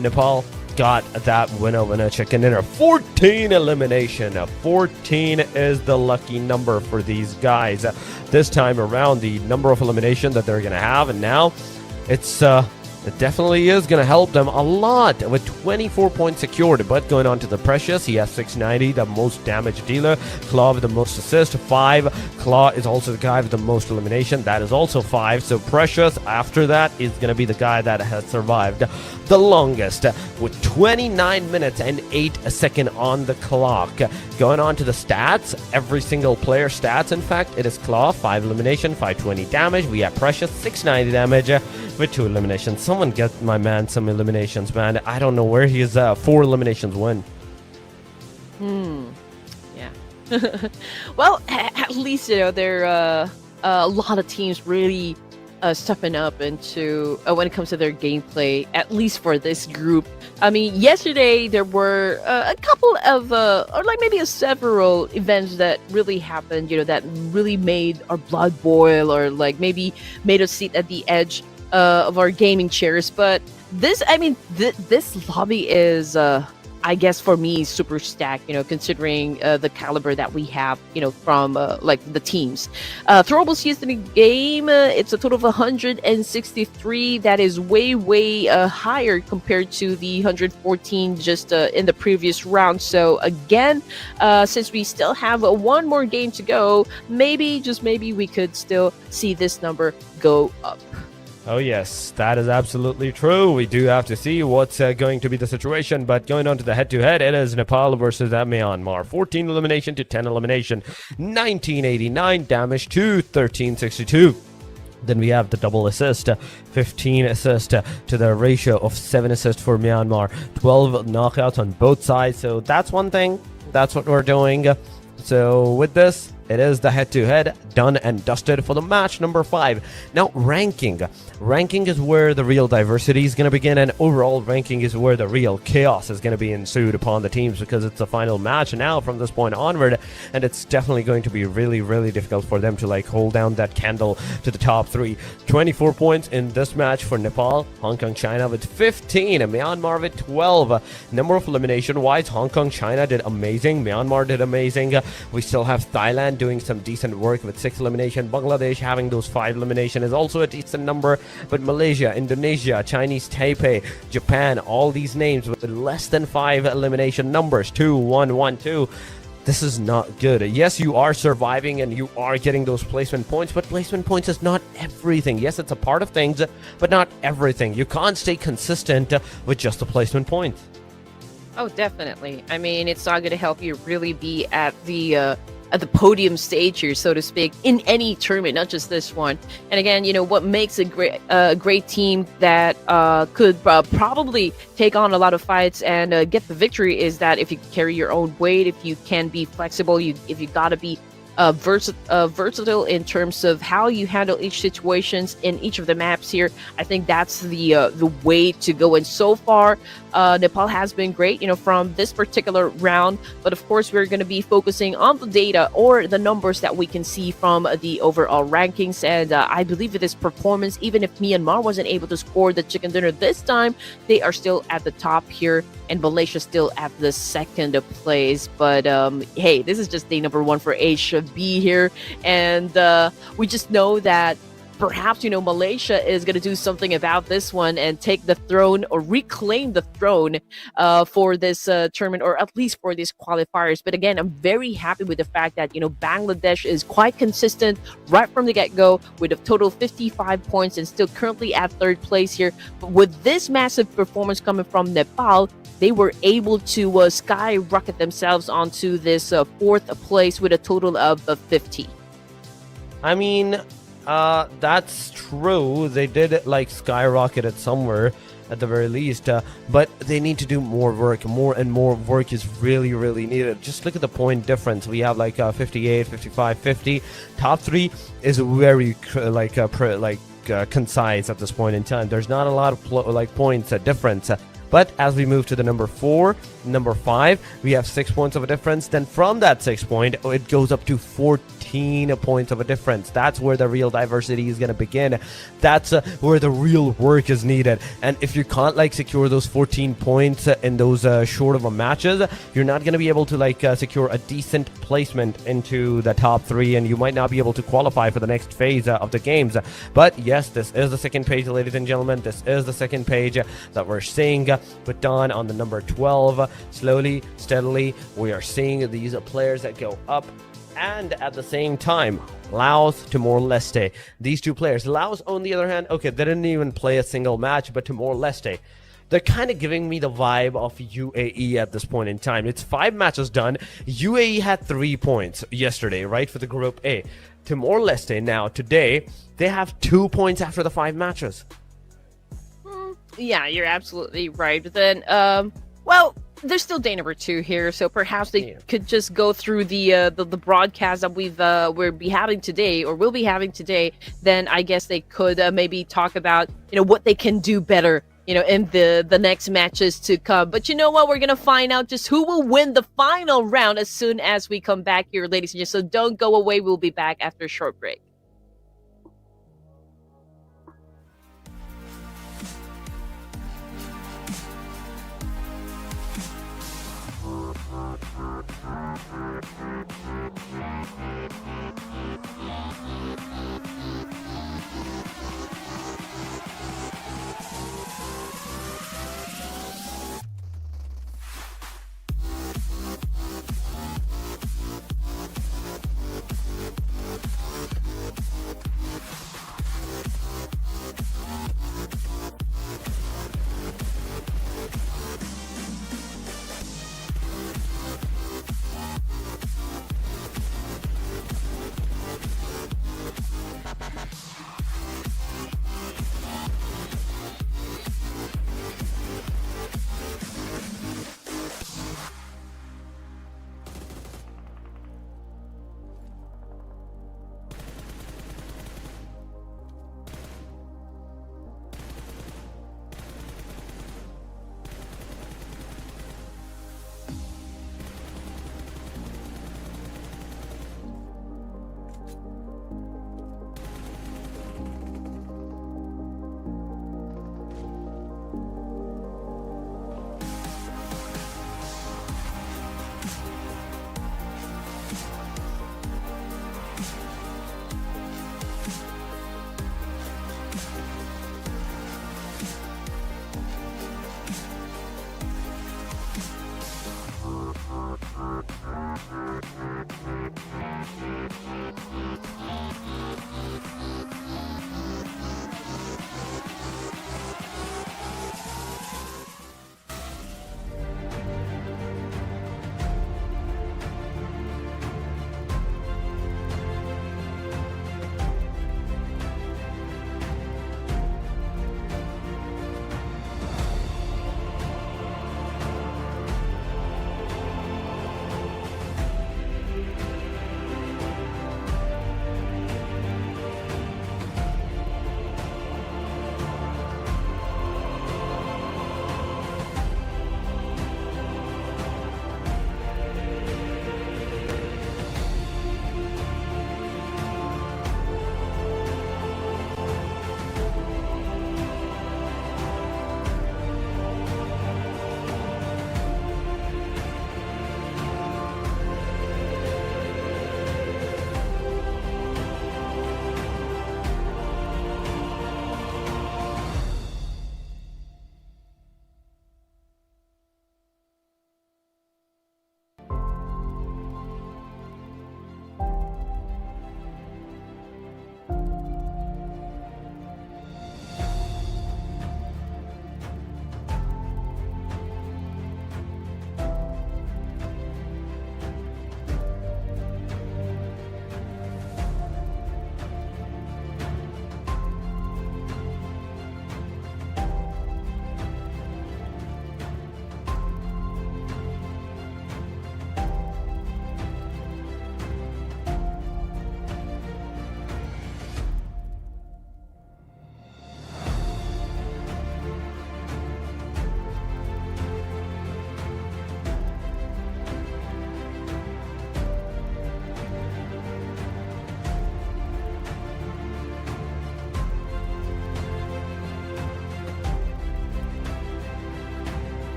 Nepal got that winner chicken dinner. 14 elimination. 14 is the lucky number for these guys. This time around, the number of elimination that they're going to have, and now it's It definitely is going to help them a lot with 24 points secured. But going on to the Precious, he has 690, the most damage dealer. Claw with the most assist, 5. Claw is also the guy with the most elimination. That is also 5. So Precious, after that, is going to be the guy that has survived the longest with 29 minutes and 8 seconds on the clock. Going on to the stats, every single player stats, in fact, it is Claw, 5 elimination, 520 damage. We have Precious, 690 damage with 2 eliminations. Someone get my man some eliminations, man. I don't know where he is. 4 eliminations win. Yeah. Well, at least, there are a lot of teams really stepping up into when it comes to their gameplay, at least for this group. I mean, yesterday there were a couple of, or like maybe several events that really happened, that really made our blood boil, or like maybe made us sit at the edge of our gaming chairs. But this, I mean, this lobby is, I guess for me, super stacked, considering the caliber that we have, from like the teams. Throwable CS in the game, it's a total of 163. That is way higher compared to the 114 just in the previous round. So again, since we still have one more game to go, just maybe we could still see this number go up. Oh yes, that is absolutely true. We do have to see what's going to be the situation, but going on to the head-to-head, it is Nepal versus Myanmar. 14 elimination to 10 elimination, 1989 damage to 1362. Then we have the double assist, 15 assist to the ratio of 7 assists for Myanmar, 12 knockouts on both sides. So that's one thing. That's what we're doing. So with this, it is the head-to-head done and dusted for the match number 5. Now, ranking. Ranking is where the real diversity is going to begin, and overall ranking is where the real chaos is going to be ensued upon the teams, because it's the final match now from this point onward, and it's definitely going to be really difficult for them to like hold down that candle to the top 3. 24 points in this match for Nepal, Hong Kong, China with 15, Myanmar with 12. Number of elimination wise, Hong Kong, China did amazing, Myanmar did amazing. We still have Thailand doing some decent work with 6 elimination. Bangladesh having those 5 elimination is also a decent number, but Malaysia, Indonesia, Chinese Taipei, Japan, all these names with less than 5 elimination numbers, 2, 1, 1, 2. This is not good. Yes, you are surviving and you are getting those placement points, but placement points is not everything. Yes, it's a part of things, but not everything. You can't stay consistent with just the placement points. Oh, definitely. I mean, it's not going to help you really be at the podium stage here, so to speak, in any tournament, not just this one. And again, what makes a great team that could probably take on a lot of fights and get the victory is that if you carry your own weight, if you can be flexible, if you gotta be versatile in terms of how you handle each situations in each of the maps here. I think that's the way to go. And so far, Nepal has been great, from this particular round. But of course, we're going to be focusing on the data or the numbers that we can see from the overall rankings. And I believe with this performance, even if Myanmar wasn't able to score the chicken dinner this time, they are still at the top here, and Malaysia still at the second place. But hey, this is just day number 1 for Asia B here, and we just know that perhaps Malaysia is going to do something about this one and take the throne or reclaim the throne for this tournament, or at least for these qualifiers. But again, I'm very happy with the fact that Bangladesh is quite consistent right from the get-go with a total 55 points and still currently at 3rd place here. But with this massive performance coming from Nepal, they were able to skyrocket themselves onto this 4th place with a total of 50. I mean, that's true. They did skyrocket it somewhere at the very least, but they need to do more work. More and more work is really needed. Just look at the point difference. We have 58, 55, 50. Top 3 is very concise at this point in time. There's not a lot of points difference. But as we move to the number 4, number 5, we have 6 points of a difference. Then from that 6 point, it goes up to 14 14 points of a difference. That's where the real diversity is going to begin. That's where the real work is needed. And if you can't like secure those 14 points in those short of a matches, you're not going to be able to like secure a decent placement into the top 3, and you might not be able to qualify for the next phase of the games. But yes, this is the second page, ladies and gentlemen. This is the second page that we're seeing Bhutan on the number 12. Slowly, steadily, we are seeing these players that go up. And at the same time, Laos, Timor-Leste, these two players. Laos, on the other hand, okay, they didn't even play a single match, but Timor-Leste, they're kind of giving me the vibe of UAE at this point in time. It's 5 matches done. UAE had 3 points yesterday, right, for the Group A. Timor-Leste now, today, they have 2 points after the 5 matches. Yeah, you're absolutely right. But then, well, there's still day number 2 here, so perhaps they could just go through the broadcast that we'll be having today. Then I guess they could maybe talk about what they can do better in the next matches to come. But you know what? We're gonna find out just who will win the final round as soon as we come back here, ladies and gentlemen. So don't go away. We'll be back after a short break.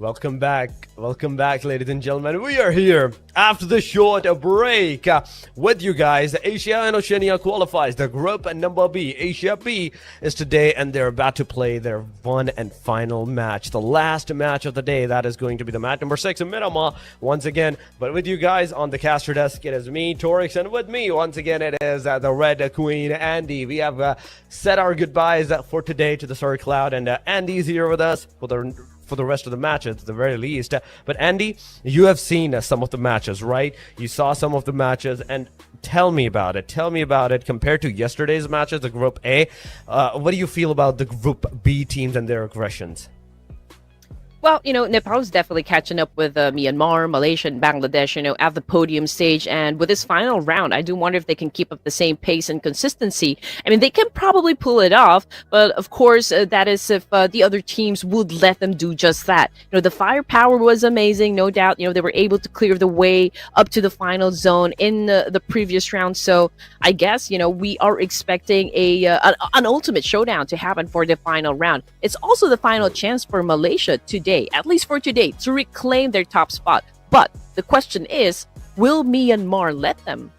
Welcome back, ladies and gentlemen. We are here after the short break with you guys. Asia and Oceania qualifies. The group number B, Asia B, is today, and they're about to play their one and final match, the last match of the day. That is going to be the match number 6 in Miramar once again. But with you guys on the caster desk, it is me, Torix, and with me once again it is the Red Queen, Andy. We have said our goodbyes for today to the Sir Cloud, and Andy's here with us for the rest of the matches at the very least. But Andy, you have seen some of the matches, right? You saw some of the matches, and tell me about it. Tell me about it compared to yesterday's matches, the Group A. What do you feel about the Group B teams and their aggressions? Well, Nepal is definitely catching up with Myanmar, Malaysia, and Bangladesh, at the podium stage. And with this final round, I do wonder if they can keep up the same pace and consistency. I mean, they can probably pull it off, but of course, that is if the other teams would let them do just that. The firepower was amazing, no doubt. They were able to clear the way up to the final zone in the previous round. So I guess, we are expecting an ultimate showdown to happen for the final round. It's also the final chance for Malaysia today, at least for today, to reclaim their top spot. But the question is, will Myanmar let them?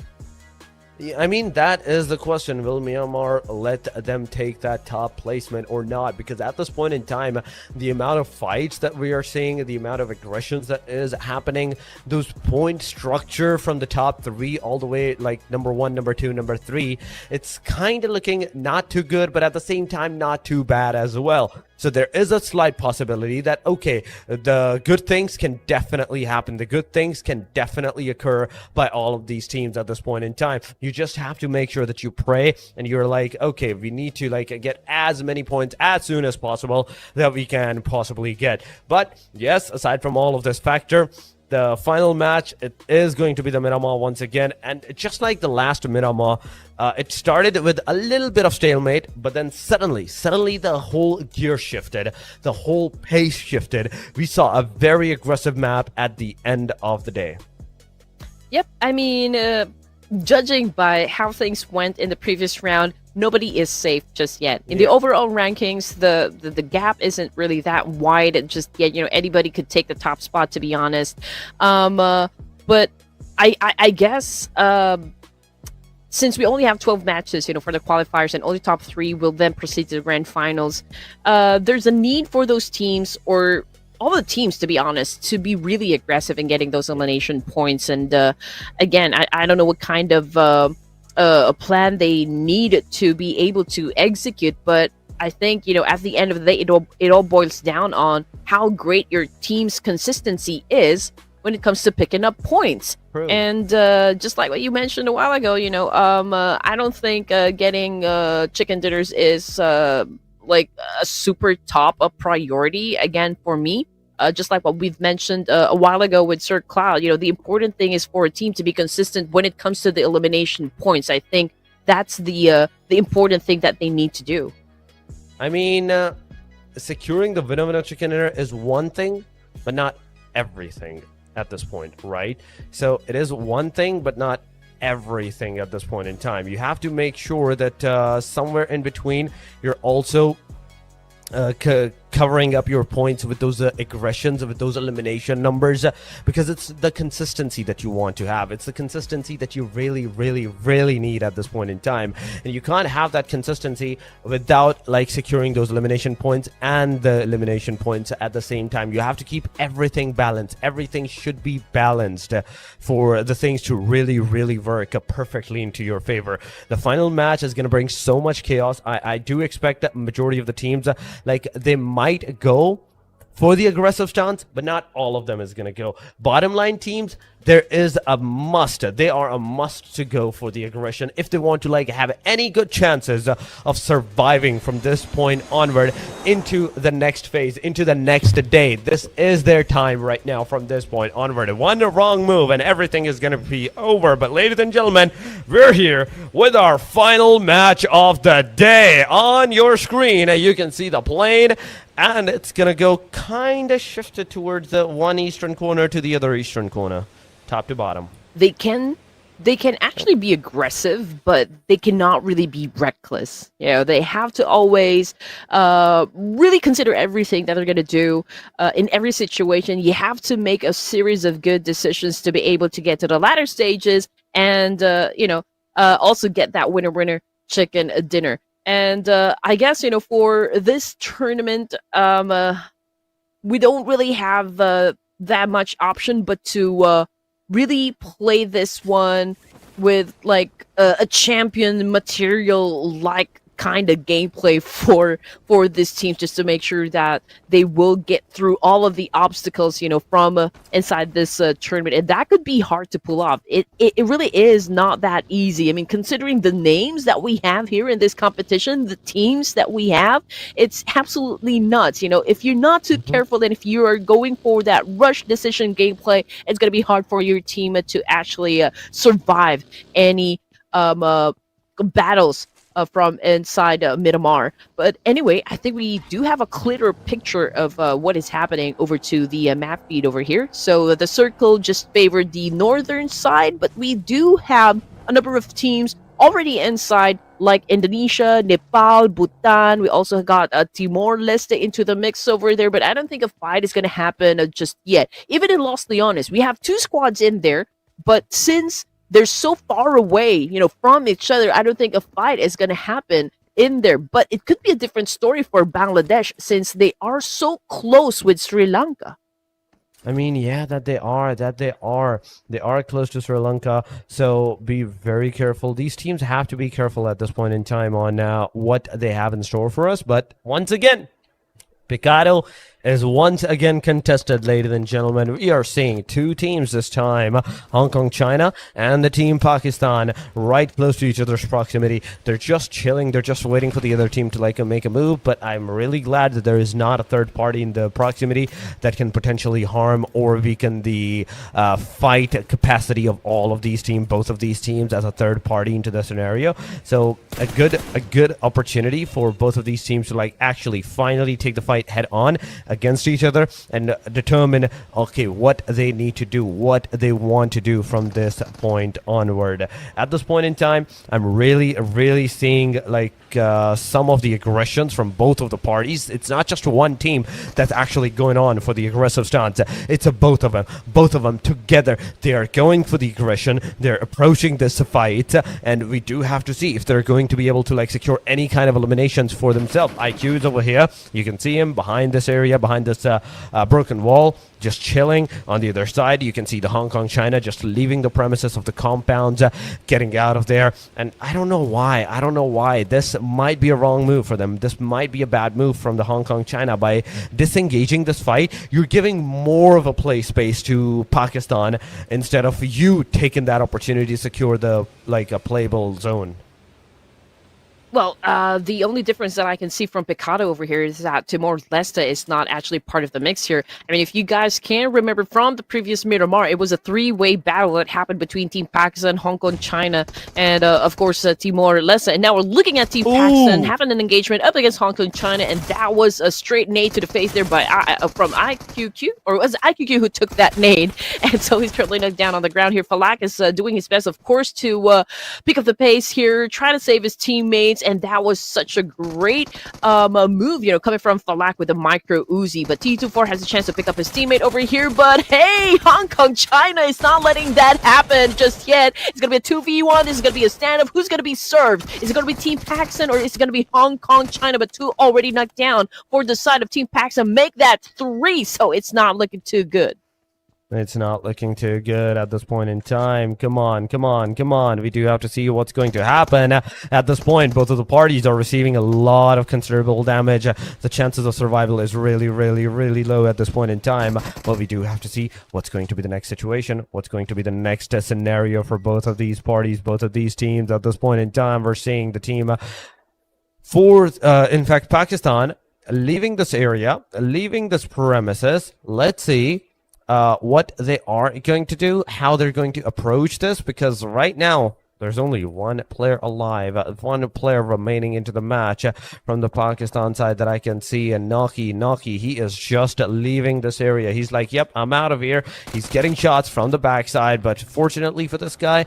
I mean, that is the question. Will Myanmar let them take that top placement or not? Because at this point in time, the amount of fights that we are seeing, the amount of aggressions that is happening, those point structure from the top 3 all the way like number 1, number 2, number 3, it's kind of looking not too good, but at the same time not too bad as well. So there is a slight possibility that, okay, the good things can definitely happen. The good things can definitely occur by all of these teams at this point in time. You just have to make sure that you pray and you're like, okay, we need to get as many points as soon as possible that we can possibly get. But yes, aside from all of this factor, the final match, it is going to be the Miramar once again. And just like the last Miramar, it started with a little bit of stalemate, but then suddenly the whole gear shifted, the whole pace shifted. We saw a very aggressive map at the end of the day. Yep, I mean, judging by how things went in the previous round, nobody is safe just yet. In the overall rankings, the gap isn't really that wide just yet. Anybody could take the top spot, to be honest. But I guess since we only have 12 matches, for the qualifiers, and only top 3 will then proceed to the grand finals, there's a need for those teams, or all the teams, to be honest, to be really aggressive in getting those elimination points. And again, I don't know what kind of a plan they need to be able to execute, but I think at the end of the day, it all boils down on how great your team's consistency is when it comes to picking up points. True. And just like what you mentioned a while ago, I don't think getting chicken dinners is like a super top of priority again for me. Just like what we've mentioned a while ago with Sir Cloud, the important thing is for a team to be consistent when it comes to the elimination points. I think that's the important thing that they need to do. I mean, securing the winner chicken dinner is one thing, but not everything at this point, right? So it is one thing, but not everything at this point in time. You have to make sure that somewhere in between, you're also covering up your points with those aggressions, with those elimination numbers, because it's the consistency that you want to have. It's the consistency that you really, really, really need at this point in time. And you can't have that consistency without securing those elimination points and the elimination points at the same time. You have to keep everything balanced. Everything should be balanced for the things to really, really work perfectly into your favor. The final match is going to bring so much chaos. I do expect that majority of the teams, they might go for the aggressive stance, but not all of them is going to go. Bottom line teams, there is a must. They are a must to go for the aggression if they want to have any good chances of surviving from this point onward into the next phase, into the next day. This is their time right now from this point onward. One wrong move and everything is going to be over. But ladies and gentlemen, we're here with our final match of the day. On your screen, you can see the plane, and it's going to go kind of shifted towards the one eastern corner to the other eastern corner. Top to bottom. They can they can actually be aggressive, but they cannot really be reckless. You know, they have to always really consider everything that they're going to do in every situation. You have to make a series of good decisions to be able to get to the latter stages and, also get that winner chicken dinner. And I guess, for this tournament, we don't really have that much option but to really play this one with like a champion material like kind of gameplay for this team, just to make sure that they will get through all of the obstacles from inside this tournament. And that could be hard to pull off. It really is not that easy. I mean, considering the names that we have here in this competition, the teams that we have, it's absolutely nuts. If you're not too careful, and if you are going for that rush decision gameplay, it's going to be hard for your team to actually survive any battles from inside Miramar. But anyway, I think we do have a clearer picture of what is happening over to the map feed over here. So the circle just favored the northern side, but we do have a number of teams already inside, like Indonesia, Nepal, Bhutan. We also got Timor-Leste into the mix over there, but I don't think a fight is going to happen just yet. Even in Los Leones, we have 2 squads in there, but since they're so far away, from each other, I don't think a fight is going to happen in there. But it could be a different story for Bangladesh since they are so close with Sri Lanka. I mean, yeah, they are close to Sri Lanka, so be very careful. These teams have to be careful at this point in time on what they have in store for us. But once again, Picado is once again contested, ladies and gentlemen. We are seeing 2 teams this time, Hong Kong, China, and the team Pakistan, right close to each other's proximity. They're just chilling. They're just waiting for the other team to make a move. But I'm really glad that there is not a third party in the proximity that can potentially harm or weaken the fight capacity of all of these teams, both of these teams, as a third party into the scenario. So a good opportunity for both of these teams to actually finally take the fight head on against each other and determine, okay, what they need to do, what they want to do from this point onward. At this point in time, I'm really seeing some of the aggressions from both of the parties. It's not just one team that's actually going on for the aggressive stance. It's both of them together. They are going for the aggression. They're approaching this fight, and we do have to see if they're going to be able to secure any kind of eliminations for themselves. IQ is over here. You can see him behind this area, behind this broken wall, just chilling. On the other side, you can see the Hong Kong China just leaving the premises of the compounds, getting out of there. And I don't know why. This might be a wrong move for them. This might be a bad move from the Hong Kong China. By disengaging this fight, you're giving more of a play space to Pakistan instead of you taking that opportunity to secure the a playable zone. Well, the only difference that I can see from Picado over here is that Timor-Leste is not actually part of the mix here. I mean, if you guys can remember from the previous Miramar, it was a 3-way battle that happened between Team Pakistan, Hong Kong, China, and, of course, Timor-Leste. And now we're looking at Team Pakistan having an engagement up against Hong Kong, China, and that was a straight nade to the face there by from IQQ, or was it IQQ who took that nade? And so he's currently knocked down on the ground here. Falak is doing his best, of course, to pick up the pace here, trying to save his teammates. And that was such a great move, coming from Falak with a micro Uzi. But T24 has a chance to pick up his teammate over here. But hey, Hong Kong China is not letting that happen just yet. It's going to be a 2v1. This is going to be a stand-up. Who's going to be served? Is it going to be Team Pakistan or is it going to be Hong Kong China? But 2 already knocked down for the side of Team Pakistan. Make that 3, so it's not looking too good. It's not looking too good at this point in time. Come on. We do have to see what's going to happen. At this point, both of the parties are receiving a lot of considerable damage. The chances of survival is really low at this point in time. But we do have to see what's going to be the next situation, what's going to be the next scenario for both of these parties, both of these teams. At this point in time, we're seeing the team in fact, Pakistan leaving this area, leaving this premises. Let's see what they are going to do, how they're going to approach this, because right now there's only one player alive, one player remaining into the match from the Pakistan side that I can see. And Naki, he is just leaving this area. He's like, yep, I'm out of here. He's getting shots from the backside, but fortunately for this guy,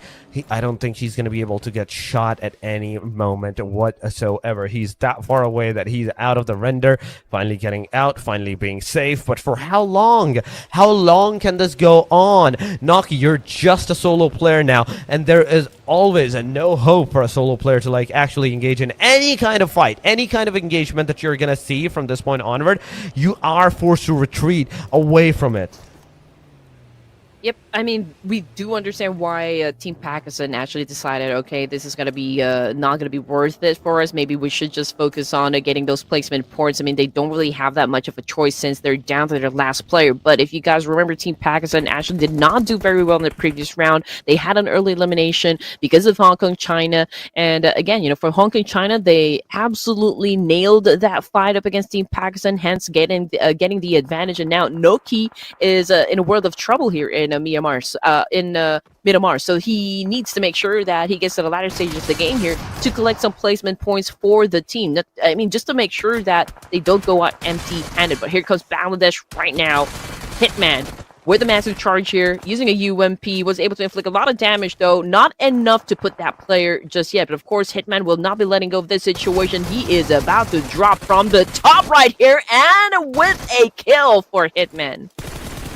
I don't think he's going to be able to get shot at any moment whatsoever. He's that far away that he's out of the render, finally getting out, finally being safe. But for how long? How long can this go on? Naki, you're just a solo player now, and there is always no hope for a solo player to like actually engage in any kind of fight, any kind of engagement that you're gonna see from this point onward. You are forced to retreat away from it. Yep, I mean, we do understand why Team Pakistan actually decided, okay, this is going to be not going to be worth it for us. Maybe we should just focus on getting those placement points. I mean, they don't really have that much of a choice since they're down to their last player. But if you guys remember, Team Pakistan actually did not do very well in the previous round. They had an early elimination because of Hong Kong, China. And again, you know, for Hong Kong, China, they absolutely nailed that fight up against Team Pakistan, hence getting the advantage. And now Noki is in a world of trouble here in Myanmar, Miramar. So he needs to make sure that he gets to the latter stages of the game here to collect some placement points for the team. I mean, just to make sure that they don't go out empty-handed. But here comes Bangladesh right now. Hitman with a massive charge here, using a UMP, was able to inflict a lot of damage, though not enough to put that player just yet. But of course, Hitman will not be letting go of this situation. He is about to drop from the top right here, and with a kill for Hitman.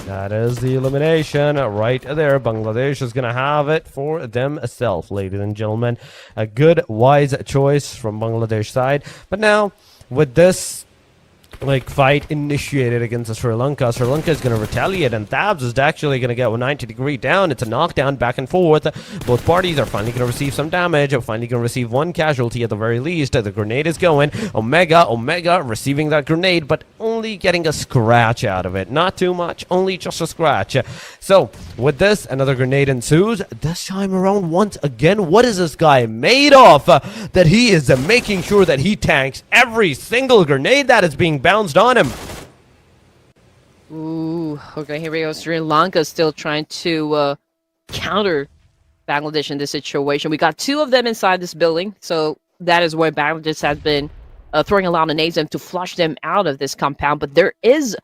That is the elimination right there. Bangladesh is going to have it for themselves, ladies and gentlemen. A good, wise choice from Bangladesh side. But now, with this fight initiated against Sri Lanka is going to retaliate, and Thabs is actually going to get a 90-degree down. It's a knockdown back and forth. Both parties are finally going to receive some damage, finally going to receive one casualty at the very least. The grenade is going. Omega receiving that grenade, but only getting a scratch out of it. Not too much, only just a scratch. So with this, another grenade ensues. This time around, once again, what is this guy made of? That he is making sure that he tanks every single grenade that is being bounced on him. Ooh, okay, here we go. Sri Lanka still trying to counter Bangladesh in this situation. We got two of them inside this building, so that is why Bangladesh has been throwing a lot of nades to flush them out of this compound. But there is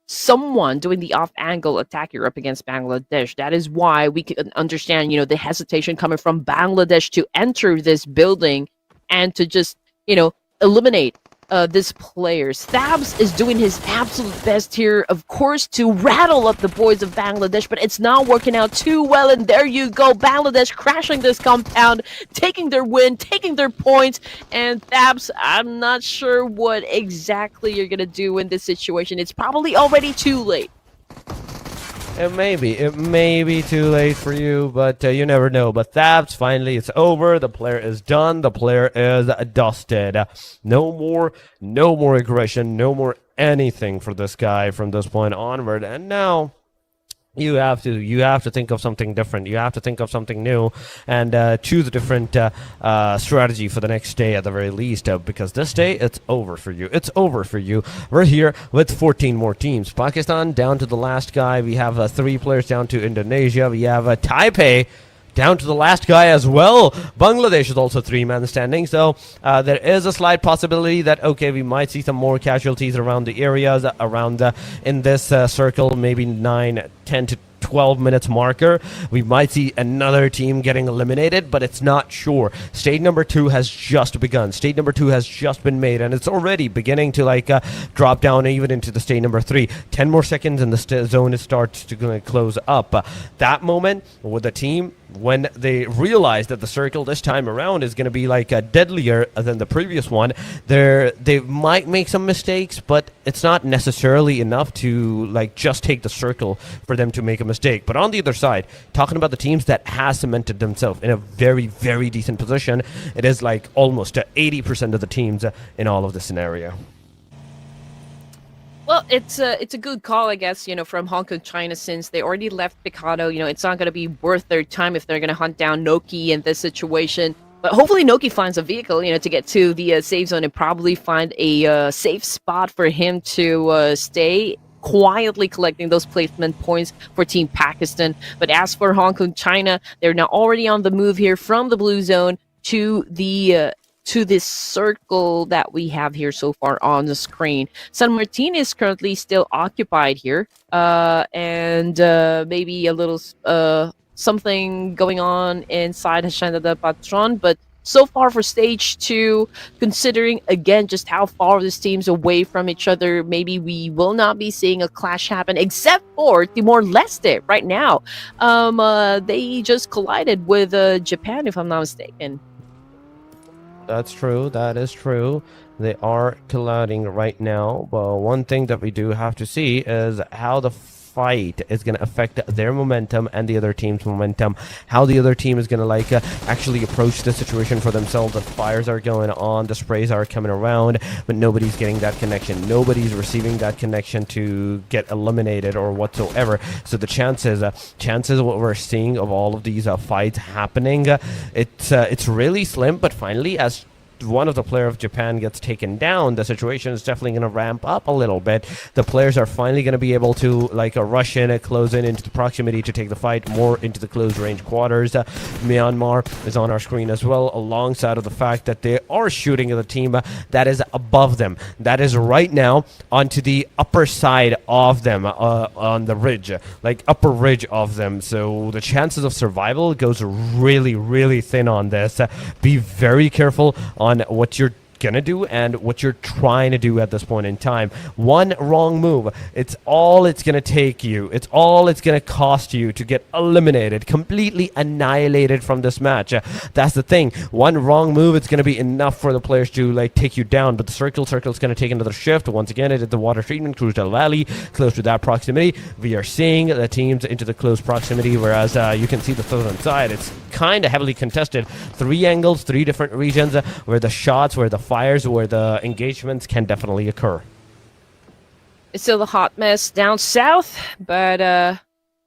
someone doing the off-angle attack here up against Bangladesh. That is why we can understand, you know, the hesitation coming from Bangladesh to enter this building and to just, you know, eliminate this player. Thabs is doing his absolute best here, of course, to rattle up the boys of Bangladesh, but it's not working out too well. And there you go, Bangladesh crashing this compound, taking their win, taking their points. And Thabs, I'm not sure what exactly you're gonna do in this situation. It's probably already too late. It may be too late for you, but you never know. But Thabs, finally, it's over. The player is done. The player is dusted. No more aggression, no more anything for this guy from this point onward. And now you have to think of something different. You have to think of something new and choose a different strategy for the next day at the very least, because this day it's over for you. It's over for you. We're here with 14 more teams. Pakistan down to the last guy. We have 3 players down to Indonesia. We have Taipei down to the last guy as well. Bangladesh is also 3-man standing, so there is a slight possibility that, okay, we might see some more casualties around the areas, around in this circle, maybe 9, 10 to 12 minutes marker. We might see another team getting eliminated, but it's not sure. Stage number 2 has just begun. Stage number 2 has just been made, and it's already beginning to drop down even into the stage number 3. 10 more seconds and the zone starts to close up. That moment with the team, when they realize that the circle this time around is going to be deadlier than the previous one, they might make some mistakes, but it's not necessarily enough to just take the circle for them to make a mistake. But on the other side, talking about the teams that has cemented themselves in a very, very decent position, it is almost 80% of the teams in all of the scenario. Well, it's a good call, I guess, you know, from Hong Kong, China, since they already left Picado. You know, it's not going to be worth their time if they're going to hunt down Noki in this situation. But hopefully Noki finds a vehicle, you know, to get to the safe zone and probably find a safe spot for him to stay quietly collecting those placement points for Team Pakistan. But as for Hong Kong, China, they're now already on the move here from the blue zone to this circle that we have here so far on the screen. San Martin is currently still occupied here, and maybe a little something going on inside Hacienda de Patron, but so far for stage 2, considering again just how far this team's away from each other, maybe we will not be seeing a clash happen, except for Timor-Leste right now. They just collided with Japan, if I'm not mistaken. That's true. That is true. They are colliding right now. But one thing that we do have to see is how the fight is going to affect their momentum and the other team's momentum. How the other team is going to actually approach the situation for themselves. The fires are going on, the sprays are coming around, but nobody's getting that connection. Nobody's receiving that connection to get eliminated or whatsoever. So the chances what we're seeing of all of these fights happening, it's really slim. But finally, as one of the players of Japan gets taken down, the situation is definitely going to ramp up a little bit. The players are finally going to be able to rush in and close in into the proximity to take the fight more into the close range quarters. Myanmar is on our screen as well, alongside of the fact that they are shooting at the team that is above them, that is right now onto the upper side of them, on the ridge, upper ridge of them. So the chances of survival goes really, really thin on this. Be very careful on what you're gonna do and what you're trying to do at this point in time. One wrong move, it's gonna take you, it's gonna cost you to get eliminated, completely annihilated from this match. That's the thing. One wrong move, it's gonna be enough for the players to take you down. But the circle's gonna take another shift. Once again, it is the water treatment, Cruz del Valley, close to that proximity. We are seeing the teams into the close proximity, whereas you can see the southern side, it's kind of heavily contested. 3 angles, 3 different regions, where the shots, where the fires, where the engagements can definitely occur. It's still a hot mess down south, but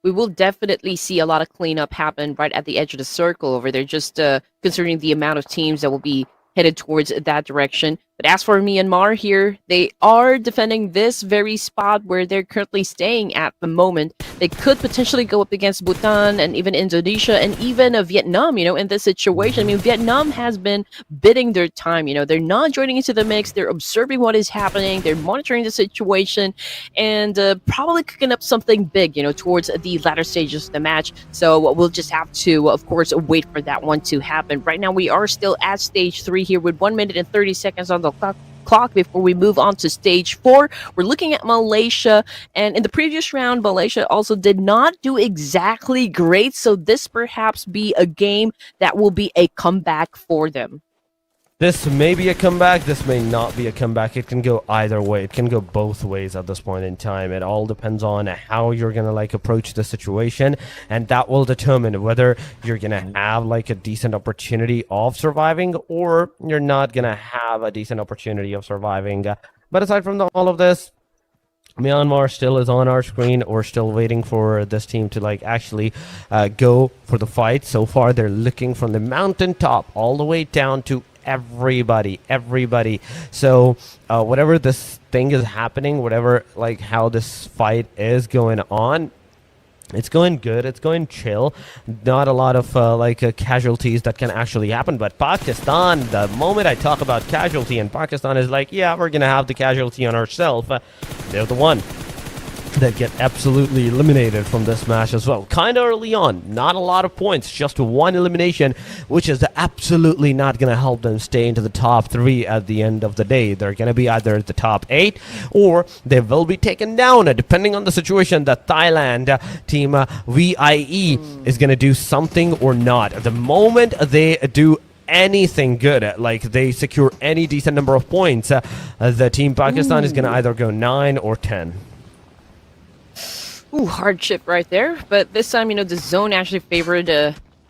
we will definitely see a lot of cleanup happen right at the edge of the circle over there, just considering the amount of teams that will be headed towards that direction. But as for Myanmar here, they are defending this very spot where they're currently staying at the moment. They could potentially go up against Bhutan and even Indonesia and even Vietnam, in this situation. I mean, Vietnam has been bidding their time, they're not joining into the mix. They're observing what is happening. They're monitoring the situation and probably cooking up something big, towards the latter stages of the match. So we'll just have to, of course, wait for that one to happen. Right now, we are still at stage 3 here with 1 minute and 30 seconds on the clock before we move on to stage 4. We're looking at Malaysia, and in the previous round, Malaysia also did not do exactly great, so this perhaps be a game that will be a comeback for them. This may be a comeback, this may not be a comeback. It can go either way. It can go both ways at this point in time. It all depends on how you're going to approach the situation, and that will determine whether you're going to have a decent opportunity of surviving or you're not going to have a decent opportunity of surviving. But aside from all of this, Myanmar still is on our screen. We're still waiting for this team to actually go for the fight. So far, they're looking from the mountaintop all the way down to everybody. So whatever this thing is happening, whatever how this fight is going on, it's going good, it's going chill. Not a lot of casualties that can actually happen. But Pakistan, the moment I talk about casualty, and Pakistan is yeah, we're gonna have the casualty on ourselves, they're the one that get absolutely eliminated from this match as well. Kind of early on, not a lot of points, just 1 elimination, which is absolutely not going to help them stay into the top 3 at the end of the day. They're going to be either at the top 8 or they will be taken down, depending on the situation. The Thailand team VIE is going to do something or not. At the moment they do anything good, they secure any decent number of points, the team Pakistan is going to either go 9 or 10. Ooh, hardship right there. But this time, the zone actually favored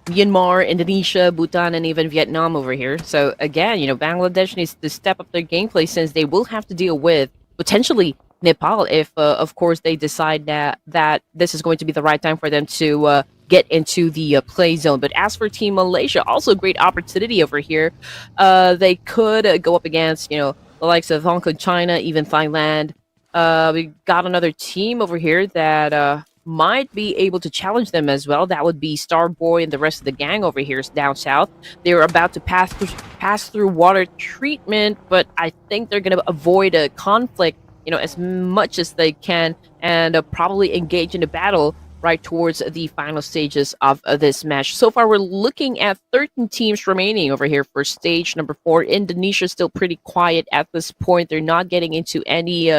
Myanmar, Indonesia, Bhutan, and even Vietnam over here. So again, Bangladesh needs to step up their gameplay, since they will have to deal with potentially Nepal if, of course, they decide that this is going to be the right time for them to get into the play zone. But as for Team Malaysia, also a great opportunity over here. They could go up against, the likes of Hong Kong, China, even Thailand. We got another team over here that might be able to challenge them as well. That would be Starboy and the rest of the gang over here down south. They're about to pass through water treatment, but I think they're going to avoid a conflict, as much as they can, and probably engage in a battle right towards the final stages of this match. So far, we're looking at 13 teams remaining over here for stage number 4. Indonesia is still pretty quiet at this point. They're not getting into any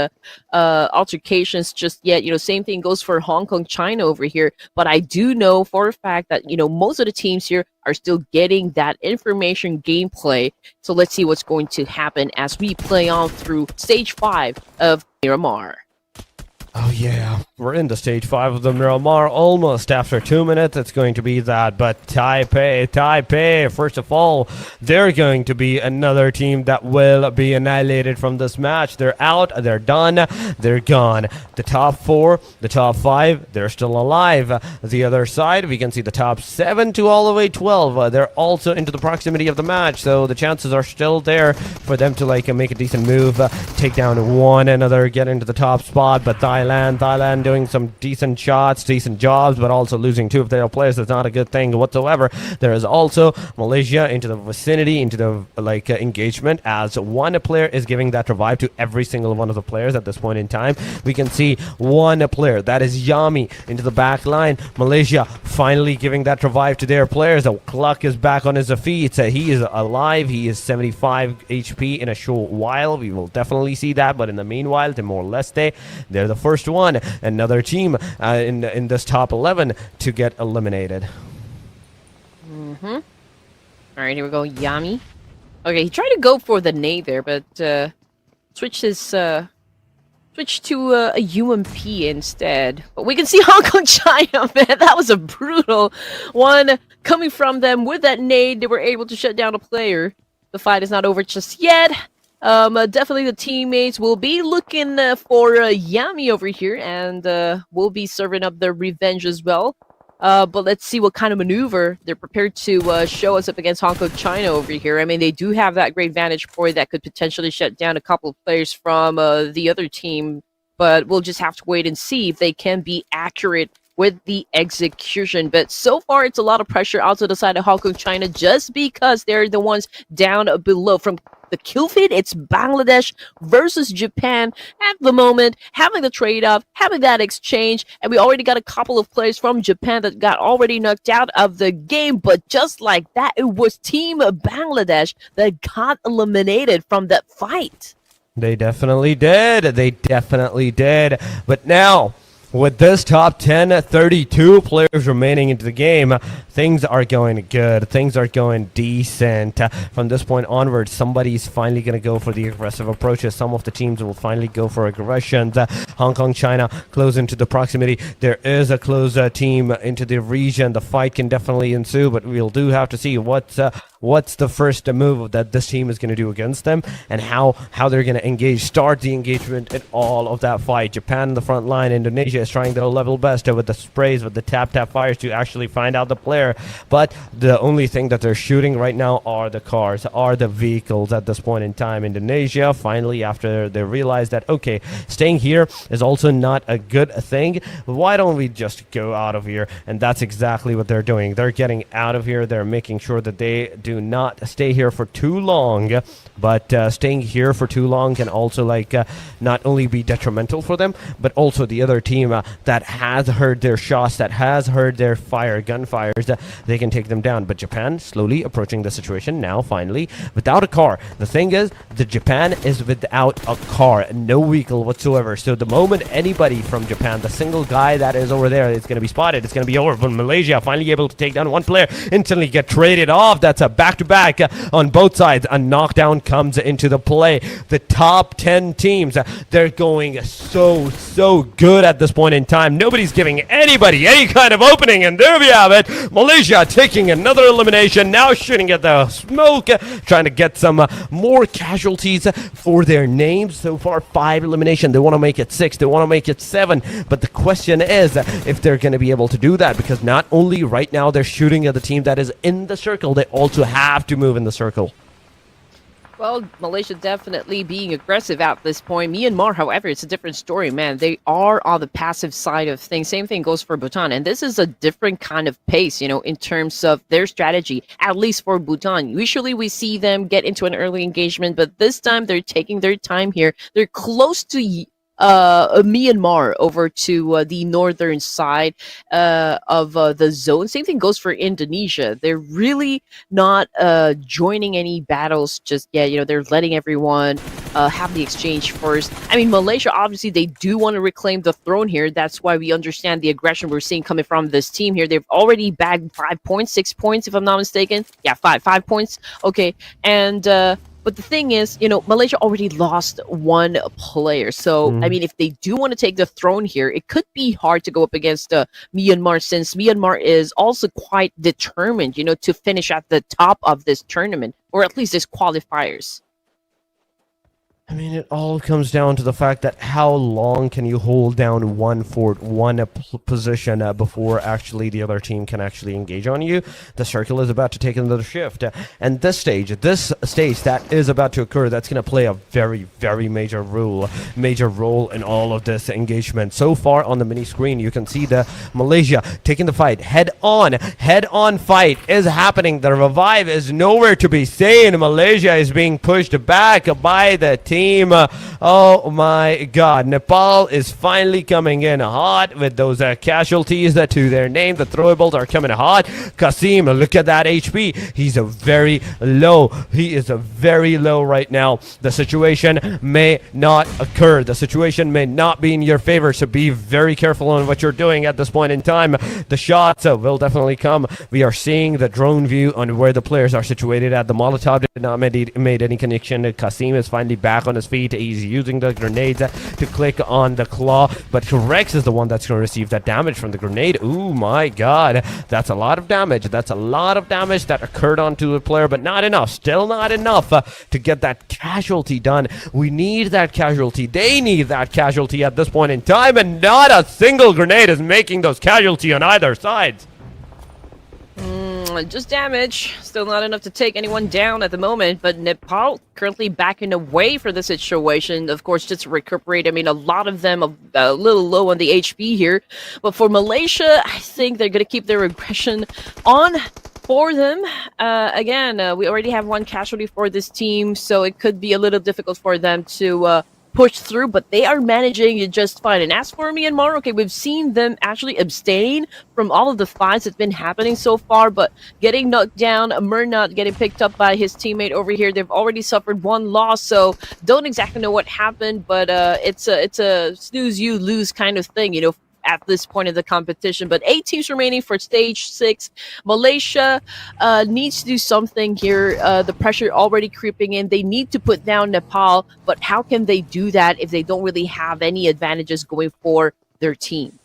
altercations just yet. Same thing goes for Hong Kong, China over here. But I do know for a fact that, most of the teams here are still getting that information gameplay. So let's see what's going to happen as we play on through stage 5 of Miramar. Oh yeah, we're into stage 5 of the Miramar almost after 2 minutes. It's going to be that, but Taipei, first of all, they're going to be another team that will be annihilated from this match. They're out, they're done, they're gone. The top 4, the top 5, they're still alive. The other side, we can see the top 7 to all the way 12. They're also into the proximity of the match, so the chances are still there for them to make a decent move, take down one another, get into the top spot. But Thailand doing some decent shots, decent jobs, but also losing 2 of their players is not a good thing whatsoever. There is also Malaysia into the vicinity, into the engagement, as one player is giving that revive to every single one of the players at this point in time. We can see one player, that is Yami, into the back line. Malaysia finally giving that revive to their players. The Cluck is back on his feet. He is alive. He is 75 HP in a short while. We will definitely see that, but in the meanwhile, Timor-Leste, they're the first one, another team in this top 11 to get eliminated. All right, here we go. Yami. Okay, he tried to go for the nade there, but switched to a UMP instead. But we can see Hong Kong, China, man. That was a brutal one coming from them with that nade. They were able to shut down a player. The fight is not over just yet. Definitely the teammates will be looking for Yami over here, and will be serving up their revenge as well. But let's see what kind of maneuver they're prepared to show us up against Hong Kong, China over here. I mean, they do have that great vantage point that could potentially shut down a couple of players from the other team, but we'll just have to wait and see if they can be accurate with the execution. But so far, it's a lot of pressure out to the side of Hong Kong, China, just because they're the ones down below. From the kill feed, it's Bangladesh versus Japan at the moment, having the trade-off, having that exchange, and we already got a couple of players from Japan that got already knocked out of the game. But just like that, it was Team Bangladesh that got eliminated from that fight. They definitely did. But now, with this top 10, 32 players remaining into the game, things are going good. Things are going decent. From this point onward, somebody's finally going to go for the aggressive approaches. Some of the teams will finally go for aggressions. Hong Kong, China close into the proximity. There is a close team into the region. The fight can definitely ensue, but we'll do have to see what's the first move that this team is going to do against them, and how they're going to start the engagement in all of that fight. Japan in the front line. Indonesia is trying their level best with the sprays, with the tap fires to actually find out the player. But the only thing that they're shooting right now are the cars, are the vehicles at this point in time. Indonesia, finally, after they realize that, okay, staying here is also not a good thing, why don't we just go out of here? And that's exactly what they're doing. They're getting out of here. They're making sure that they do not stay here for too long, but staying here for too long can also not only be detrimental for them, but also the other team that has heard their shots, that has heard their gunfires, they can take them down. But Japan slowly approaching the situation now, finally, without a car. The thing is, the Japan is without a car, no vehicle whatsoever. So the moment anybody from Japan, the single guy that is over there, is going to be spotted, it's going to be over. But Malaysia finally able to take down one player, instantly get traded off. That's a back-to-back on both sides. A knockdown comes into the play. The top 10 teams, they're going so good at this point in time. Nobody's giving anybody any kind of opening, and there we have it. Malaysia taking another elimination, now shooting at the smoke, trying to get some more casualties for their names. So far, 5 elimination. They want to make it 6, they want to make it 7, but the question is if they're going to be able to do that, because not only right now they're shooting at the team that is in the circle, they also have to move in the circle. Well, Malaysia definitely being aggressive at this point. Myanmar, however, it's a different story, man. They are on the passive side of things. Same thing goes for Bhutan. And this is a different kind of pace, in terms of their strategy, at least for Bhutan. Usually we see them get into an early engagement, but this time they're taking their time here. They're close to Myanmar over to the northern side of the zone. Same thing goes for Indonesia. They're really not joining any battles just yet. They're letting everyone have the exchange first. I mean, Malaysia, obviously, they do want to reclaim the throne here. That's why we understand the aggression we're seeing coming from this team here. They've already bagged 5 points, 6 points, if I'm not mistaken. Yeah, 5 points. Okay, and but the thing is, Malaysia already lost one player. So, I mean, if they do want to take the throne here, it could be hard to go up against Myanmar, since Myanmar is also quite determined, to finish at the top of this tournament, or at least this qualifiers. I mean, it all comes down to the fact that how long can you hold down one fort, one position before actually the other team can actually engage on you. The circle is about to take another shift. And this stage that is about to occur, that's going to play a very, very major role in all of this engagement. So far on the mini screen, you can see the Malaysia taking the fight. Head on fight is happening. The revive is nowhere to be seen. Malaysia is being pushed back by the team. Oh my god, Nepal is finally coming in hot with those casualties to their name. The throwables are coming hot. Kasim, look at that HP. He's a very low. He is a very low right now. The situation may not occur. The situation may not be in your favor, so be very careful on what you're doing at this point in time. The shots will definitely come. We are seeing the drone view on where the players are situated at. The Molotov did not made any connection. Kasim is finally back on his feet. He's using the grenades to click on the claw, but Rex is the one that's going to receive that damage from the grenade. Oh my god, that's a lot of damage. That's a lot of damage that occurred onto the player, but not enough. Still not enough to get that casualty done. We need that casualty. They need that casualty at this point in time, and not a single grenade is making those casualty on either side. Just damage. Still not enough to take anyone down at the moment, but Nepal currently backing away for the situation. Of course, just to recuperate. I mean, a lot of them are a little low on the HP here. But for Malaysia, I think they're going to keep their aggression on for them. Again, we already have one casualty for this team, so it could be a little difficult for them to push through, but they are managing it just fine. And as for Myanmar, okay, we've seen them actually abstain from all of the fights that's been happening so far, but getting knocked down, Murnat getting picked up by his teammate over here. They've already suffered one loss, so don't exactly know what happened, but it's a snooze you lose kind of thing, at this point in the competition. But 8 teams remaining for stage 6. Malaysia needs to do something here. The pressure already creeping in. They need to put down Nepal, but how can they do that if they don't really have any advantages going for their team?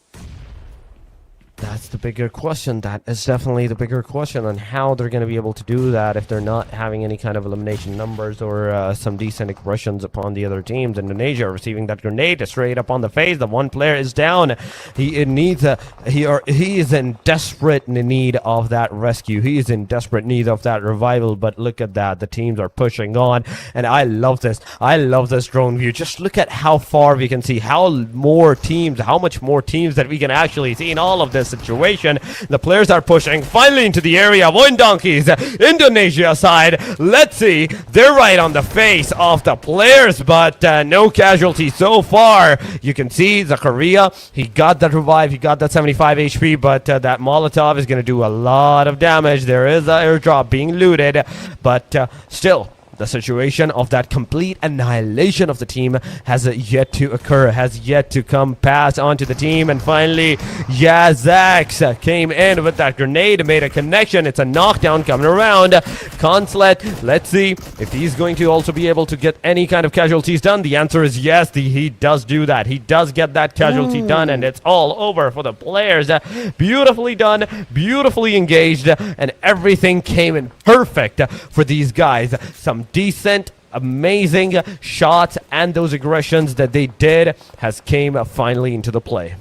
That's the bigger question. That is definitely the bigger question on how they're going to be able to do that if they're not having any kind of elimination numbers or some decent aggressions upon the other teams. Indonesia receiving that grenade straight up on the face. The one player is down. He is in desperate need of that rescue. He is in desperate need of that revival. But look at that. The teams are pushing on, and I love this. I love this drone view. Just look at how far we can see, how much more teams that we can actually see in all of this situation. The players are pushing finally into the area. One donkeys, Indonesia side. Let's see. They're right on the face of the players, but no casualty so far. You can see Zakaria. He got that revive. He got that 75 HP, but that Molotov is going to do a lot of damage. There is an airdrop being looted, but still, the situation of that complete annihilation of the team has yet to occur, has yet to come pass onto the team. And finally, Yazax came in with that grenade, made a connection. It's a knockdown coming around. Consulate, let's see if he's going to also be able to get any kind of casualties done. The answer is yes, he does do that. He does get that casualty done, and it's all over for the players. Beautifully done, beautifully engaged, and everything came in perfect for these guys. Some decent, amazing shots, and those aggressions that they did has came finally into the play.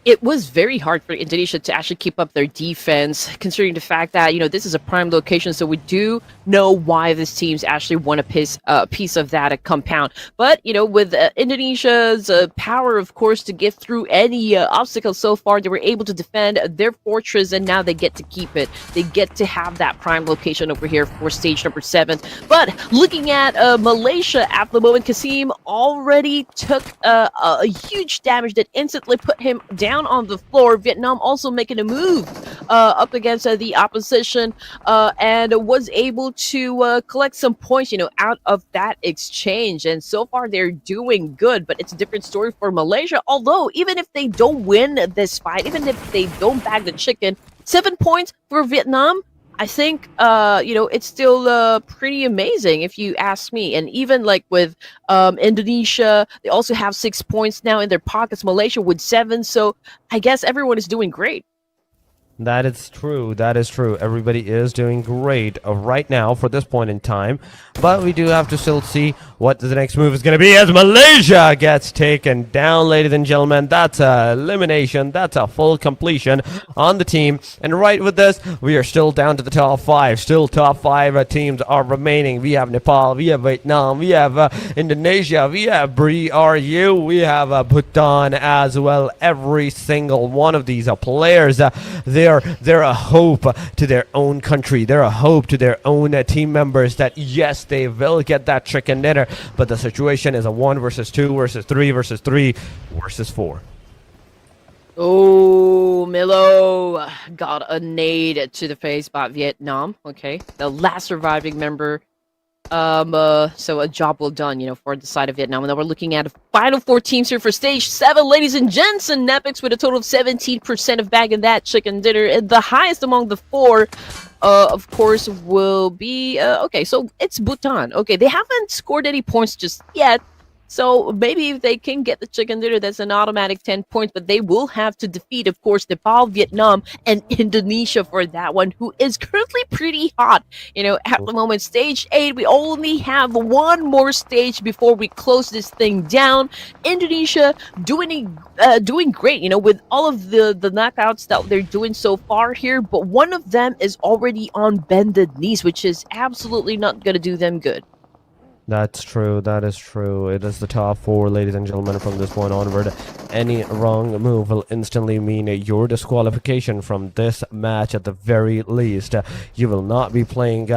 it was very hard for Indonesia to actually keep up their defense, considering the fact that, this is a prime location, so we do know why this team's actually won a piece of that compound. But, with Indonesia's power, of course, to get through any obstacles so far, they were able to defend their fortress, and now they get to keep it. They get to have that prime location over here for stage number 7. But looking at Malaysia at the moment, Kasim already took a huge damage that instantly put him down on the floor. Vietnam also making a move up against the opposition and was able to collect some points, out of that exchange. And so far they're doing good, but it's a different story for Malaysia. Although even if they don't win this fight, even if they don't bag the chicken, 7 points for Vietnam, I think, it's still pretty amazing if you ask me. And even like with Indonesia, they also have 6 points now in their pockets. Malaysia with 7. So I guess everyone is doing great. That is true. That is true. Everybody is doing great right now for this point in time. But we do have to still see what the next move is going to be as Malaysia gets taken down, ladies and gentlemen. That's a elimination. That's a full completion on the team. And right with this, we are still down to the top 5. Still top 5 teams are remaining. We have Nepal, we have Vietnam, we have Indonesia, we have BRU, we have Bhutan as well. Every single one of these players, they're a hope to their own country. They're a hope to their own team members that yes, they will get that chicken dinner, but the situation is a 1 versus 2 versus 3 versus 3 versus 4. Oh, Milo got a nade to the face by Vietnam. Okay, the last surviving member. So a job well done, for the side of Vietnam. And then we're looking at final 4 teams here for stage 7, ladies and gents. And Nepix with a total of 17% of bagging that chicken dinner. And the highest among the 4, of course, will be okay. So it's Bhutan. Okay, they haven't scored any points just yet. So maybe if they can get the chicken dinner, that's an automatic 10 points. But they will have to defeat, of course, Nepal, Vietnam, and Indonesia for that one, who is currently pretty hot. At the moment, stage 8, we only have 1 more stage before we close this thing down. Indonesia doing great, with all of the knockouts that they're doing so far here. But one of them is already on bended knees, which is absolutely not going to do them good. That's true. That is true. It is the top 4, ladies and gentlemen, from this point onward. Any wrong move will instantly mean your disqualification from this match at the very least. You will not be playing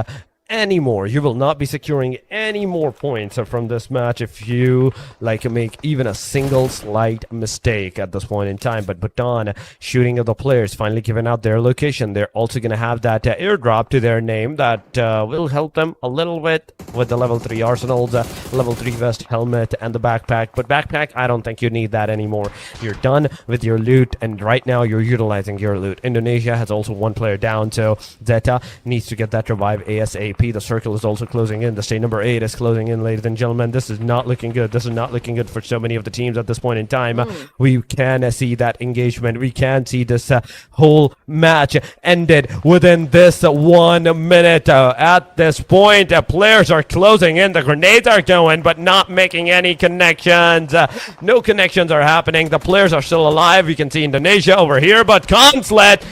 anymore. You will not be securing any more points from this match if you make even a single slight mistake at this point in time. But Bhutan shooting at the players, finally giving out their location. They're also going to have that airdrop to their name that will help them a little bit with the level 3 arsenals, level 3 vest, helmet, and the backpack. But backpack, I don't think you need that anymore. You're done with your loot, and right now you're utilizing your loot. Indonesia has also 1 player down, so Zeta needs to get that revive ASAP. The circle is also closing in. The stage number 8 is closing in, ladies and gentlemen. This is not looking good. This is not looking good for so many of the teams at this point in time. We can see that engagement. We can see this whole match ended within this 1 minute. At this point, players are closing in. The grenades are going, but not making any connections. No connections are happening. The players are still alive. You can see Indonesia over here, but Conslet,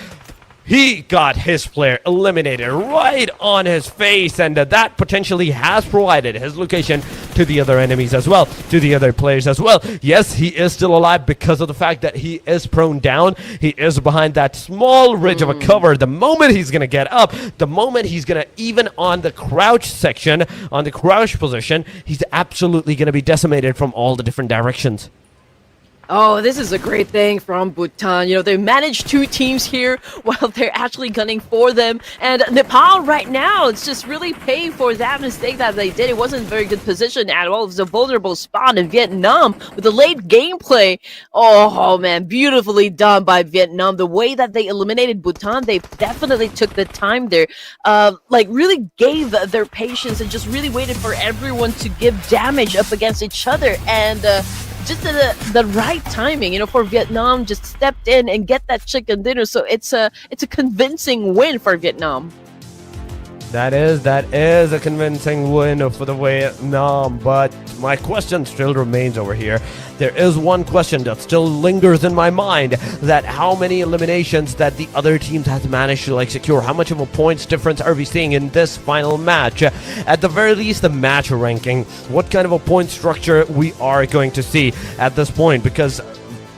he got his player eliminated right on his face, and that potentially has provided his location to the other enemies as well, to the other players as well. Yes, he is still alive because of the fact that he is prone down. He is behind that small ridge of a cover. The moment he's going to get up, the moment he's going to, even on the crouch section, on the crouch position, he's absolutely going to be decimated from all the different directions. Oh, this is a great thing from Bhutan. They managed 2 teams here while they're actually gunning for them. And Nepal right now, it's just really paying for that mistake that they did. It wasn't a very good position at all. It was a vulnerable spot in Vietnam with the late gameplay. Oh man, beautifully done by Vietnam. The way that they eliminated Bhutan, they definitely took the time there. Really gave their patience and just really waited for everyone to give damage up against each other. And just the right timing, for Vietnam, just stepped in and get that chicken dinner. So it's a convincing win for Vietnam. That is a convincing win for the Vietnam, but my question still remains over here. There is one question that still lingers in my mind, that how many eliminations that the other teams have managed to secure. How much of a points difference are we seeing in this final match? At the very least, the match ranking. What kind of a point structure we are going to see at this point, because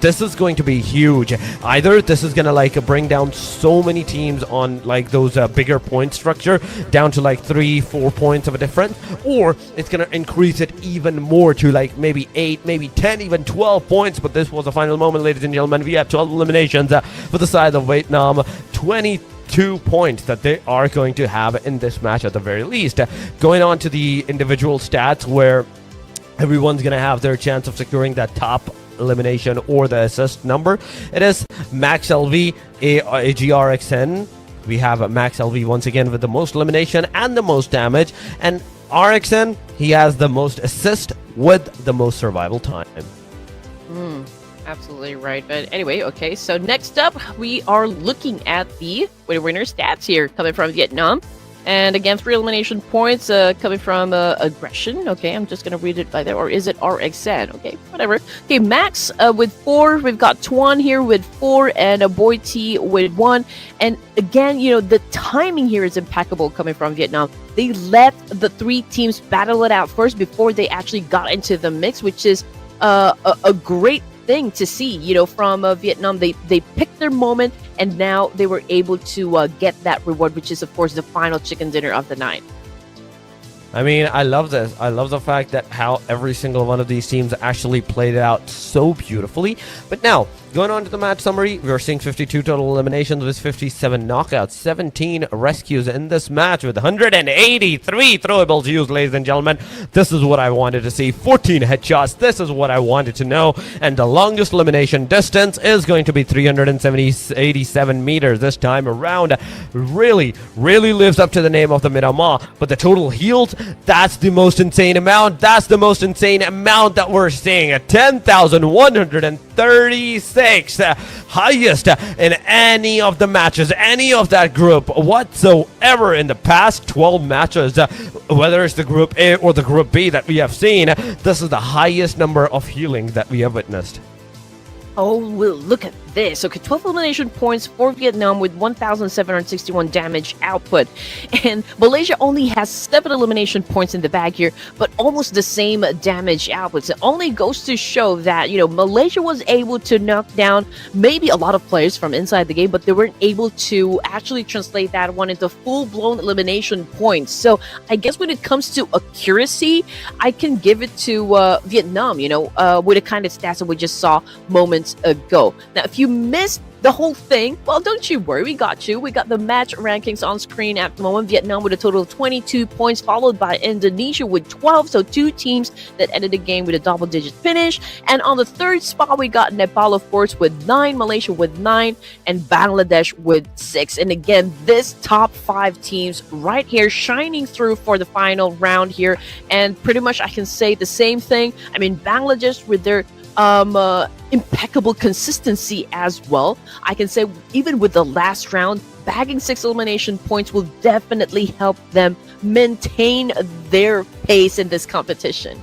this is going to be huge. Either this is gonna bring down so many teams on those bigger point structure down to 3-4 points of a difference, or it's gonna increase it even more to maybe 8, maybe 10, even 12 points. But this was the final moment, ladies and gentlemen. We have 12 eliminations for the side of Vietnam. 22 points that they are going to have in this match at the very least. Going on to the individual stats, where everyone's gonna have their chance of securing that top elimination or the assist number. It is Max LV, AGRXN. We have Max LV once again with the most elimination and the most damage, and RXN, he has the most assist with the most survival time. Absolutely right. But anyway, okay, so next up we are looking at the winner stats here coming from Vietnam. And again, 3 elimination points coming from aggression. Okay, I'm just going to read it by there. Or is it RXN? Okay, whatever. Okay, Max with 4. We've got Tuan here with 4. And Boy T with 1. And again, the timing here is impeccable coming from Vietnam. They let the 3 teams battle it out first before they actually got into the mix, which is a great thing to see, from Vietnam. They picked their moment, and now they were able to get that reward, which is, of course, the final chicken dinner of the night. I mean, I love this. I love the fact that how every single one of these teams actually played it out so beautifully. But now, going on to the match summary, we are seeing 52 total eliminations with 57 knockouts, 17 rescues in this match with 183 throwables used, ladies and gentlemen. This is what I wanted to see. 14 headshots. This is what I wanted to know. And the longest elimination distance is going to be 387 meters this time around. Really, really lives up to the name of the Miramar. But the total healed, that's the most insane amount. That's the most insane amount that we're seeing. 10,136, highest in any of the matches, any of that group whatsoever in the past 12 matches, whether it's the Group A or the Group B that we have seen. This is the highest number of healing that we have witnessed. Oh, well, look at this. Okay, 12 elimination points for Vietnam with 1,761 damage output. And Malaysia only has 7 elimination points in the bag here, but almost the same damage outputs. It only goes to show that, Malaysia was able to knock down maybe a lot of players from inside the game, but they weren't able to actually translate that one into full-blown elimination points. So I guess when it comes to accuracy, I can give it to Vietnam, with the kind of stats that we just saw moments ago. Now, if you missed the whole thing, well, don't you worry, we got you. We got the match rankings on screen at the moment. Vietnam with a total of 22 points, followed by Indonesia with 12. So 2 teams that ended the game with a double-digit finish. And on the 3rd spot, we got Nepal, of course, with 9, Malaysia with 9, and Bangladesh with 6. And again, this top 5 teams right here shining through for the final round here. And pretty much I can say the same thing. I mean, Bangladesh with their impeccable consistency as well. I can say even with the last round, bagging 6 elimination points will definitely help them maintain their pace in this competition.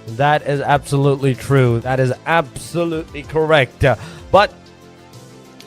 That is absolutely true. That is absolutely correct. But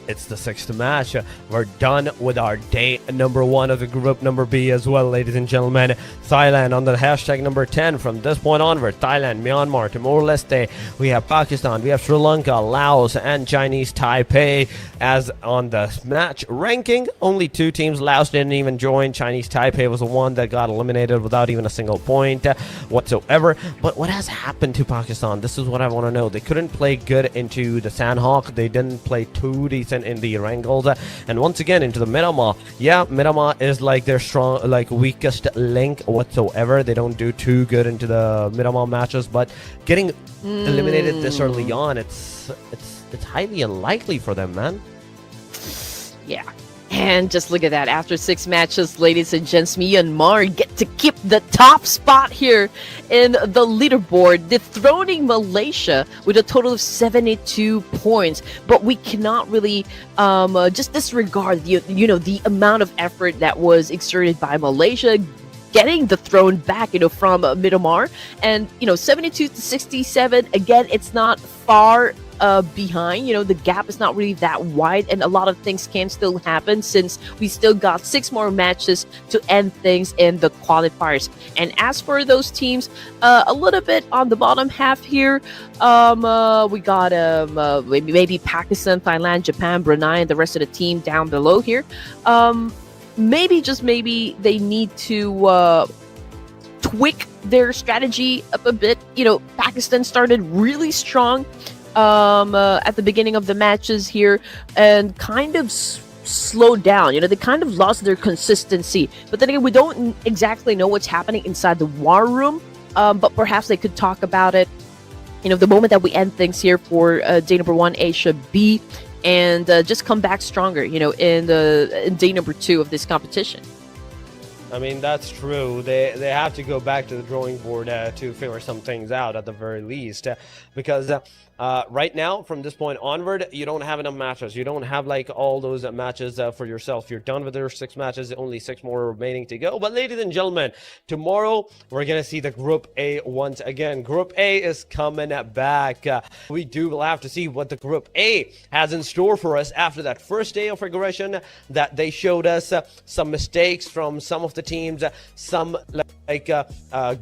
it's the 6th match. We're done with our day number 1 of the Group number B as well, ladies and gentlemen. Thailand on the hashtag number 10. From this point onward, Thailand, Myanmar, Timor-Leste. We have Pakistan, we have Sri Lanka, Laos, and Chinese Taipei. As on the match ranking, only 2 teams. Laos didn't even join. Chinese Taipei was the one that got eliminated without even a single point whatsoever. But what has happened to Pakistan? This is what I want to know. They couldn't play good into the Sanhok. They didn't play too decent in the Erangel, and once again into the Miramar. Yeah, Miramar is their strong, weakest link whatsoever. They don't do too good into the Miramar matches, but getting eliminated this early on, it's highly unlikely for them, man. Yeah. And just look at that. After 6 matches, ladies and gents, Myanmar get to keep the top spot here in the leaderboard, dethroning Malaysia with a total of 72 points. But we cannot really just disregard the amount of effort that was exerted by Malaysia, getting the throne back, from Miramar. And, 72 to 67, again, it's not far behind. The gap is not really that wide, and a lot of things can still happen since we still got 6 more matches to end things in the qualifiers. And as for those teams, a little bit on the bottom half here, we got maybe Pakistan, Thailand, Japan, Brunei, and the rest of the team down below here. Maybe, just maybe, they need to tweak their strategy up a bit. Pakistan started really strong at the beginning of the matches here and kind of slowed down. They kind of lost their consistency. But then again, we don't exactly know what's happening inside the war room, but perhaps they could talk about it, the moment that we end things here for day number 1, Asia B, and just come back stronger, in day number 2 of this competition. I mean, that's true. They have to go back to the drawing board to figure some things out at the very least, because right now, from this point onward, you don't have enough matches. You don't have like all those matches for yourself. You're done with your 6 matches, only 6 more remaining to go. But ladies and gentlemen, tomorrow we're gonna see the Group A once again. Group A is coming back. We will have to see what the Group A has in store for us after that first day of aggression that they showed us some mistakes from some of the teams, some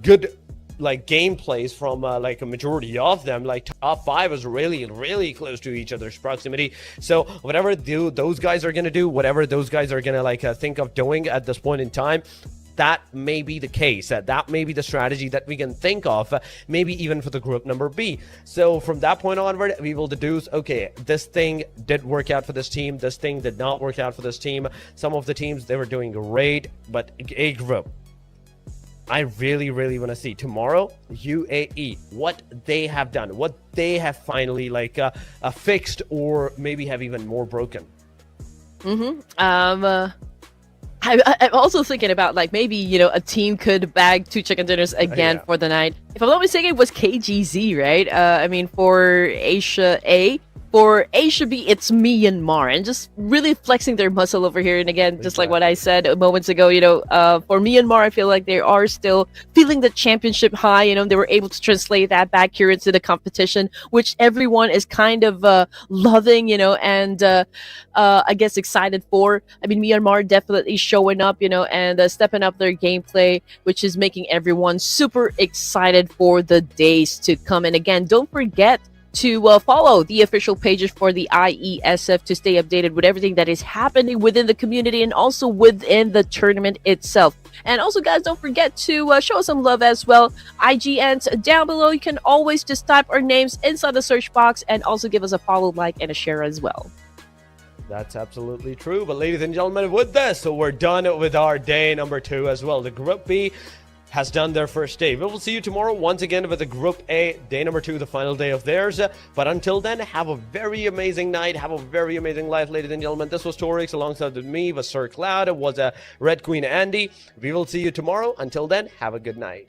good gameplays from like a majority of them. Like top 5 is really close to each other's proximity. So whatever those guys are gonna do, whatever those guys are gonna think of doing at this point in time, that may be the case. That may be the strategy that we can think of, maybe even for the group number B. So from that point onward, we will deduce, okay, this thing did work out for this team, this thing did not work out for this team. Some of the teams, they were doing great, but A group, I really want to see tomorrow UAE, what they have done, what they have finally fixed, or maybe have even more broken. I'm also thinking about maybe a team could bag 2 chicken dinners again for the night. If I'm not mistaken, it was KGZ, right? I mean, for Asia A. For Asia B, it's Myanmar, and just really flexing their muscle over here. And again, just like what I said moments ago, for Myanmar, I feel like they are still feeling the championship high. They were able to translate that back here into the competition, which everyone is kind of loving, and I guess excited for. I mean, Myanmar definitely showing up, and stepping up their gameplay, which is making everyone super excited for the days to come. And again, don't forget to follow the official pages for the Iesf to stay updated with everything that is happening within the community and also within the tournament itself. And also, guys, don't forget to show us some love as well. IGNs down below. You can always just type our names inside the search box and also give us a follow, like, and a share as well. That's absolutely true. But ladies and gentlemen, with this, so we're done with our day number 2 as well. The Group B has done their first day. We will see you tomorrow once again with the Group A, day number 2, the final day of theirs. But until then, have a very amazing night. Have a very amazing life, ladies and gentlemen. This was Torix. Alongside with me was Sir Cloud. It was Red Queen Andy. We will see you tomorrow. Until then, have a good night.